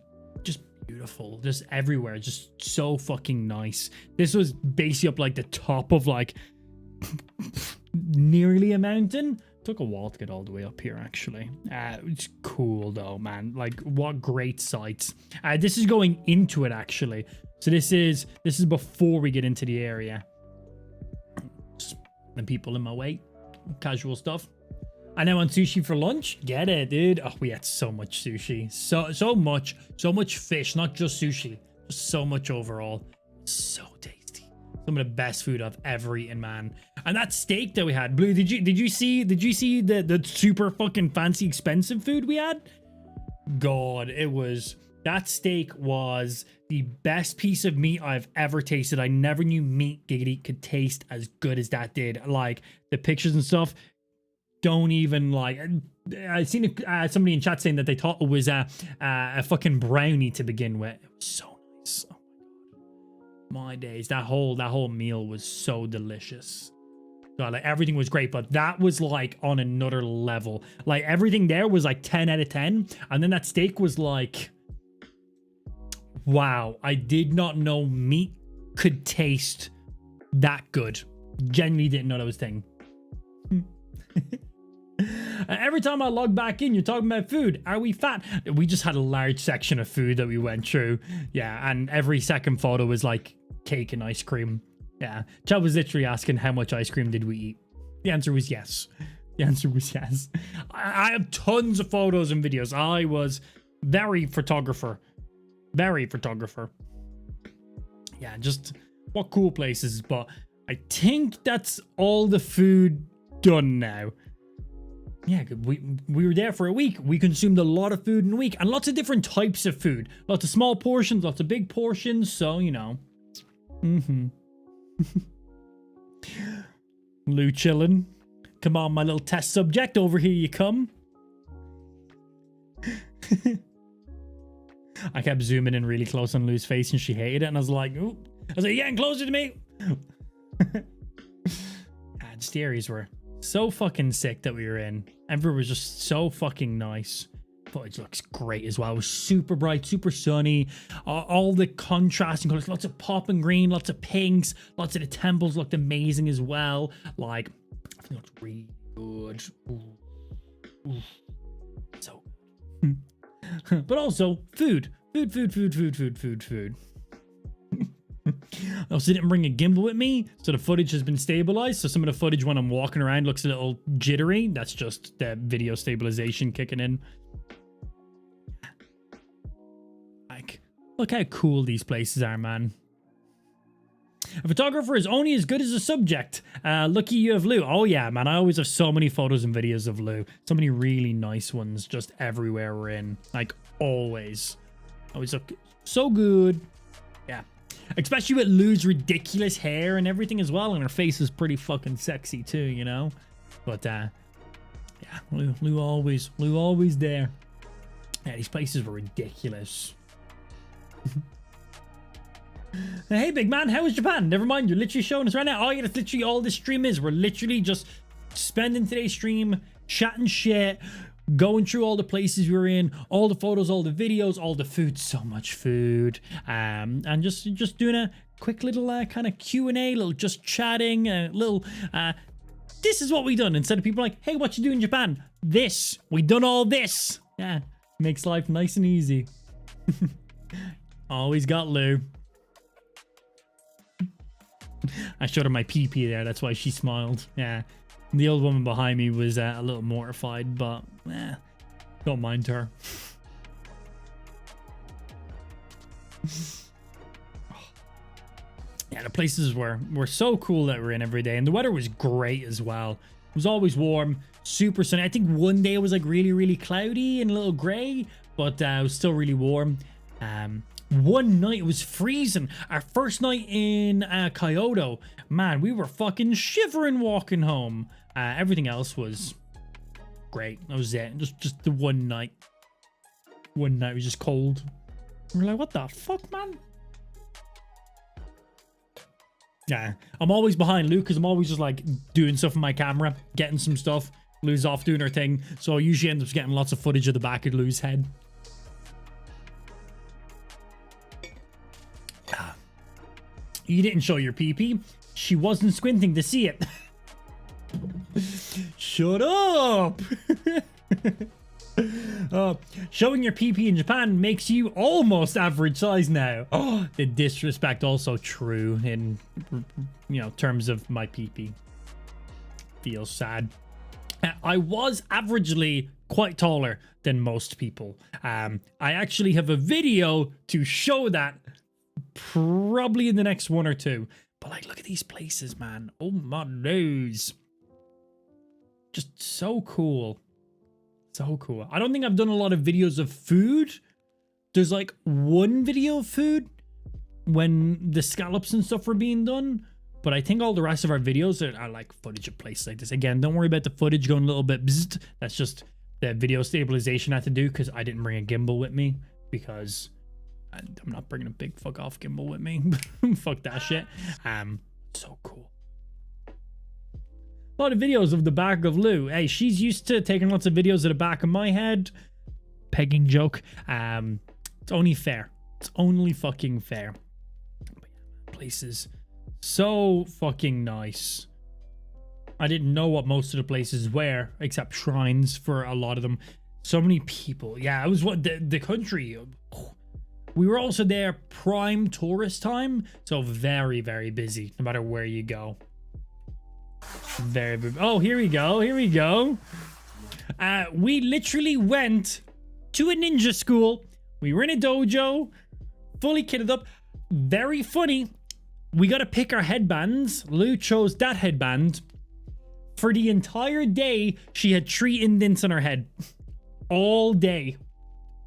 beautiful. Just everywhere. Just so fucking nice. This was basically up like the top of like nearly a mountain. Took a while to get all the way up here, actually. It's cool though, man. Like what great sights. This is going into it actually. So this is before we get into the area. And people in my way. Casual stuff. And I want sushi for lunch. Get it, dude. Oh, we had so much sushi. So much fish, not just sushi. Just so much overall. So tasty. Some of the best food I've ever eaten, man. And that steak that we had, Blue, did you see the super fucking fancy expensive food we had? God, that steak was the best piece of meat I've ever tasted. I never knew meat giggity could taste as good as that did. Like the pictures and stuff don't even like. I seen somebody in chat saying that they thought it was a fucking brownie to begin with. It was so nice. Oh my days, that whole meal was so delicious. God, like everything was great, but that was like on another level. Like everything there was like 10 out of 10, and then that steak was like, wow, I did not know meat could taste that good. Genuinely didn't know that was a thing. Every time I log back in, you're talking about food. Are we fat? We just had a large section of food that we went through. Yeah, and every second photo was like cake and ice cream. Yeah, Chad was literally asking how much ice cream did we eat. The answer was yes. The answer was yes. I have tons of photos and videos. I was very photographer. Yeah, just what cool places. But I think that's all the food done now. Yeah, we were there for a week. We consumed a lot of food in a week, and lots of different types of food. Lots of small portions, lots of big portions. So, you know. Lou chillin'. Come on, my little test subject. Over here you come. I kept zooming in really close on Lou's face, and she hated it. And I was like, ooh. I was like, yeah, getting closer to me. Just the areas were so fucking sick that we were in. Everyone was just so fucking nice. Footage looks great as well. It was super bright, super sunny. All the contrasting colors, lots of pop and green, lots of pinks, lots of the temples looked amazing as well. Like, I think it looked really good. Ooh. So, but also food. Food. I also didn't bring a gimbal with me, so the footage has been stabilized. So some of the footage when I'm walking around looks a little jittery. That's just the video stabilization kicking in. Like, look how cool these places are, man. A photographer is only as good as a subject. Lucky you have Lou. Oh yeah, man, I always have so many photos and videos of Lou. So many really nice ones just everywhere we're in. Like, always. Always look so good. Yeah. Especially with Lou's ridiculous hair and everything as well. And her face is pretty fucking sexy too, you know? But, yeah, Lou always there. Yeah, these places were ridiculous. Hey, big man, how was Japan? Never mind, you're literally showing us right now. Oh, yeah, that's literally all this stream is. We're literally just spending today's stream, chatting shit, going through all the places we were in, all the photos, all the videos, all the food, so much food, and just doing a quick little kind of Q&A, little just chatting, little this is what we done. Instead of people like, hey, what you do in Japan? This, we done all this. Yeah, makes life nice and easy. Always got Lou. I showed her my pee-pee there, that's why she smiled. Yeah. The old woman behind me was a little mortified, but don't mind her. Yeah, the places were so cool that we're in every day, and the weather was great as well. It was always warm, super sunny. I think one day it was like really, really cloudy and a little grey, but it was still really warm. One night it was freezing. Our first night in Kyoto, man, we were fucking shivering walking home. Everything else was great. That was it. Just the one night. One night was just cold. We're like, what the fuck, man? Yeah, I'm always behind Lou because I'm always just like doing stuff on my camera, getting some stuff. Lou's off doing her thing, so I usually end up getting lots of footage of the back of Lou's head. You didn't show your pee-pee. She wasn't squinting to see it. Shut up! Showing your pee-pee in Japan makes you almost average size now. Oh, the disrespect also true in, you know, terms of my pee-pee. Feels sad. I was averagely quite taller than most people. I actually have a video to show that probably in the next one or two. But like, look at these places, man. Oh my nose. Just so cool. So cool. I don't think I've done a lot of videos of food. There's like one video of food when the scallops and stuff were being done. But I think all the rest of our videos are like footage of places like this. Again, don't worry about the footage going a little bit bzzzt. That's just the video stabilization I had to do because I didn't bring a gimbal with me because I'm not bringing a big fuck off gimbal with me. Fuck that shit. So cool. A lot of videos of the back of Lou. Hey, she's used to taking lots of videos of the back of my head. Pegging joke. It's only fair. It's only fucking fair. But yeah, places so fucking nice. I didn't know what most of the places were, except shrines for a lot of them. So many people. Yeah, it was what the country. We were also there prime tourist time, so very, very busy, no matter where you go. Very, very. Oh, here we go. Here we go. We literally went to a ninja school. We were in a dojo, fully kitted up. Very funny. We got to pick our headbands. Lou chose that headband. For the entire day, she had 3 indents on her head. All day.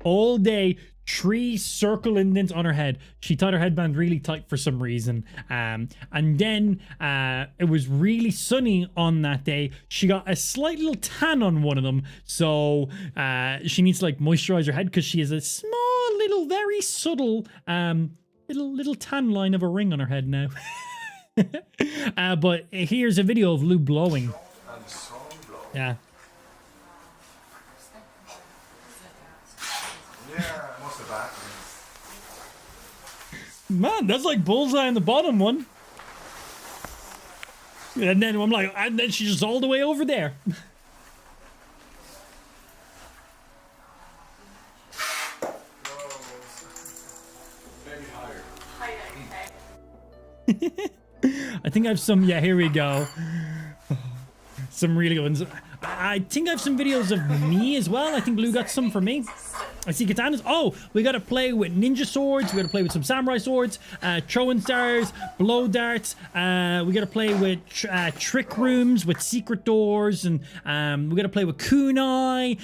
All day. 3 circle indents on her head. She tied her headband really tight for some reason. And then it was really sunny on that day. She got a slight little tan on one of them. So she needs to like moisturize her head because she has a small little, very subtle little tan line of a ring on her head now. But here's a video of Lou blowing. Yeah. Man, that's like bullseye on the bottom one. And then I'm like, and then she's just all the way over there. I think I have some, yeah, here we go. Some really good ones. I think I have some videos of me as well. I think Lou got some for me. I see katanas. Oh, we got to play with ninja swords. We got to play with some samurai swords, throwing stars, blow darts. We got to play with trick rooms with secret doors, and we got to play with kunai.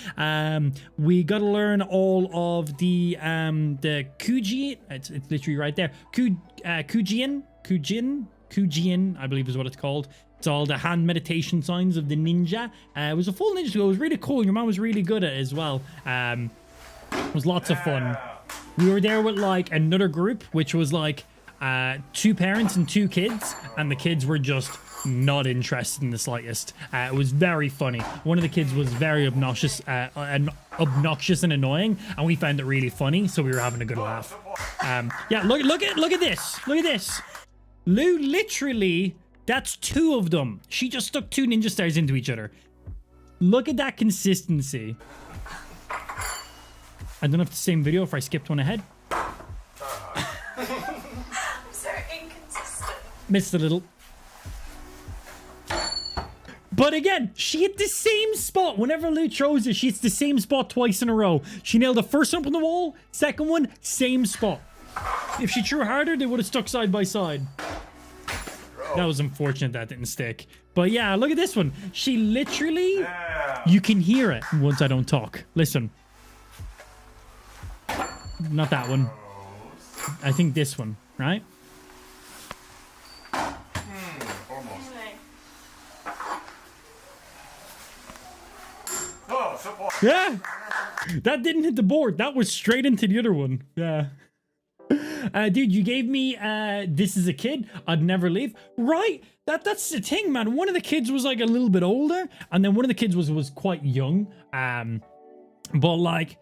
We got to learn all of the kuji. It's literally right there. Kujin, I believe is what it's called. It's all the hand meditation signs of the ninja. It was a full ninja school. It was really cool. Your mom was really good at it as well. It was lots of fun. We were there with like another group, which was like 2 parents and 2 kids, and the kids were just not interested in the slightest. It was very funny. One of the kids was very obnoxious and annoying, and we found it really funny, so we were having a good laugh. Yeah, look at this. Look at this. Lou literally, that's 2 of them. She just stuck 2 ninja stars into each other. Look at that consistency. I don't know if it's the same video if I skipped one ahead. I'm so inconsistent. Missed a little. But again, she hit the same spot. Whenever Lou throws it, she hits the same spot twice in a row. She nailed the first one up on the wall, second one, same spot. If she threw harder, they would have stuck side by side. That was unfortunate that didn't stick. But yeah, look at this one. She literally, you can hear it once I don't talk. Listen. Not that one. I think this one, right? Almost. Yeah. That didn't hit the board. That was straight into the other one. Yeah. Dude, you gave me This Is a Kid, I'd Never Leave. Right? That's the thing, man. One of the kids was like a little bit older, and then one of the kids was quite young. But like,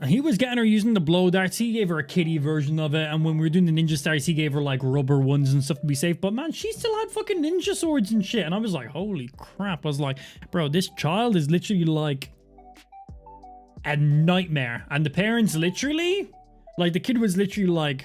he was getting her using the blow darts. He gave her a kiddie version of it, and when we were doing the ninja stars, he gave her like rubber ones and stuff to be safe. But man, she still had fucking ninja swords and shit, and I was like, holy crap. I was like, bro, this child is literally like a nightmare. And the parents literally, like, the kid was literally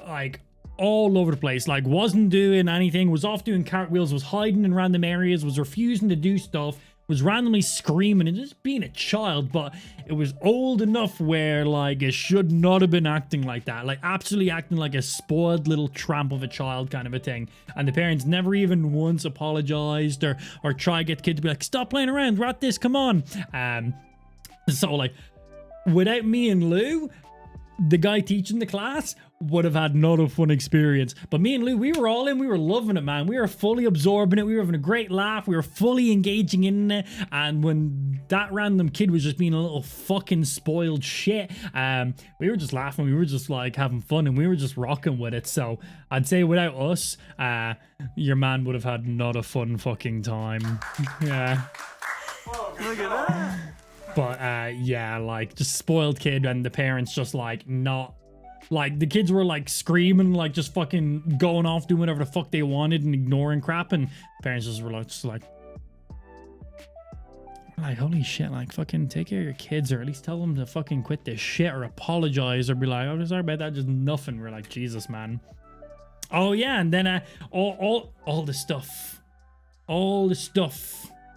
like all over the place. Like, wasn't doing anything, was off doing cartwheels, was hiding in random areas, was refusing to do stuff, was randomly screaming and just being a child. But it was old enough where, like, it should not have been acting like that. Like, absolutely acting like a spoiled little tramp of a child kind of a thing. And the parents never even once apologized or try to get the kid to be like, stop playing around, we're at this, come on. So, like, without me and Lou, the guy teaching the class would have had not a fun experience. But me and Lou, we were all in. We were loving it, man. We were fully absorbing it. We were having a great laugh. We were fully engaging in it. And when that random kid was just being a little fucking spoiled shit, we were just laughing. We were just like having fun, and we were just rocking with it. So I'd say without us, your man would have had not a fun fucking time. Yeah. Look at that. But yeah, like, just spoiled kid, and the parents just like not, like, the kids were like screaming, like just fucking going off doing whatever the fuck they wanted and ignoring crap, and parents just were like holy shit, like, fucking take care of your kids, or at least tell them to fucking quit this shit, or apologize, or be like, oh, sorry about that, just nothing. We're like, Jesus, man. Oh yeah, and then all the stuff.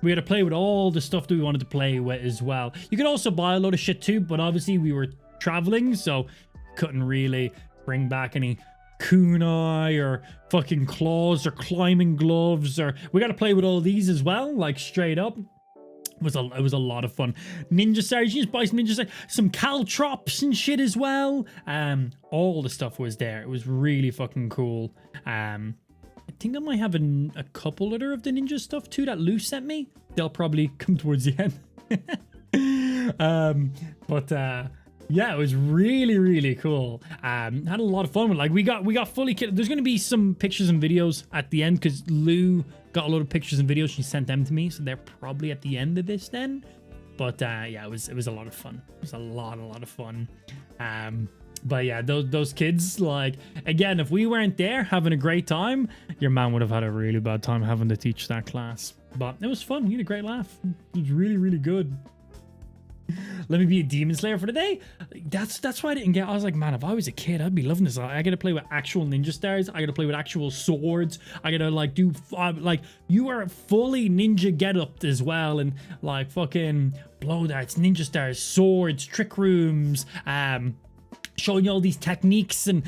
We had to play with all the stuff that we wanted to play with as well. You could also buy a load of shit too, but obviously we were traveling, so couldn't really bring back any kunai or fucking claws or climbing gloves, or we got to play with all these as well, like, straight up. It was a lot of fun. Ninja stars, you just buy some ninja stars, some caltrops and shit as well. All the stuff was there. It was really fucking cool. I think I might have a couple other of the ninja stuff too that Lou sent me. They'll probably come towards the end. Yeah, it was really, really cool. Had a lot of fun with it. Like, we got fully kit. There's going to be some pictures and videos at the end, because Lou got a lot of pictures and videos. She sent them to me, so they're probably at the end of this then. But yeah, it was a lot of fun. It was a lot of fun. But yeah, those kids, like, again, if we weren't there having a great time, your man would have had a really bad time having to teach that class. But it was fun. We had a great laugh. It was really, really good. Let me be a demon slayer for the day. That's why I didn't get. I was like, man, if I was a kid, I'd be loving this. I gotta play with actual ninja stars. I gotta play with actual swords. I gotta, like, do like, you are fully ninja get up as well, and like fucking blow darts, ninja stars, swords, trick rooms, showing you all these techniques and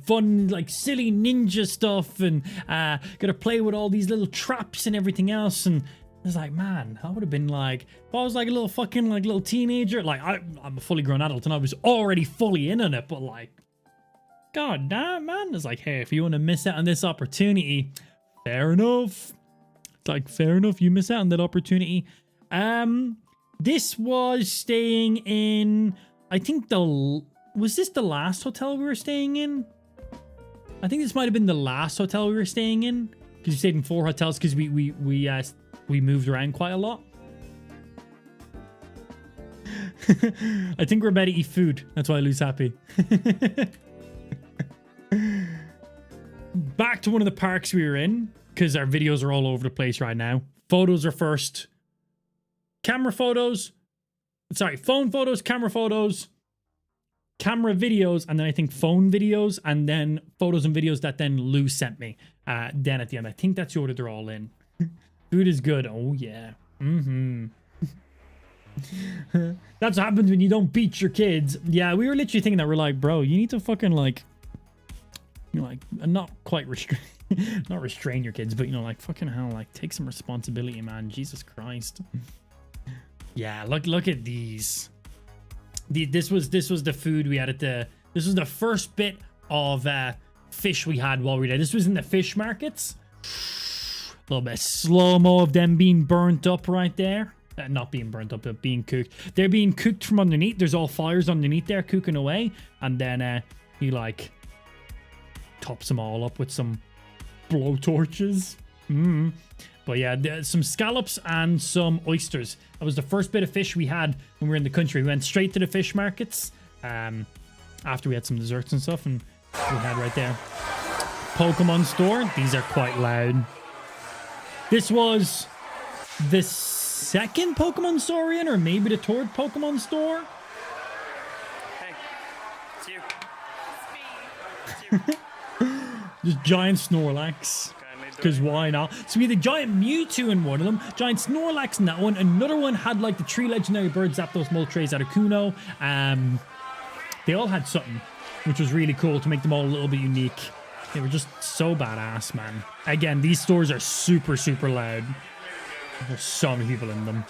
fun, like, silly ninja stuff, and gotta play with all these little traps and everything else. And I was like, man, I would have been like, if I was like a little fucking, like, little teenager, like, I'm a fully grown adult and I was already fully in on it, but like, god damn, man. It's like, hey, if you want to miss out on this opportunity, fair enough. It's like, fair enough, you miss out on that opportunity. This was staying in, I think was this the last hotel we were staying in? I think this might have been the last hotel we were staying in, because we stayed in 4 hotels because we moved around quite a lot. I think we're about to eat food. That's why Lou's happy. Back to one of the parks we were in, because our videos are all over the place right now. Photos are first. Camera photos. Sorry, phone photos, camera photos, camera videos, and then I think phone videos, and then photos and videos that then Lou sent me. Then at the end, I think that's the order they're all in. Food is good. Oh yeah. That's what happens when you don't beat your kids. Yeah, we were literally thinking that. We're like, bro, you need to fucking, like, you know, like, not quite not restrain your kids, but, you know, like, fucking hell, like, take some responsibility, man. Jesus Christ. Yeah, look at these. This was the food we had at the. This was the first bit of fish we had while we were there. This was in the fish markets. A little bit of slow-mo of them being burnt up right there. Not being burnt up, but being cooked. They're being cooked from underneath. There's all fires underneath there cooking away. And then he, like, tops them all up with some blowtorches. But yeah, some scallops and some oysters. That was the first bit of fish we had when we were in the country. We went straight to the fish markets after we had some desserts and stuff. And we had right there Pokemon store. These are quite loud. This was the second Pokemon store we're in, or maybe the third Pokemon store. Hey, it's you. It's you. Just giant Snorlax. Because why not? So we had a giant Mewtwo in one of them, giant Snorlax in that one. Another one had like the 3 legendary birds, Zapdos, Moltres, Articuno. They all had something, which was really cool to make them all a little bit unique. They were just so badass, man. Again, these stores are super, super loud. There's so many people in them.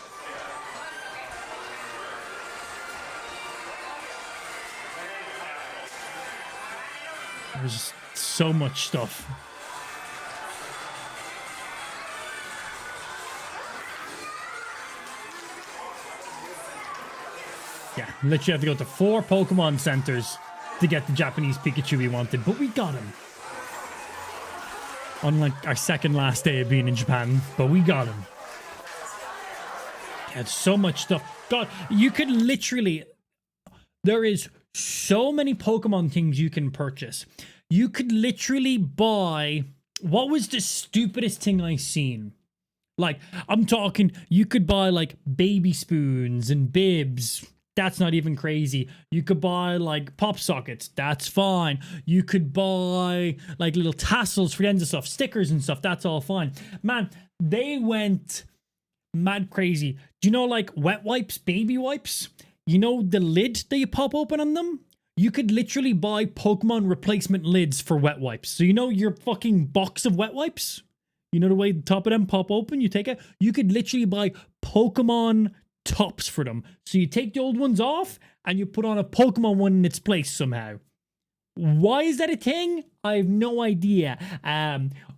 There's so much stuff. Yeah, literally have to go to 4 Pokemon centers to get the Japanese Pikachu we wanted, but we got him. Unlike our second last day of being in Japan, but we got him. Had so much stuff. God, you could literally... There is so many Pokemon things you can purchase. You could literally buy... What was the stupidest thing I seen? Like, I'm talking, you could buy like baby spoons and bibs. That's not even crazy. You could buy like pop sockets. That's fine. You could buy like little tassels for the ends of stuff, stickers and stuff. That's all fine. Man, they went mad crazy. Do you know like wet wipes, baby wipes? You know the lid that you pop open on them? You could literally buy Pokemon replacement lids for wet wipes. So you know your fucking box of wet wipes? You know the way the top of them pop open? You take it? You could literally buy Pokemon tops for them. So you take the old ones off and you put on a Pokemon one in its place somehow. Why is that a thing? I have no idea.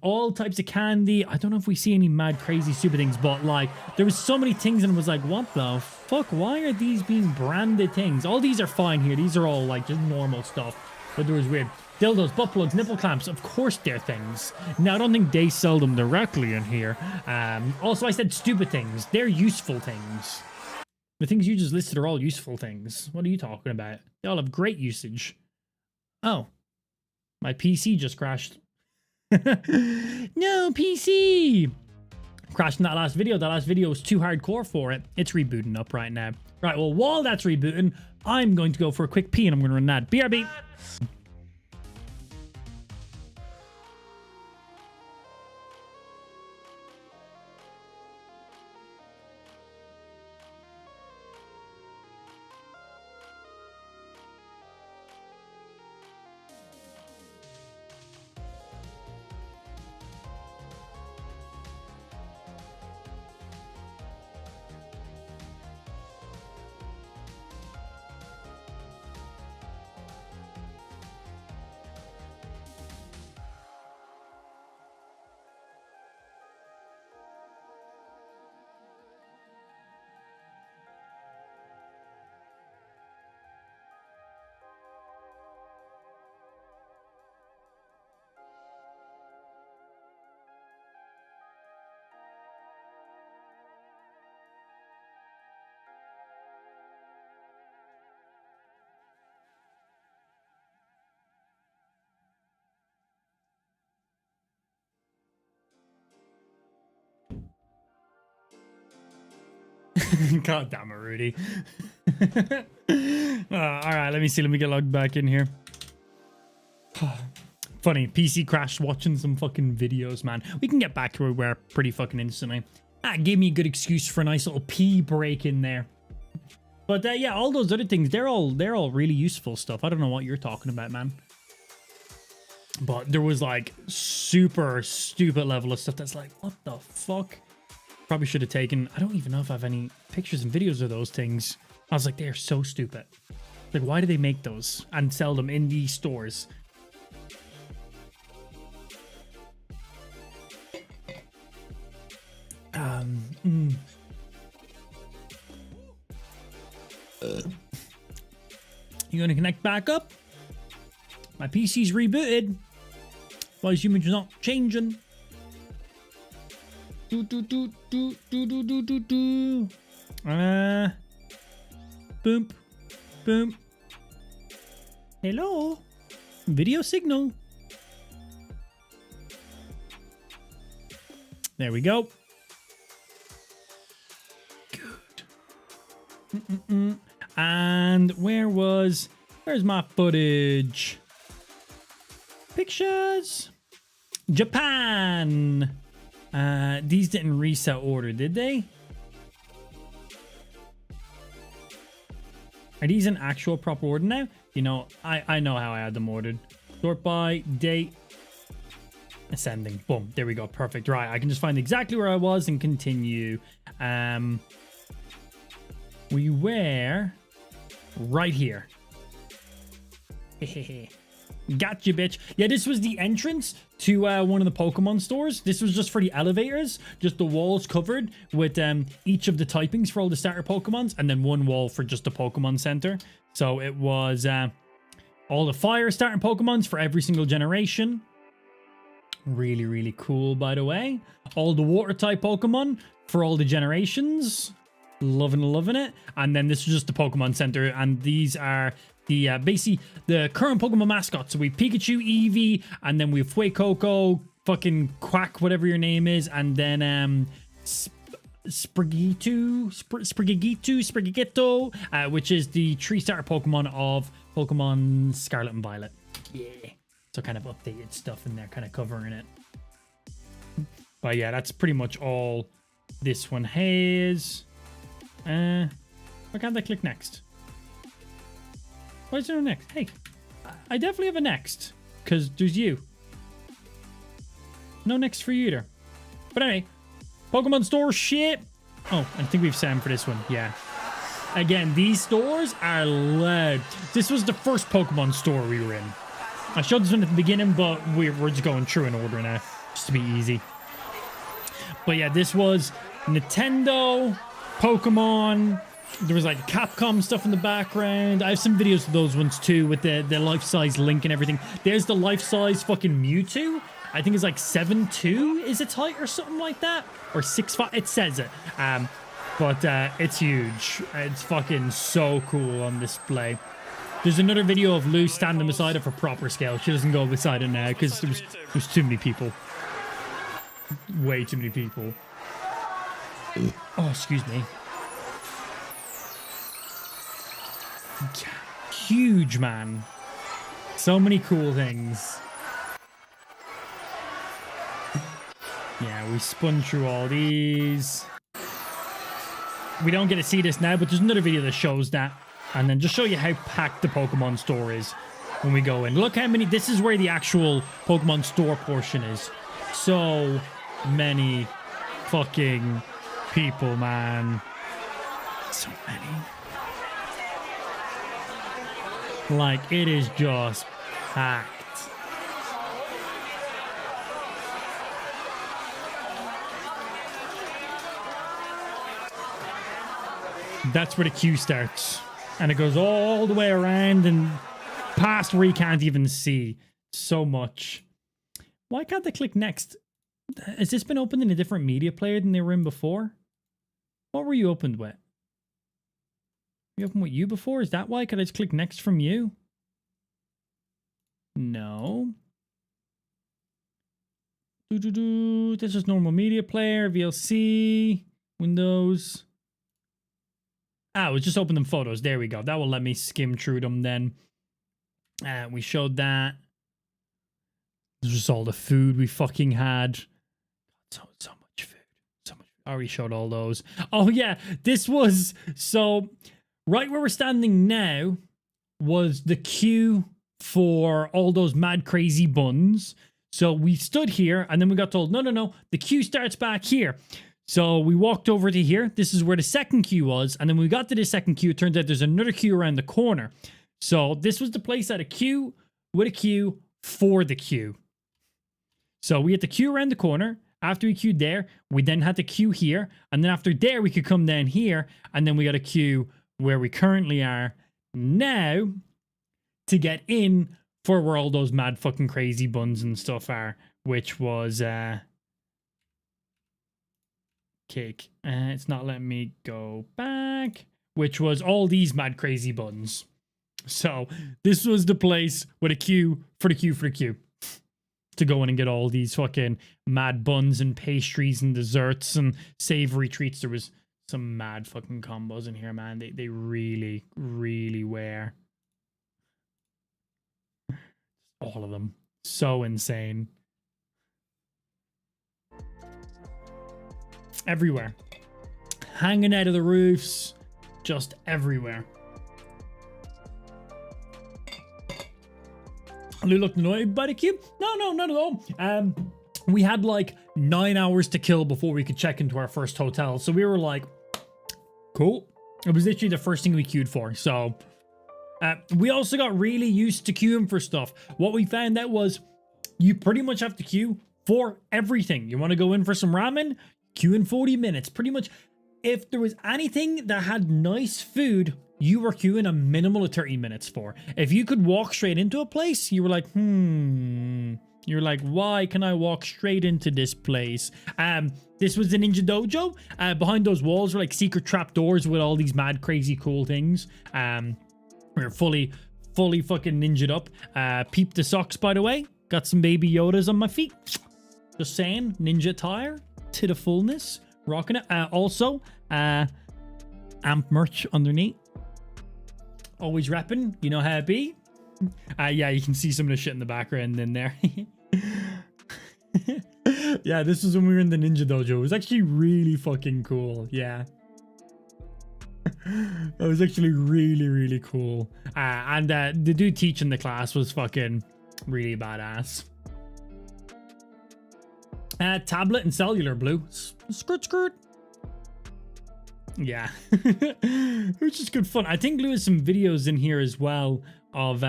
All types of candy. I don't know if we see any mad, crazy, stupid things, but like there was so many things and it was like, what the fuck? Why are these being branded things? All these are fine here. These are all like just normal stuff. But there was weird. Dildos, butt plugs, nipple clamps. Of course they're things. Now, I don't think they sell them directly in here. Also, I said stupid things. They're useful things. The things you just listed are all useful things. What are you talking about? They all have great usage. Oh. My PC just crashed. No, PC! Crashed in that last video. That last video was too hardcore for it. It's rebooting up right now. Right, well, while that's rebooting, I'm going to go for a quick pee and I'm going to run that. BRB! God damn it, Rudy. All right, let me see. Let me get logged back in here. Funny, PC crashed watching some fucking videos, man. We can get back to where we were pretty fucking instantly. That gave me a good excuse for a nice little pee break in there. But yeah, all those other things, they're all really useful stuff. I don't know what you're talking about, man. But there was like super stupid level of stuff that's like, what the fuck? Probably should have taken, I don't even know if I have any pictures and videos of those things. I was like, they are so stupid. Like, why do they make those and sell them in these stores? You gonna connect back up? My PC's rebooted. Why is humans not changing? Boom. Boom. Hello. Video signal. There we go. Good. And where's my footage? Pictures. Japan. These didn't reset order, did they? Are these in actual proper order now? You know, I know how I had them ordered. Sort by date. Ascending. Boom. There we go. Perfect. Right. I can just find exactly where I was and continue. We were right here. Gotcha, bitch. Yeah, this was the entrance to one of the Pokemon stores. This was just for the elevators. Just the walls covered with each of the typings for all the starter Pokemons. And then one wall for just the Pokemon Center. So it was all the fire starting Pokemons for every single generation. Really, really cool, by the way. All the water type Pokemon for all the generations. Loving it. And then this is just the Pokemon Center. And these are the basically the current Pokemon mascots. So we have Pikachu, Eevee, and then we have Fuecoco, fucking Quack, whatever your name is, and then Sprigitu, which is the tree starter Pokemon of Pokemon Scarlet and Violet. Yeah. So kind of updated stuff in there, kind of covering it. But yeah, that's pretty much all this one has. Why can't I click next? Why is there no next? Hey, I definitely have a next, because there's you. No next for you either. But anyway, Pokemon store shit. Oh, I think we've Sam for this one. Yeah. Again, these stores are loud. This was the first Pokemon store we were in. I showed this one at the beginning, but we're just going through in order now, just to be easy. But yeah, this was Nintendo, Pokemon. There was like Capcom stuff in the background. I have some videos of those ones too with the life-size Link and everything. There's the life-size fucking Mewtwo. I think it's like 7'2" is its height or something like that. Or 6'5", it says it. But it's huge. It's fucking so cool on display. There's another video of Lou standing beside it for proper scale. She doesn't go beside it now because there's too many people. Way too many people. Oh, excuse me. Huge, man. So many cool things. Yeah, we spun through all these. We don't get to see this now, but there's another video that shows that. And then just show you how packed the Pokemon store is when we go in. Look how many... This is where the actual Pokemon store portion is. So many fucking people, man. So many. Like, it is just packed. That's where the queue starts. And it goes all the way around and past where you can't even see. So much. Why can't they click next? Has this been opened in a different media player than they were in before? What were you opened with? You opened with you before? Is that why? Could I just click next from you? No. This is normal media player, VLC, Windows. Ah, we just opened them photos. There we go. That will let me skim through them then. We showed that. This was all the food we fucking had. So much food. So much. I already showed all those. Oh yeah, this was... So, right where we're standing now was the queue for all those mad crazy buns. So we stood here and then we got told, no, the queue starts back here. So we walked over to here. This is where the second queue was. And then when we got to the second queue, it turns out there's another queue around the corner. So this was the place at a queue with a queue for the queue. So we had the queue around the corner. After we queued there, we then had the queue here. And then after there, we could come down here. And then we got a queue where we currently are now to get in for where all those mad fucking crazy buns and stuff are. Which was... cake. It's not letting me go back. Which was all these mad crazy buns. So this was the place with a queue for the queue for the queue to go in and get all these fucking mad buns and pastries and desserts and savory treats. There was some mad fucking combos in here, man. They really, really were. All of them. So insane. everywhere. Hanging out of the roofs, just everywhere. Lou looked annoyed by the queue. No, not at all. We had like 9 hours to kill before we could check into our first hotel. So we were like, cool. It was literally the first thing we queued for. So we also got really used to queuing for stuff. What we found out was you pretty much have to queue for everything. You want to go in for some ramen? Queue in 40 minutes. Pretty much if there was anything that had nice food, you were queuing a minimal of 30 minutes for. If you could walk straight into a place, you were like, You're like, why can I walk straight into this place? This was the Ninja Dojo. Behind those walls were like secret trap doors with all these mad, crazy, cool things. We were fully fucking ninja'd up. Peep the socks, by the way. Got some baby Yodas on my feet. Just saying, ninja attire to the fullness. Rocking it. Also, amp merch underneath. Always repping. You know how it be. Yeah, you can see some of the shit in the background in there. Yeah, this was when we were in the Ninja Dojo. It was actually really fucking cool. Yeah. It was actually really, really cool. And the dude teaching the class was fucking really badass. Tablet and cellular, Blue. Skirt. Yeah. It was just good fun. I think Blue has some videos in here as well of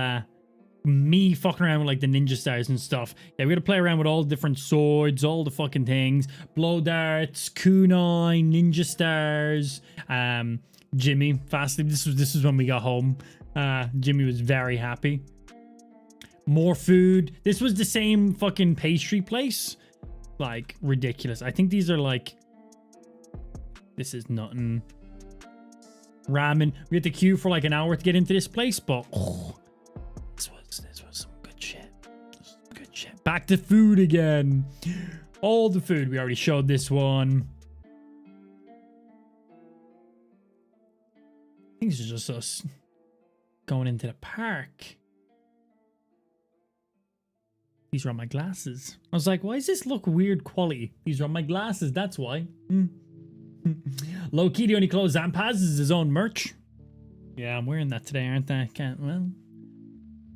me fucking around with like the ninja stars and stuff. Yeah, we gotta play around with all the different swords, all the fucking things. Blow darts, kunai, ninja stars. Jimmy, fastly. This was when we got home. Jimmy was very happy. More food. This was the same fucking pastry place. Like, ridiculous. I think these are like... This is nothing. Ramen. We had to queue for like an hour to get into this place, but... Oh, this was some good shit. Good shit. Back to food again. All the food. We already showed this one. I think this is just us going into the park. These are on my glasses. I was like, why does this look weird quality? These are on my glasses, that's why. Low key, the only clothes Zamp has is his own merch. Yeah, I'm wearing that today, aren't I? Well,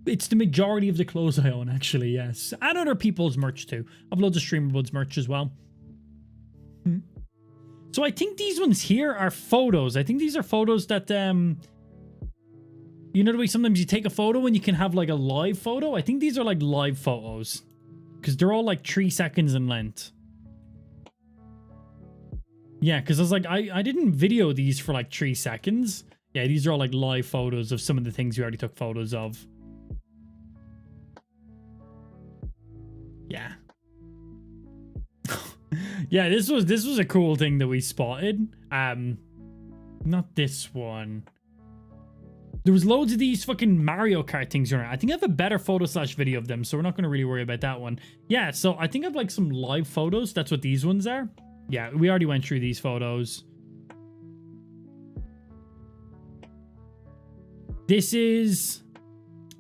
it's the majority of the clothes I own, actually, yes. And other people's merch too. I've loads of StreamerBuds merch as well. So I think these ones here are photos. I think these are photos that, you know the way sometimes you take a photo and you can have like a live photo? I think these are like live photos. Because they're all like 3 seconds in length. Yeah, because I was like, I didn't video these for like 3 seconds. Yeah, these are all like live photos of some of the things we already took photos of. Yeah. Yeah, this was a cool thing that we spotted. Not this one. There was loads of these fucking Mario Kart things around. I think I have a better photo / video of them, so we're not going to really worry about that one. Yeah, so I think I have like some live photos. That's what these ones are. Yeah, we already went through these photos. This is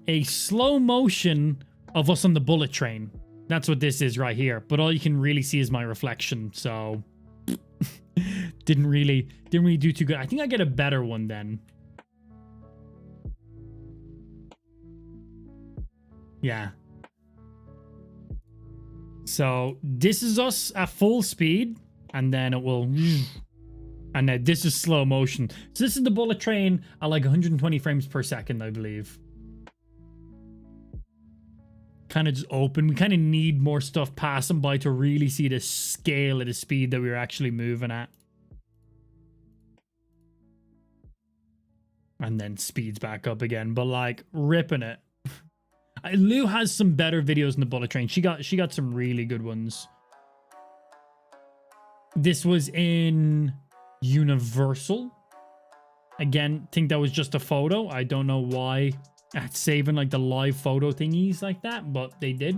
a slow motion of us on the bullet train. That's what this is right here. But all you can really see is my reflection, so didn't really do too good. I think I get a better one then. Yeah. So this is us at full speed, and then it will, and then this is slow motion. So this is the bullet train at like 120 frames per second, I believe. Kind of just open. We kind of need more stuff passing by to really see the scale of the speed that we were actually moving at. And then speeds back up again, but like ripping it. Lou has some better videos in the bullet train. She got some really good ones. This was in Universal. Again, think that was just a photo. I don't know why it's saving like the live photo thingies like that, but they did.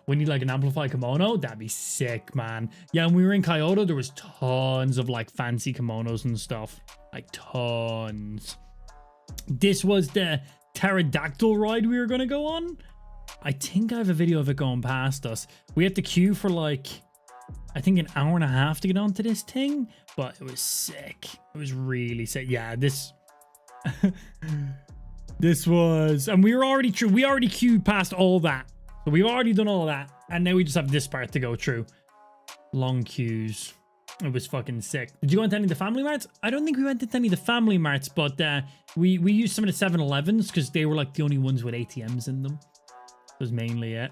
We need like an amplified kimono. That'd be sick, man. Yeah, when we were in Kyoto, there was tons of like fancy kimonos and stuff. Like tons. This was the pterodactyl ride we were going to go on. I think I have a video of it going past us. We had to queue for like I think an hour and a half to get onto this thing, but it was sick. It was really sick. Yeah, this this was, and we already queued past all that. So we've already done all that, and now we just have this part to go through. Long queues. It was fucking sick. Did you go into any of the family marts? I don't think we went into any of the family marts, but we used some of the 7-Elevens because they were like the only ones with ATMs in them. That was mainly it.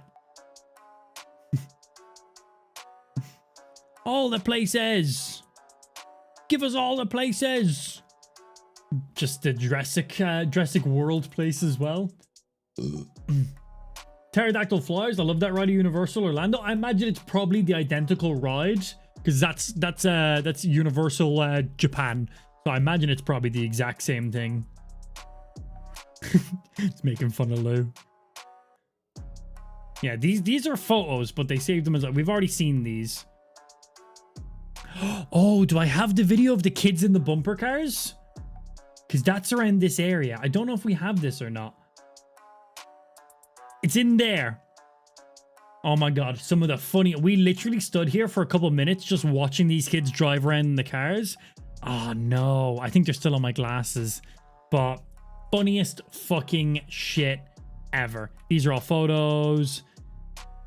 All the places. Give us all the places. Just the Jurassic World place as well. Pterodactyl Flyers. I love that ride at Universal Orlando. I imagine it's probably the identical ride because that's Universal Japan. So I imagine it's probably the exact same thing. It's making fun of Lou. Yeah, these are photos, but they saved them as we've already seen these. Oh, do I have the video of the kids in the bumper cars? Because that's around this area. I don't know if we have this or not. It's in there. Oh my god, some of the funny... We literally stood here for a couple minutes just watching these kids drive around in the cars. Oh no, I think they're still on my glasses. But funniest fucking shit ever. These are all photos.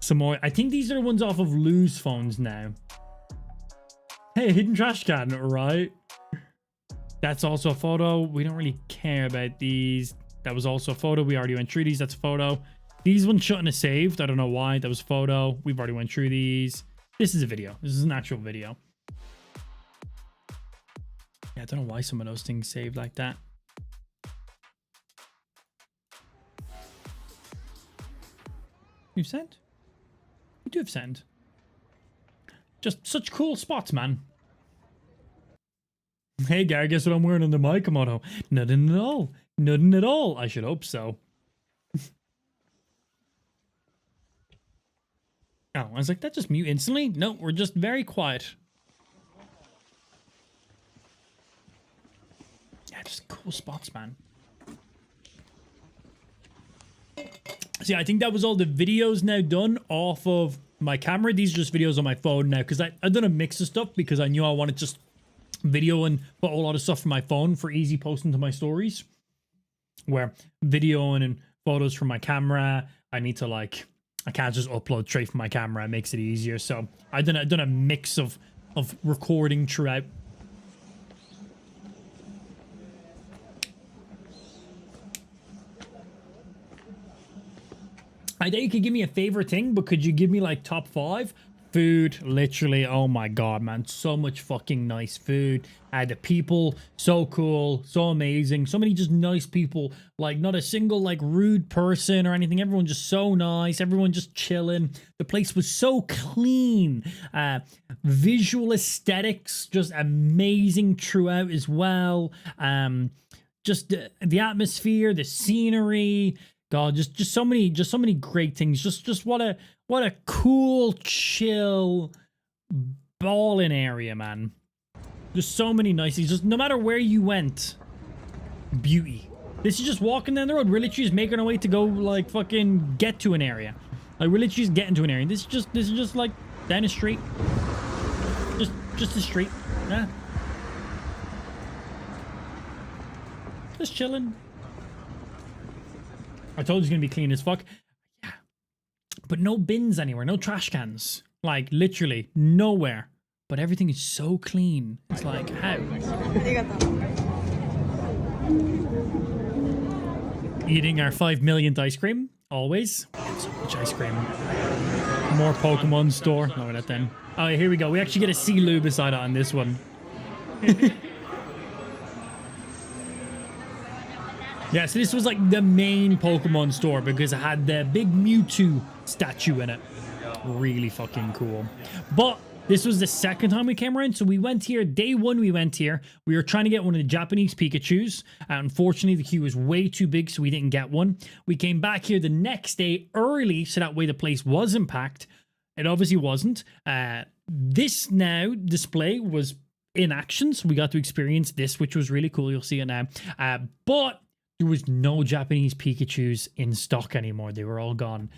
Some more... I think these are the ones off of Lou's phones now. Hey, hidden trash can, right? That's also a photo. We don't really care about these. That was also a photo. We already went through these. That's a photo. These ones shouldn't have saved. I don't know why. That was a photo. We've already went through these. This is a video. This is an actual video. Yeah, I don't know why some of those things saved like that. You've sent? You do have sent. Just such cool spots, man. Hey, Gary, guess what I'm wearing under my kimono? Nothing at all. Nothing at all. I should hope so. Oh, I was like, that just mute instantly? No, we're just very quiet. Yeah, just cool spots, man. See, I think that was all the videos now done off of my camera. These are just videos on my phone now because I've done a mix of stuff because I knew I wanted just video and put a lot of stuff from my phone for easy posting to my stories. Where videoing and photos from my camera, I need to like, I can't just upload straight from my camera. It makes it easier. So I've done a mix of recording throughout. I think you could give me a favorite thing, but could you give me like top 5? Food, literally, oh my god, man, so much fucking nice food. The people, so cool, so amazing, so many just nice people, like not a single like rude person or anything. Everyone just so nice, everyone just chilling. The place was so clean. Visual aesthetics just amazing throughout as well. Just the atmosphere, the scenery. God, just so many great things. Just what a cool, chill, balling area, man. Just so many nice things. Just no matter where you went, beauty. This is just walking down the road. We're literally just making our way to go like fucking get to an area. Like we're literally just getting to an area. This is just like down the street. Just the street. Yeah. Just chilling. I told you it's gonna be clean as fuck. Yeah. But no bins anywhere, no trash cans. Like literally nowhere. But everything is so clean. It's like, how? Eating our 5 millionth ice cream, always. So much ice cream. More Pokemon store. No, that then. Oh, here we go. We actually get a sea loo beside it on this one. Yeah, so this was like the main Pokemon store because it had the big Mewtwo statue in it. Really fucking cool. But this was the second time we came around. So we went here. Day one, we went here. We were trying to get one of the Japanese Pikachus. Unfortunately, the queue was way too big, so we didn't get one. We came back here the next day early, so that way the place wasn't packed. It obviously wasn't. This now display was in action, so we got to experience this, which was really cool. You'll see it now. But there was no Japanese Pikachus in stock anymore. They were all gone.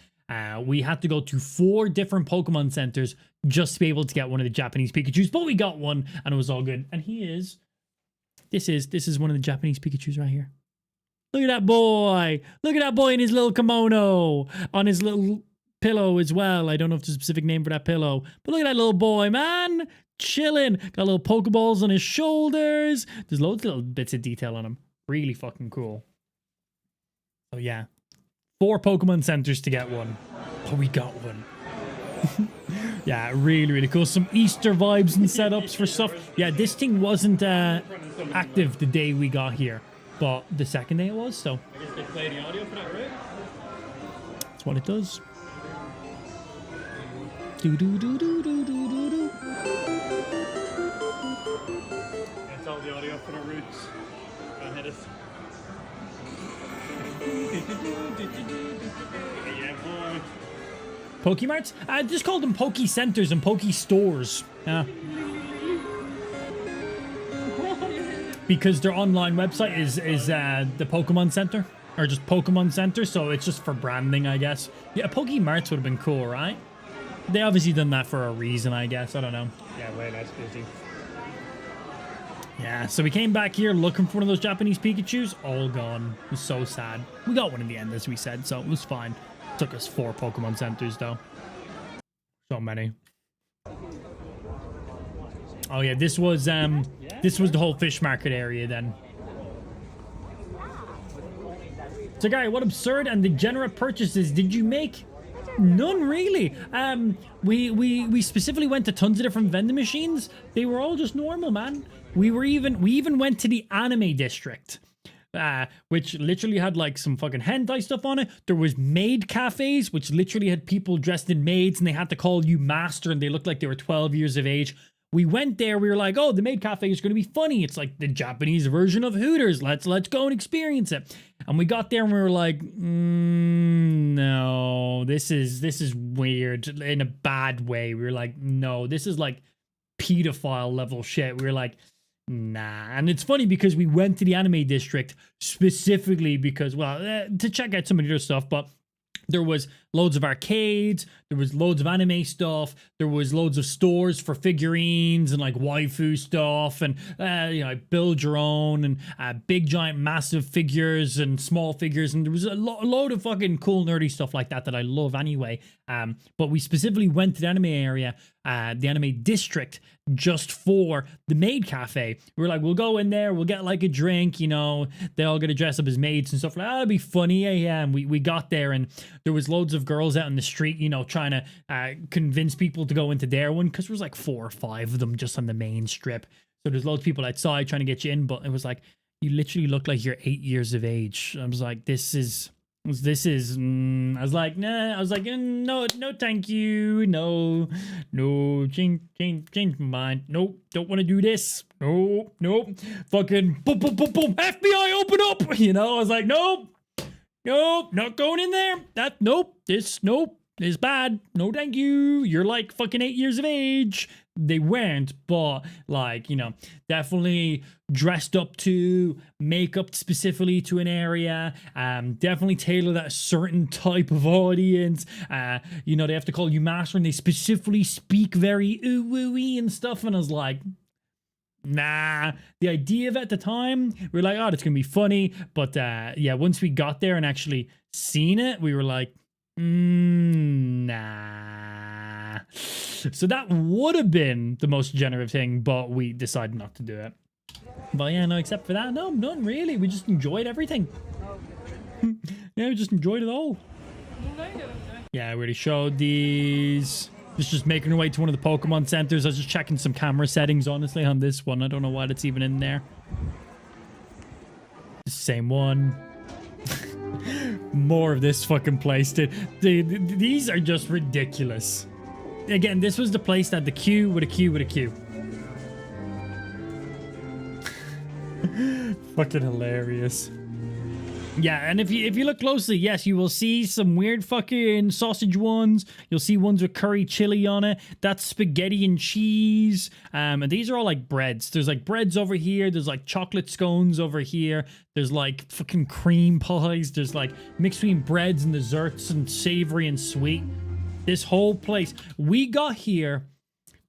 We had to go to 4 different Pokemon centers just to be able to get one of the Japanese Pikachus, but we got one and it was all good. And this is one of the Japanese Pikachus right here. Look at that boy. Look at that boy in his little kimono on his little pillow as well. I don't know if there's a specific name for that pillow, but look at that little boy, man. Chilling. Got little Pokeballs on his shoulders. There's loads of little bits of detail on him. Really fucking cool. So yeah, 4 Pokemon centers to get one. Oh, we got one. Yeah, really, really cool. Some Easter vibes and setups for stuff. Yeah, this thing wasn't active the day we got here, but the second day it was, so. I guess they play the audio for that, right? That's what it does. Do do do do do do do do. That's all the audio for the roots. Go ahead. Yeah, boy. Pokemarts? I just called them Poke Centers and Poke Stores. Because their online website is the Pokemon Center. Or just Pokemon Center, so it's just for branding, I guess. Yeah, Pokemarts would have been cool, right? They obviously done that for a reason, I guess. I don't know. Yeah, way less busy. Yeah, so we came back here looking for one of those Japanese Pikachus. All gone. It was so sad. We got one in the end, as we said, so it was fine. Took us 4 Pokemon Centers, though. So many. Oh, yeah, this was the whole fish market area, then. So, Gary, what absurd and degenerate purchases did you make? None, really. We specifically went to tons of different vending machines. They were all just normal, man. We even went to the anime district, which literally had like some fucking hentai stuff on it. There was maid cafes, which literally had people dressed in maids, and they had to call you master, and they looked like they were 12 years of age. We went there. We were like, oh, the maid cafe is going to be funny. It's like the Japanese version of Hooters. Let's go and experience it. And we got there and we were like, no, this is weird in a bad way. We were like, no, this is like pedophile level shit. We were like, nah. And it's funny because we went to the anime district specifically because, well, to check out some of the other stuff, but there was loads of arcades, there was loads of anime stuff, there was loads of stores for figurines and like waifu stuff, and build your own, and big giant massive figures and small figures, and there was a load of fucking cool nerdy stuff like that I love anyway. But we specifically went to the anime area, the anime district, just for the maid cafe. We were like, we'll go in there, we'll get like a drink, they all get to dress up as maids and stuff like that. That'll be funny. Yeah. And we got there and there was loads of girls out in the street, trying to convince people to go into their one, because there was like 4 or 5 of them just on the main strip. So there's loads of people outside trying to get you in, but it was like, you literally look like you're 8 years of age. I was like, I was like, nah. I was like, no, thank you. No, change my mind. Nope, don't want to do this. Nope. Fucking boom, FBI, open up. I was like, nope, not going in there. This is bad. No, thank you. You're like fucking 8 years of age. They weren't, but like, definitthey dressed up to, makeup specifically to an area, definitely tailored at a certain type of audience. They have to call you master, and they specifically speak very ooh-woo-y and stuff, and I was like, nah. The idea of it at the time, we were like, oh, it's gonna be funny, but once we got there and actually seen it, we were like, nah. So that would have been the most degenerate thing, but we decided not to do it. But yeah, no, except for that, no, none really. We just enjoyed everything. Yeah, we just enjoyed it all. Yeah, I already showed these. Just making our way to one of the Pokemon centers. I was just checking some camera settings, honestly, on this one. I don't know why that's even in there. Same one. More of this fucking place. These are just ridiculous. Again, this was the place that had the queue with a queue with a queue. Fucking hilarious. Yeah, and if you look closely, yes, you will see some weird fucking sausage ones. You'll see ones with curry chili on it. That's spaghetti and cheese. And these are all like breads. There's like breads over here. There's like chocolate scones over here. There's like fucking cream pies. There's like mixed between breads and desserts and savory and sweet. This whole place. We got here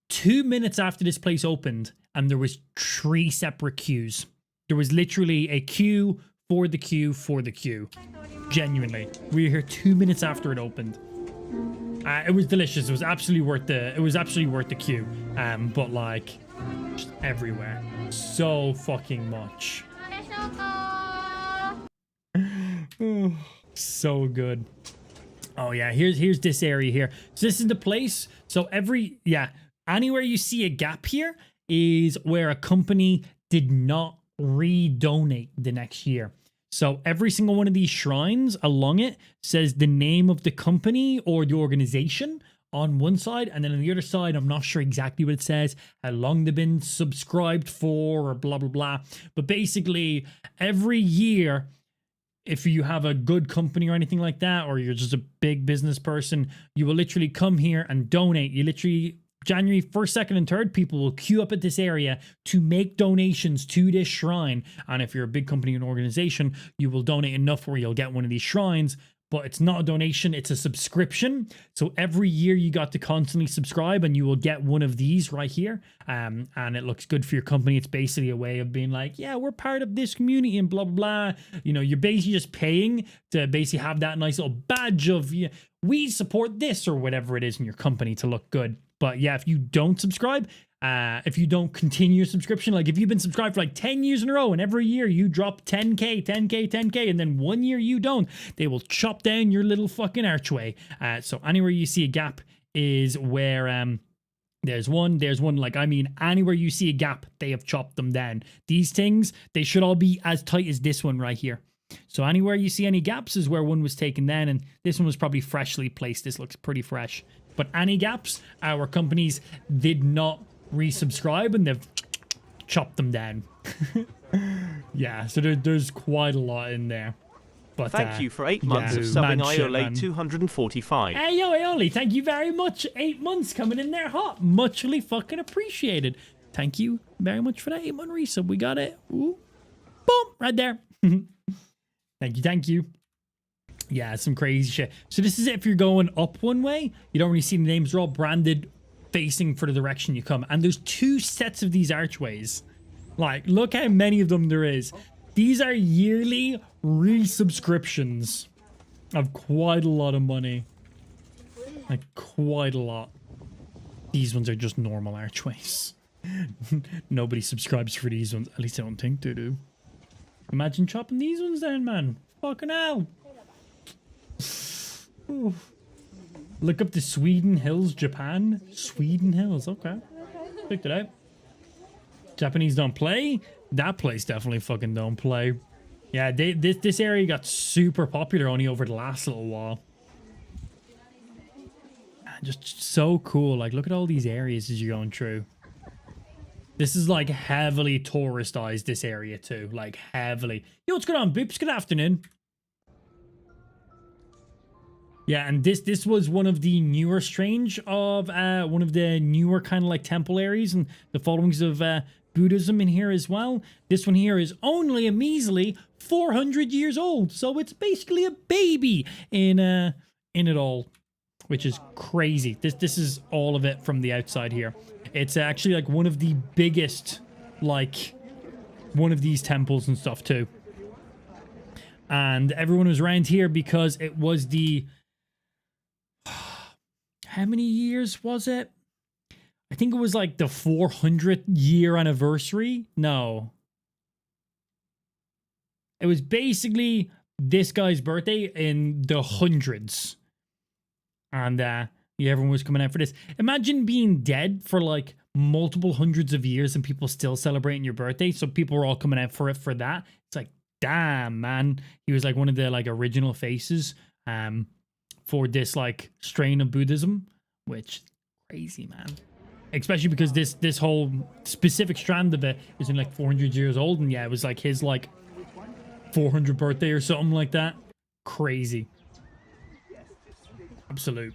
2 minutes after this place opened, and there was 3 separate queues. There was literally a queue for the queue for the queue. Genuinely, we were here 2 minutes after it opened. It was delicious. It was absolutely worth the. It was absolutely worth the queue. But like, just everywhere, so fucking much. So good. Oh yeah, here's this area here. So this is the place. So anywhere you see a gap here is where a company did not redonate the next year. So every single one of these shrines along it says the name of the company or the organization on one side, and then on the other side, I'm not sure exactly what it says, how long they've been subscribed for, or blah blah blah. But basically, every year, if you have a good company or anything like that, or you're just a big business person, you will literally come here and donate. You literally, January 1st, 2nd, and 3rd, people will queue up at this area to make donations to this shrine. And if you're a big company and organization, you will donate enough where you'll get one of these shrines. But it's not a donation, it's a subscription. So every year you got to constantly subscribe and you will get one of these right here. And it looks good for your company. It's basically a way of being like, yeah, we're part of this community and blah, blah, blah. You know, you're basically just paying to basically have that nice little badge of, yeah, we support this or whatever it is in your company to look good. But yeah, if you don't subscribe, if you don't continue your subscription, like if you've been subscribed for like 10 years in a row and every year you drop 10K, 10K, 10K, and then 1 year you don't, they will chop down your little fucking archway. So anywhere you see a gap is where there's one, like, I mean, anywhere you see a gap, they have chopped them down. These things, they should all be as tight as this one right here. So anywhere you see any gaps is where one was taken down, and this one was probably freshly placed. This looks pretty fresh. But any gaps, our companies did not resubscribe and they've chopped them down. Yeah, so there's quite a lot in there. But thank you for 8 months of subbing Iole 245. Hey yo, Iole, thank you very much. 8 months coming in there hot. Muchly fucking appreciated. Thank you very much for that 8-month resub. We got it. Ooh. Boom, right there. Thank you. Yeah, some crazy shit. So this is it if you're going up one way. You don't really see the names. They're all branded facing for the direction you come. And there's 2 sets of these archways. Like, look how many of them there is. These are yearly resubscriptions of quite a lot of money. Like, quite a lot. These ones are just normal archways. Nobody subscribes for these ones. At least I don't think they do. Imagine chopping these ones down, man. Fucking hell. Ooh. Look up the Sweden Hills, Japan. Sweden Hills, okay. Picked it out. Japanese don't play? That place definitely fucking don't play. Yeah, this area got super popular only over the last little while. Just so cool. Like, look at all these areas as you're going through. This is like heavily touristised, this area too. Like, heavily. Yo, what's going on, Boops? Good afternoon. Yeah, and this was one of the newer strange of one of the newer kind of like temple areas and the followings of Buddhism in here as well. This one here is only a measly 400 years old, so it's basically a baby in it all, which is crazy. This is all of it from the outside here. It's actually like one of the biggest, like, one of these temples and stuff too. And everyone was around here because it was the... How many years was it? I think it was like the 400th year anniversary. No. It was basically this guy's birthday in the hundreds. And yeah, everyone was coming out for this. Imagine being dead for like multiple hundreds of years and people still celebrating your birthday. So people were all coming out for it for that. It's like, damn, man. He was like one of the like original faces. For this like strain of Buddhism, which crazy, man. Especially because this whole specific strand of it is in like 400 years old, and yeah, it was like his like 400th birthday or something like that. Crazy. Absolute.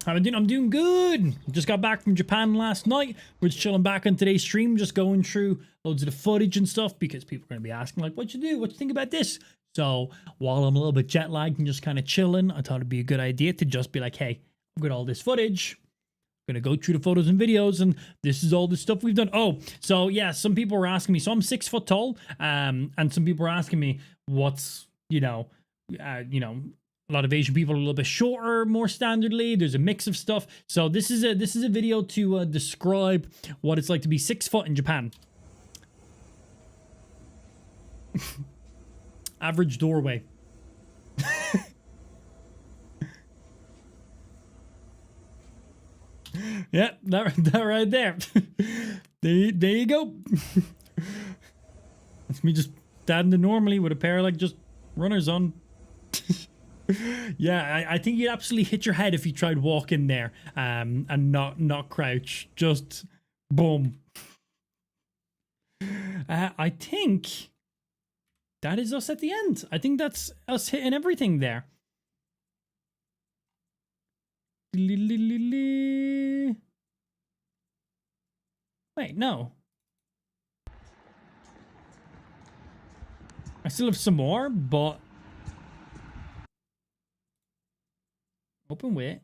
I'm doing good. Just got back from Japan last night. We're just chilling back on today's stream, just going through loads of the footage and stuff because people are going to be asking like, what you do? What you think about this? So while I'm a little bit jet lagged and just kind of chilling, I thought it'd be a good idea to just be like, hey, I've got all this footage. I'm going to go through the photos and videos, and this is all the stuff we've done. Oh, so yeah, some people were asking me. So I'm 6 foot tall, and some people were asking me what's, a lot of Asian people are a little bit shorter, more standardly. There's a mix of stuff. So this is a video to describe what it's like to be 6 foot in Japan. Average doorway. Yeah, that right there. there you go. That's me just standing normally with a pair of like just runners on. Yeah, I think you'd absolutely hit your head if you tried walking there and not crouch. Just boom. I think that is us at the end. I think that's us hitting everything there. Wait, no. I still have some more, but open with.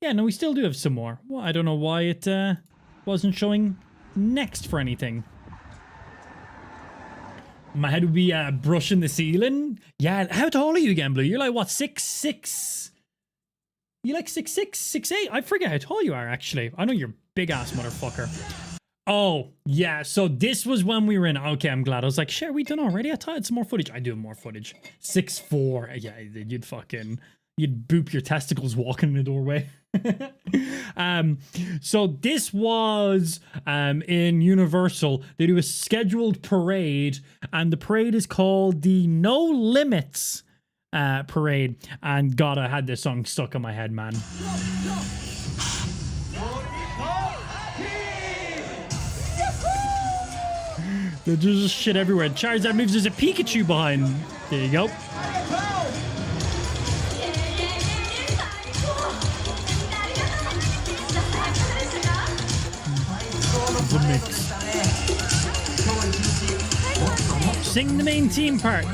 Yeah, no, we still do have some more. Well, I don't know why it wasn't showing next for anything. My head would be brushing the ceiling. Yeah, how tall are you again, Blue? You're like, what, 6'6"? You like 6'6", 6'8"? I forget how tall you are, actually. I know you're big-ass motherfucker. Oh, yeah, so this was when we were in... Okay, I'm glad. I was like, shit, are we done already? I thought I had some more footage. I do have more footage. 6'4". Yeah, you'd fucking... You'd boop your testicles walking in the doorway. So this was in Universal. They do a scheduled parade, and the parade is called the No Limits parade. And God, I had this song stuck in my head, man. There's just shit everywhere. Charizard moves. There's a Pikachu behind. There you go. The mix. Sing the main team part.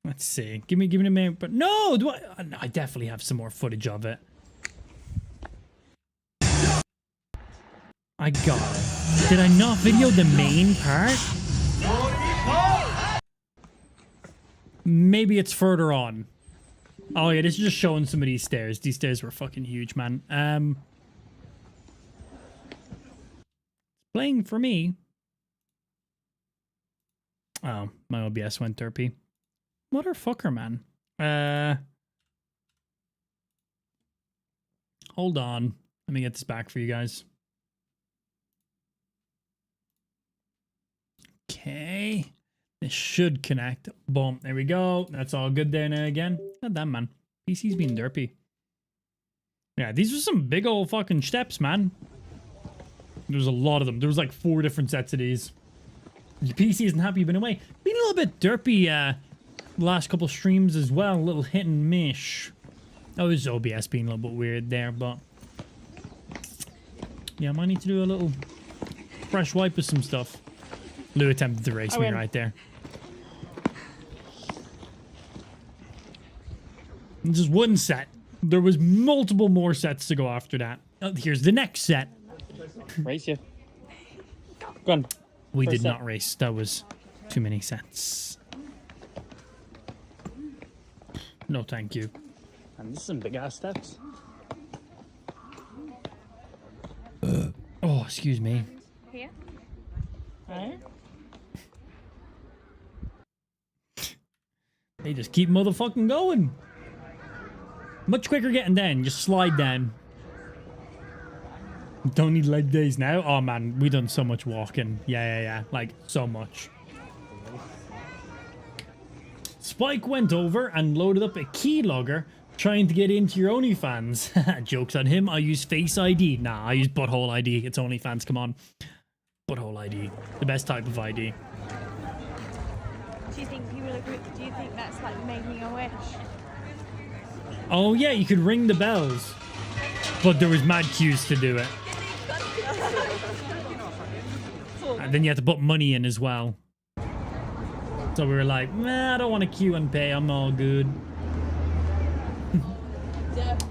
Let's see. Give me the main part. No, do I? No, I definitely have some more footage of it. I got it. Did I not video the main part? Maybe it's further on. Oh yeah, this is just showing some of these stairs. These stairs were fucking huge, man. Playing for me. Oh, my OBS went derpy. Motherfucker, man. Hold on. Let me get this back for you guys. Okay. This should connect. Boom. There we go. That's all good there now again. God damn, man. PC's being derpy. Yeah, these are some big old fucking steps, man. There's a lot of them. There was like 4 different sets of these. Your PC isn't happy you've been away. Been a little bit derpy the last couple streams as well. A little hit and miss. Oh, this OBS being a little bit weird there, but... Yeah, I might need to do a little fresh wipe of some stuff. Lou attempted to race me right there. This is one set. There was multiple more sets to go after that. Oh, here's the next set. Race you. Go on. We First did set. not race. That was too many sets. No, thank you. And this is some big ass steps. Oh, excuse me. Here. They just keep motherfucking going. Much quicker getting down. Just slide down. Don't need leg days now. Oh man, we done so much walking. Yeah. Like, so much. Spike went over and loaded up a keylogger trying to get into your OnlyFans. Joke's on him. I use Face ID. Nah, I use Butthole ID. It's OnlyFans. Come on. Butthole ID. The best type of ID. Do you think people agree? Do you think that's like making a wish? Oh, yeah, you could ring the bells. But there was mad queues to do it. And then you had to put money in as well. So we were like, nah, I don't want to queue and pay. I'm all good.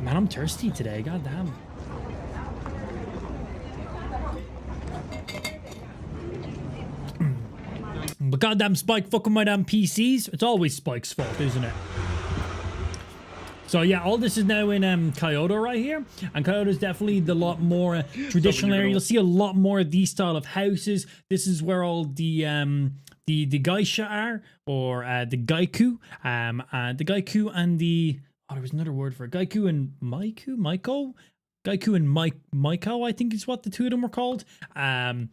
Man, I'm thirsty today. God damn. But goddamn Spike fucking my damn PCs. It's always Spike's fault, isn't it? So yeah, all this is now in Kyoto right here. And Kyoto is definitely the lot more traditional area. You'll see a lot more of these style of houses. This is where all the geisha are, or the gaiku. The gaiku and the... Oh, there was another word for it. Gaiku and Maiko? Gaiku and Maiko, I think is what the two of them were called. And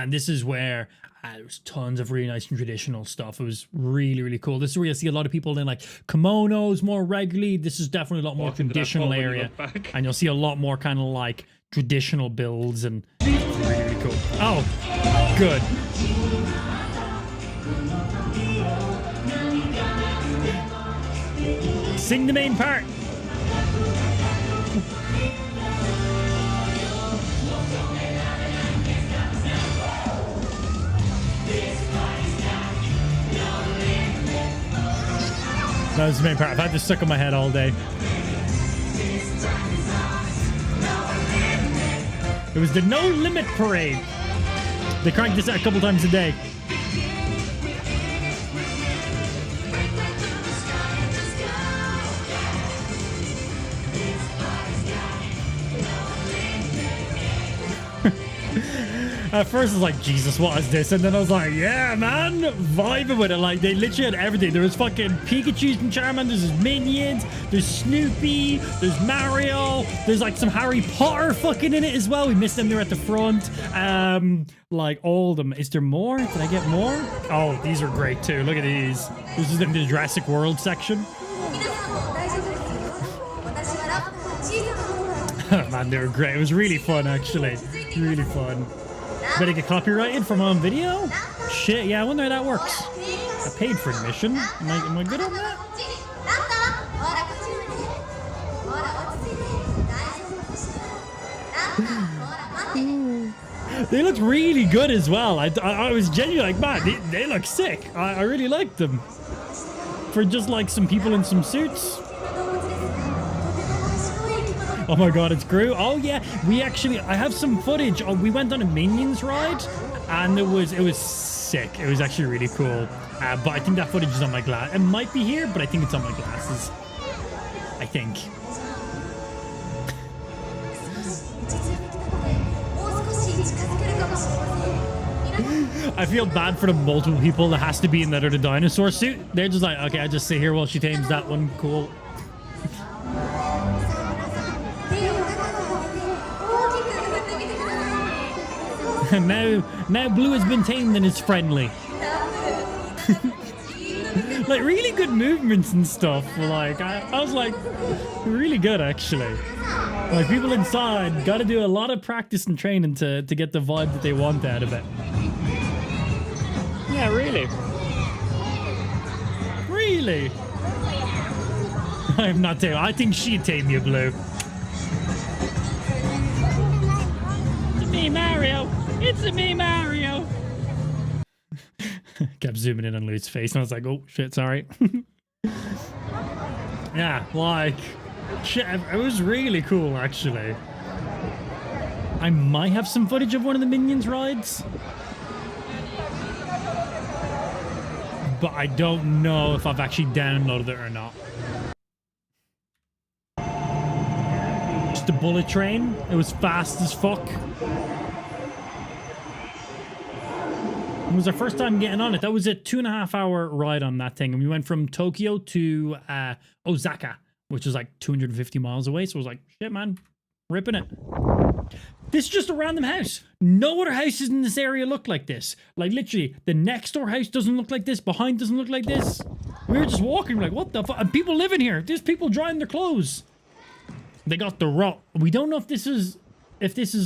this is where there was tons of really nice and traditional stuff. It was really, really cool. This is where you see a lot of people in like kimonos more regularly. This is definitely a lot more traditional area. And you'll see a lot more kind of like traditional builds and really, really cool. Oh, good. Sing the main part. That was the main part. I've had this stuck in my head all day. It was the No Limit Parade. They cranked this out a couple times a day. At first, I was like, Jesus, what is this? And then I was like, yeah, man, vibing with it. Like, they literally had everything. There was fucking Pikachu's and Charmanders, there's Minions, there's Snoopy, there's Mario, there's like some Harry Potter fucking in it as well. We missed them there at the front. Like, all of them. Is there more? Did I get more? Oh, these are great too. Look at these. This is in the Jurassic World section. Man, they were great. It was really fun, actually. Really fun. Better get copyrighted from on video? Shit, yeah, I wonder how that works. I paid for admission. Am I good on that? They look really good as well. I was genuinely like, man, they look sick. I really liked them. For just like some people in some suits. Oh my god, it's Gru. Oh yeah, I have some footage. We went on a Minions ride and it was sick. It was actually really cool. But I think that footage is on my glass. It might be here, but I think it's on my glasses. I think. I feel bad for the multiple people that has to be in that other dinosaur suit. They're just like, okay, I just sit here while she tames that one. Cool. now Blue has been tamed and is friendly. Like really good movements and stuff. Like I was like really good actually. Like people inside got to do a lot of practice and training to get the vibe that they want out of it. Yeah, really. Really. I'm not tamed. I think she'd tame you, Blue. It's me, Mario. It's me, Mario. Kept zooming in on Luke's face, and I was like, "Oh shit, sorry." Yeah, like, shit. It was really cool, actually. I might have some footage of one of the Minions rides, but I don't know if I've actually downloaded it or not. Just a bullet train. It was fast as fuck. It was our first time getting on it. That was a 2.5 hour ride on that thing. And we went from Tokyo to Osaka, which is like 250 miles away. So it was like, shit, man, ripping it. This is just a random house. No other houses in this area look like this. Like literally, the next door house doesn't look like this. Behind doesn't look like this. We were just walking, like, what the fuck? And people live in here. There's people drying their clothes. They got the rot. We don't know if this is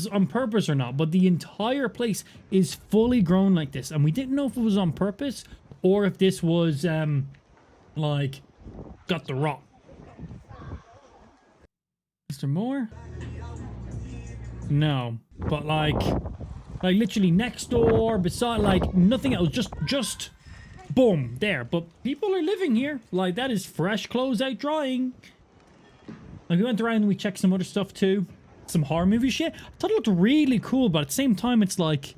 on purpose or not, but the entire place is fully grown like this. And we didn't know if it was on purpose or if this was, like, got the rot. Is there more? No. But, like literally next door, beside, like, nothing else. Just, boom, there. But people are living here. Like, that is fresh clothes out drying. Like, we went around and we checked some other stuff, too. Some horror movie shit. I thought it looked really cool, but at the same time, it's like,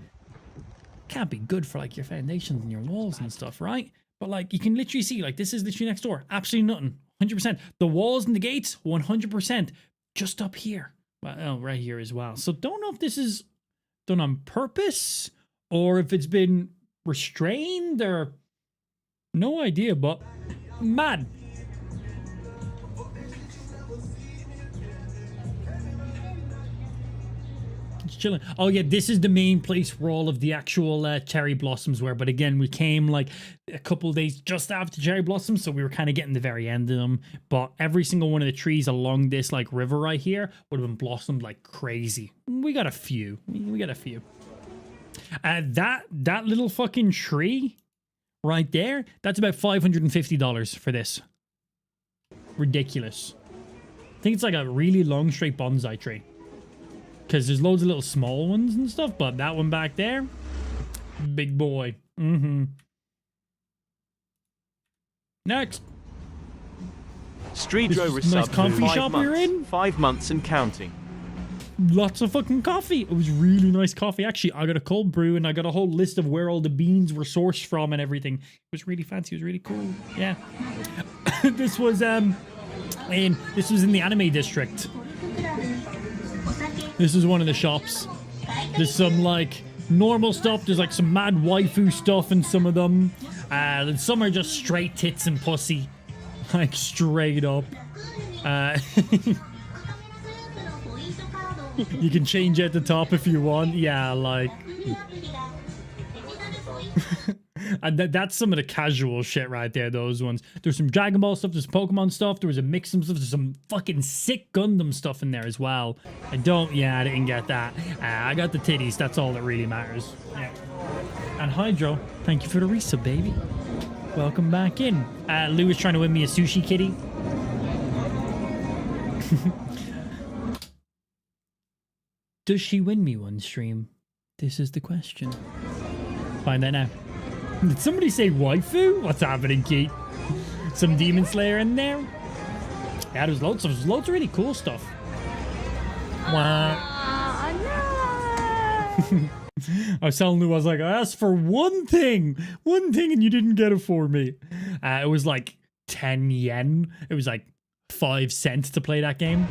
can't be good for, like, your foundations and your walls and stuff, right? But, like, you can literally see, like, this is literally next door. Absolutely nothing. 100%. The walls and the gates, 100%. Just up here. Well, oh, right here as well. So don't know if this is done on purpose or if it's been restrained or no idea, but mad. It's chilling. Oh yeah, this is the main place where all of the actual cherry blossoms were. But again, we came like a couple of days just after cherry blossoms, so we were kind of getting the very end of them. But every single one of the trees along this like river right here would have been blossomed like crazy. We got a few. We got a few. That little fucking tree right there, that's about $550 for this. Ridiculous. I think it's like a really long straight bonsai tree. Because there's loads of little small ones and stuff, but that one back there, big boy. Next. Streedro This is a nice resub coffee for shop we're in? 5 months and counting. Lots of fucking coffee. It was really nice coffee. Actually, I got a cold brew and I got a whole list of where all the beans were sourced from and everything. It was really fancy. It was really cool. Yeah. This was in the anime district. This is one of the shops. There's some like normal stuff. There's like some mad waifu stuff in some of them. And some are just straight tits and pussy. Like straight up. You can change at the top if you want. Yeah, like. And that's some of the casual shit right there, those ones. There's some Dragon Ball stuff, there's Pokemon stuff, there was a mix of stuff, there's some fucking sick Gundam stuff in there as well. I didn't get that. I got the titties, that's all that really matters. Yeah. And Hydro, thank you for the resub, baby. Welcome back in. Lou is trying to win me a sushi kitty. Does she win me one stream? This is the question. Find out now. Did somebody say waifu? What's happening, Keith? Some Demon Slayer in there? Yeah, there's loads of really cool stuff. Wah. No. I was telling Lou, I was like, I asked for one thing, and you didn't get it for me. It was like 10 yen. It was like 5 cents to play that game.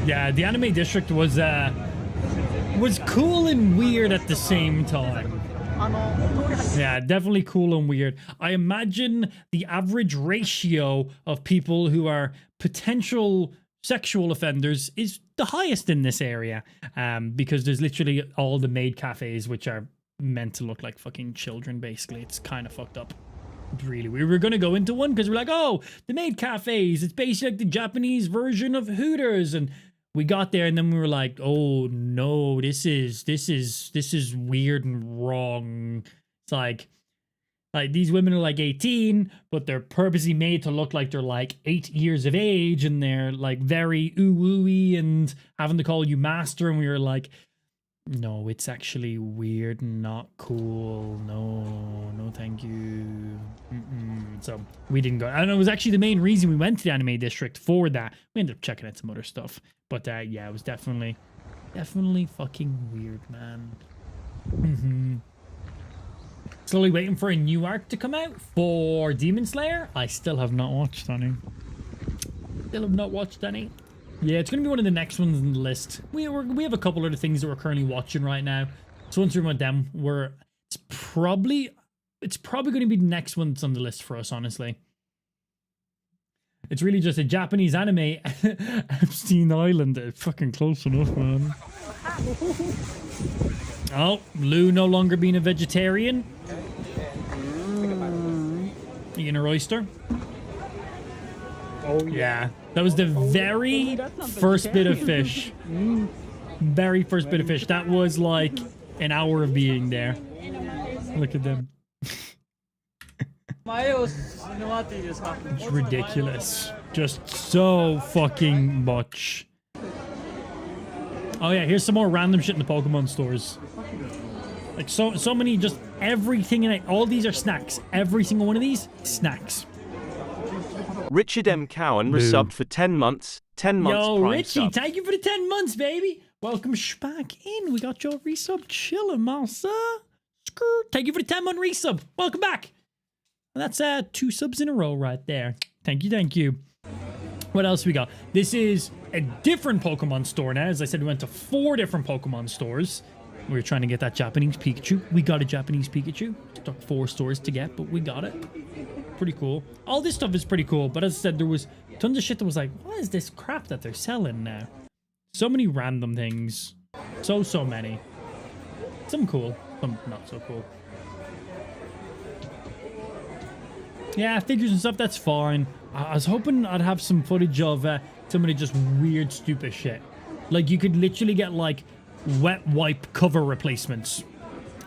Yeah, the anime district was cool and weird at the same time. Yeah, definitely cool and weird. I imagine the average ratio of people who are potential sexual offenders is the highest in this area, because there's literally all the maid cafes which are meant to look like fucking children. Basically, it's kind of fucked up. Really, we were gonna go into one because we're like, oh, the maid cafes, it's basically like the Japanese version of Hooters, and we got there and then we were like, oh no, this is weird and wrong. It's like these women are like 18, but they're purposely made to look like they're like 8 years of age, and they're like very ooh-wooey and having to call you master, and we were like, no, it's actually weird and not cool. No, thank you. So we didn't go. And it was actually the main reason we went to the anime district for that. We ended up checking out some other stuff. But yeah, it was definitely fucking weird, man. Slowly waiting for a new arc to come out for Demon Slayer. I still have not watched any. Yeah, it's going to be one of the next ones on the list. We have a couple other things that we're currently watching right now. So once we're with them, it's probably going to be the next one that's on the list for us, honestly. It's really just a Japanese anime, Epstein Island. Fucking close enough, man. Oh, Lou no longer being a vegetarian. Eating a oyster. Oh Yeah, that was the very first bit of fish. Very first bit of fish. That was like an hour of being there. Look at them. It's ridiculous. Just so fucking much. Oh yeah, here's some more random shit in the Pokemon stores. Like so many, just everything in it. All these are snacks. Every single one of these, snacks. Richard M. Cowan Boom. resubbed for 10 months. 10 months Yo, prime Richie, sub. thank you for the 10 months, baby. Welcome back in. We got your resub chilling, massa. Thank you for the 10-month resub. Welcome back. That's 2 subs in a row right there. Thank you, thank you. What else we got? This is a different Pokemon store now. As I said, we went to 4 different Pokemon stores. We were trying to get that Japanese Pikachu. We got a Japanese Pikachu. It took 4 stores to get, but we got it. Pretty cool. All this stuff is pretty cool, but as I said, there was tons of shit that was like, what is this crap that they're selling now? So many random things. So many. Some cool, some not so cool. Yeah, figures and stuff, that's fine. I was hoping I'd have some footage of some of the just weird, stupid shit. Like, you could literally get, like, wet wipe cover replacements.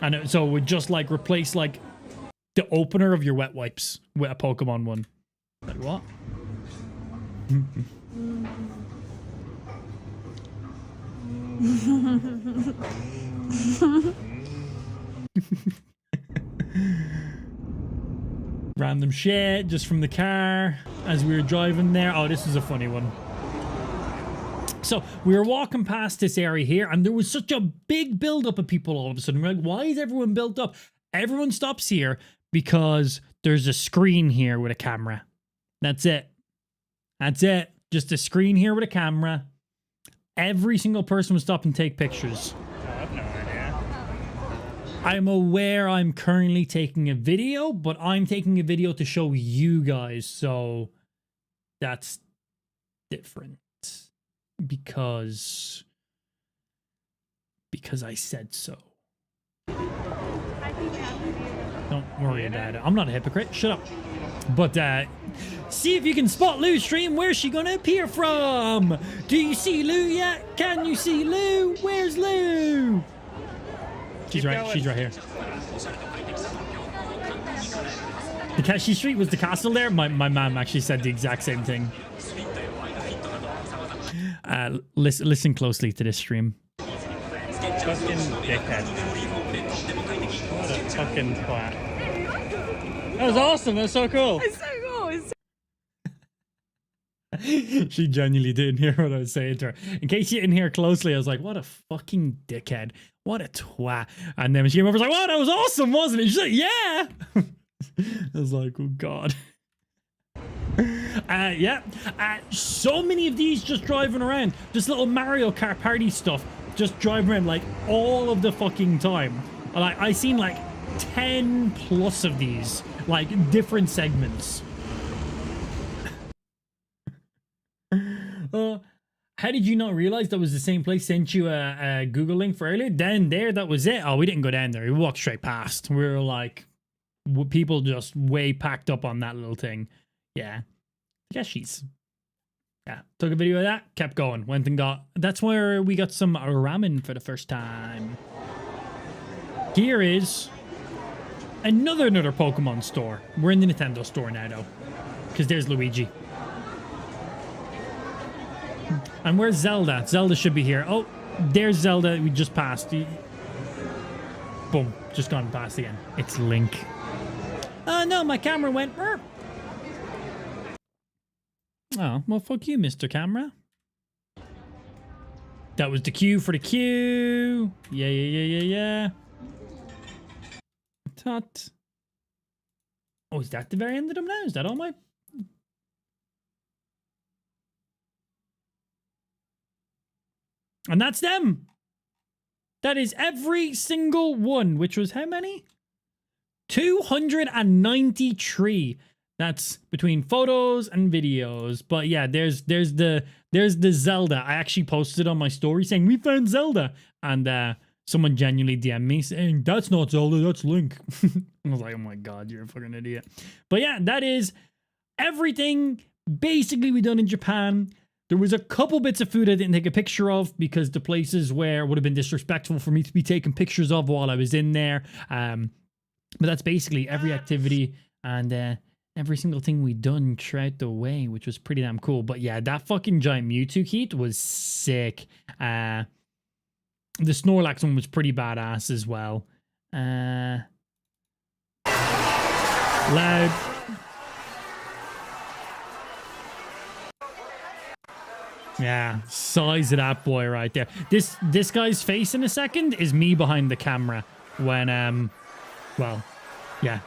And so it would just, like, replace, like, the opener of your wet wipes with a Pokemon one. Like, what? Random shit just from the car as we were driving there. Oh, this is a funny one. So we were walking past this area here and there was such a big buildup of people all of a sudden. We're like, why is everyone built up? Everyone stops here because there's a screen here with a camera. That's it. That's it. Just a screen here with a camera. Every single person would stop and take pictures. I have no idea. I'm aware I'm currently taking a video, but I'm taking a video to show you guys, so that's different. Because I said so. Don't worry about it. I'm not a hypocrite. Shut up. But see if you can spot Lou's stream. Where's she gonna appear from? Do you see Lou yet? Can you see Lou? Where's Lou? She's right. She's right here. The Kashi Street was the castle there. My mom actually said the exact same thing. Listen closely to this stream. Fucking dickhead. What a fucking twat. That was awesome. That was so cool. It's so cool. It's so She genuinely didn't hear what I was saying to her. In case you didn't hear closely, I was like, what a fucking dickhead. What a twat. And then when she came over, I was like, wow, that was awesome, wasn't it? She's like, yeah. I was like, oh, God. Yeah. So many of these just driving around. Just little Mario Kart party stuff. Just driving around like all of the fucking time. Like, I seen like 10 plus of these. Like, different segments. How did you not realize that was the same place? Sent you a Google link for earlier? Down there, that was it. Oh, we didn't go down there. We walked straight past. We were like, people just way packed up on that little thing. Yeah. I guess she's... Yeah. Took a video of that. Kept going. Went and got... That's where we got some ramen for the first time. Here is another Pokemon store. We're in the Nintendo store now, though. Because there's Luigi. And where's Zelda? Zelda should be here. Oh, there's Zelda. We just passed. Boom. Just gone past again. It's Link. Oh, no. My camera went... Burp. Oh, well, fuck you, Mr. Camera. That was the cue for the queue. Yeah. Tut. Oh, is that the very end of them now? Is that all my... And that's them. That is every single one, which was how many? 293. That's between photos and videos. But yeah, there's the Zelda. I actually posted on my story saying we found Zelda, and someone genuinely DM'd me saying, that's not Zelda, that's Link. I was like, oh my god, you're a fucking idiot. But yeah, that is everything basically we done in Japan. There was a couple bits of food I didn't take a picture of because the places where it would have been disrespectful for me to be taking pictures of while I was in there. But that's basically every activity and every single thing we done throughout the way, which was pretty damn cool. But yeah, that fucking giant Mewtwo heat was sick. The Snorlax one was pretty badass as well. Loud. Yeah, size of that boy right there. This guy's face in a second is me behind the camera when well, yeah.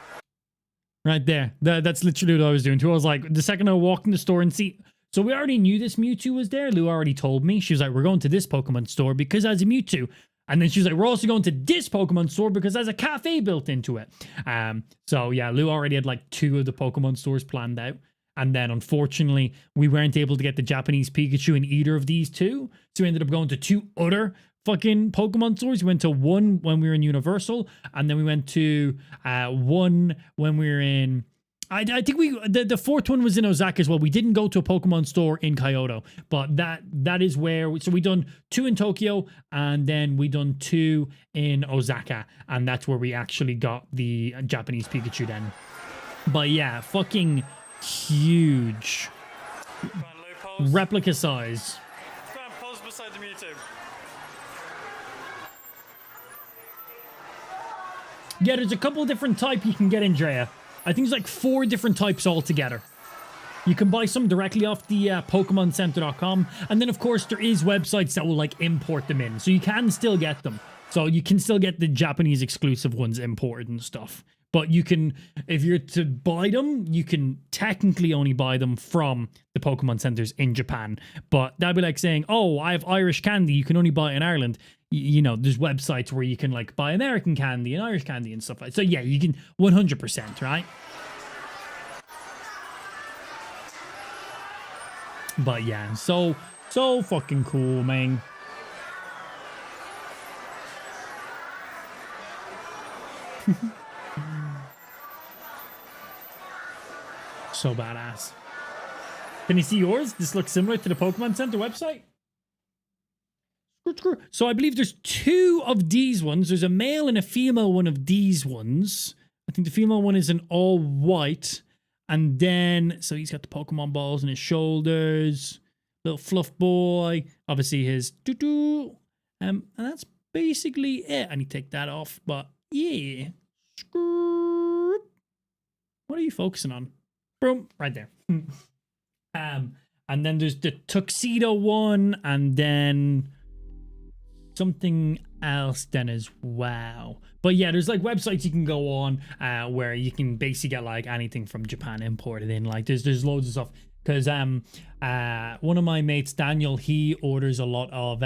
Right there. That's literally what I was doing too. I was like, the second I walked in the store and see, so we already knew this Mewtwo was there. Lou already told me. She was like, we're going to this Pokemon store because it has a Mewtwo. And then she was like, we're also going to this Pokemon store because there's a cafe built into it. So yeah, Lou already had like 2 of the Pokemon stores planned out. And then unfortunately, we weren't able to get the Japanese Pikachu in either of these 2. So we ended up going to 2 other fucking Pokemon stores. We went to one when we were in Universal, and then we went to one when we were in... I think the 4th one was in Osaka as well. We didn't go to a Pokemon store in Kyoto, but that is where... So we done 2 in Tokyo, and then we done 2 in Osaka, and that's where we actually got the Japanese Pikachu then. But yeah, fucking huge. Replica size. Pose beside the Mewtwo. Yeah, there's a couple different types you can get in Drea. I think there's like 4 different types altogether. You can buy some directly off the PokemonCenter.com. And then, of course, there is websites that will like import them in. So you can still get them. So you can still get the Japanese exclusive ones imported and stuff. But you can, if you're to buy them, you can technically only buy them from the Pokemon centers in Japan. But that'd be like saying, oh, I have Irish candy. You can only buy it in Ireland. You know, there's websites where you can like buy American candy and Irish candy and stuff like that. So yeah, you can 100%, right? But yeah, so fucking cool, man. So badass. Can you see yours? This looks similar to the Pokemon Center website. So I believe there's 2 of these ones. There's a male and a female one of these ones. I think the female one is an all white. And then, so he's got the Pokemon balls on his shoulders. Little fluff boy. Obviously his doo-doo. And that's basically it. I need to take that off. But yeah. What are you focusing on? Boom, right there. And then there's the tuxedo one, and then something else then as well. But yeah, there's like websites you can go on where you can basically get like anything from Japan imported in. Like there's loads of stuff. Because one of my mates, Daniel, he orders a lot of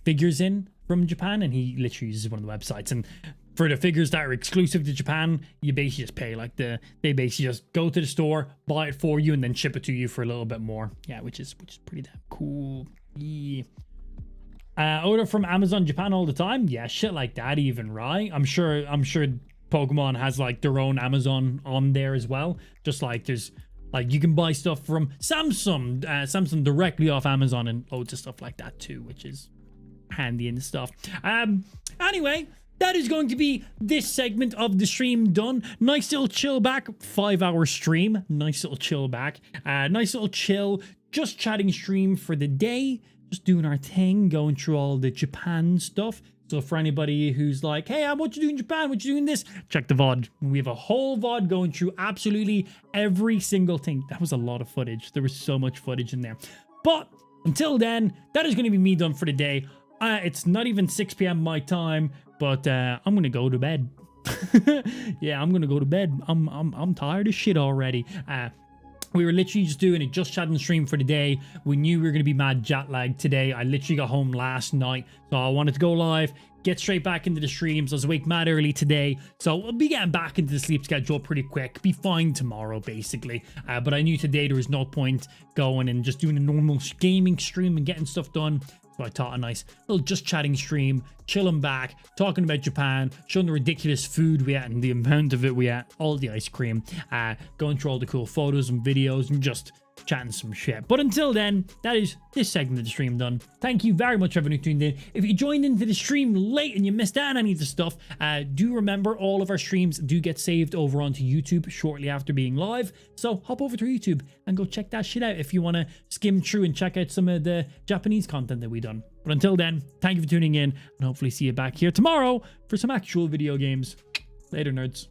figures in from Japan, and he literally uses one of the websites. And for the figures that are exclusive to Japan, you basically just pay like they basically just go to the store, buy it for you, and then ship it to you for a little bit more. Yeah, which is pretty damn cool. Yeah. Order from Amazon Japan all the time. Yeah, shit like that even, right? I'm sure Pokemon has like their own Amazon on there as well. Just like there's like you can buy stuff from Samsung directly off Amazon and loads of stuff like that too, which is handy and stuff. Anyway, that is going to be this segment of the stream done. Nice little chill back, 5-hour stream. Nice little chill back. Nice little chill, just chatting stream for the day. Just doing our thing, going through all the Japan stuff. So for anybody who's like, hey, what you doing in Japan? What you doing this? Check the VOD. We have a whole VOD going through absolutely every single thing. That was a lot of footage. There was so much footage in there. But until then, that is going to be me done for the day. It's not even 6 p.m. my time, but I'm going to go to bed. Yeah, I'm going to go to bed. I'm tired of shit already. We were literally just doing it, just chatting stream for the day. We knew we were going to be mad jet lagged today. I literally got home last night, so I wanted to go live, get straight back into the streams. I was awake mad early today, so we'll be getting back into the sleep schedule pretty quick. Be fine tomorrow, basically. But I knew today there was no point going and just doing a normal gaming stream and getting stuff done. So I thought a nice little just chatting stream, chilling back, talking about Japan, showing the ridiculous food we ate and the amount of it we ate, all the ice cream, going through all the cool photos and videos and just chatting some shit. But until then, that is this segment of the stream done. Thank you very much everyone who tuned in. If you joined into the stream late and you missed out on any of the stuff, do remember all of our streams do get saved over onto YouTube shortly after being live. So hop over to YouTube and go check that shit out if you want to skim through and check out some of the Japanese content that we done. But until then, thank you for tuning in and hopefully see you back here tomorrow for some actual video games. Later, nerds.